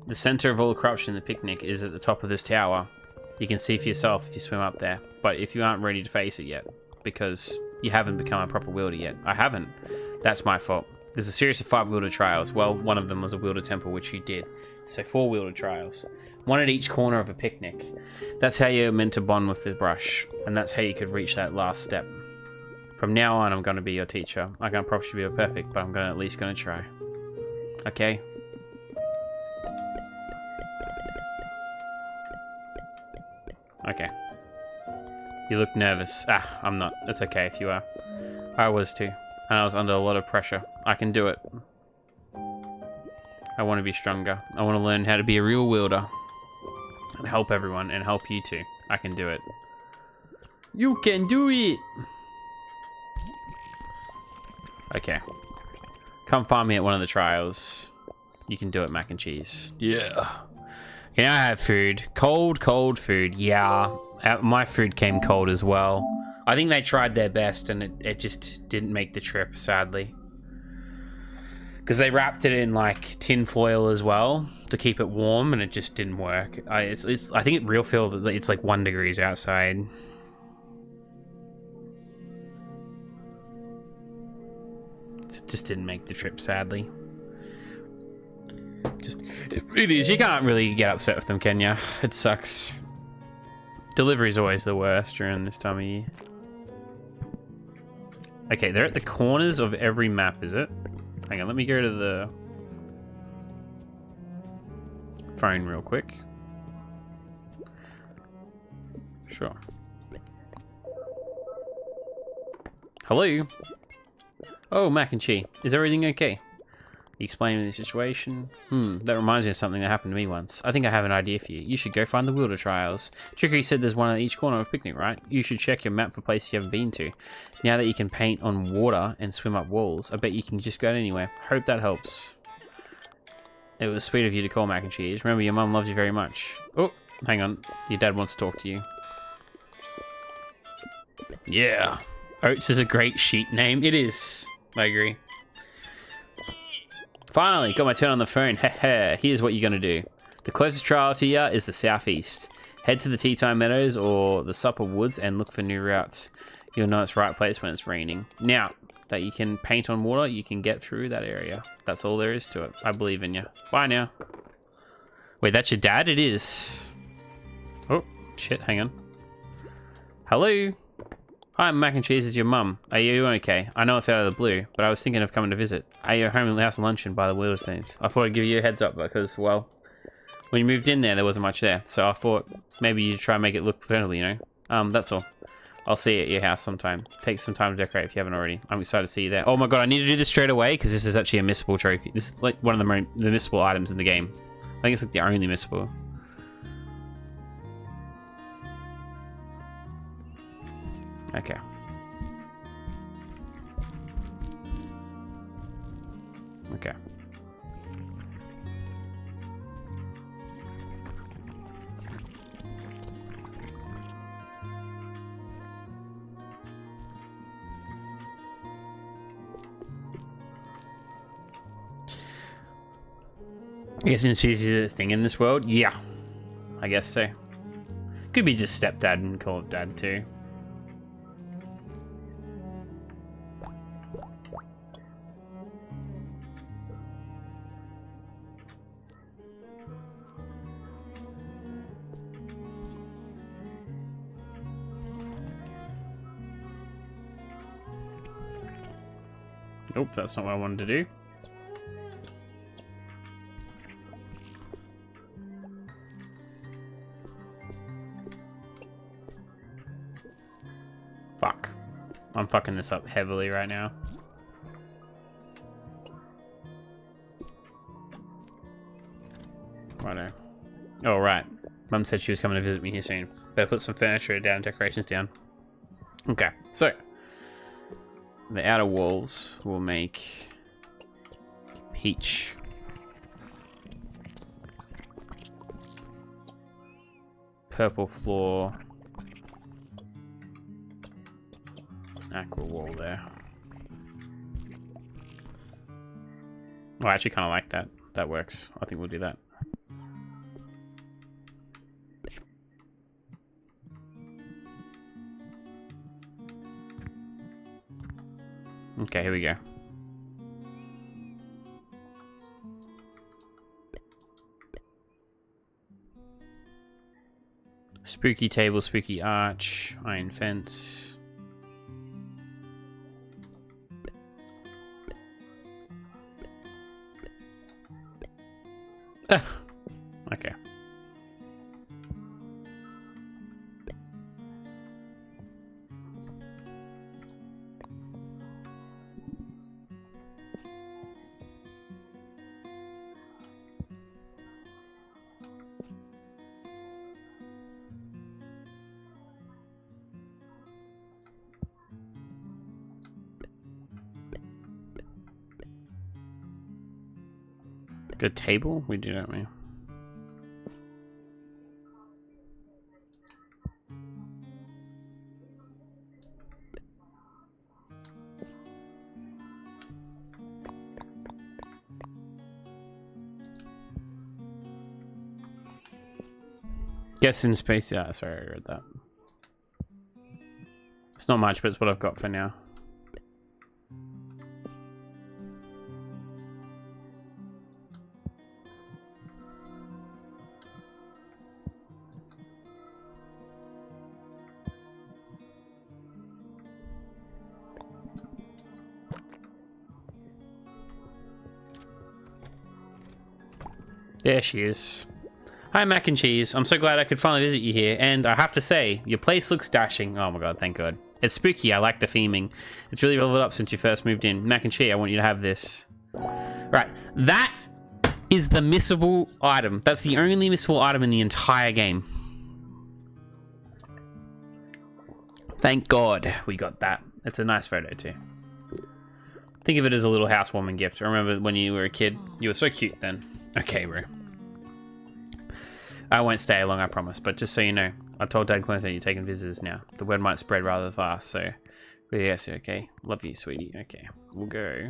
The center of all the corruption in the picnic is at the top of this tower. You can see for yourself if you swim up there, but if you aren't ready to face it yet, because you haven't become a proper wielder yet. I haven't. That's my fault. There's a series of 5 wielder trials. Well, one of them was a wielder temple, which you did. So 4 wielder trials. 1 at each corner of a picnic. That's how you're meant to bond with the brush, and that's how you could reach that last step. From now on, I'm going to be your teacher. I can't promise you to be perfect, but I'm at least going to try. Okay? Okay. You look nervous. Ah, I'm not. It's okay if you are. I was too. And I was under a lot of pressure. I can do it. I want to be stronger. I want to learn how to be a real wielder. And help everyone and help you too. I can do it. You can do it! Okay. Come find me at one of the trials. You can do it, mac and cheese. Yeah. Okay, now I have food. Cold food. Yeah. My food came cold as well. I think they tried their best and it just didn't make the trip, sadly. Because they wrapped it in like tin foil as well to keep it warm and it just didn't work. I think it real feel that it's like 1 degrees outside. It just didn't make the trip, sadly. It is. You can't really get upset with them, can you? It sucks. Delivery's always the worst during this time of year. Okay, they're at the corners of every map, is it? Hang on, let me go to the phone real quick. Sure. Hello? Oh, Mac and Chi. Is everything okay? You explaining the situation? That reminds me of something that happened to me once. I think I have an idea for you. You should go find the Wilder Trials. Chicory said there's one at each corner of a picnic, right? You should check your map for places you haven't been to. Now that you can paint on water and swim up walls, I bet you can just go anywhere. Hope that helps. It was sweet of you to call, Mac and Cheese. Remember, your mum loves you very much. Oh, hang on. Your dad wants to talk to you. Yeah. Oats is a great sheet name. It is. I agree. Finally, got my turn on the phone. Heh. Here's what you're going to do. The closest trial to you is the southeast. Head to the Tea Time Meadows or the Supper Woods and look for new routes. You'll know it's the right place when it's raining. Now that you can paint on water, you can get through that area. That's all there is to it. I believe in you. Bye now. Wait, that's your dad? It is. Oh, shit. Hang on. Hello? Hi, Mac and Cheese is your mum. Are you okay? I know it's out of the blue, but I was thinking of coming to visit. Are you home in the house and luncheon by the Wheelers things? I thought I'd give you a heads up because, well, when you moved in there wasn't much there. So I thought maybe you'd try and make it look presentable, you know? That's all. I'll see you at your house sometime. Take some time to decorate if you haven't already. I'm excited to see you there. Oh my god, I need to do this straight away because this is actually a missable trophy. This is like one of the missable items in the game. I think it's like the only missable. Okay. Okay. I guess species is a thing in this world? Yeah. I guess so. Could be just stepdad and call it dad too. Nope, that's not what I wanted to do. Fuck. I'm fucking this up heavily right now. Righto. Oh, right. Mum said she was coming to visit me here soon. Better put some furniture down, decorations down. Okay, so the outer walls will make peach. Purple floor. Aqua wall there. Oh, I actually kind of like that. That works. I think we'll do that. Okay, here we go. Spooky table, spooky arch, iron fence. Okay. Good table? We do, don't we? Guess in space. Yeah, sorry, I read that. It's not much, but it's what I've got for now. There she is. Hi, Mac and Cheese. I'm so glad I could finally visit you here, and I have to say, your place looks dashing. Oh my god, thank god. It's spooky, I like the theming. It's really leveled up since you first moved in. Mac and Cheese, I want you to have this. Right, that is the missable item. That's the only missable item in the entire game. Thank god we got that. It's a nice photo too. Think of it as a little housewarming gift. I remember when you were a kid. You were so cute then. Okay, bro. I won't stay long, I promise. But just so you know, I've told Dad Clinton you're taking visitors now. The word might spread rather fast, so... Yes, okay. Love you, sweetie. Okay, we'll go.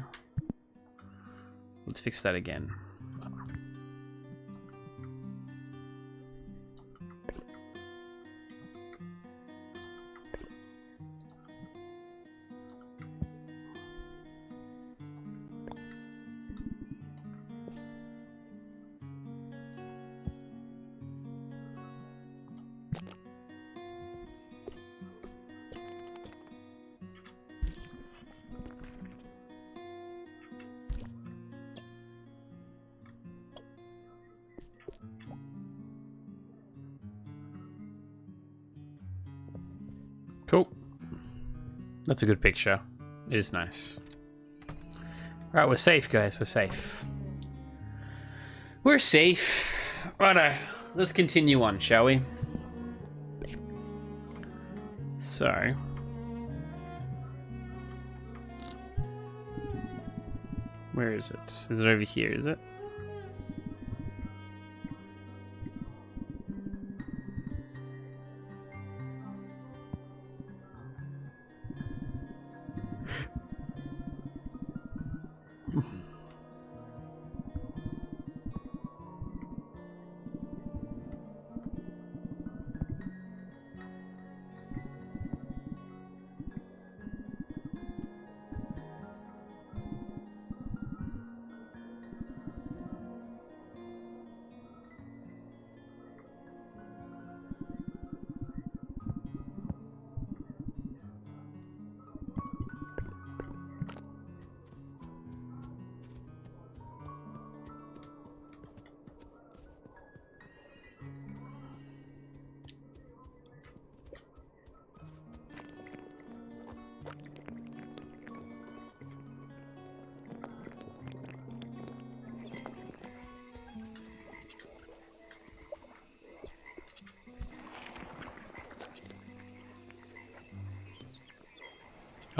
Let's fix that again. Cool. That's a good picture. It is nice. Right, we're safe, guys. We're safe. We're safe. Righto. Let's continue on, shall we? So... Where is it? Is it over here, is it?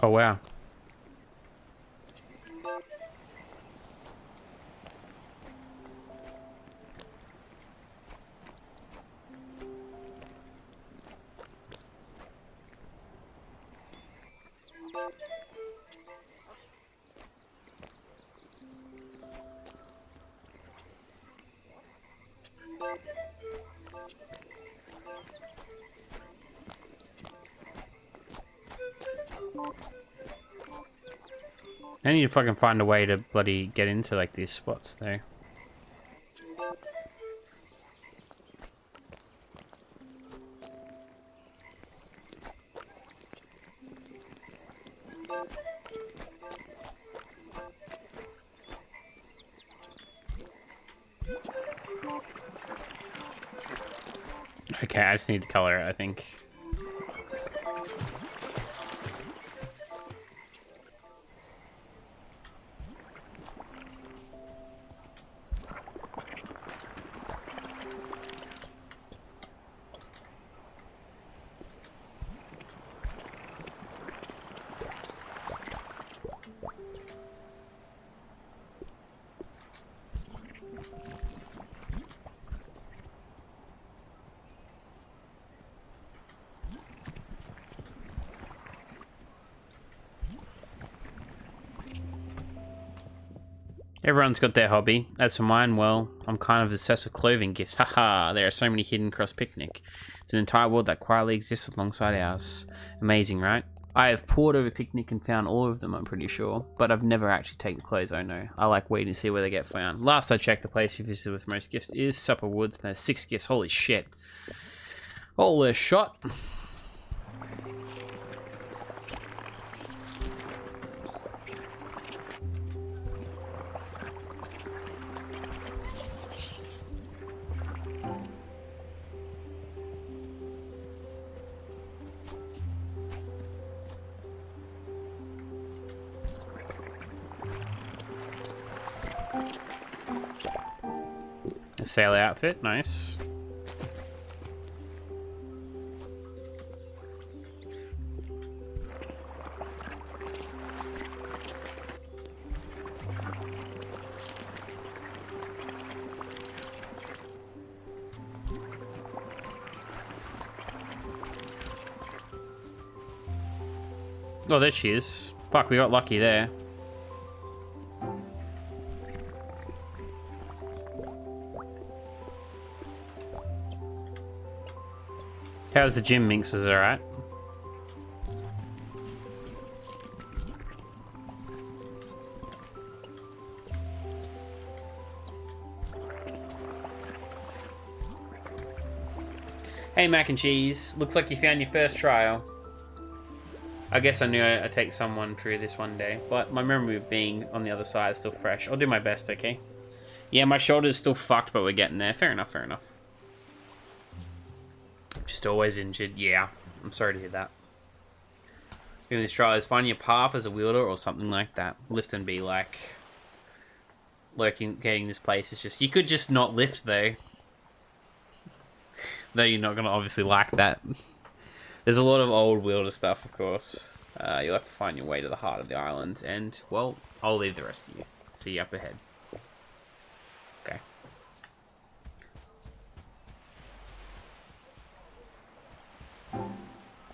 Oh, wow. I need to fucking find a way to bloody get into like these spots though. Okay, I just need to color it, I think. Everyone's got their hobby. As for mine, well, I'm kind of obsessed with clothing gifts. Haha, there are so many hidden across Picnic. It's an entire world that quietly exists alongside ours. Amazing, right? I have poured over Picnic and found all of them, I'm pretty sure. But I've never actually taken the clothes, oh no. I like waiting to see where they get found. Last I checked, the place you visited with most gifts is Supper Woods. There's 6 gifts, holy shit. Holy shot. A sailor outfit, nice. Oh, there she is. Fuck, we got lucky there. How's the gym, Minx? Is it alright? Hey, mac and cheese. Looks like you found your first trial. I guess I knew I'd take someone through this one day, but my memory of being on the other side is still fresh. I'll do my best, okay? Yeah, my shoulder's still fucked, but we're getting there. Fair enough, fair enough. Just always injured. Yeah, I'm sorry to hear that. Doing this trial is finding your path as a wielder or something like that. Lift and be like... Locating this place is just... You could just not lift, though. Though you're not going to obviously like that. There's a lot of old wielder stuff, of course. You'll have to find your way to the heart of the island, and, well, I'll leave the rest to you. See you up ahead. Okay.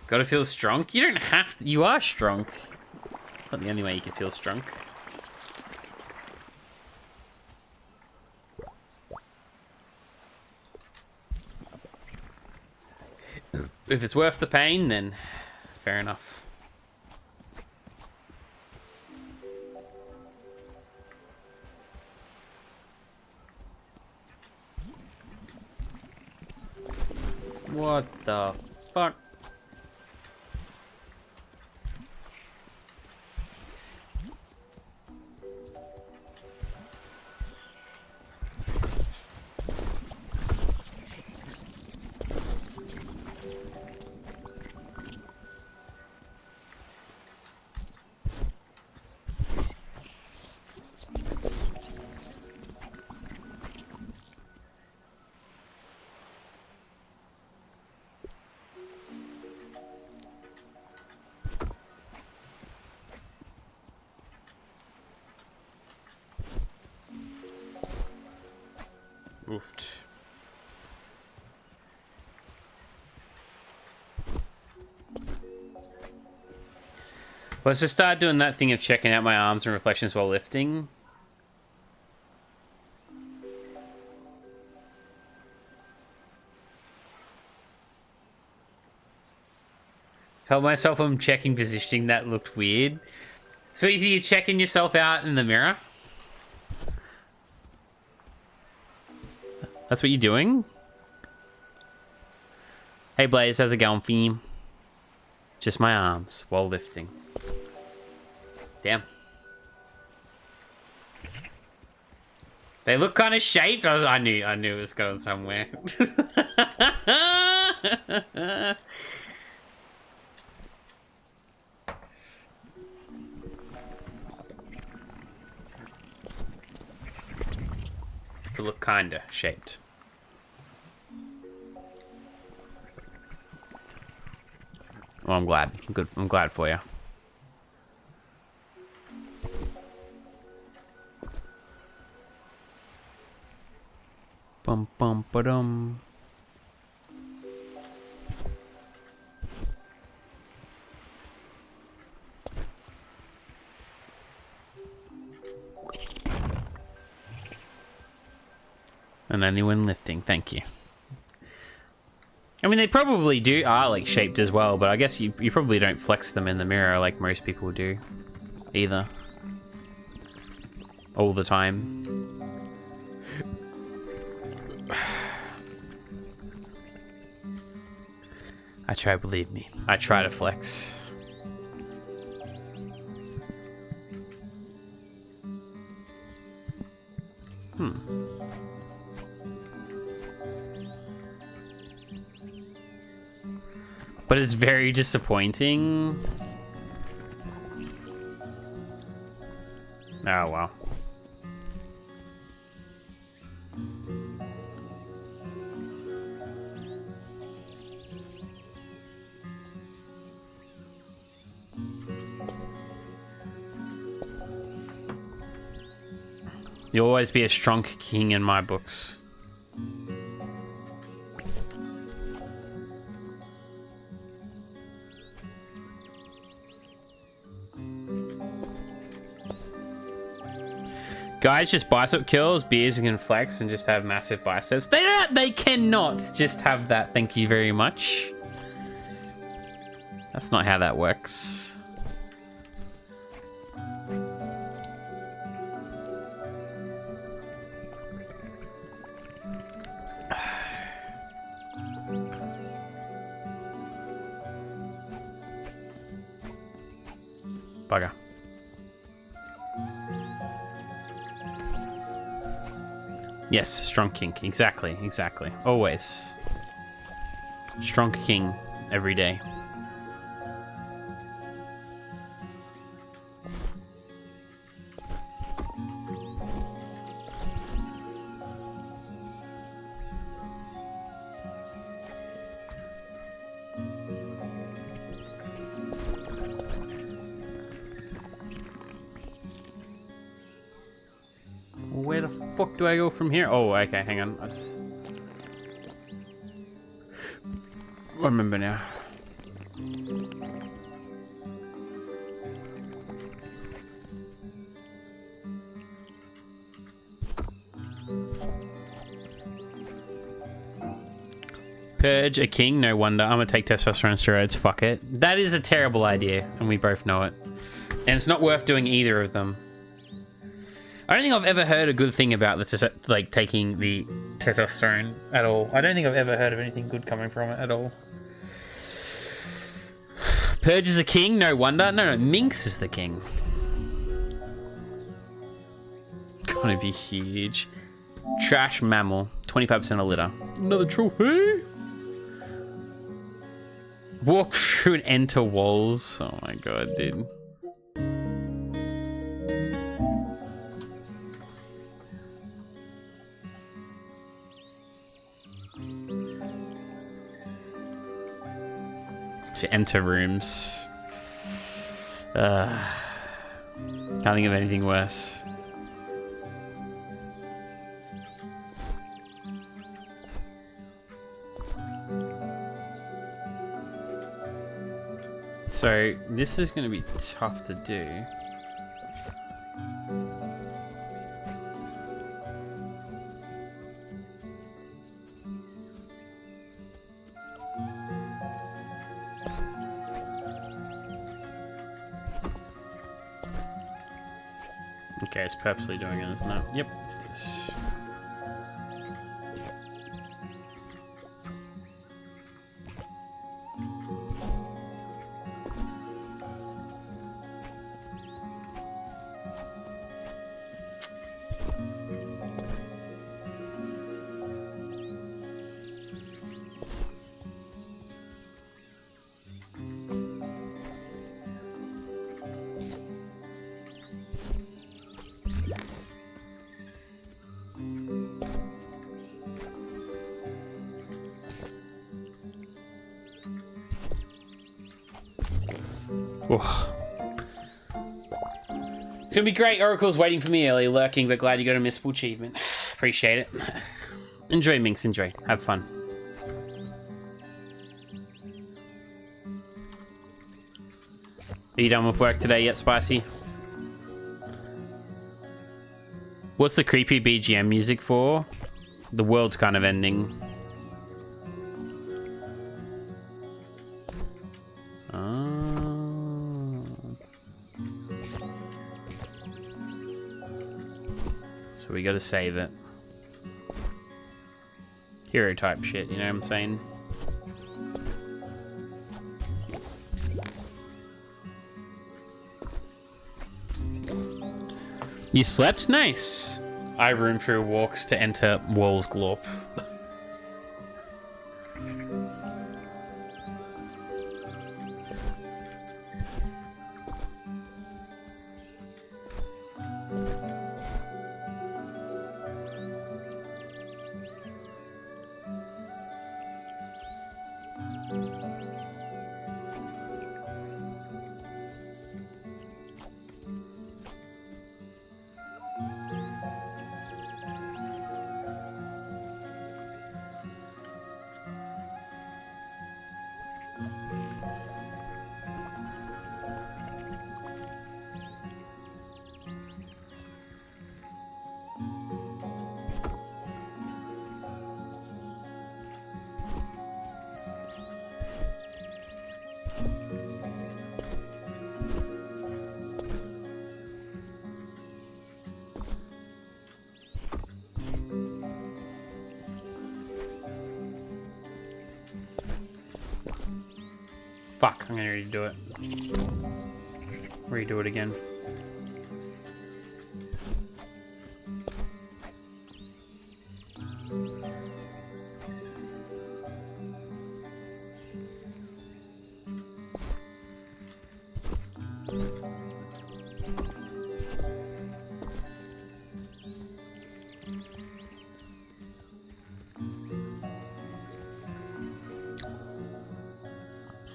Gotta feel strong? You don't have to. You are strong. Not the only way you can feel strong. If it's worth the pain, then fair enough. What the fuck? Oofed. Let's just start doing that thing of checking out my arms and reflections while lifting. Felt myself I'm checking positioning, that looked weird. So easy, you're checking yourself out in the mirror? That's what you're doing? Hey Blaze, how's it going, Theme? Just my arms while lifting. Damn. They look kind of shaped. I knew it was going somewhere. To look kinda shaped. Well, I'm glad. Good. I'm glad for you. Bum bum ba dum. And only when lifting, thank you. I mean, they probably are like shaped as well, but I guess you probably don't flex them in the mirror like most people do, either. All the time. I try, believe me. I try to flex. But it's very disappointing. Oh, wow. You'll always be a strong king in my books. Guys just bicep curls, beers can flex and just have massive biceps. They cannot just have that, thank you very much. That's not how that works. Bugger. Yes, strong king. Exactly, exactly. Always. Strong king every day. Where the fuck do I go from here? Oh, okay, hang on. That's... I remember now. Purge a king? No wonder. I'm gonna take testosterone steroids. Fuck it. That is a terrible idea, and we both know it. And it's not worth doing either of them. I don't think I've ever heard a good thing about the taking the testosterone at all. I don't think I've ever heard of anything good coming from it at all. Purge is a king? No wonder. No, Minx is the king. Gonna be huge. Trash mammal. 25% a litter. Another trophy? Walk through and enter walls. Oh my god, dude. To enter rooms. Can't think of anything worse. So this is going to be tough to do. Okay, it's purposely doing it, isn't it? Yep, it is. It's gonna be great. Oracle's waiting for me early, lurking, but glad you got a missable achievement. Appreciate it. Enjoy, Minx. Enjoy. Have fun. Are you done with work today yet, Spicy? What's the creepy BGM music for? The world's kind of ending. So we gotta save it. Hero type shit, you know what I'm saying? You slept? Nice. I roam through walks to enter walls glorp. Fuck, I'm gonna redo it. Redo it again.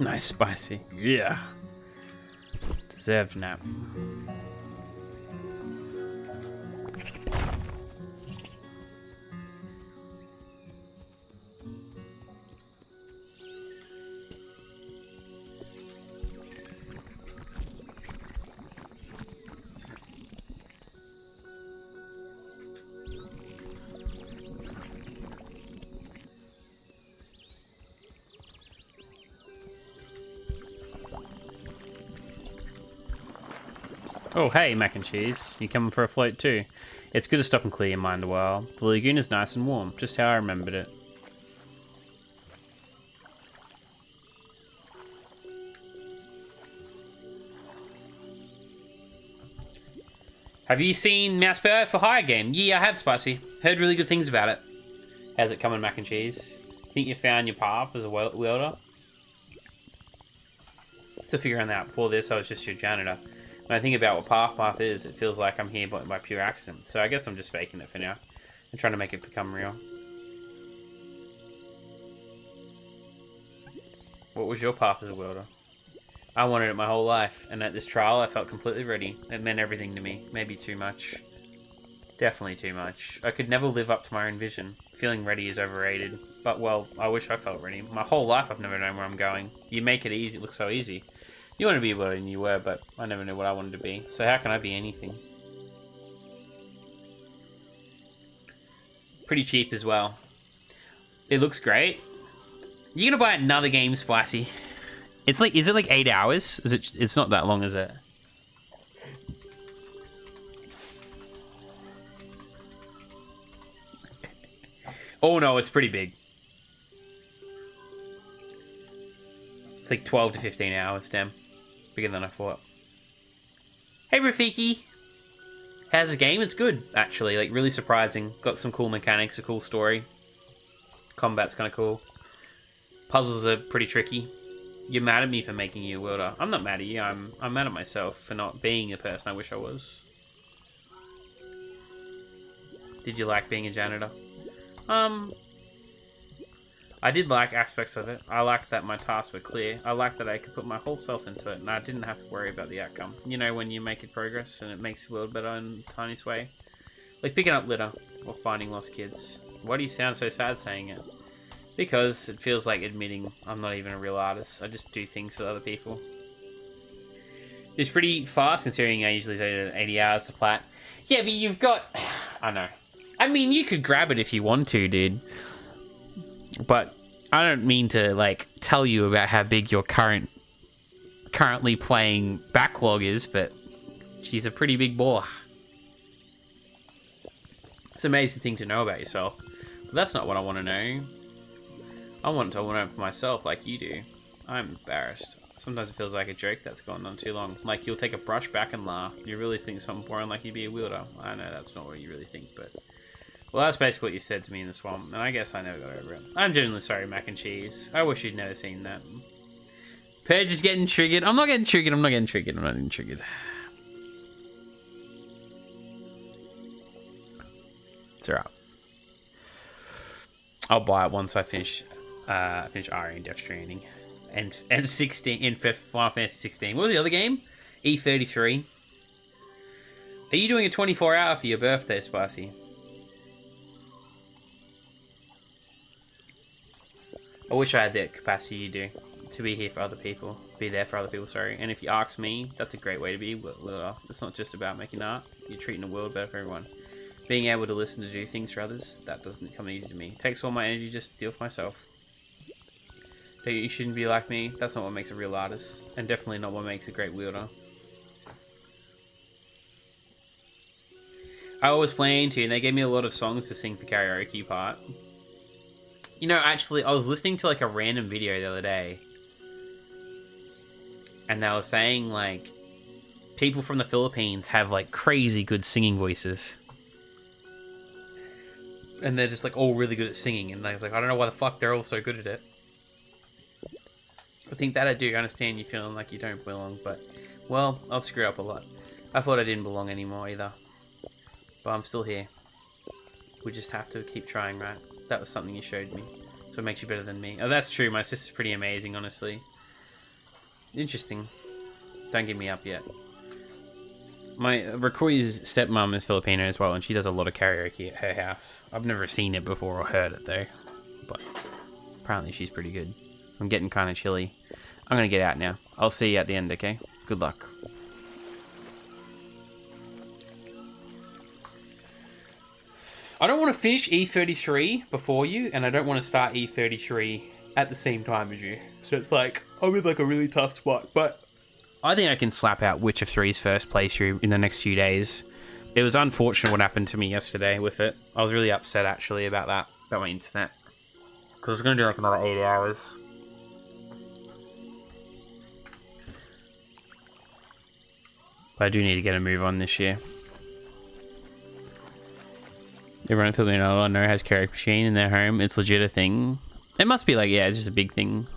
Nice, spicy. Yeah. Deserved nap. Oh, hey, mac and cheese. You coming for a float too? It's good to stop and clear your mind a while. The lagoon is nice and warm, just how I remembered it. Have you seen Mouse Power for Hire game? Yeah, I have, Spicy. Heard really good things about it. How's it coming, mac and cheese? Think you found your path as a wielder? Still figuring that out. Before this, I was just your janitor. When I think about what path is, it feels like I'm here by pure accident. So I guess I'm just faking it for now. I'm trying to make it become real. What was your path as a wielder? I wanted it my whole life, and at this trial I felt completely ready. It meant everything to me. Maybe too much. Definitely too much. I could never live up to my own vision. Feeling ready is overrated. But, well, I wish I felt ready. My whole life I've never known where I'm going. You make it easy. It looks so easy. You want to be what you were, but I never knew what I wanted to be. So how can I be anything? Pretty cheap as well. It looks great. You're gonna buy another game, Spicy. It's like, is it like 8 hours? Is it? It's not that long, is it? Oh no, it's pretty big. It's like 12 to 15 hours, damn. Bigger than I thought. Hey Rafiki! How's the game? It's good, actually. Like, really surprising. Got some cool mechanics, a cool story. Combat's kind of cool. Puzzles are pretty tricky. You're mad at me for making you a wielder. I'm not mad at you. I'm mad at myself for not being the person I wish I was. Did you like being a janitor? I did like aspects of it. I liked that my tasks were clear. I liked that I could put my whole self into it and I didn't have to worry about the outcome. You know, when you make progress and it makes the world better in the tiniest way. Like picking up litter or finding lost kids. Why do you sound so sad saying it? Because it feels like admitting I'm not even a real artist. I just do things for other people. It's pretty fast considering I usually do 80 hours to plat. Yeah, but you've got... I know. I mean, you could grab it if you want to, dude. But I don't mean to, like, tell you about how big your currently playing backlog is, but she's a pretty big boy. It's an amazing thing to know about yourself. But that's not what I want to know. I want to know for myself like you do. I'm embarrassed. Sometimes it feels like a joke that's gone on too long. Like you'll take a brush back and laugh. You really think something boring like you'd be a wielder. I know that's not what you really think, but... Well, that's basically what you said to me in the swamp, and I guess I never got over it. I'm genuinely sorry, mac and cheese. I wish you'd never seen that. Purge is getting triggered. I'm not getting triggered. I'm not getting triggered. I'm not getting triggered. It's alright. I'll buy it once I finish RE and Death Stranding. And 16 in Final Fantasy 16. What was the other game? E33. Are you doing a 24-hour for your birthday, Spicy? I wish I had that capacity you do. To be here for other people. Be there for other people, sorry. And if you ask me, that's a great way to be. It's not just about making art. You're treating the world better for everyone. Being able to listen to do things for others, that doesn't come easy to me. It takes all my energy just to deal with myself. You shouldn't be like me. That's not what makes a real artist. And definitely not what makes a great wielder. I always planned to, and they gave me a lot of songs to sing for karaoke part. You know, actually, I was listening to like a random video the other day. and they were saying like people from the Philippines have like crazy good singing voices, and they're just like all really good at singing. And I was like, I don't know why the fuck they're all so good at it. I think that I do understand you feeling like you don't belong, but well, I've screwed up a lot. I thought I didn't belong anymore either, but I'm still here. We just have to keep trying, right? That was something you showed me, so it makes you better than me. Oh, that's true. My sister's pretty amazing, honestly. Interesting. Don't give me up yet. My Rakoi's stepmom is Filipino as well, and she does a lot of karaoke at her house. I've never seen it before or heard it though, but apparently she's pretty good. I'm getting kind of chilly. I'm gonna get out now. I'll see you at the end, okay? Good luck. I don't want to finish E33 before you, and I don't want to start E33 at the same time as you. So it's like, I'm in like a really tough spot, but I think I can slap out Witcher 3's first playthrough in the next few days. It was unfortunate what happened to me yesterday with it. I was really upset actually about that, about my internet. Because I was going to do like another 8 hours. But I do need to get a move on this year. Everyone in Filipino I know has karaoke machine in their home. It's legit a thing. It must be like, yeah, it's just a big thing.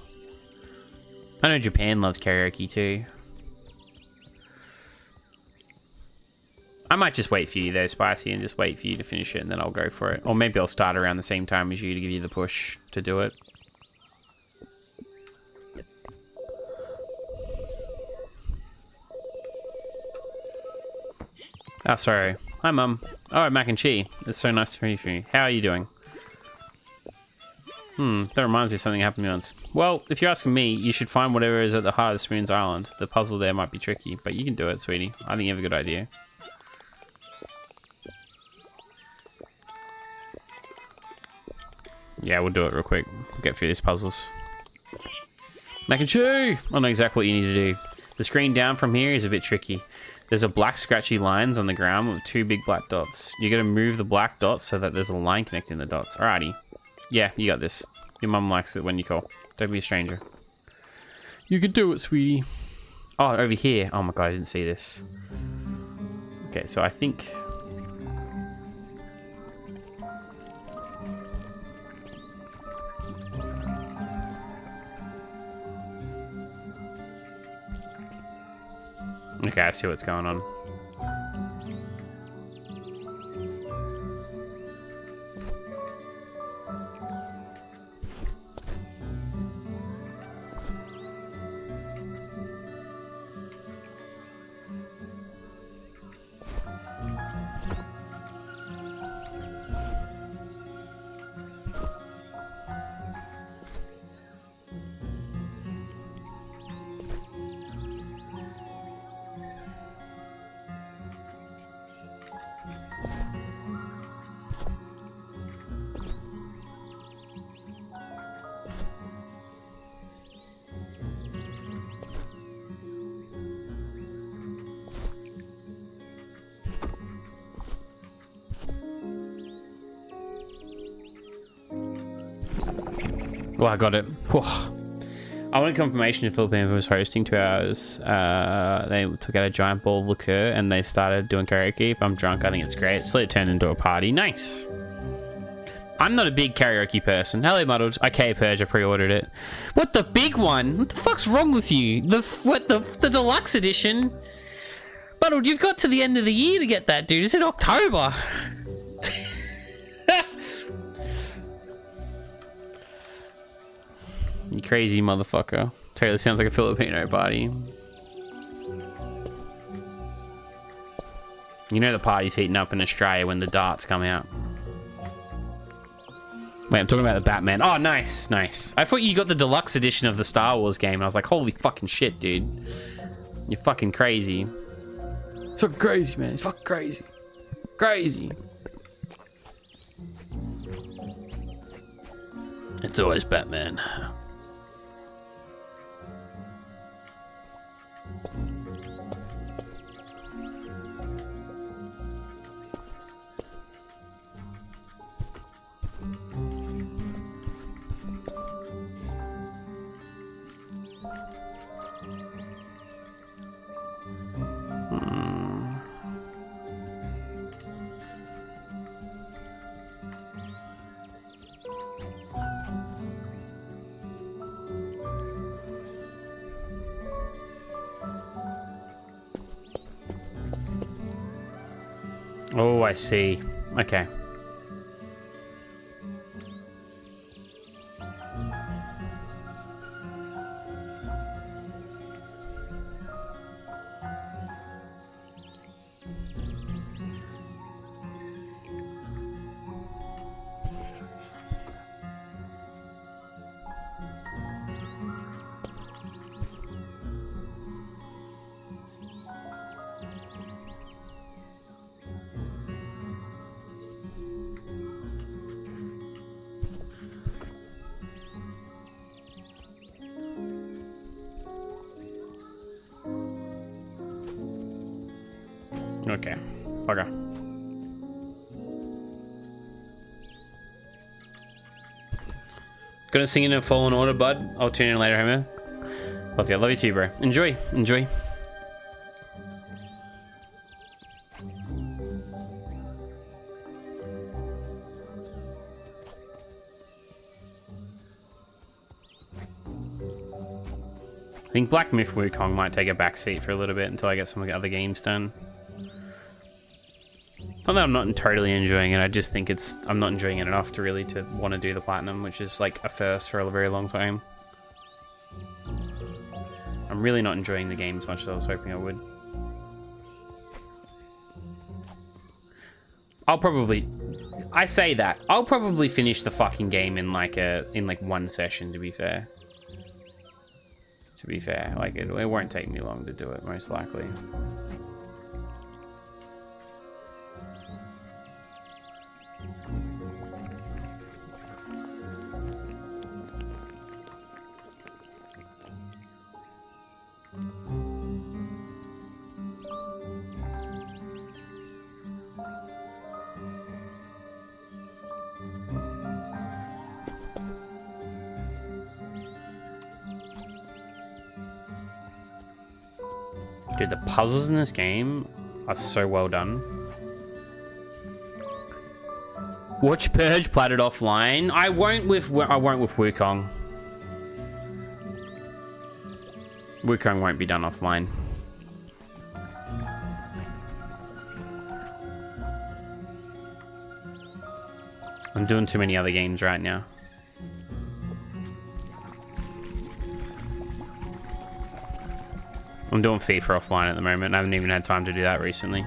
I know Japan loves karaoke too. I might just wait for you though, Spicy, and just wait for you to finish it and then I'll go for it. Or maybe I'll start around the same time as you to give you the push to do it. Oh, sorry. Hi, Mum. Oh, Mac and Cheese. It's so nice to meet you. How are you doing? That reminds me of something that happened to me once. Well, if you're asking me, you should find whatever is at the heart of the Spoons Island. The puzzle there might be tricky, but you can do it, sweetie. I think you have a good idea. Yeah, we'll do it real quick. We'll get through these puzzles. Mac and Cheese! I know exactly what you need to do. The screen down from here is a bit tricky. There's a black scratchy lines on the ground with 2 big black dots. You're going to move the black dots so that there's a line connecting the dots. Alrighty. Yeah, you got this. Your mum likes it when you call. Don't be a stranger. You can do it, sweetie. Oh, over here. Oh my god, I didn't see this. Okay, so I think... Okay, I see what's going on. Oh, I got it. Whew. I wanted confirmation if Philippines was hosting 2 hours. They took out a giant ball of liqueur and they started doing karaoke. If I'm drunk, I think it's great. So it turned into a party. Nice. I'm not a big karaoke person. Hello, Muddled. Okay, Purge, I pre-ordered it. What, the big one? What the fuck's wrong with you? The deluxe edition? Muddled, you've got to the end of the year to get that, dude. It's in October. You crazy motherfucker. Totally sounds like a Filipino party. You know the party's heating up in Australia when the darts come out. Wait, I'm talking about the Batman. Oh, nice, nice. I thought you got the deluxe edition of the Star Wars game, and I was like, holy fucking shit, dude. You're fucking crazy. It's fucking crazy, man. It's fucking crazy. Crazy. It's always Batman. Oh, I see. Okay. Okay. Okay. Gonna sing in a fallen order, bud. I'll tune in later, Homer. Love you. Love you too, bro. Enjoy. Enjoy. I think Black Myth Wukong might take a back seat for a little bit until I get some of the other games done. Not that I'm not totally enjoying it, I just think I'm not enjoying it enough to really want to do the platinum, which is like a first for a very long time. I'm really not enjoying the game as much as I was hoping I would. I say that. I'll probably finish the fucking game in like one session, to be fair. Like it won't take me long to do it, most likely. Dude, the puzzles in this game are so well done. Watch Purge platted offline. I won't with Wukong. Wukong won't be done offline. I'm doing too many other games right now. I'm doing FIFA offline at the moment. I haven't even had time to do that recently.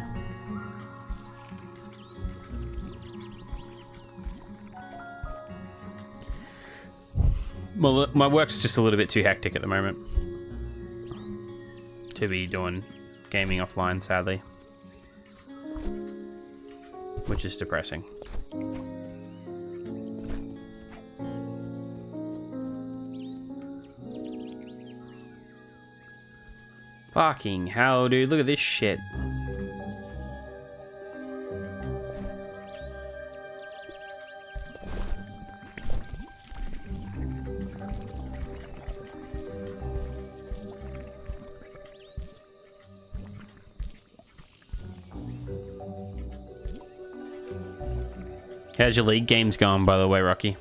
Well, my work's just a little bit too hectic at the moment to be doing gaming offline, sadly. Which is depressing. Fucking hell, dude. Look at this shit. How's your league games going, by the way, Rocky?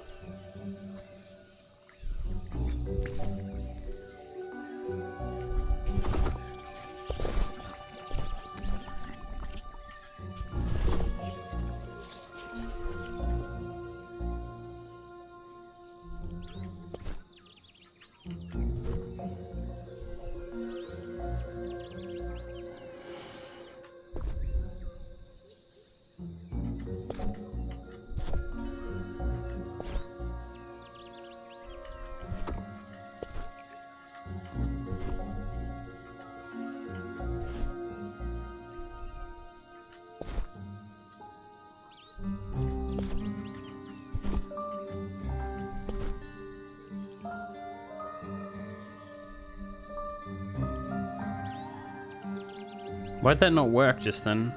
Why'd that not work just then?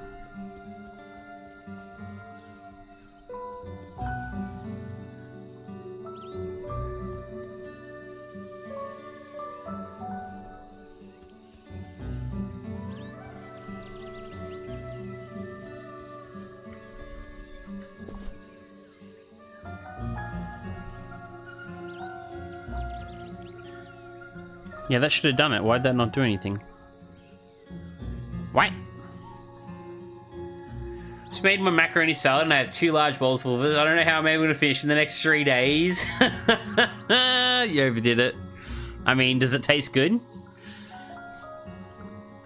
Yeah, that should have done it. Why'd that not do anything? What? Just made my macaroni salad and I have 2 large bowls full of it. I don't know how I'm able to finish in the next 3 days. You overdid it. I mean, does it taste good?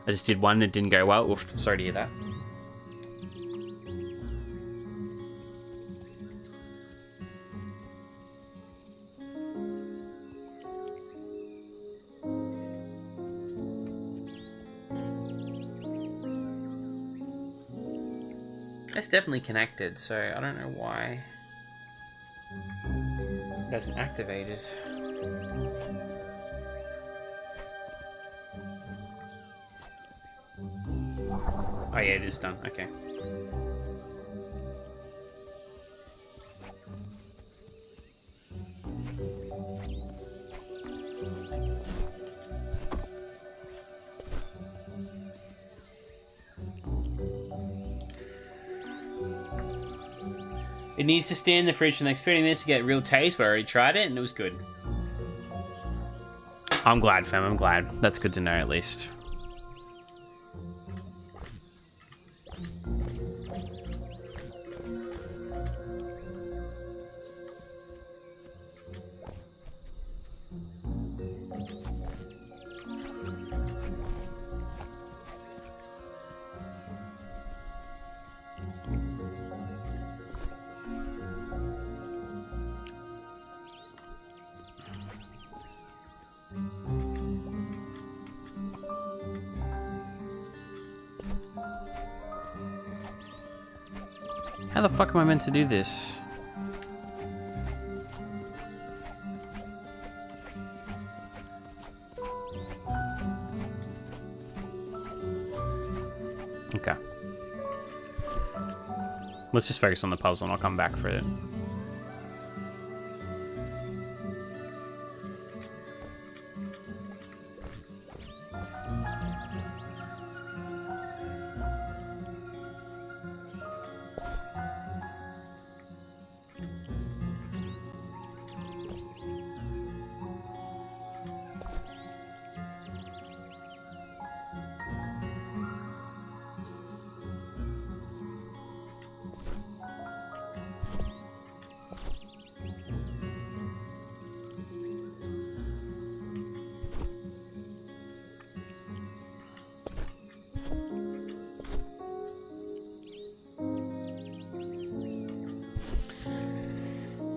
I just did one and it didn't go well. Oof, I'm sorry to hear that. It's definitely connected, so I don't know why it doesn't activate it. Oh yeah, it is done. Okay. It needs to stay in the fridge for the next 30 minutes to get real taste, but I already tried it and it was good. I'm glad, fam. I'm glad. That's good to know, at least. How the fuck am I meant to do this? Okay. Let's just focus on the puzzle and I'll come back for it.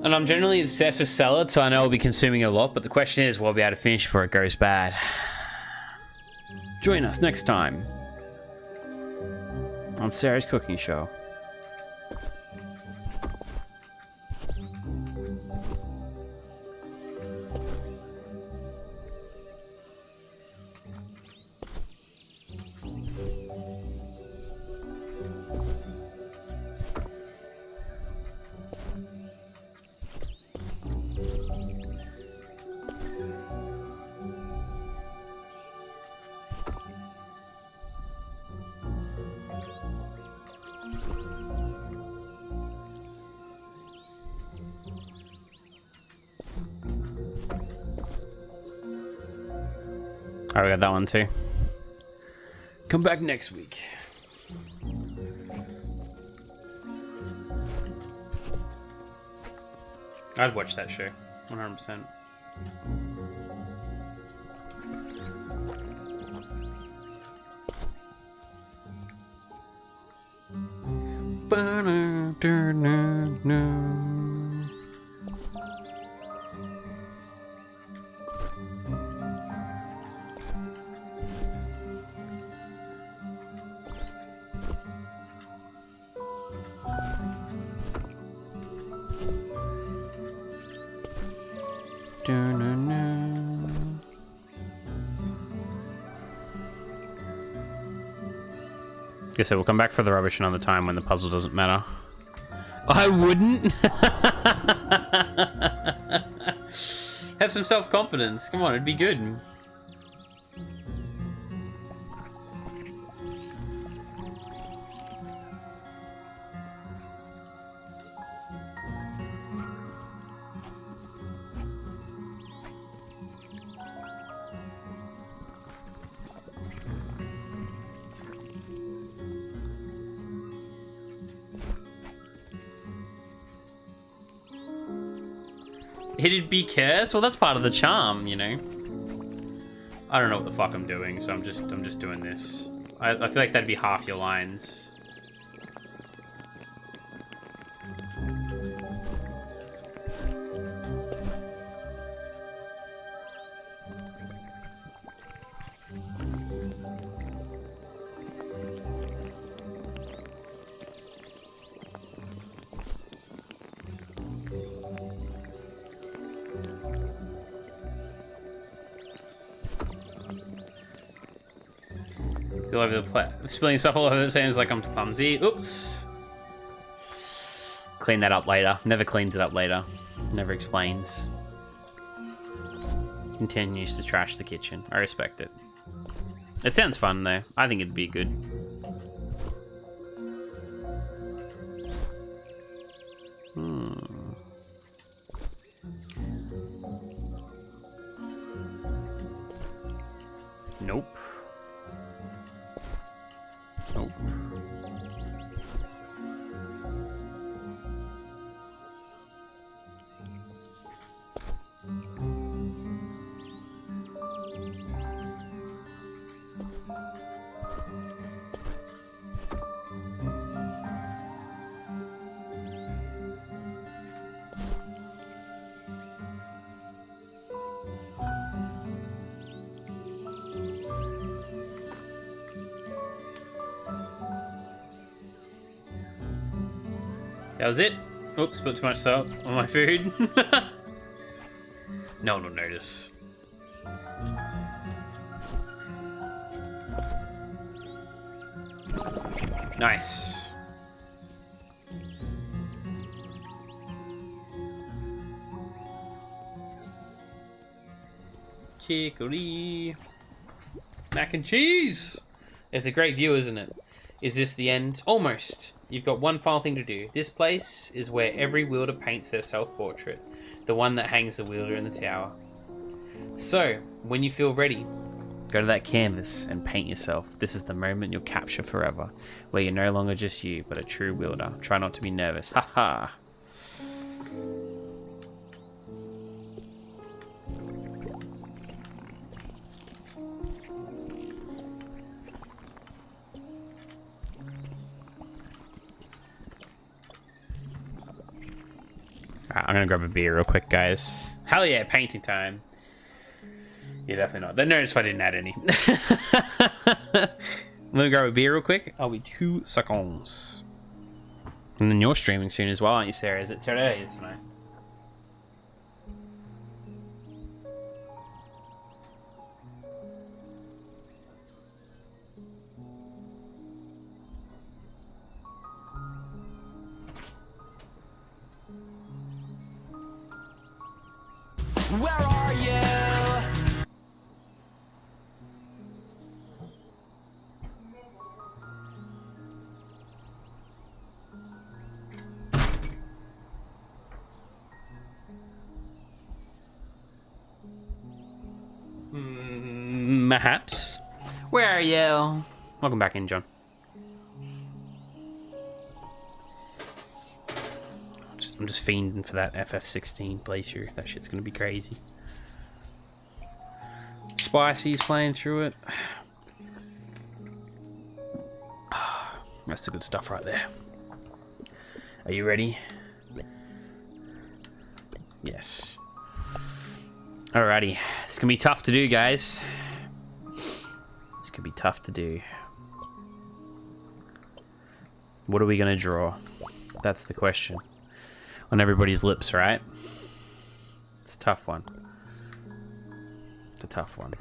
And I'm generally obsessed with salad, so I know I'll be consuming a lot, but the question is, will I be able to finish before it goes bad? Join us next time on Sarah's Cooking Show. Alright, we got that one too. Come back next week. I'd watch that show, 100%. Guess we'll come back for the rubbish another time when the puzzle doesn't matter. I wouldn't. Have some self-confidence. Come on, it'd be good. It'd be cursed? Well, that's part of the charm, you know? I don't know what the fuck I'm doing, so I'm just doing this. I feel like that'd be half your lines. All over the place. Spilling stuff all over the same like I'm clumsy. Oops. Clean that up later. Never cleans it up later. Never explains. Continues to trash the kitchen. I respect it. It sounds fun though. I think it'd be good. Nope. Nope. That was it. Oops, put too much salt on my food. No one will notice. Nice. Chicory. Mac and cheese. It's a great view, isn't it? Is this the end? Almost. You've got one final thing to do. This place is where every wielder paints their self-portrait. The one that hangs the wielder in the tower. So, when you feel ready, go to that canvas and paint yourself. This is the moment you'll capture forever, where you're no longer just you, but a true wielder. Try not to be nervous. Haha. I'm gonna grab a beer real quick, guys. Hell yeah, painting time. Yeah, definitely not. They noticed if I didn't add any. I'm gonna grab a beer real quick. I'll be 2 seconds. And then you're streaming soon as well, aren't you, Sarah? Is it today or tonight? Where are you? Perhaps. Where are you? Welcome back in, John. I'm just fiending for that FF16 playthrough. That shit's gonna be crazy. Spicy's playing through it. That's the good stuff right there. Are you ready? Yes. Alrighty. It's gonna be tough to do, guys. It's gonna be tough to do. What are we gonna draw? That's the question. On everybody's lips, right? It's a tough one. It's a tough one.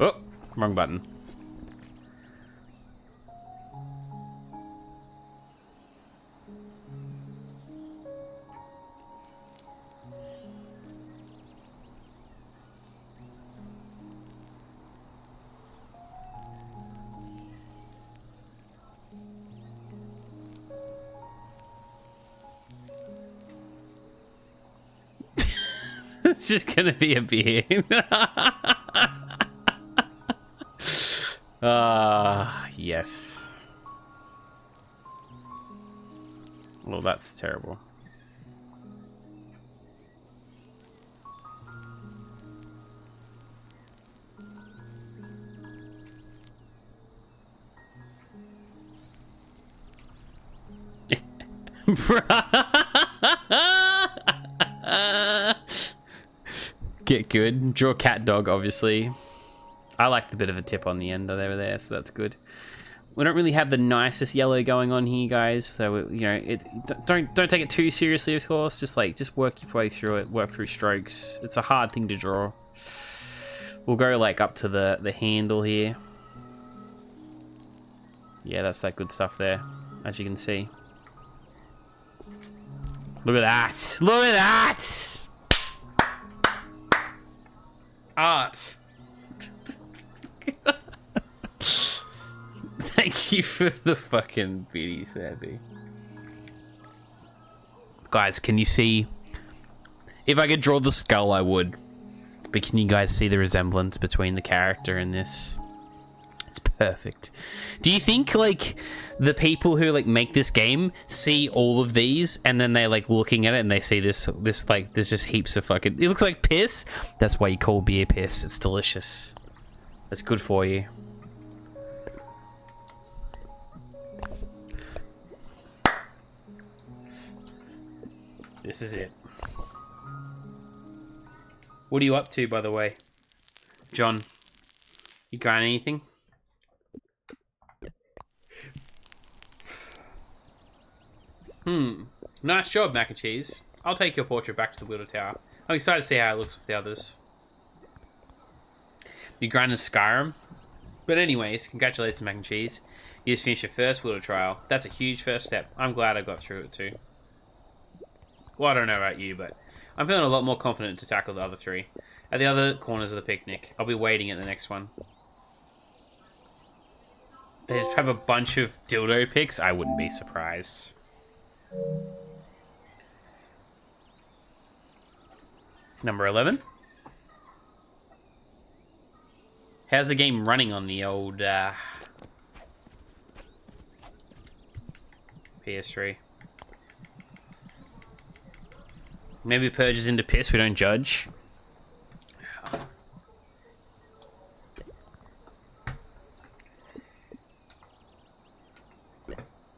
Oh, wrong button. It's just gonna be a beer. Yes. Well, that's terrible. Get good. Draw cat dog, obviously. I like the bit of a tip on the end over there, so that's good. We don't really have the nicest yellow going on here, guys. So you know, don't take it too seriously, of course. Just work your way through it. Work through strokes. It's a hard thing to draw. We'll go like up to the handle here. Yeah, that's that good stuff there, as you can see. Look at that! Look at that! Art. Thank you for the fucking videos there, B. Guys, can you see? If I could draw the skull, I would. But can you guys see the resemblance between the character and this? It's perfect. Do you think, like, the people who, like, make this game see all of these and then they're, like, looking at it and they see this, like, there's just heaps of fucking... It looks like piss. That's why you call beer piss. It's delicious. It's good for you. This is it. What are you up to, by the way? John, you got anything? Nice job, Mac and Cheese. I'll take your portrait back to the Wheeler Tower. I'm excited to see how it looks with the others. You grinded Skyrim. But anyways, congratulations, Mac and Cheese. You just finished your first Wheeler trial. That's a huge first step. I'm glad I got through it too. Well, I don't know about you, but I'm feeling a lot more confident to tackle the other three. At the other corners of the picnic. I'll be waiting at the next one. They just have a bunch of dildo pics? I wouldn't be surprised. Number 11. How's the game running on the old PS3? Maybe purges into piss, we don't judge.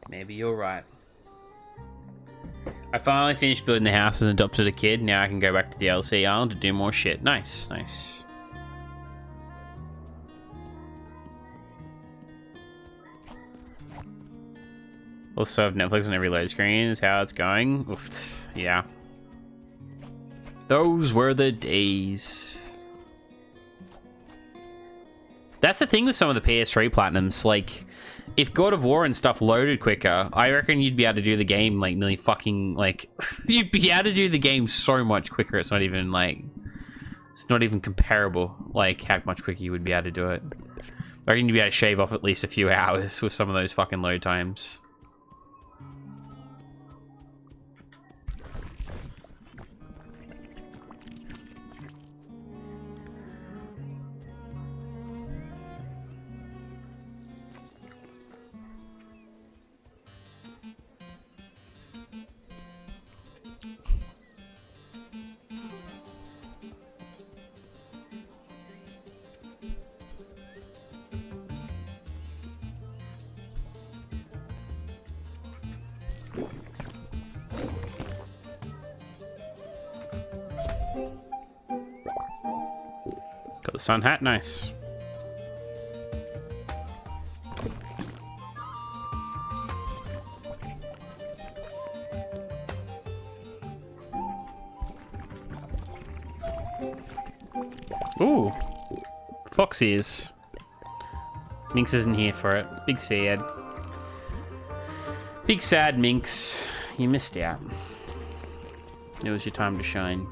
Maybe you're right. I finally finished building the house and adopted a kid. Now I can go back to the DLC Island to do more shit. Nice, nice. Also have Netflix on every load screen is how it's going. Oof, yeah. Those were the days. That's the thing with some of the PS3 Platinums. Like, if God of War and stuff loaded quicker, I reckon you'd be able to do the game, like, nearly fucking, like... you'd be able to do the game so much quicker, it's not even, like... It's not even comparable, like, how much quicker you would be able to do it. I reckon you'd be able to shave off at least a few hours with some of those fucking load times. Got the sun hat, nice. Ooh, fox ears. Minx isn't here for it. Big sad. Big sad, Minx. You missed out. It was your time to shine.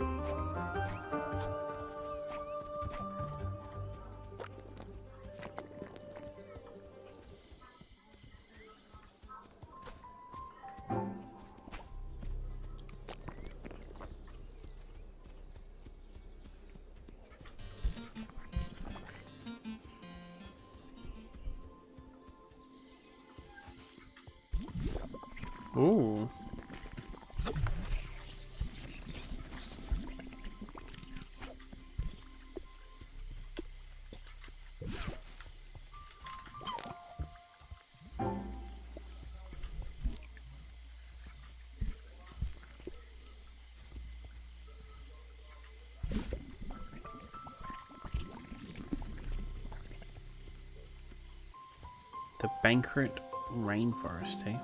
Ooh. The Banquet Rainforest, eh?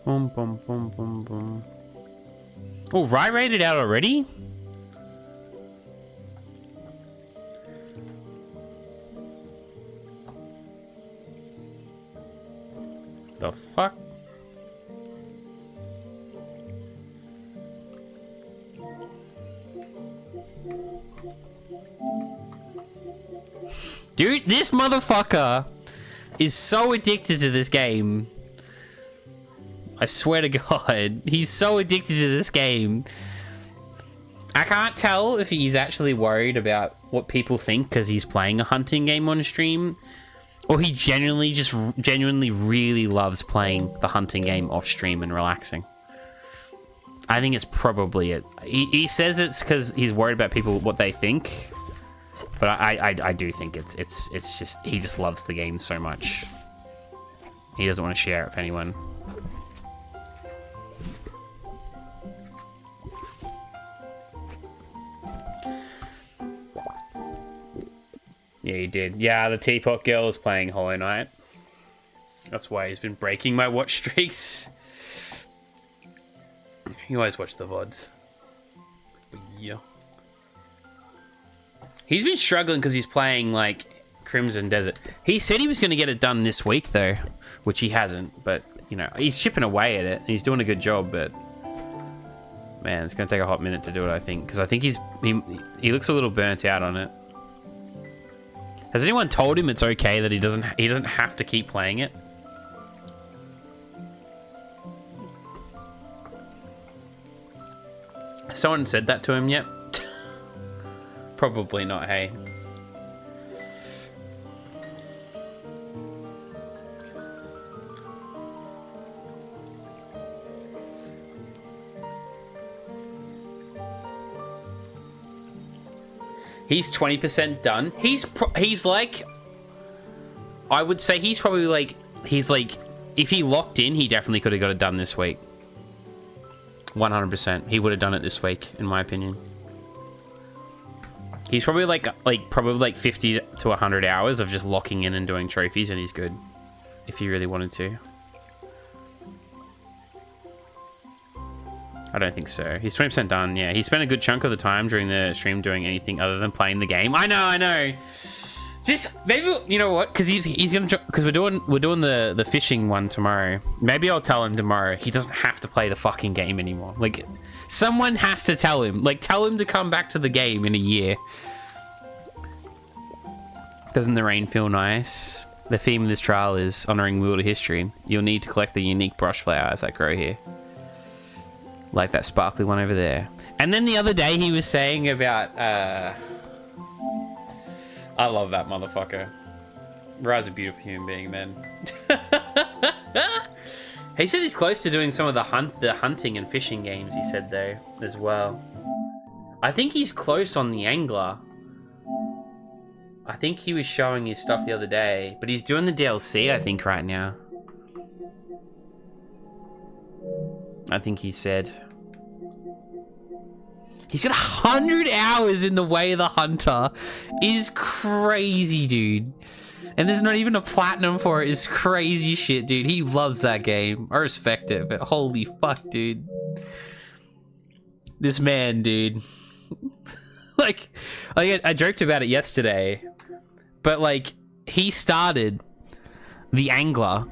Boom, boom, boom, boom, boom. Oh, Rye rated out already? The fuck? Dude, this motherfucker is so addicted to this game. I swear to God, he's so addicted to this game. I can't tell if he's actually worried about what people think because he's playing a hunting game on stream, or he genuinely really loves playing the hunting game off stream and relaxing. I think it's probably it. He says it's because he's worried about people, what they think, but I do think it's just he just loves the game so much. He doesn't want to share it with anyone. Yeah, he did. Yeah, the Teapot Girl is playing Hollow Knight. That's why he's been breaking my watch streaks. You always watch the VODs. But yeah. He's been struggling because he's playing, like, Crimson Desert. He said he was going to get it done this week, though, which he hasn't. But, you know, he's chipping away at it. And he's doing a good job, but... Man, it's going to take a hot minute to do it, I think. Because I think he looks a little burnt out on it. Has anyone told him it's okay that he doesn't have to keep playing it? Has someone said that to him yet? Probably not, hey. He's 20% done. He's like, I would say he's probably like, if he locked in, he definitely could have got it done this week. 100%. He would have done it this week, in my opinion. He's probably like 50 to 100 hours of just locking in and doing trophies, and he's good. If he really wanted to. I don't think so. He's 20% done. Yeah, he spent a good chunk of the time during the stream doing anything other than playing the game. I know. Just maybe, you know what? Because he's gonna, because we're doing the fishing one tomorrow. Maybe I'll tell him tomorrow he doesn't have to play the fucking game anymore. Like, someone has to tell him. Like, tell him to come back to the game in a year. Doesn't the rain feel nice? The theme of this trial is honoring wielder history. You'll need to collect the unique brush flowers that grow here. Like that sparkly one over there. And then the other day he was saying about, I love that motherfucker. Ra's a beautiful human being, man. He said he's close to doing some of the hunting and fishing games, he said, though, as well. I think he's close on the angler. I think he was showing his stuff the other day, but he's doing the DLC, I think, right now. I think he said. He's got 100 hours in the Way of the Hunter. Is crazy, dude. And there's not even a platinum for it. It's crazy shit, dude. He loves that game. I respect it, but holy fuck, dude. This man, dude. like I joked about it yesterday, but like he started the Angler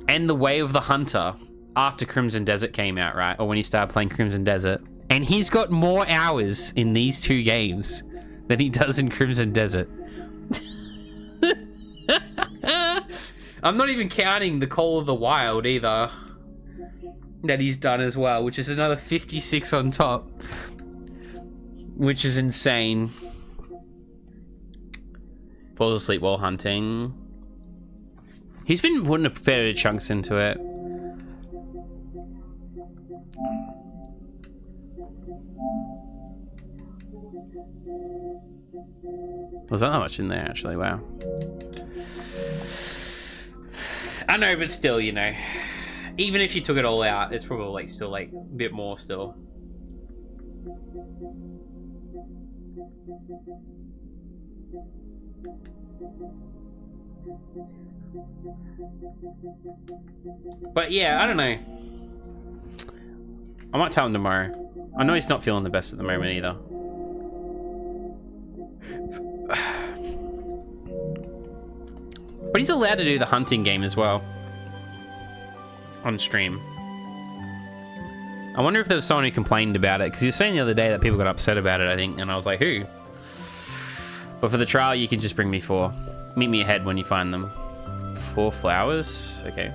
and the Way of the Hunter after Crimson Desert came out, right? Or when he started playing Crimson Desert. And he's got more hours in these two games than he does in Crimson Desert. I'm not even counting the Call of the Wild either, that he's done as well, which is another 56 on top, which is insane. Falls asleep while hunting. He's been putting a fair bit of chunks into it. Was that not much in there, actually? Wow. I know, but still, you know, even if you took it all out, it's probably like still like a bit more still. But yeah, I don't know. I might tell him tomorrow. I know he's not feeling the best at the moment either. But he's allowed to do the hunting game as well on stream. I wonder if there was someone who complained about it, because you were saying the other day that people got upset about it, I think, and I was like, who? But for the trial, you can just bring me 4. Meet me ahead when you find them. 4 flowers? Okay.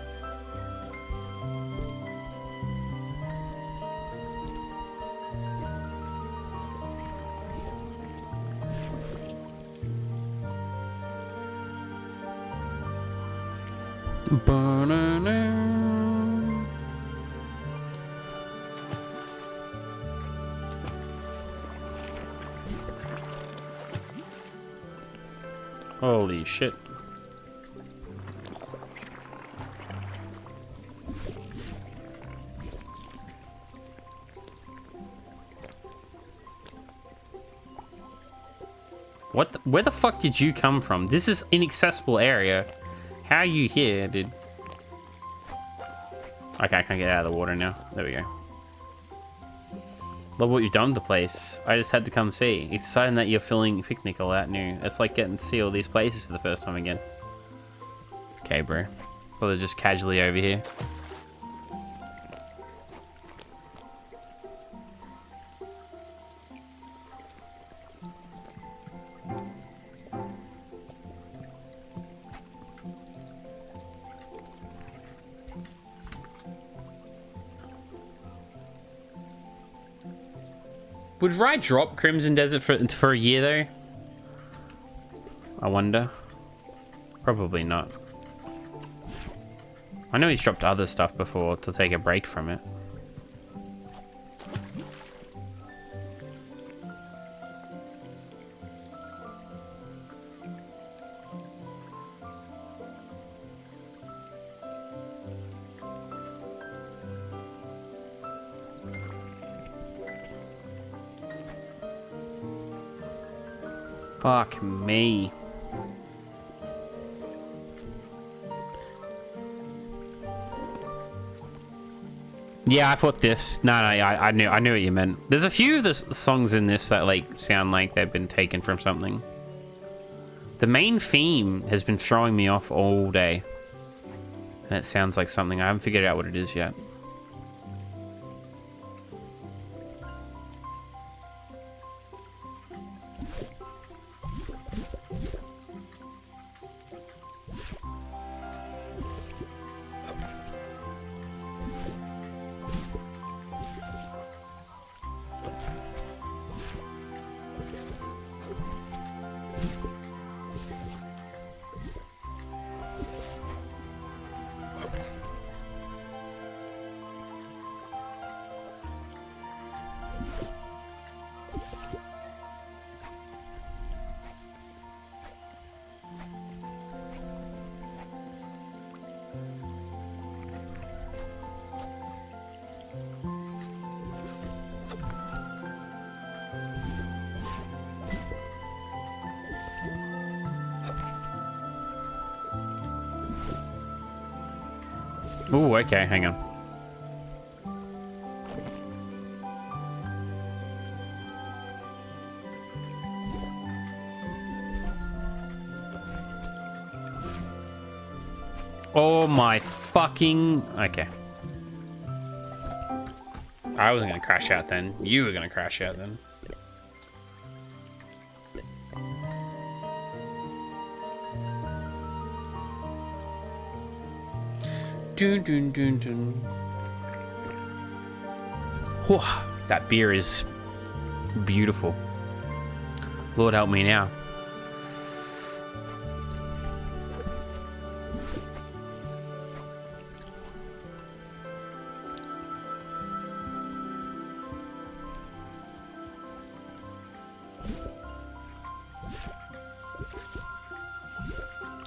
Holy shit. Where the fuck did you come from? This is inaccessible area. How are you here, dude? Okay, I can't get out of the water now. There we go. Love what you've done to the place. I just had to come see. It's exciting that you're feeling picnic all that new. It's like getting to see all these places for the first time again. Okay, bro. Well, they're just casually over here. Would Rye drop Crimson Desert for a year, though? I wonder. Probably not. I know he's dropped other stuff before to take a break from it. Fuck me. Yeah, I thought this. No, I knew what you meant. There's a few of the songs in this that like sound like they've been taken from something. The main theme has been throwing me off all day, and it sounds like something. I haven't figured out what it is yet. Ooh, okay, hang on. Oh my fucking... Okay. I wasn't gonna crash out then. You were gonna crash out then. Dun, dun, dun, dun. Whew, that beer is beautiful. Lord help me now.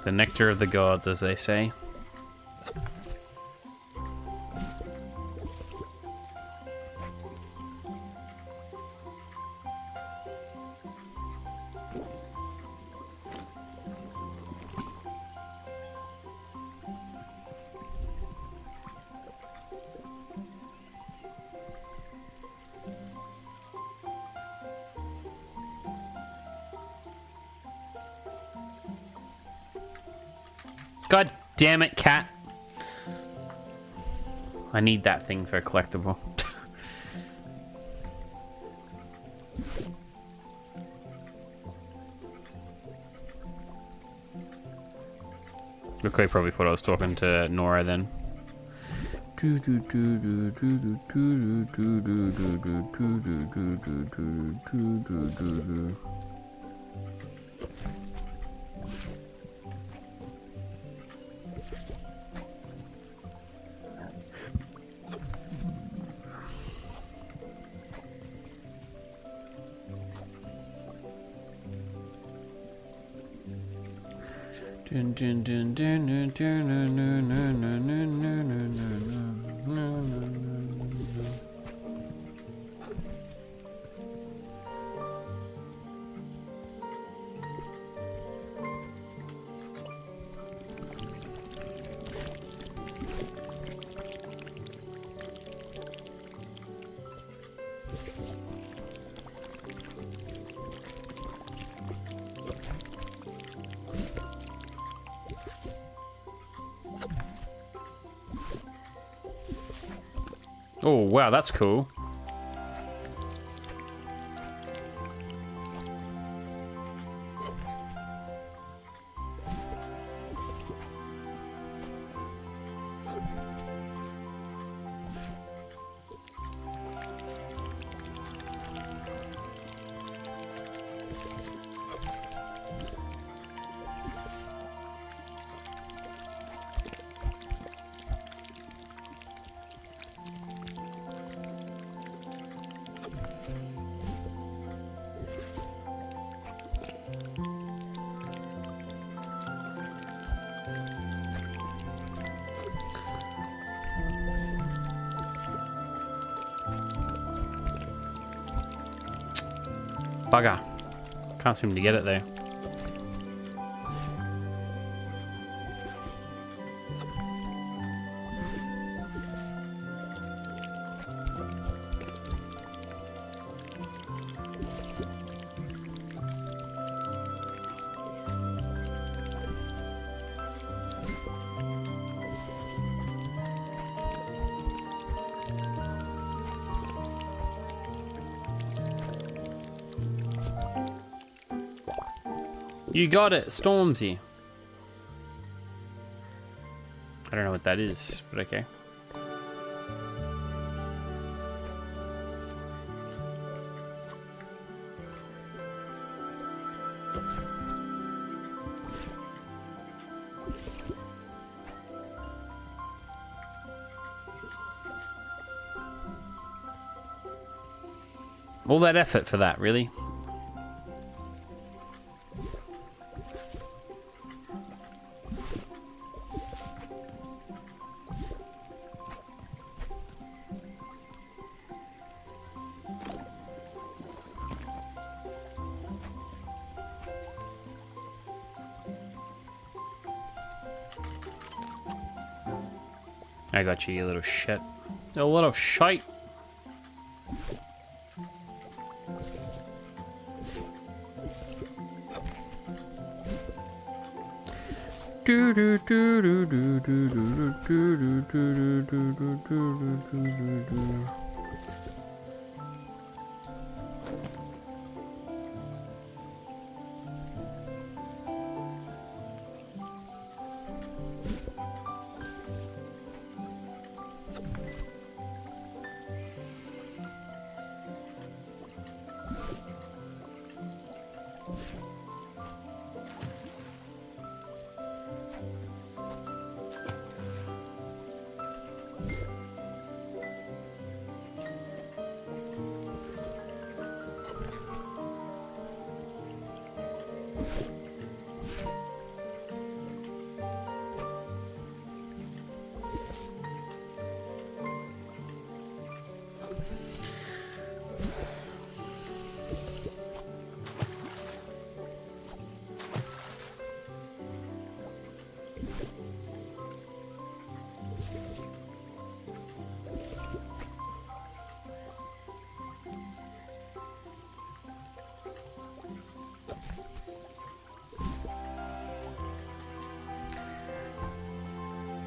The nectar of the gods, as they say. God damn it, cat. I need that thing for a collectible. Okay, probably thought I was talking to Nora then. Oh, wow, that's cool. Bugger. Can't seem to get it there. You got it, Stormzy. I don't know what that is, but okay. All that effort for that, really? I got you, you little shit. You little shite.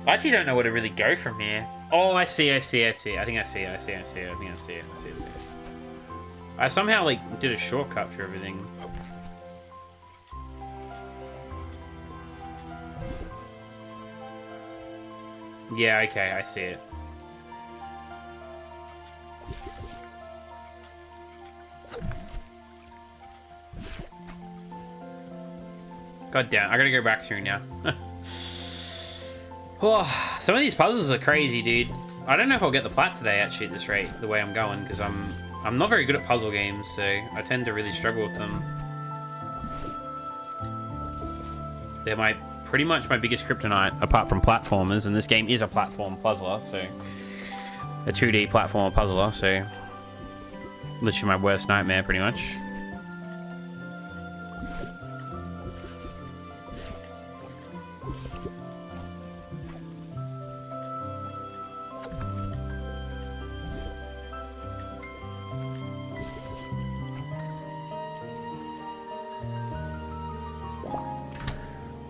I actually don't know where to really go from here. Oh, I see. I think I see it. I somehow, like, did a shortcut for everything. Yeah, okay, I see it. God damn, I gotta go back through now. Oh, some of these puzzles are crazy, dude. I don't know if I'll get the plat today, actually, at this rate, the way I'm going, because I'm not very good at puzzle games, so I tend to really struggle with them. They're pretty much my biggest kryptonite, apart from platformers, and this game is a platform puzzler, so... A 2D platformer puzzler, so... Literally my worst nightmare, pretty much.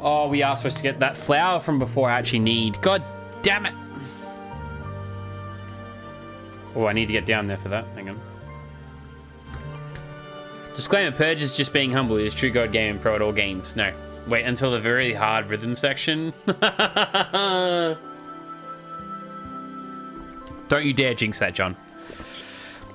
Oh, we are supposed to get that flower from before I actually need. God damn it! Oh, I need to get down there for that. Hang on. Disclaimer, Purge is just being humble. He is true God game and pro at all games. No. Wait until the very hard rhythm section. Don't you dare jinx that, John.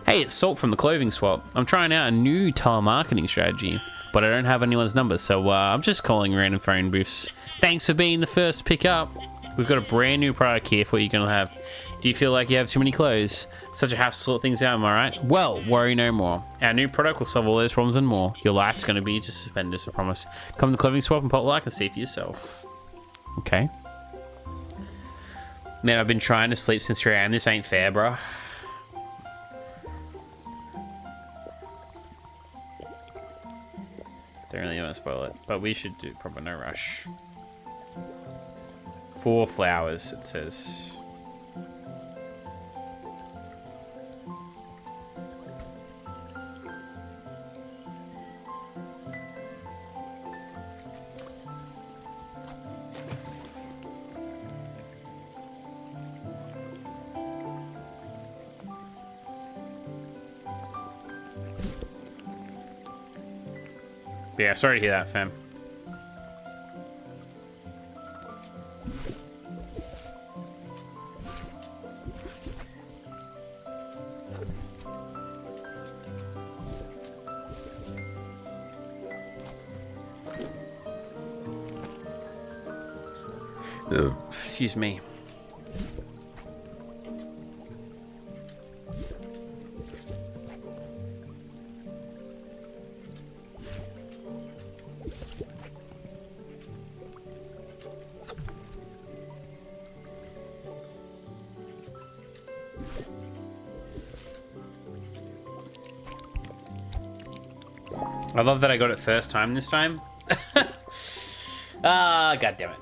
Hey, it's Salt from the Clothing Swap. I'm trying out a new telemarketing strategy, but I don't have anyone's number, so I'm just calling random phone booths. Thanks for being the first to pick up. We've got a brand new product here for what you're going to have. Do you feel like you have too many clothes? Such a hassle to sort things out, am I right? Well, worry no more. Our new product will solve all those problems and more. Your life's going to be just stupendous, I promise. Come to the Clothing Swap and pop like and see for yourself. Okay. Man, I've been trying to sleep since 3 AM. This ain't fair, bro. Don't really want to spoil it, but we should do probably no rush. 4 flowers, it says. Yeah, sorry to hear that, fam. Excuse me. I love that I got it first time this time. Ah, God damn it.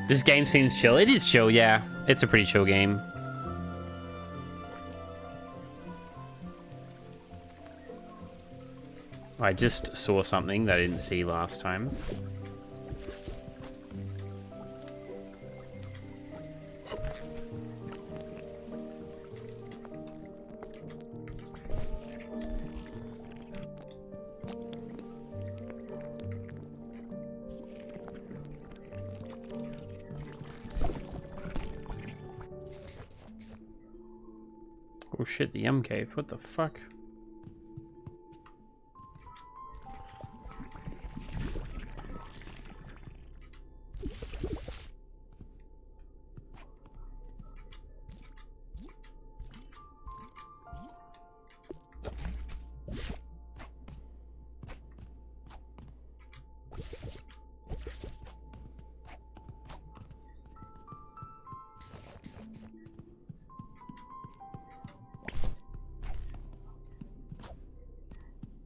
This game seems chill. It is chill, yeah. It's a pretty chill game. I just saw something that I didn't see last time. Oh shit, the Yum Cave. What the fuck?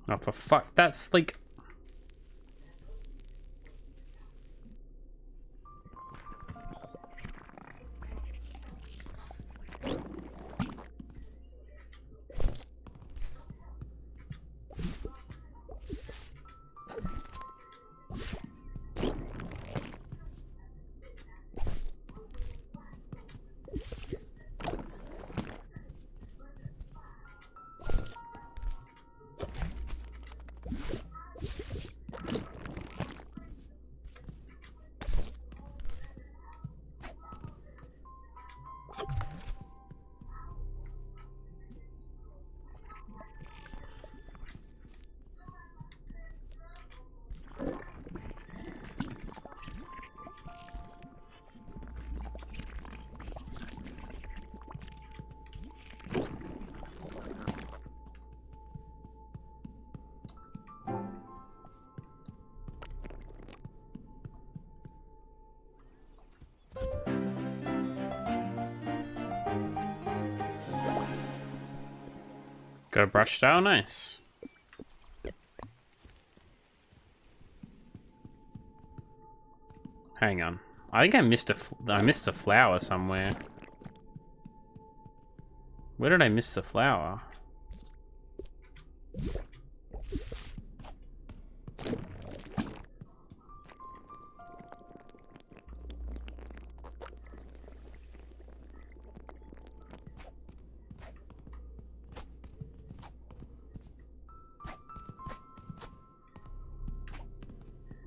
Oh, for fuck. That's like... Got a brush style, nice. Hang on. I think I missed a flower somewhere. Where did I miss the flower?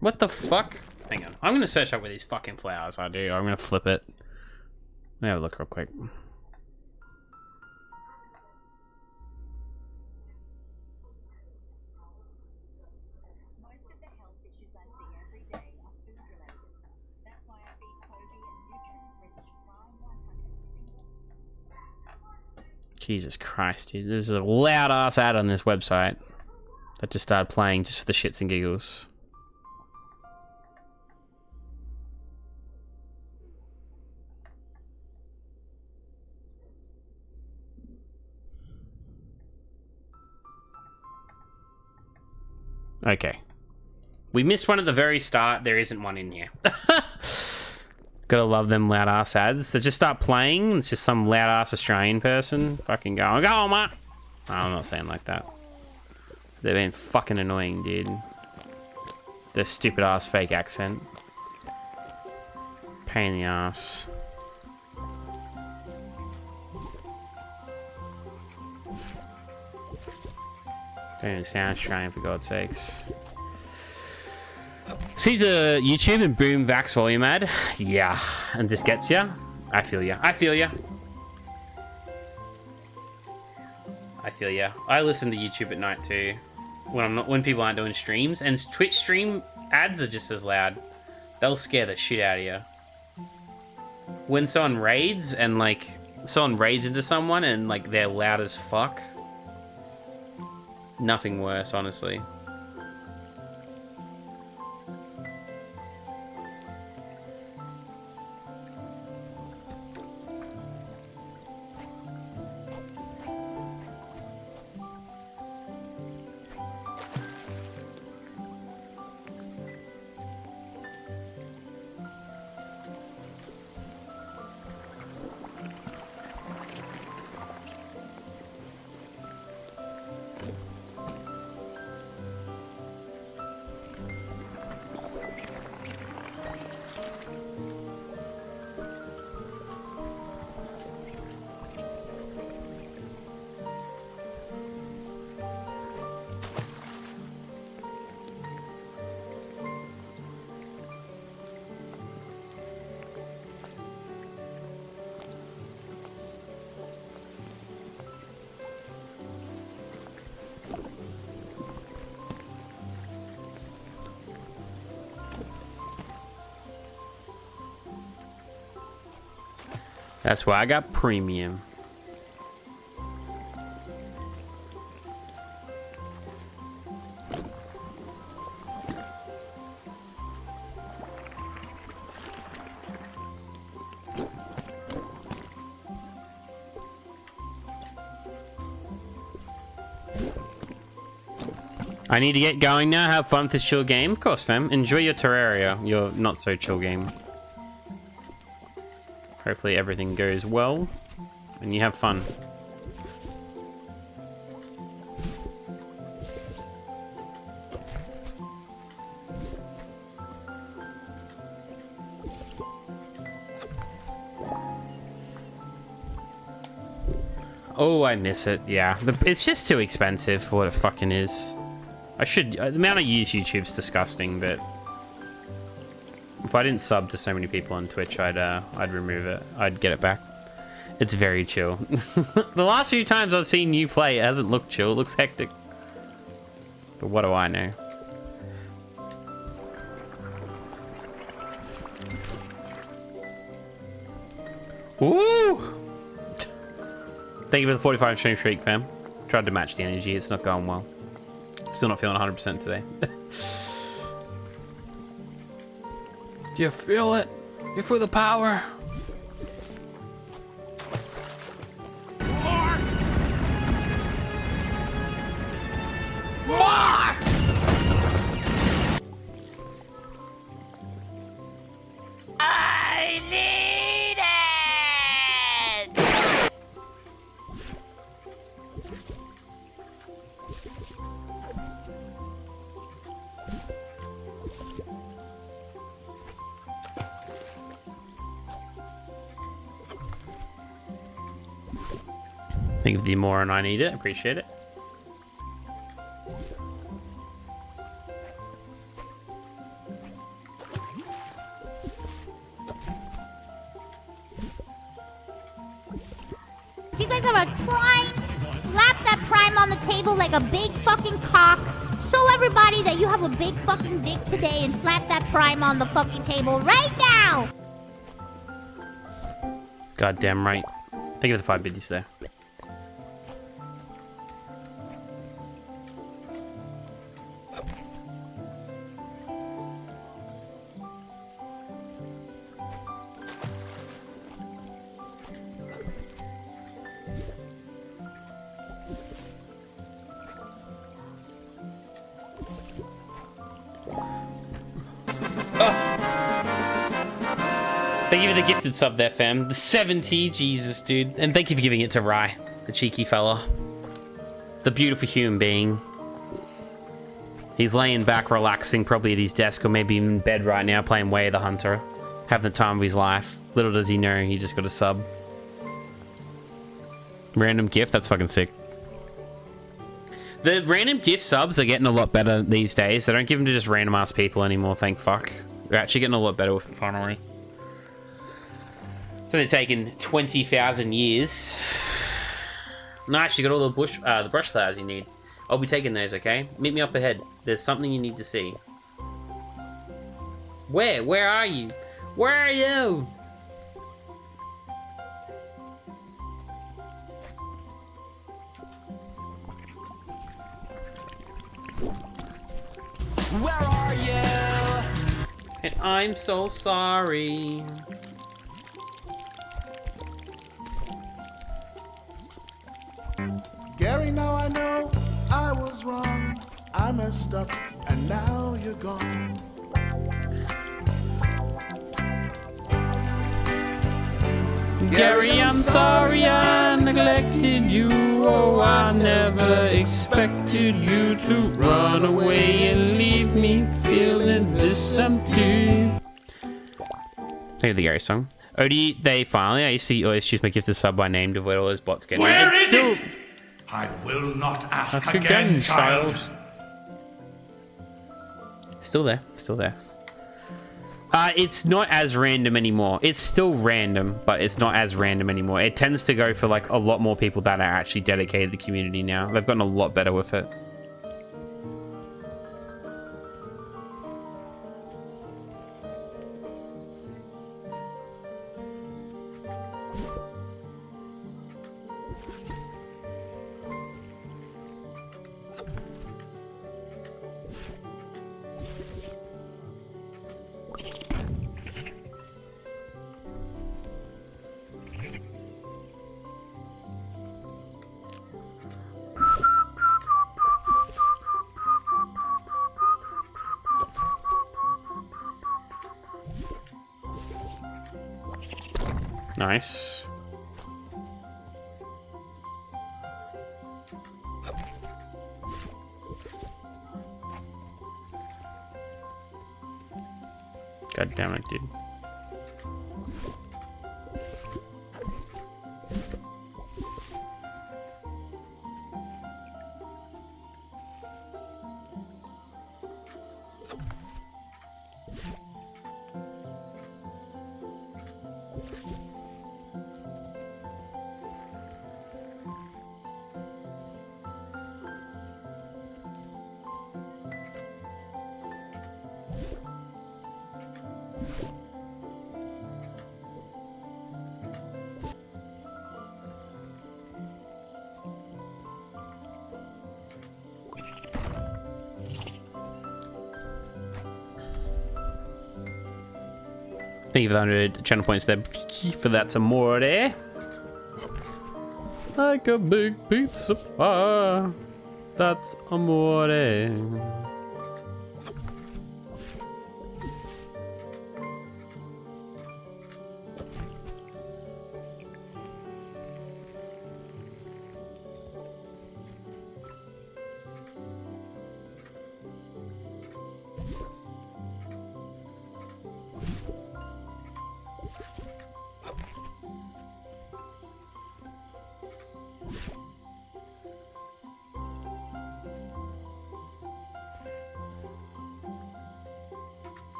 What the fuck? Hang on. I'm gonna search up where these fucking flowers are, dude. I'm gonna flip it. Let me have a look real quick. Most of the health issues I see every day are food related. That's why I feed Koji and nutrient-rich Prime 100 Jesus Christ, dude. There's a loud ass ad on this website that just started playing just for the shits and giggles. Okay. We missed one at the very start. There isn't one in here. Gotta love them loud ass ads. They just start playing. It's just some loud ass Australian person fucking going, go on, mate. No, I'm not saying like that. They've been fucking annoying, dude. Their stupid ass fake accent. Pain in the ass. Don't even sound Australian, for God's sakes. See the YouTube and boom Vax volume ad? Yeah, and just gets ya. I feel ya. I feel ya. I feel ya. I listen to YouTube at night too, when people aren't doing streams, and Twitch stream ads are just as loud. They'll scare the shit out of you. When someone raids and like someone raids into someone and like they're loud as fuck. Nothing worse, honestly. That's why I got premium. I need to get going now. Have fun with this chill game. Of course, fam. Enjoy your Terraria, your not so chill game. Hopefully everything goes well and you have fun. Oh, I miss it. Yeah, it's just too expensive for what it fucking is. The amount I use YouTube's disgusting, but if I didn't sub to so many people on Twitch, I'd remove it. I'd get it back. It's very chill. The last few times I've seen you play, it hasn't looked chill. It looks hectic. But what do I know? Ooh! Thank you for the 45 stream streak, fam. Tried to match the energy. It's not going well. Still not feeling 100% today. Do you feel it? You feel the power? More! I need it! Think of the more and I need it. Appreciate it. If you guys have a prime, slap that prime on the table like a big fucking cock. Show everybody that you have a big fucking dick today and slap that prime on the fucking table right now! Goddamn right. Think of the 5 biddies there. Thank you for the gifted sub there, fam. The 70, Jesus, dude. And thank you for giving it to Rye, the cheeky fella. The beautiful human being. He's laying back, relaxing, probably at his desk or maybe even in bed right now, playing Way of the Hunter. Having the time of his life. Little does he know, he just got a sub. Random gift, that's fucking sick. The random gift subs are getting a lot better these days. They don't give them to just random ass people anymore, thank fuck. They're actually getting a lot better with it finally. So they're taking 20,000 years. Nice, you got all the brush flowers you need. I'll be taking those, okay? Meet me up ahead. There's something you need to see. Where? Where are you? Where are you? Where are you? And I'm so sorry. Gary, now I know I was wrong. I messed up, and now you're gone. Gary, I'm sorry I neglected you. Oh, I never expected you to run away and leave me feeling this empty. Think of the Gary song. Odie, they finally, I see, excuse me, give the sub by name to avoid all those bots getting Where it's is still, it? I will not ask Ask again, child. Still there, still there. It's not as random anymore. It's still random, but it's not as random anymore. It tends to go for like a lot more people that are actually dedicated to the community now. They've gotten a lot better with it. Nice. God damn it, dude. Thank you for the 100 channel points there, for that amore. Like a big pizza pie. That's amore.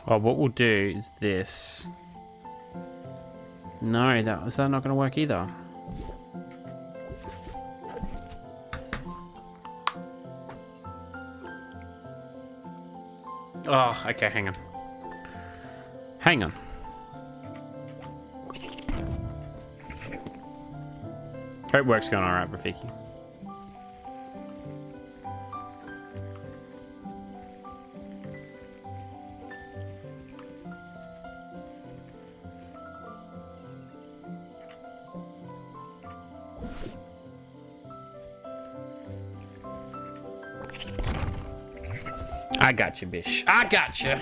Oh, what we'll do is this. No, is that not going to work either? Oh, okay, hang on. Hang on. Hope work's going alright, Rafiki. I got you, bish. I got you.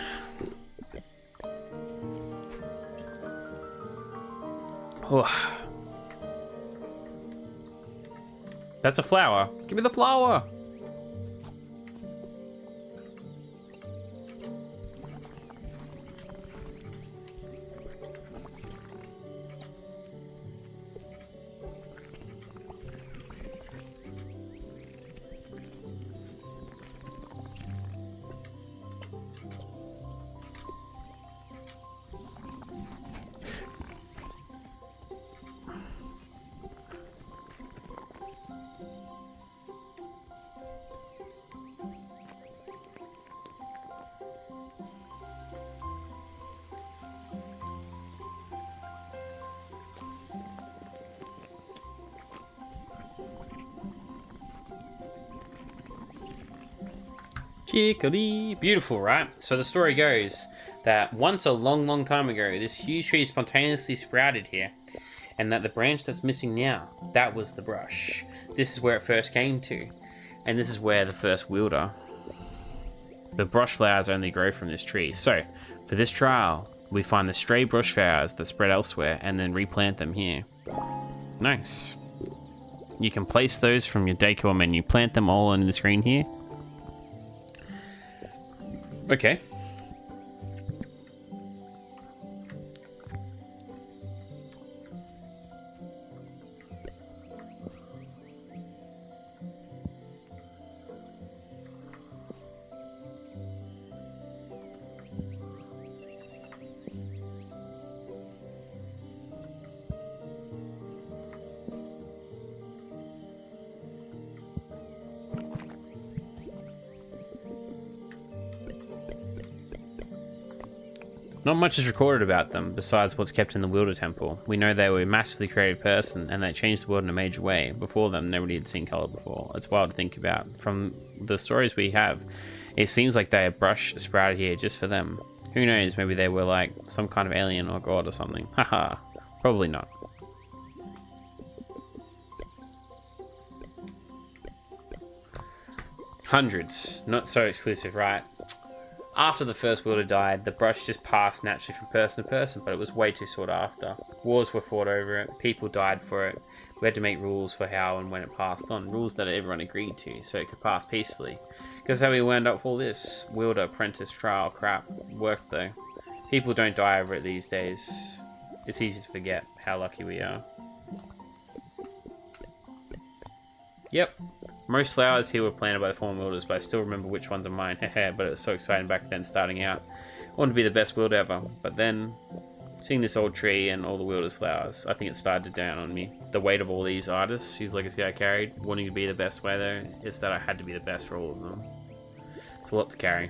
Oh. That's a flower. Give me the flower. Chicory. Beautiful, right? So the story goes that once a long time ago, this huge tree spontaneously sprouted here, and that the branch that's missing now, that was the brush. This is where it first came to, and this is where the first wielder. The brush flowers only grow from this tree. So, for this trial, we find the stray brush flowers that spread elsewhere and then replant them here. Nice. You can place those from your decor menu, plant them all on the screen here. Okay. Not much is recorded about them, besides what's kept in the Wielder Temple. We know they were a massively creative person, and they changed the world in a major way. Before them, nobody had seen color before. It's wild to think about. From the stories we have, It seems like they have brush sprouted here just for them. Who knows, maybe they were like some kind of alien or god or something. Haha, probably not. Hundreds, not so exclusive, right? After the first wielder died, the brush just passed naturally from person to person, but it was way too sought after. Wars were fought over it, people died for it. We had to make rules for how and when it passed on, rules that everyone agreed to, so it could pass peacefully. Because how we wound up with all this wielder, apprentice, trial crap worked though. People don't die over it these days. It's easy to forget how lucky we are. Yep. Most flowers here were planted by the former wielders, but I still remember which ones are mine. Hehe, but it was so exciting back then starting out. I wanted to be the best wielder ever, but then seeing this old tree and all the wielders' flowers, I think it started to down on me. The weight of all these artists whose legacy I carried, wanting to be the best way though, it's that I had to be the best for all of them. It's a lot to carry.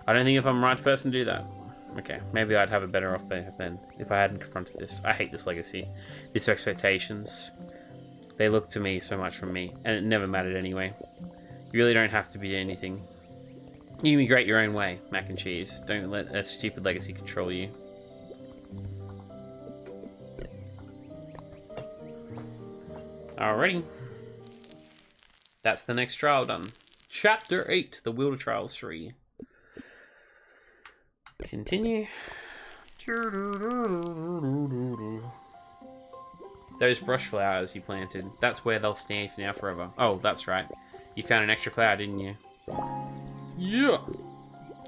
I don't think if I'm the right person to do that. Okay, maybe I'd have a better off then if I hadn't confronted this. I hate this legacy. These expectations. They look to me so much from me, and it never mattered anyway. You really don't have to be anything. You can be great your own way, mac and cheese. Don't let a stupid legacy control you. Alrighty. That's the next trial done. Chapter 8, The Wielder Trials 3. Continue. Those brush flowers you planted, that's where they'll stay for now forever. Oh, that's right. You found an extra flower, didn't you? Yeah!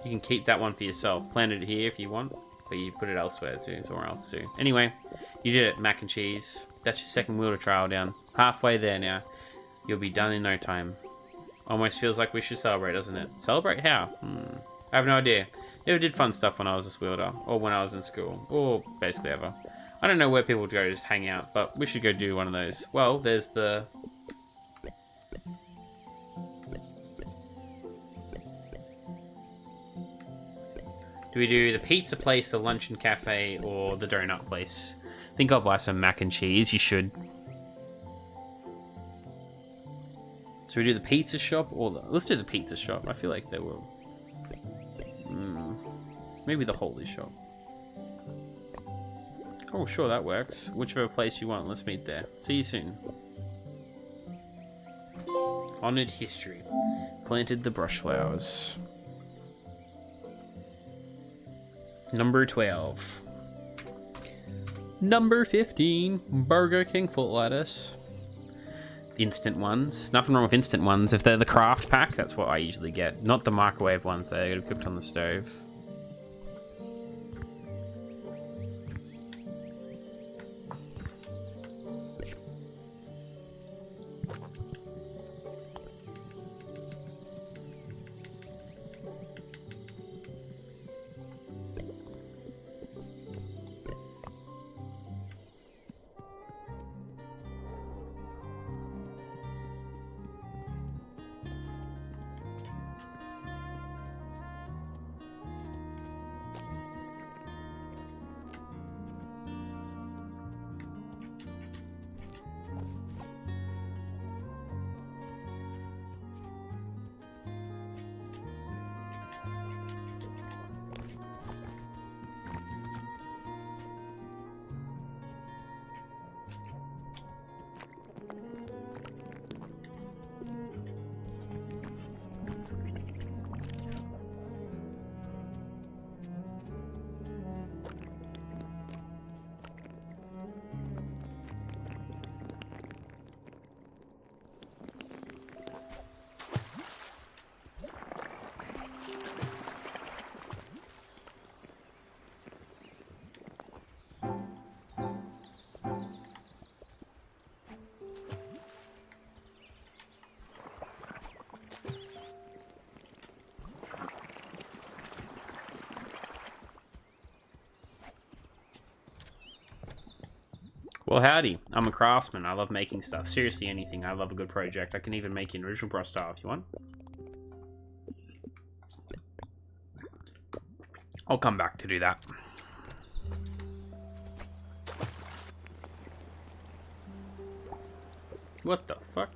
You can keep that one for yourself. Plant it here if you want, but you put it elsewhere too, somewhere else too. Anyway, you did it, mac and cheese. That's your second wielder trial down. Halfway there now. You'll be done in no time. Almost feels like we should celebrate, doesn't it? Celebrate how? I have no idea. Never did fun stuff when I was a wielder, or when I was in school, or basically ever. I don't know where people go to just hang out, but we should go do one of those. Well, there's the... Do we do the pizza place, the luncheon cafe, or the donut place? I think I'll buy some mac and cheese. You should. So we do the pizza shop, or the... Let's do the pizza shop. I feel like they will... Maybe the holy shop. Oh, sure, that works. Whichever place you want, let's meet there. See you soon. Honored history. Planted the brush flowers. Number 12. Number 15. Burger King foot lettuce. Instant ones. Nothing wrong with instant ones. If they're the craft pack, that's what I usually get. Not the microwave ones. They're cooked on the stove. Well, howdy. I'm a craftsman. I love making stuff. Seriously, anything. I love a good project. I can even make you an original brush style if you want. I'll come back to do that. What the fuck?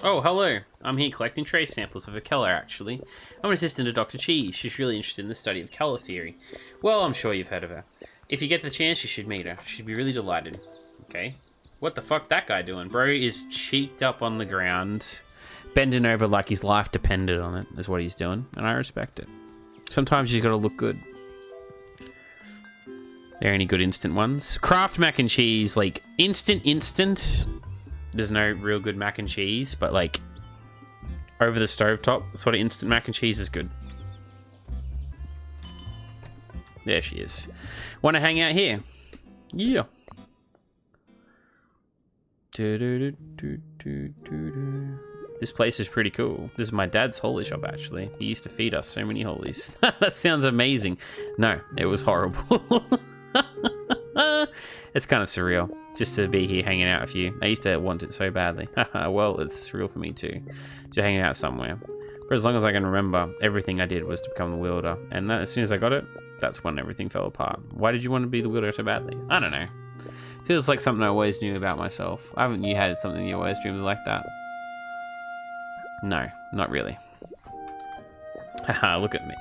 Oh, hello. I'm here collecting trace samples of a Keller, actually. I'm an assistant to Dr. Cheese. She's really interested in the study of Keller theory. Well, I'm sure you've heard of her. If you get the chance, you should meet her. She'd be really delighted. Okay. What the fuck that guy doing? Bro is cheeked up on the ground, bending over like his life depended on it, is what he's doing, and I respect it. Sometimes you gotta look good. There any good instant ones? Kraft mac and cheese, like, instant. There's no real good mac and cheese, but, like, over the stovetop sort of instant mac and cheese is good. There she is. Want to hang out here? Yeah. This place is pretty cool. This is my dad's holy shop, actually. He used to feed us so many holies. That sounds amazing. No, it was horrible. It's kind of surreal just to be here hanging out with you. I used to want it so badly. Well, it's surreal for me too. Just hanging out somewhere. For as long as I can remember, everything I did was to become the wielder. And that, as soon as I got it, that's when everything fell apart. Why did you want to be the wielder so badly? I don't know. Feels like something I always knew about myself. Haven't you had something you always dreamed of like that? No, not really. Haha, look at me.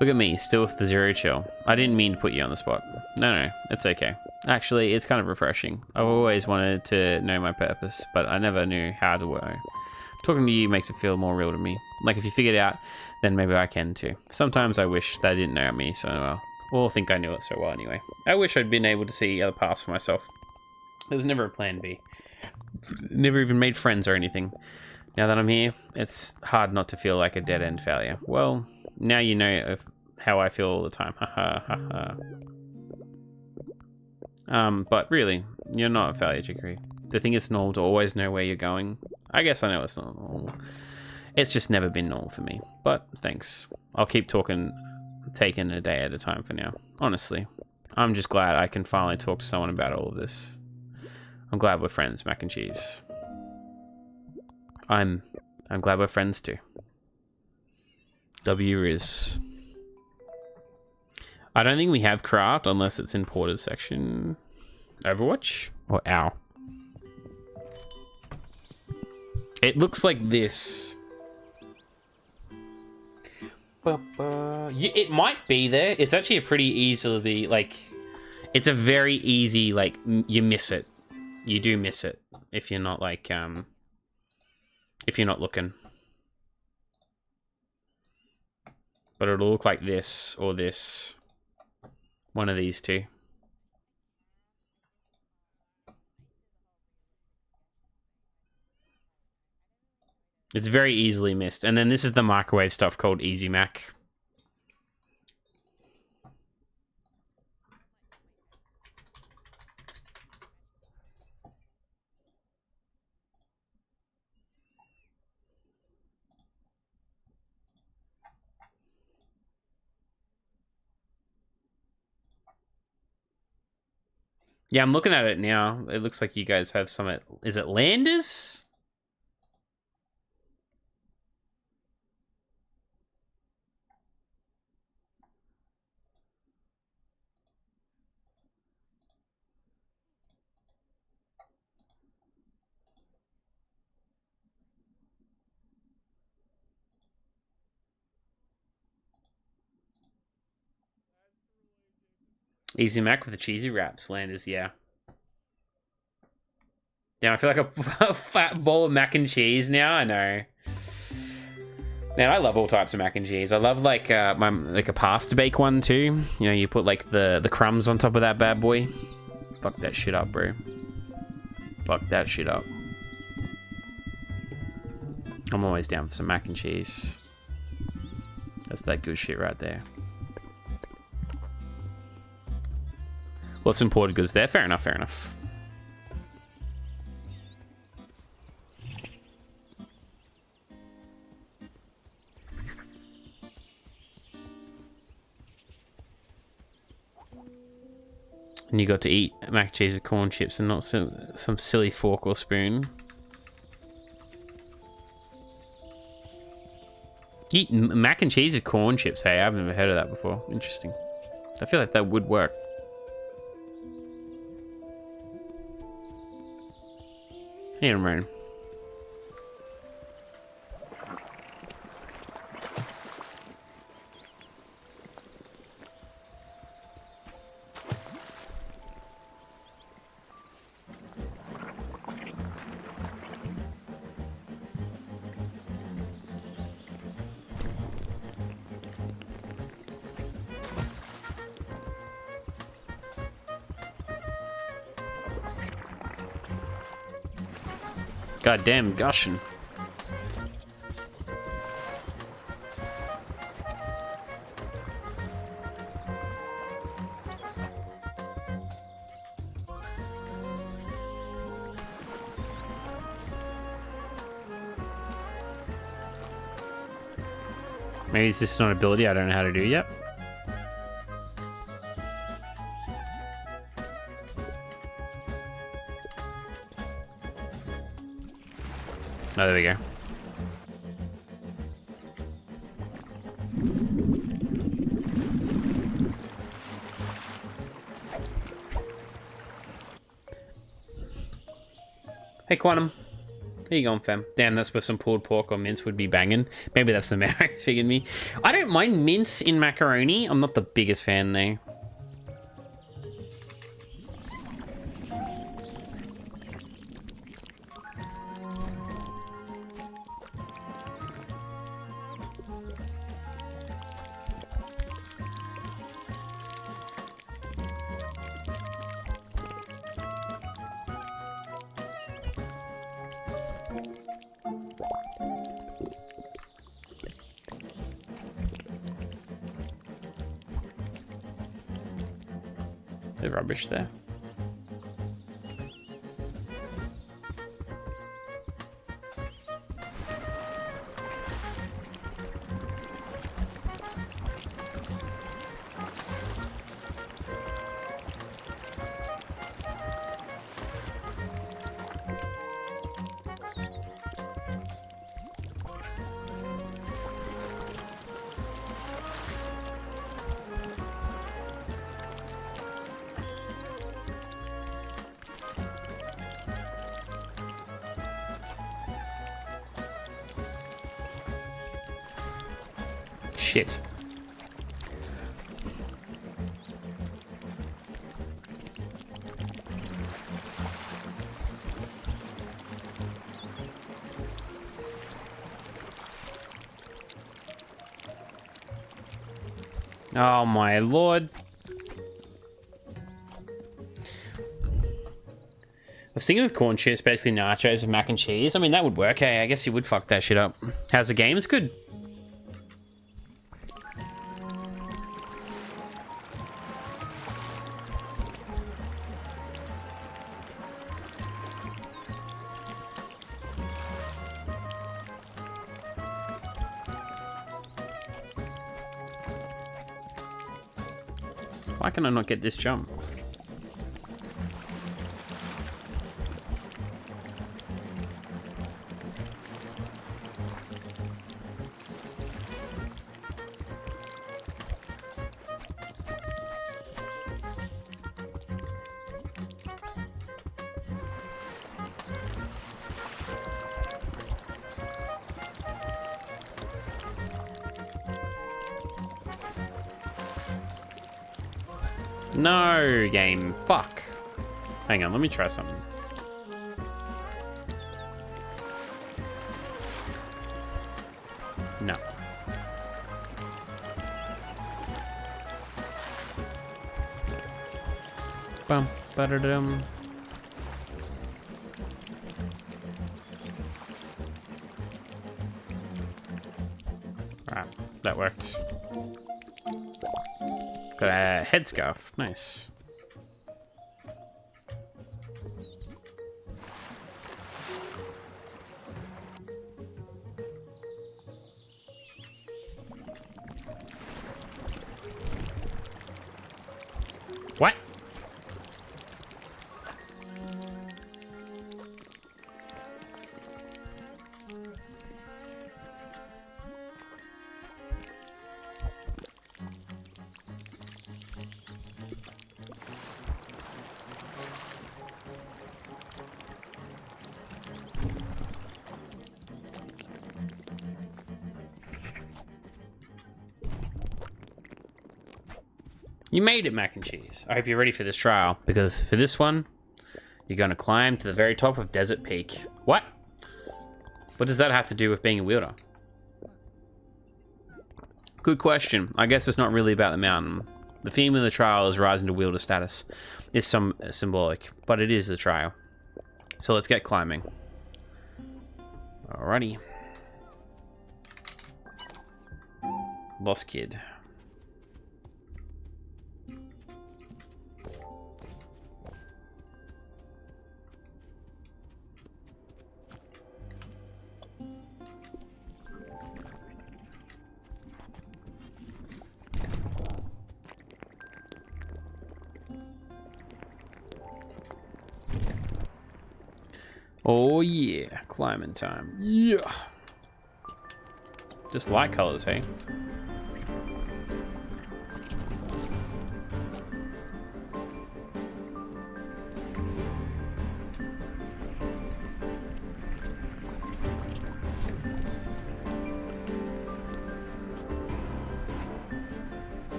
Look at me, still with the zero chill. I didn't mean to put you on the spot. No, it's okay. Actually, it's kind of refreshing. I've always wanted to know my purpose, but I never knew how to know. Talking to you makes it feel more real to me. Like if you figure it out, then maybe I can too. Sometimes I wish they didn't know me so well. Well, I think I knew it so well anyway. I wish I'd been able to see other paths for myself. There was never a plan B. Never even made friends or anything. Now that I'm here, it's hard not to feel like a dead-end failure. Well, now you know how I feel all the time. But really, you're not a failure, Chicory. To think it's normal to always know where you're going, I guess I know it's not normal. It's just never been normal for me. But thanks. I'll keep taking a day at a time for now. Honestly, I'm just glad I can finally talk to someone about all of this. I'm glad we're friends, mac and cheese. I'm glad we're friends too. W is. I don't think we have craft unless it's in Porter's section. Overwatch? Or ow. It looks like this. It might be there. It's actually a pretty easily, like, it's a very easy, like, you miss it. You do miss it if you're not, like, if you're not looking. But it'll look like this or this. One of these two. It's very easily missed. And then this is the microwave stuff called Easy Mac. Yeah, I'm looking at it now. It looks like you guys have some... Is it Landers? Easy Mac with the cheesy wraps, Landers, yeah. Yeah, I feel like a fat bowl of mac and cheese now. I know. Man, I love all types of mac and cheese. I love like a pasta bake one too. You know, you put like the crumbs on top of that bad boy. Fuck that shit up, bro. Fuck that shit up. I'm always down for some mac and cheese. That's that good shit right there. Well, it's imported goods there. Fair enough, fair enough. And you got to eat mac and cheese with corn chips and not some silly fork or spoon. Eat mac and cheese with corn chips. Hey, I've never heard of that before. Interesting. I feel like that would work. Hey, Ramon. Goddamn gushing. Maybe it's just not an ability I don't know how to do yet. Oh, there we go. Hey, Quantum. How you going, fam? Damn, that's where some pulled pork or mince would be banging. Maybe that's the marinade figured me. I don't mind mince in macaroni. I'm not the biggest fan, though. The rubbish there. Shit. Oh my lord. I was thinking of corn chips, basically nachos with mac and cheese. I mean, that would work. Hey, I guess you would fuck that shit up. How's the game? It's good. Why can I not get this jump? No, game. Fuck. Hang on, let me try something. No. Bum, ba-da-dum. Right, that worked. Got a headscarf. Nice. What? You made it, mac and cheese. I hope you're ready for this trial, because for this one, you're going to climb to the very top of Desert Peak. What? What does that have to do with being a wielder? Good question. I guess it's not really about the mountain. The theme of the trial is rising to wielder status. It's some symbolic, but it is the trial. So let's get climbing. Alrighty. Lost kid. Oh yeah, climbing time. Yeah. Just light colors, hey?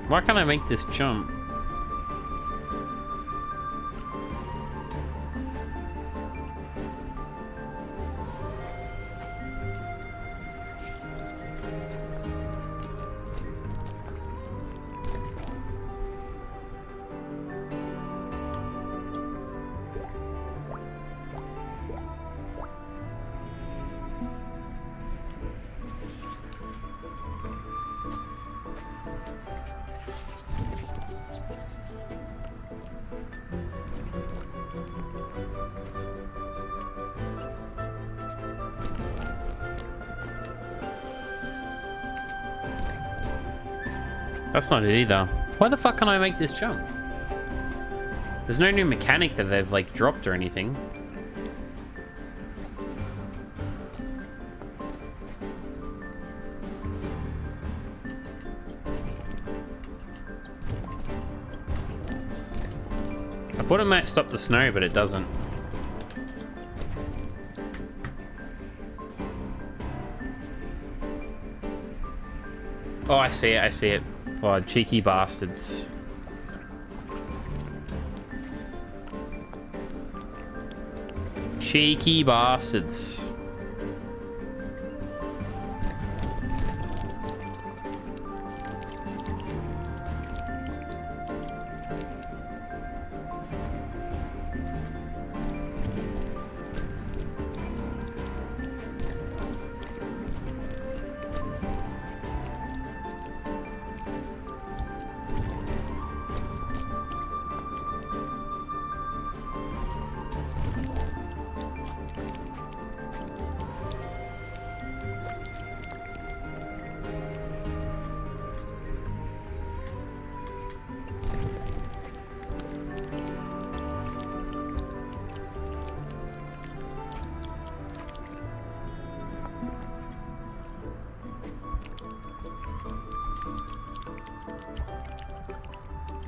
Why can't I make this jump? That's not it either. Why the fuck can't I make this jump? There's no new mechanic that they've like dropped or anything. I thought it might stop the snow, but it doesn't. Oh, I see it, I see it. Oh, cheeky bastards. Cheeky bastards.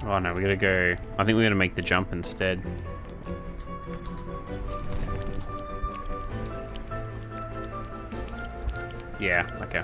Oh no, we gotta go. I think we're gonna make the jump instead. Yeah, okay.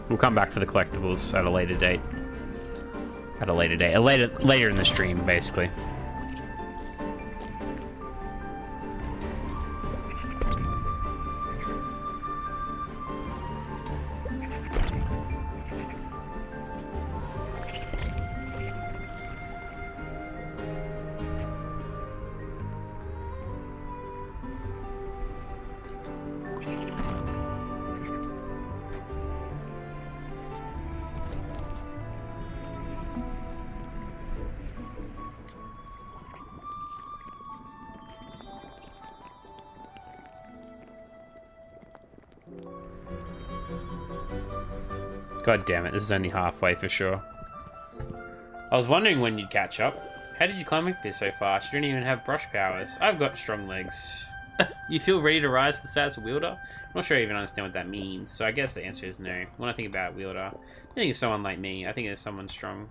We'll come back for the collectibles at a later date. At a later date. Later in the stream, basically. God damn it, this is only halfway for sure. I was wondering when you'd catch up. How did you climb up here so fast? You don't even have brush powers. I've got strong legs. You feel ready to rise to the status of wielder? I'm not sure I even understand what that means, so I guess the answer is no. When I think about wielder, I think of someone like me. I think of someone strong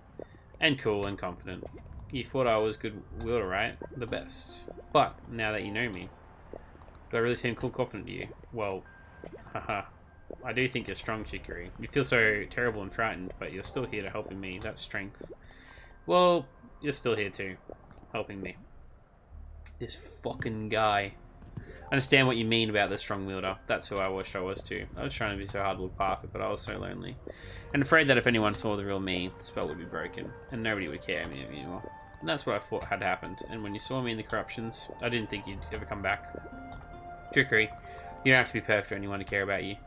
and cool and confident. You thought I was good wielder, right? The best. But now that you know me, do I really seem cool, confident to you? Well, haha. I do think you're strong, Chicory. You feel so terrible and frightened, but you're still here to helping me. That's strength. Well, you're still here too, helping me. This fucking guy. I understand what you mean about the strong wielder. That's who I wish I was too. I was trying to be so hard to look perfect, but I was so lonely. And afraid that if anyone saw the real me, the spell would be broken, and nobody would care anymore. And that's what I thought had happened. And when you saw me in the corruptions, I didn't think you'd ever come back. Chicory, you don't have to be perfect for anyone to care about you.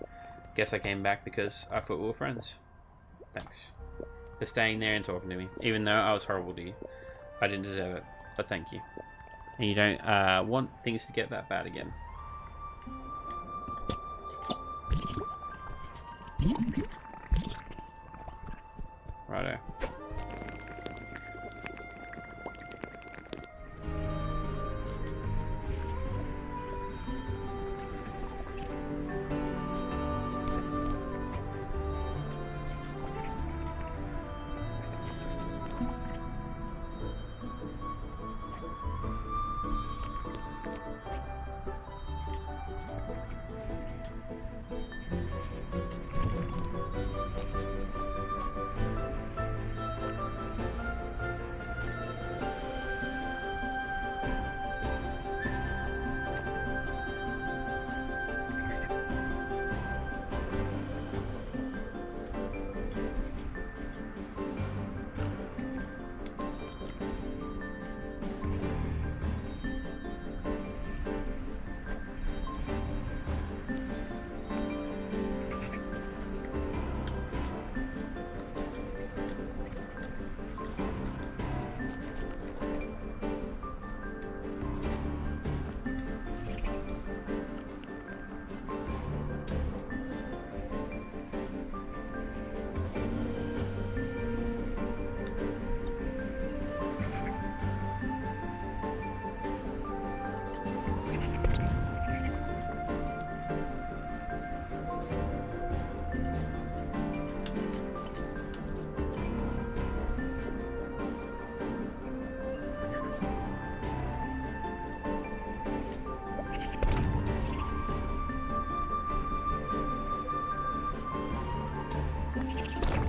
Guess I came back because I thought we were friends. Thanks for staying there and talking to me, even though I was horrible to you. I didn't deserve it, but thank you. And you don't want things to get that bad again. Righto.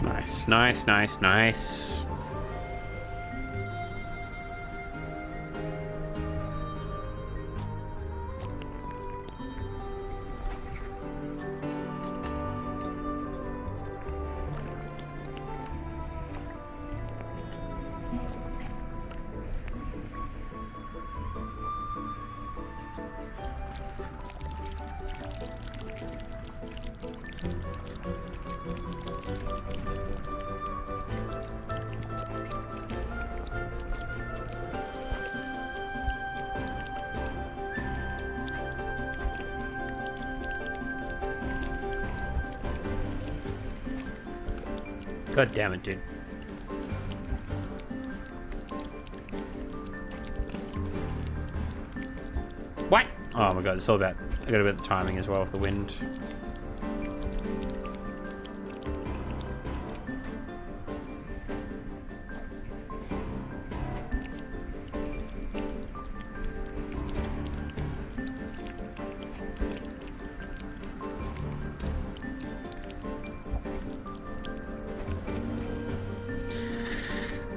Nice, nice, nice, nice. God damn it, dude. What? Oh my god, it's all about... I got a bit of the timing as well with the wind.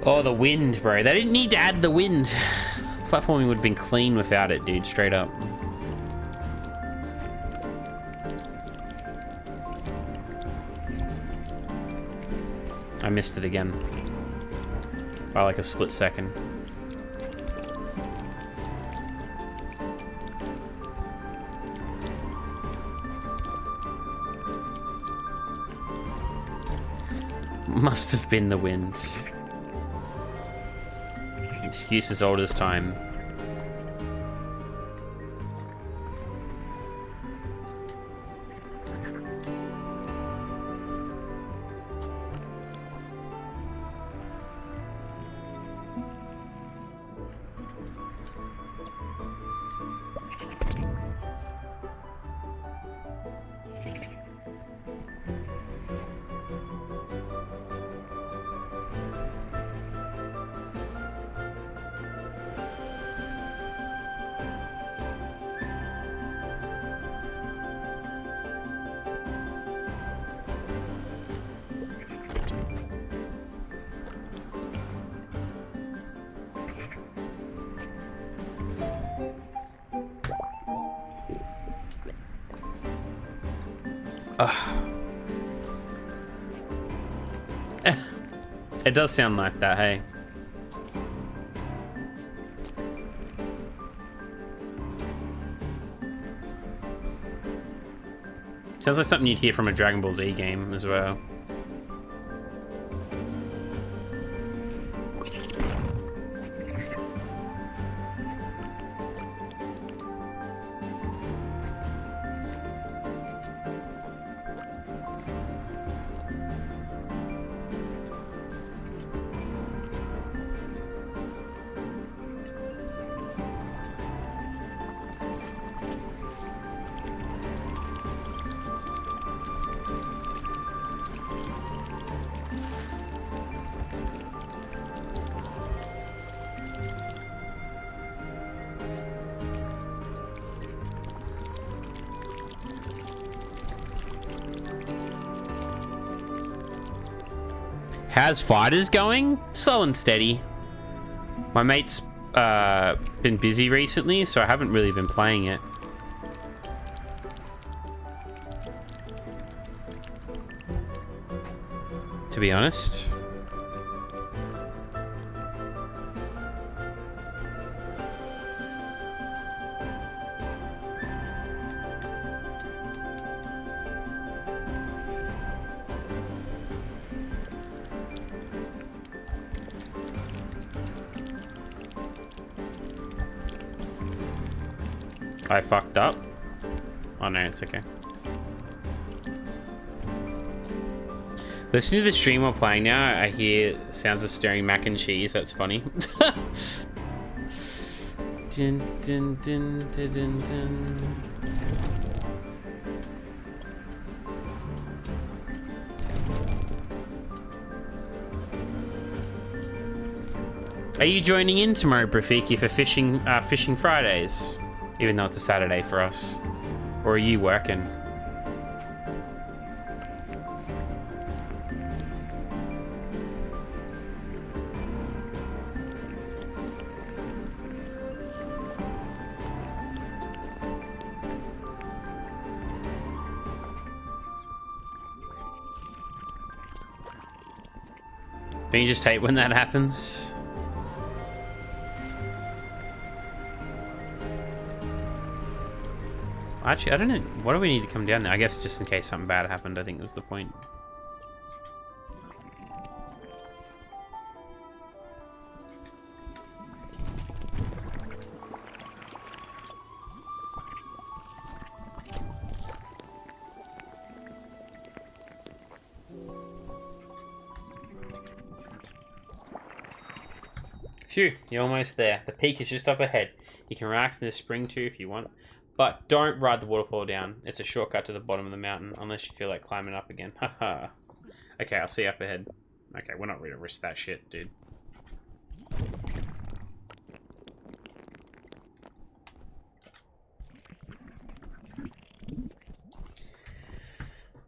Oh, the wind, bro. They didn't need to add the wind. Platforming would have been clean without it, dude. Straight up. I missed it again. By like a split second. Must have been the wind. Excuse as old as time. It does sound like that, hey. Sounds like something you'd hear from a Dragon Ball Z game as well. How's Fighters going? Slow and steady. My mate's been busy recently, so I haven't really been playing it. To be honest. I fucked up. Oh no, it's okay. Listening to the stream while playing now, I hear sounds of stirring mac and cheese. That's funny. Dun, dun, dun, dun, dun, dun. Are you joining in tomorrow, Rafiki, for fishing Fridays? Even though it's a Saturday for us. Or are you working? Don't you just hate when that happens? Actually, I don't know. What do we need to come down there? I guess just in case something bad happened, I think was the point. Phew, you're almost there. The peak is just up ahead. You can relax in the spring too if you want. But don't ride the waterfall down. It's a shortcut to the bottom of the mountain, unless you feel like climbing up again. Haha. Okay, I'll see you up ahead. Okay, we're not going to risk that shit, dude.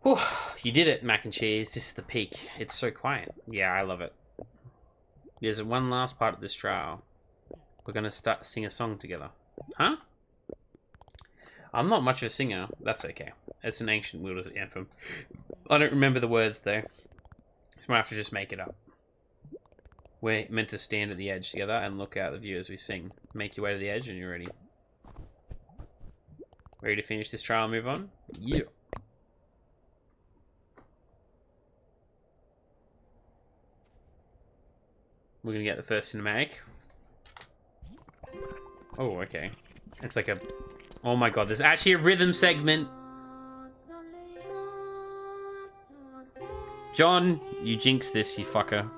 Whew, you did it, mac and cheese. This is the peak. It's so quiet. Yeah, I love it. There's one last part of this trial. We're going to sing a song together. Huh? I'm not much of a singer. That's okay. It's an ancient wilderness anthem. I don't remember the words, though. So I might have to just make it up. We're meant to stand at the edge together and look out the view as we sing. Make your way to the edge and you're ready. Ready to finish this trial and move on? Yeah. We're going to get the first cinematic. Oh, okay. It's like a... Oh my god, there's actually a rhythm segment. John, you jinxed this, you fucker.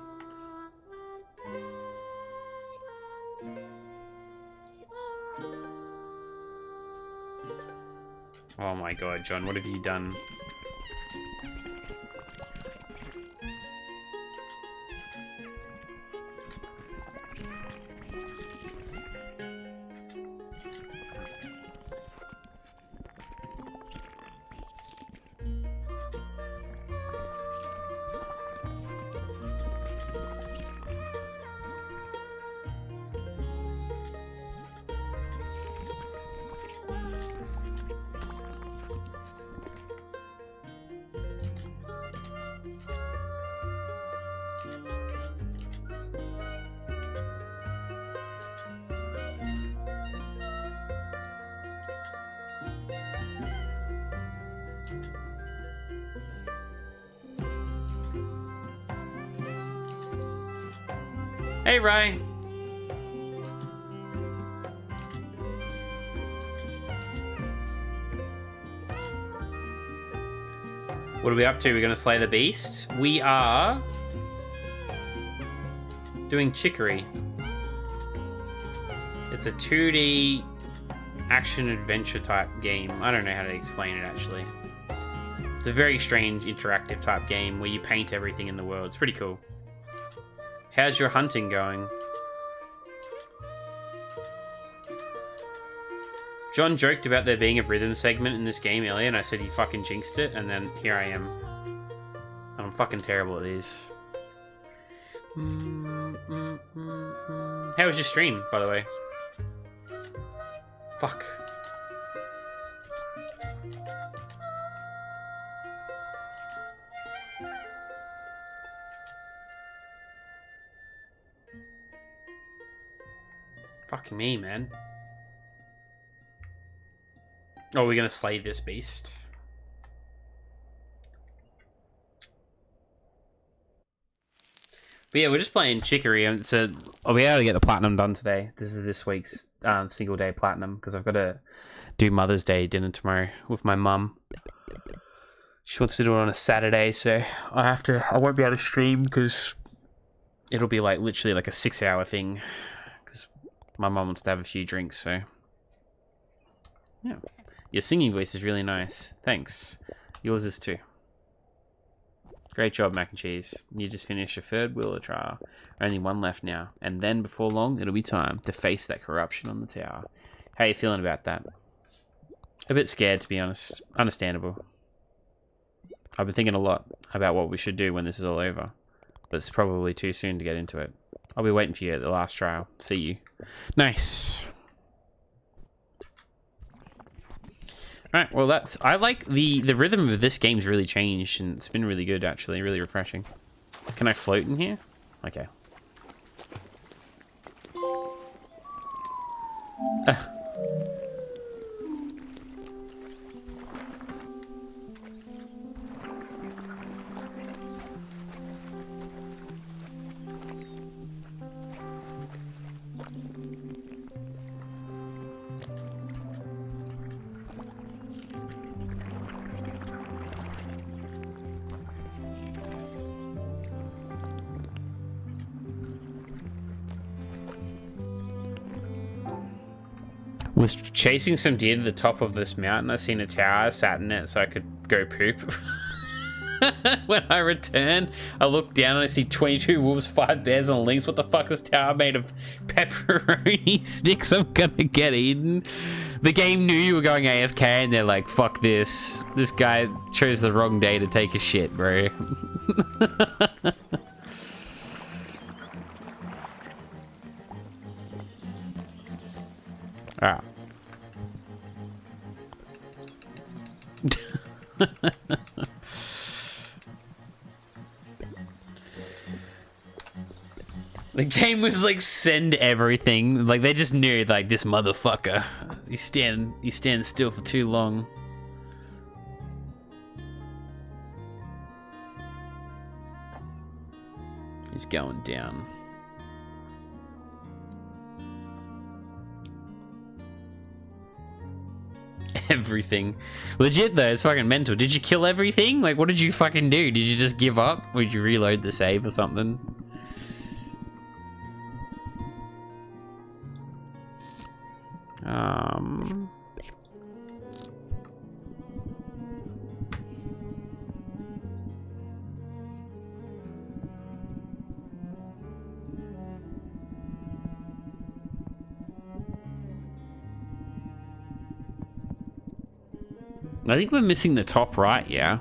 Oh my god, John, what have you done? Hey, Ray. What are we up to? We're going to slay the beast. We are doing Chicory. It's a 2D action-adventure type game. I don't know how to explain it, actually. It's a very strange interactive type game where you paint everything in the world. It's pretty cool. How's your hunting going? John joked about there being a rhythm segment in this game earlier, and I said he fucking jinxed it, and then here I am. And I'm fucking terrible at these. How was your stream, by the way? Fuck. Fuck me, man. Oh, we're gonna slay this beast. But yeah, we're just playing Chicory, and so I'll be able to get the platinum done today. This is this week's single day platinum, because I've got to do Mother's Day dinner tomorrow with my mum. She wants to do it on a Saturday, so I won't be able to stream because it'll be like literally like a 6-hour thing, because my mum wants to have a few drinks. So yeah, your singing voice is really nice. Thanks. Yours is too. Great job, Mac and Cheese. You just finished your third wheeler trial. Only one left now. And then before long, it'll be time to face that corruption on the tower. How you feeling about that? A bit scared, to be honest. Understandable. I've been thinking a lot about what we should do when this is all over. But it's probably too soon to get into it. I'll be waiting for you at the last trial. See you. Nice. Alright, well I like the rhythm of this game's really changed, and it's been really good actually, really refreshing. Can I float in here? Okay. Was chasing some deer to the top of this mountain. I seen a tower, sat in it so I could go poop. When I return, I look down and I see 22 wolves, 5 bears, and lynx. What the fuck is this tower made of? Pepperoni sticks. I'm gonna get eaten. The game knew you were going AFK, and they're like, fuck this. This guy chose the wrong day to take a shit, bro. Ah. The game was like, send everything. Like, they just knew, like, this motherfucker. He's standing still for too long. He's going down. Everything. Legit though, it's fucking mental. Did you kill everything? Like, what did you fucking do? Did you just give up? Or did you reload the save or something? I think we're missing the top right, yeah.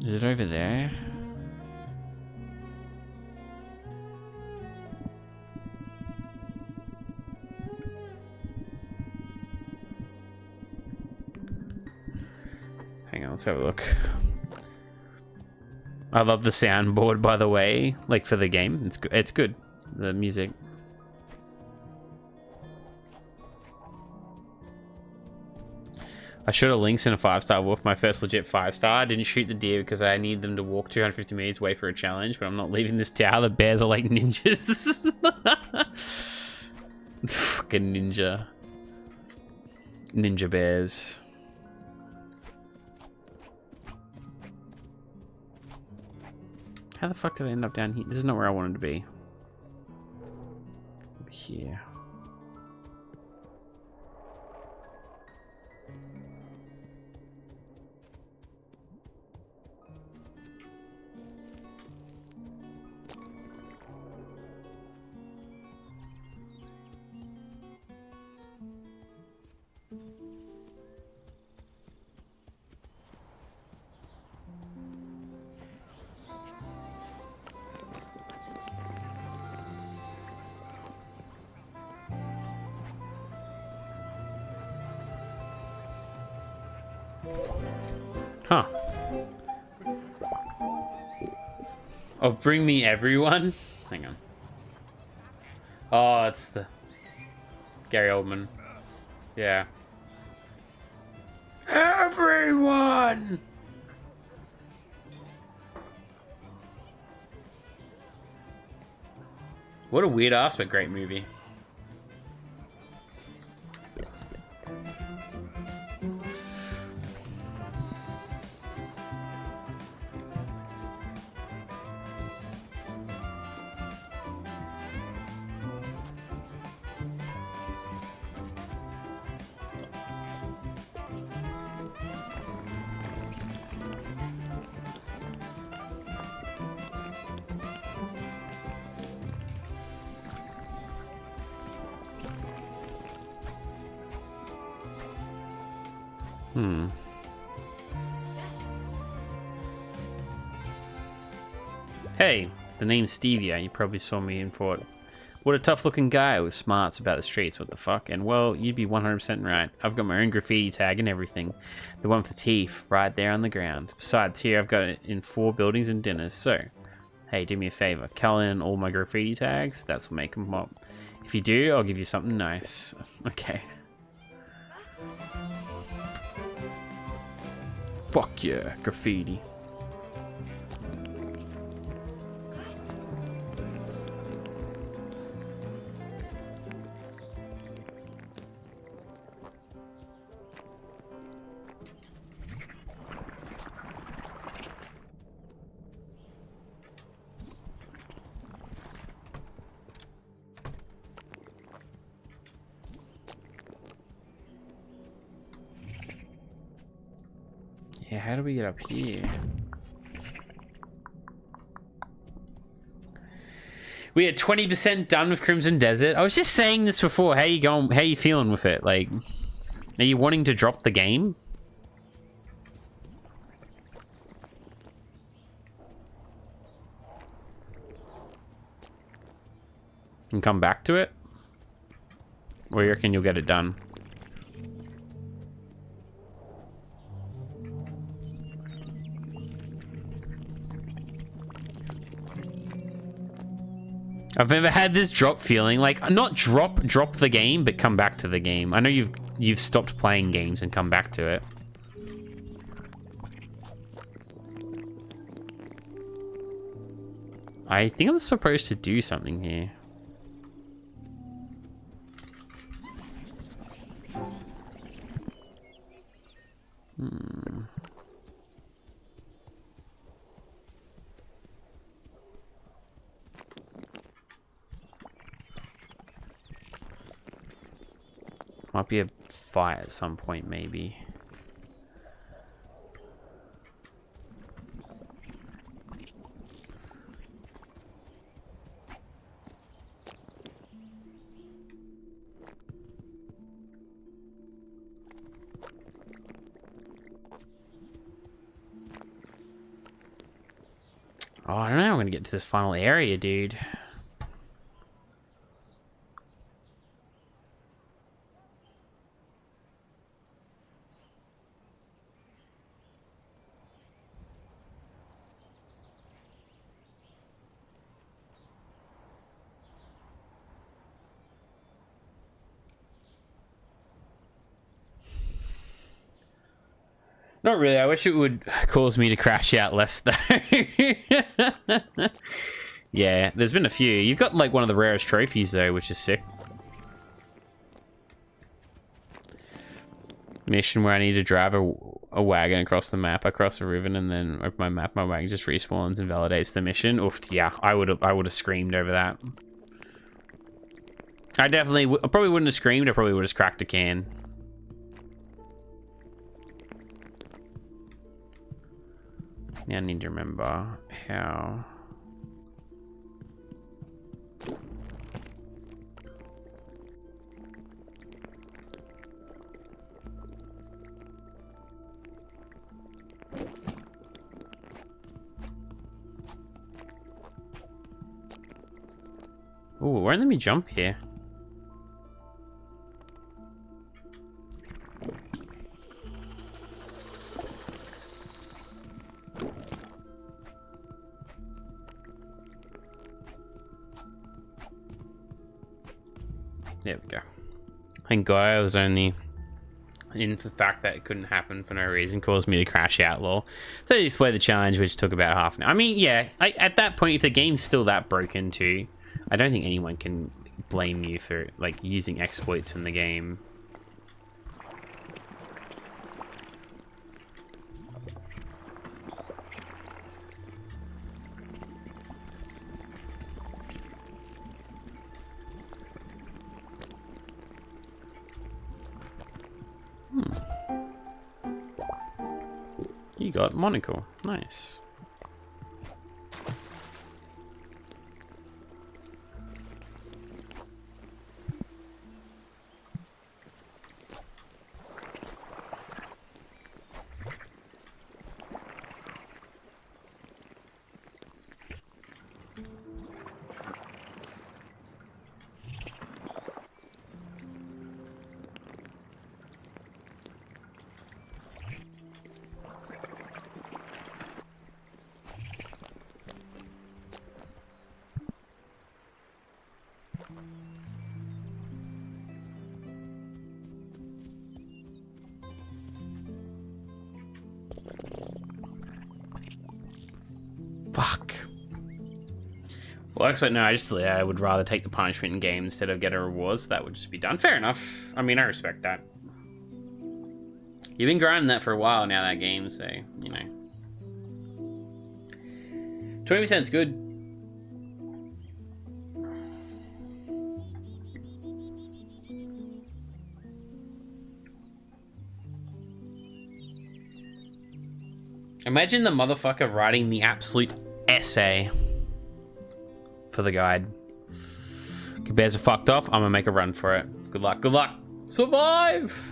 Is it over there? Hang on, let's have a look. I love the soundboard, by the way, like for the game. It's good. The music. I shot a lynx in a 5-star wolf, my first legit 5-star. I didn't shoot the deer because I need them to walk 250 meters away for a challenge, but I'm not leaving this tower. The bears are like ninjas. Fucking ninja. Ninja bears. How the fuck did I end up down here? This is not where I wanted to be. Over here. Huh. Oh, bring me everyone? Hang on. Oh, it's the Gary Oldman. Yeah. Everyone! What a weird ass but great movie. Hey, the name's Stevia. You probably saw me and thought, what a tough looking guy with smarts about the streets, what the fuck? And well, you'd be 100% right. I've got my own graffiti tag and everything. The one for teeth, right there on the ground. Besides, here I've got it in 4 buildings and dinners. So, hey, do me a favor. Call in all my graffiti tags. That's what make them pop. If you do, I'll give you something nice. Okay. Fuck yeah, graffiti. Yeah, how do we get up here? We are 20% done with Crimson Desert. I was just saying this before. How you going? How you feeling with it? Like, are you wanting to drop the game? And come back to it? Or you reckon you'll get it done? I've never had this drop feeling, like not drop the game, but come back to the game. I know you've stopped playing games and come back to it. I think I'm supposed to do something here. Might be a fight at some point, maybe. Oh, I don't know. I'm gonna get to this final area, dude. Not really. I wish it would cause me to crash out less, though. Yeah, there's been a few. You've got, like, one of the rarest trophies, though, which is sick. Mission where I need to drive a wagon across the map. I cross a river, and then open my map. My wagon just respawns and validates the mission. Oof, yeah, I would have screamed over that. I probably wouldn't have screamed. I probably would have just cracked a can. Now I need to remember how. Ooh, why let me jump here? There we go. Thank God I was only in for the fact that it couldn't happen for no reason, caused me to crash out, lol. So they displayed the challenge, which took about half an hour. I mean, yeah, at that point, if the game's still that broken too, I don't think anyone can blame you for, like, using exploits in the game. You got monocle. Nice. Fuck. Well, expert, no, I would rather take the punishment in game instead of get a reward, so that would just be done. Fair enough. I mean, I respect that. You've been grinding that for a while now, that game, so, you know. 20%'s good. Imagine the motherfucker writing the absolute essay for the guide. Bears are fucked off. I'm gonna make a run for it. Good luck. Good luck. Survive!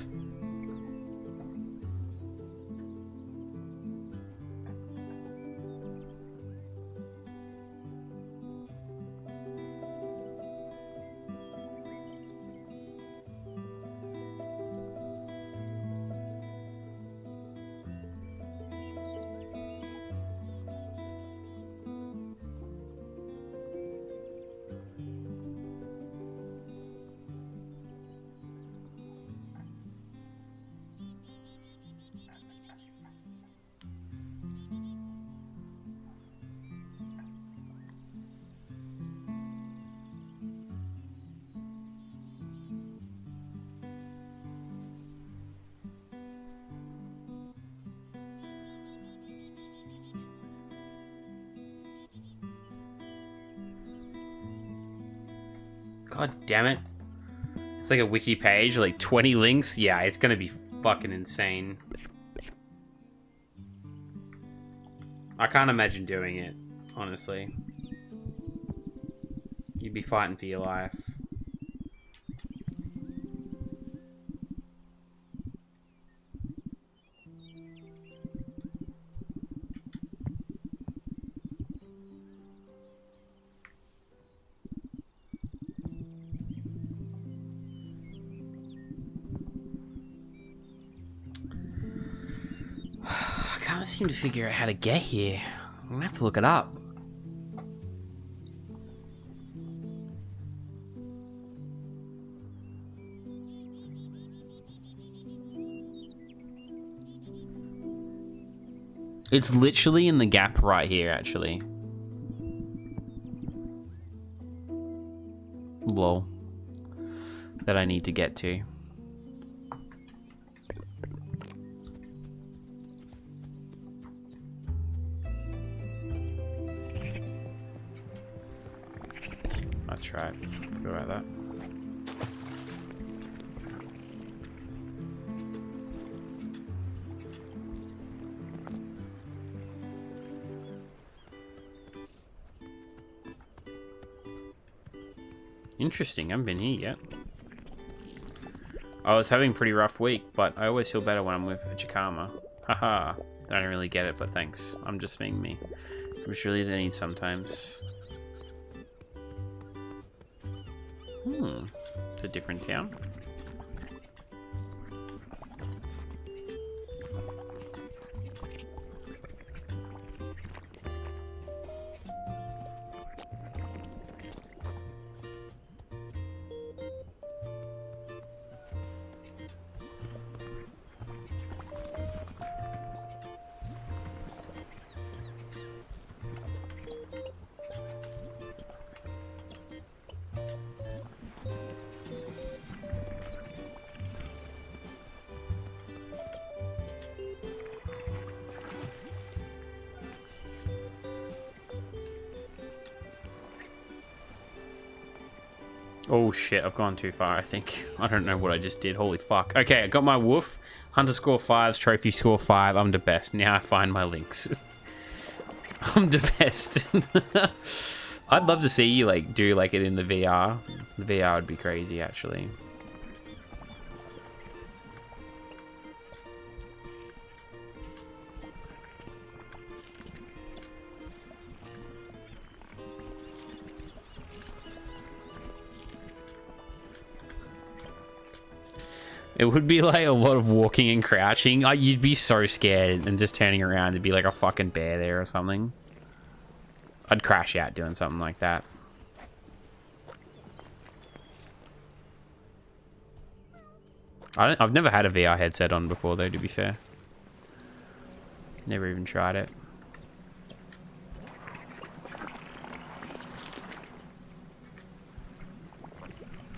God damn it. It's like a wiki page, like 20 links. Yeah, it's gonna be fucking insane. I can't imagine doing it, honestly. You'd be fighting for your life. I can't seem to figure out how to get here. I'm gonna have to look it up. It's literally in the gap right here, actually. Lol. That I need to get to. That's right. Forgot about that. Interesting, I haven't been here yet. I was having a pretty rough week, but I always feel better when I'm with Chikama. Haha. I don't really get it, but thanks. I'm just being me. Which really they need sometimes. It's a different town. Oh shit, I've gone too far, I think. I don't know what I just did. Holy fuck. Okay, I got my wolf. Hunter score 5s, trophy score 5. I'm the best. Now I find my links. I'm the best. I'd love to see you like do like it in the VR. The VR would be crazy, actually. It would be like a lot of walking and crouching. You'd be so scared and just turning around. There'd be like a fucking bear there or something. I'd crash out doing something like that. I've never had a VR headset on before though, to be fair. Never even tried it.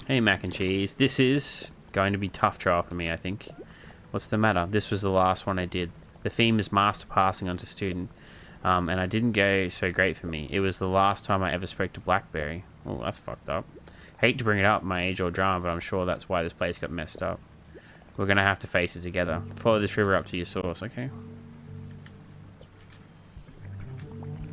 Hey, mac and cheese. This is going to be a tough trial for me, I think. What's the matter? This was the last one I did. The theme is master passing on to student, and I didn't go so great for me. It was the last time I ever spoke to Blackberry. Oh, that's fucked up. Hate to bring it up, my age-old drama, but I'm sure that's why this place got messed up. We're gonna have to face it together. Follow this river up to your source, okay?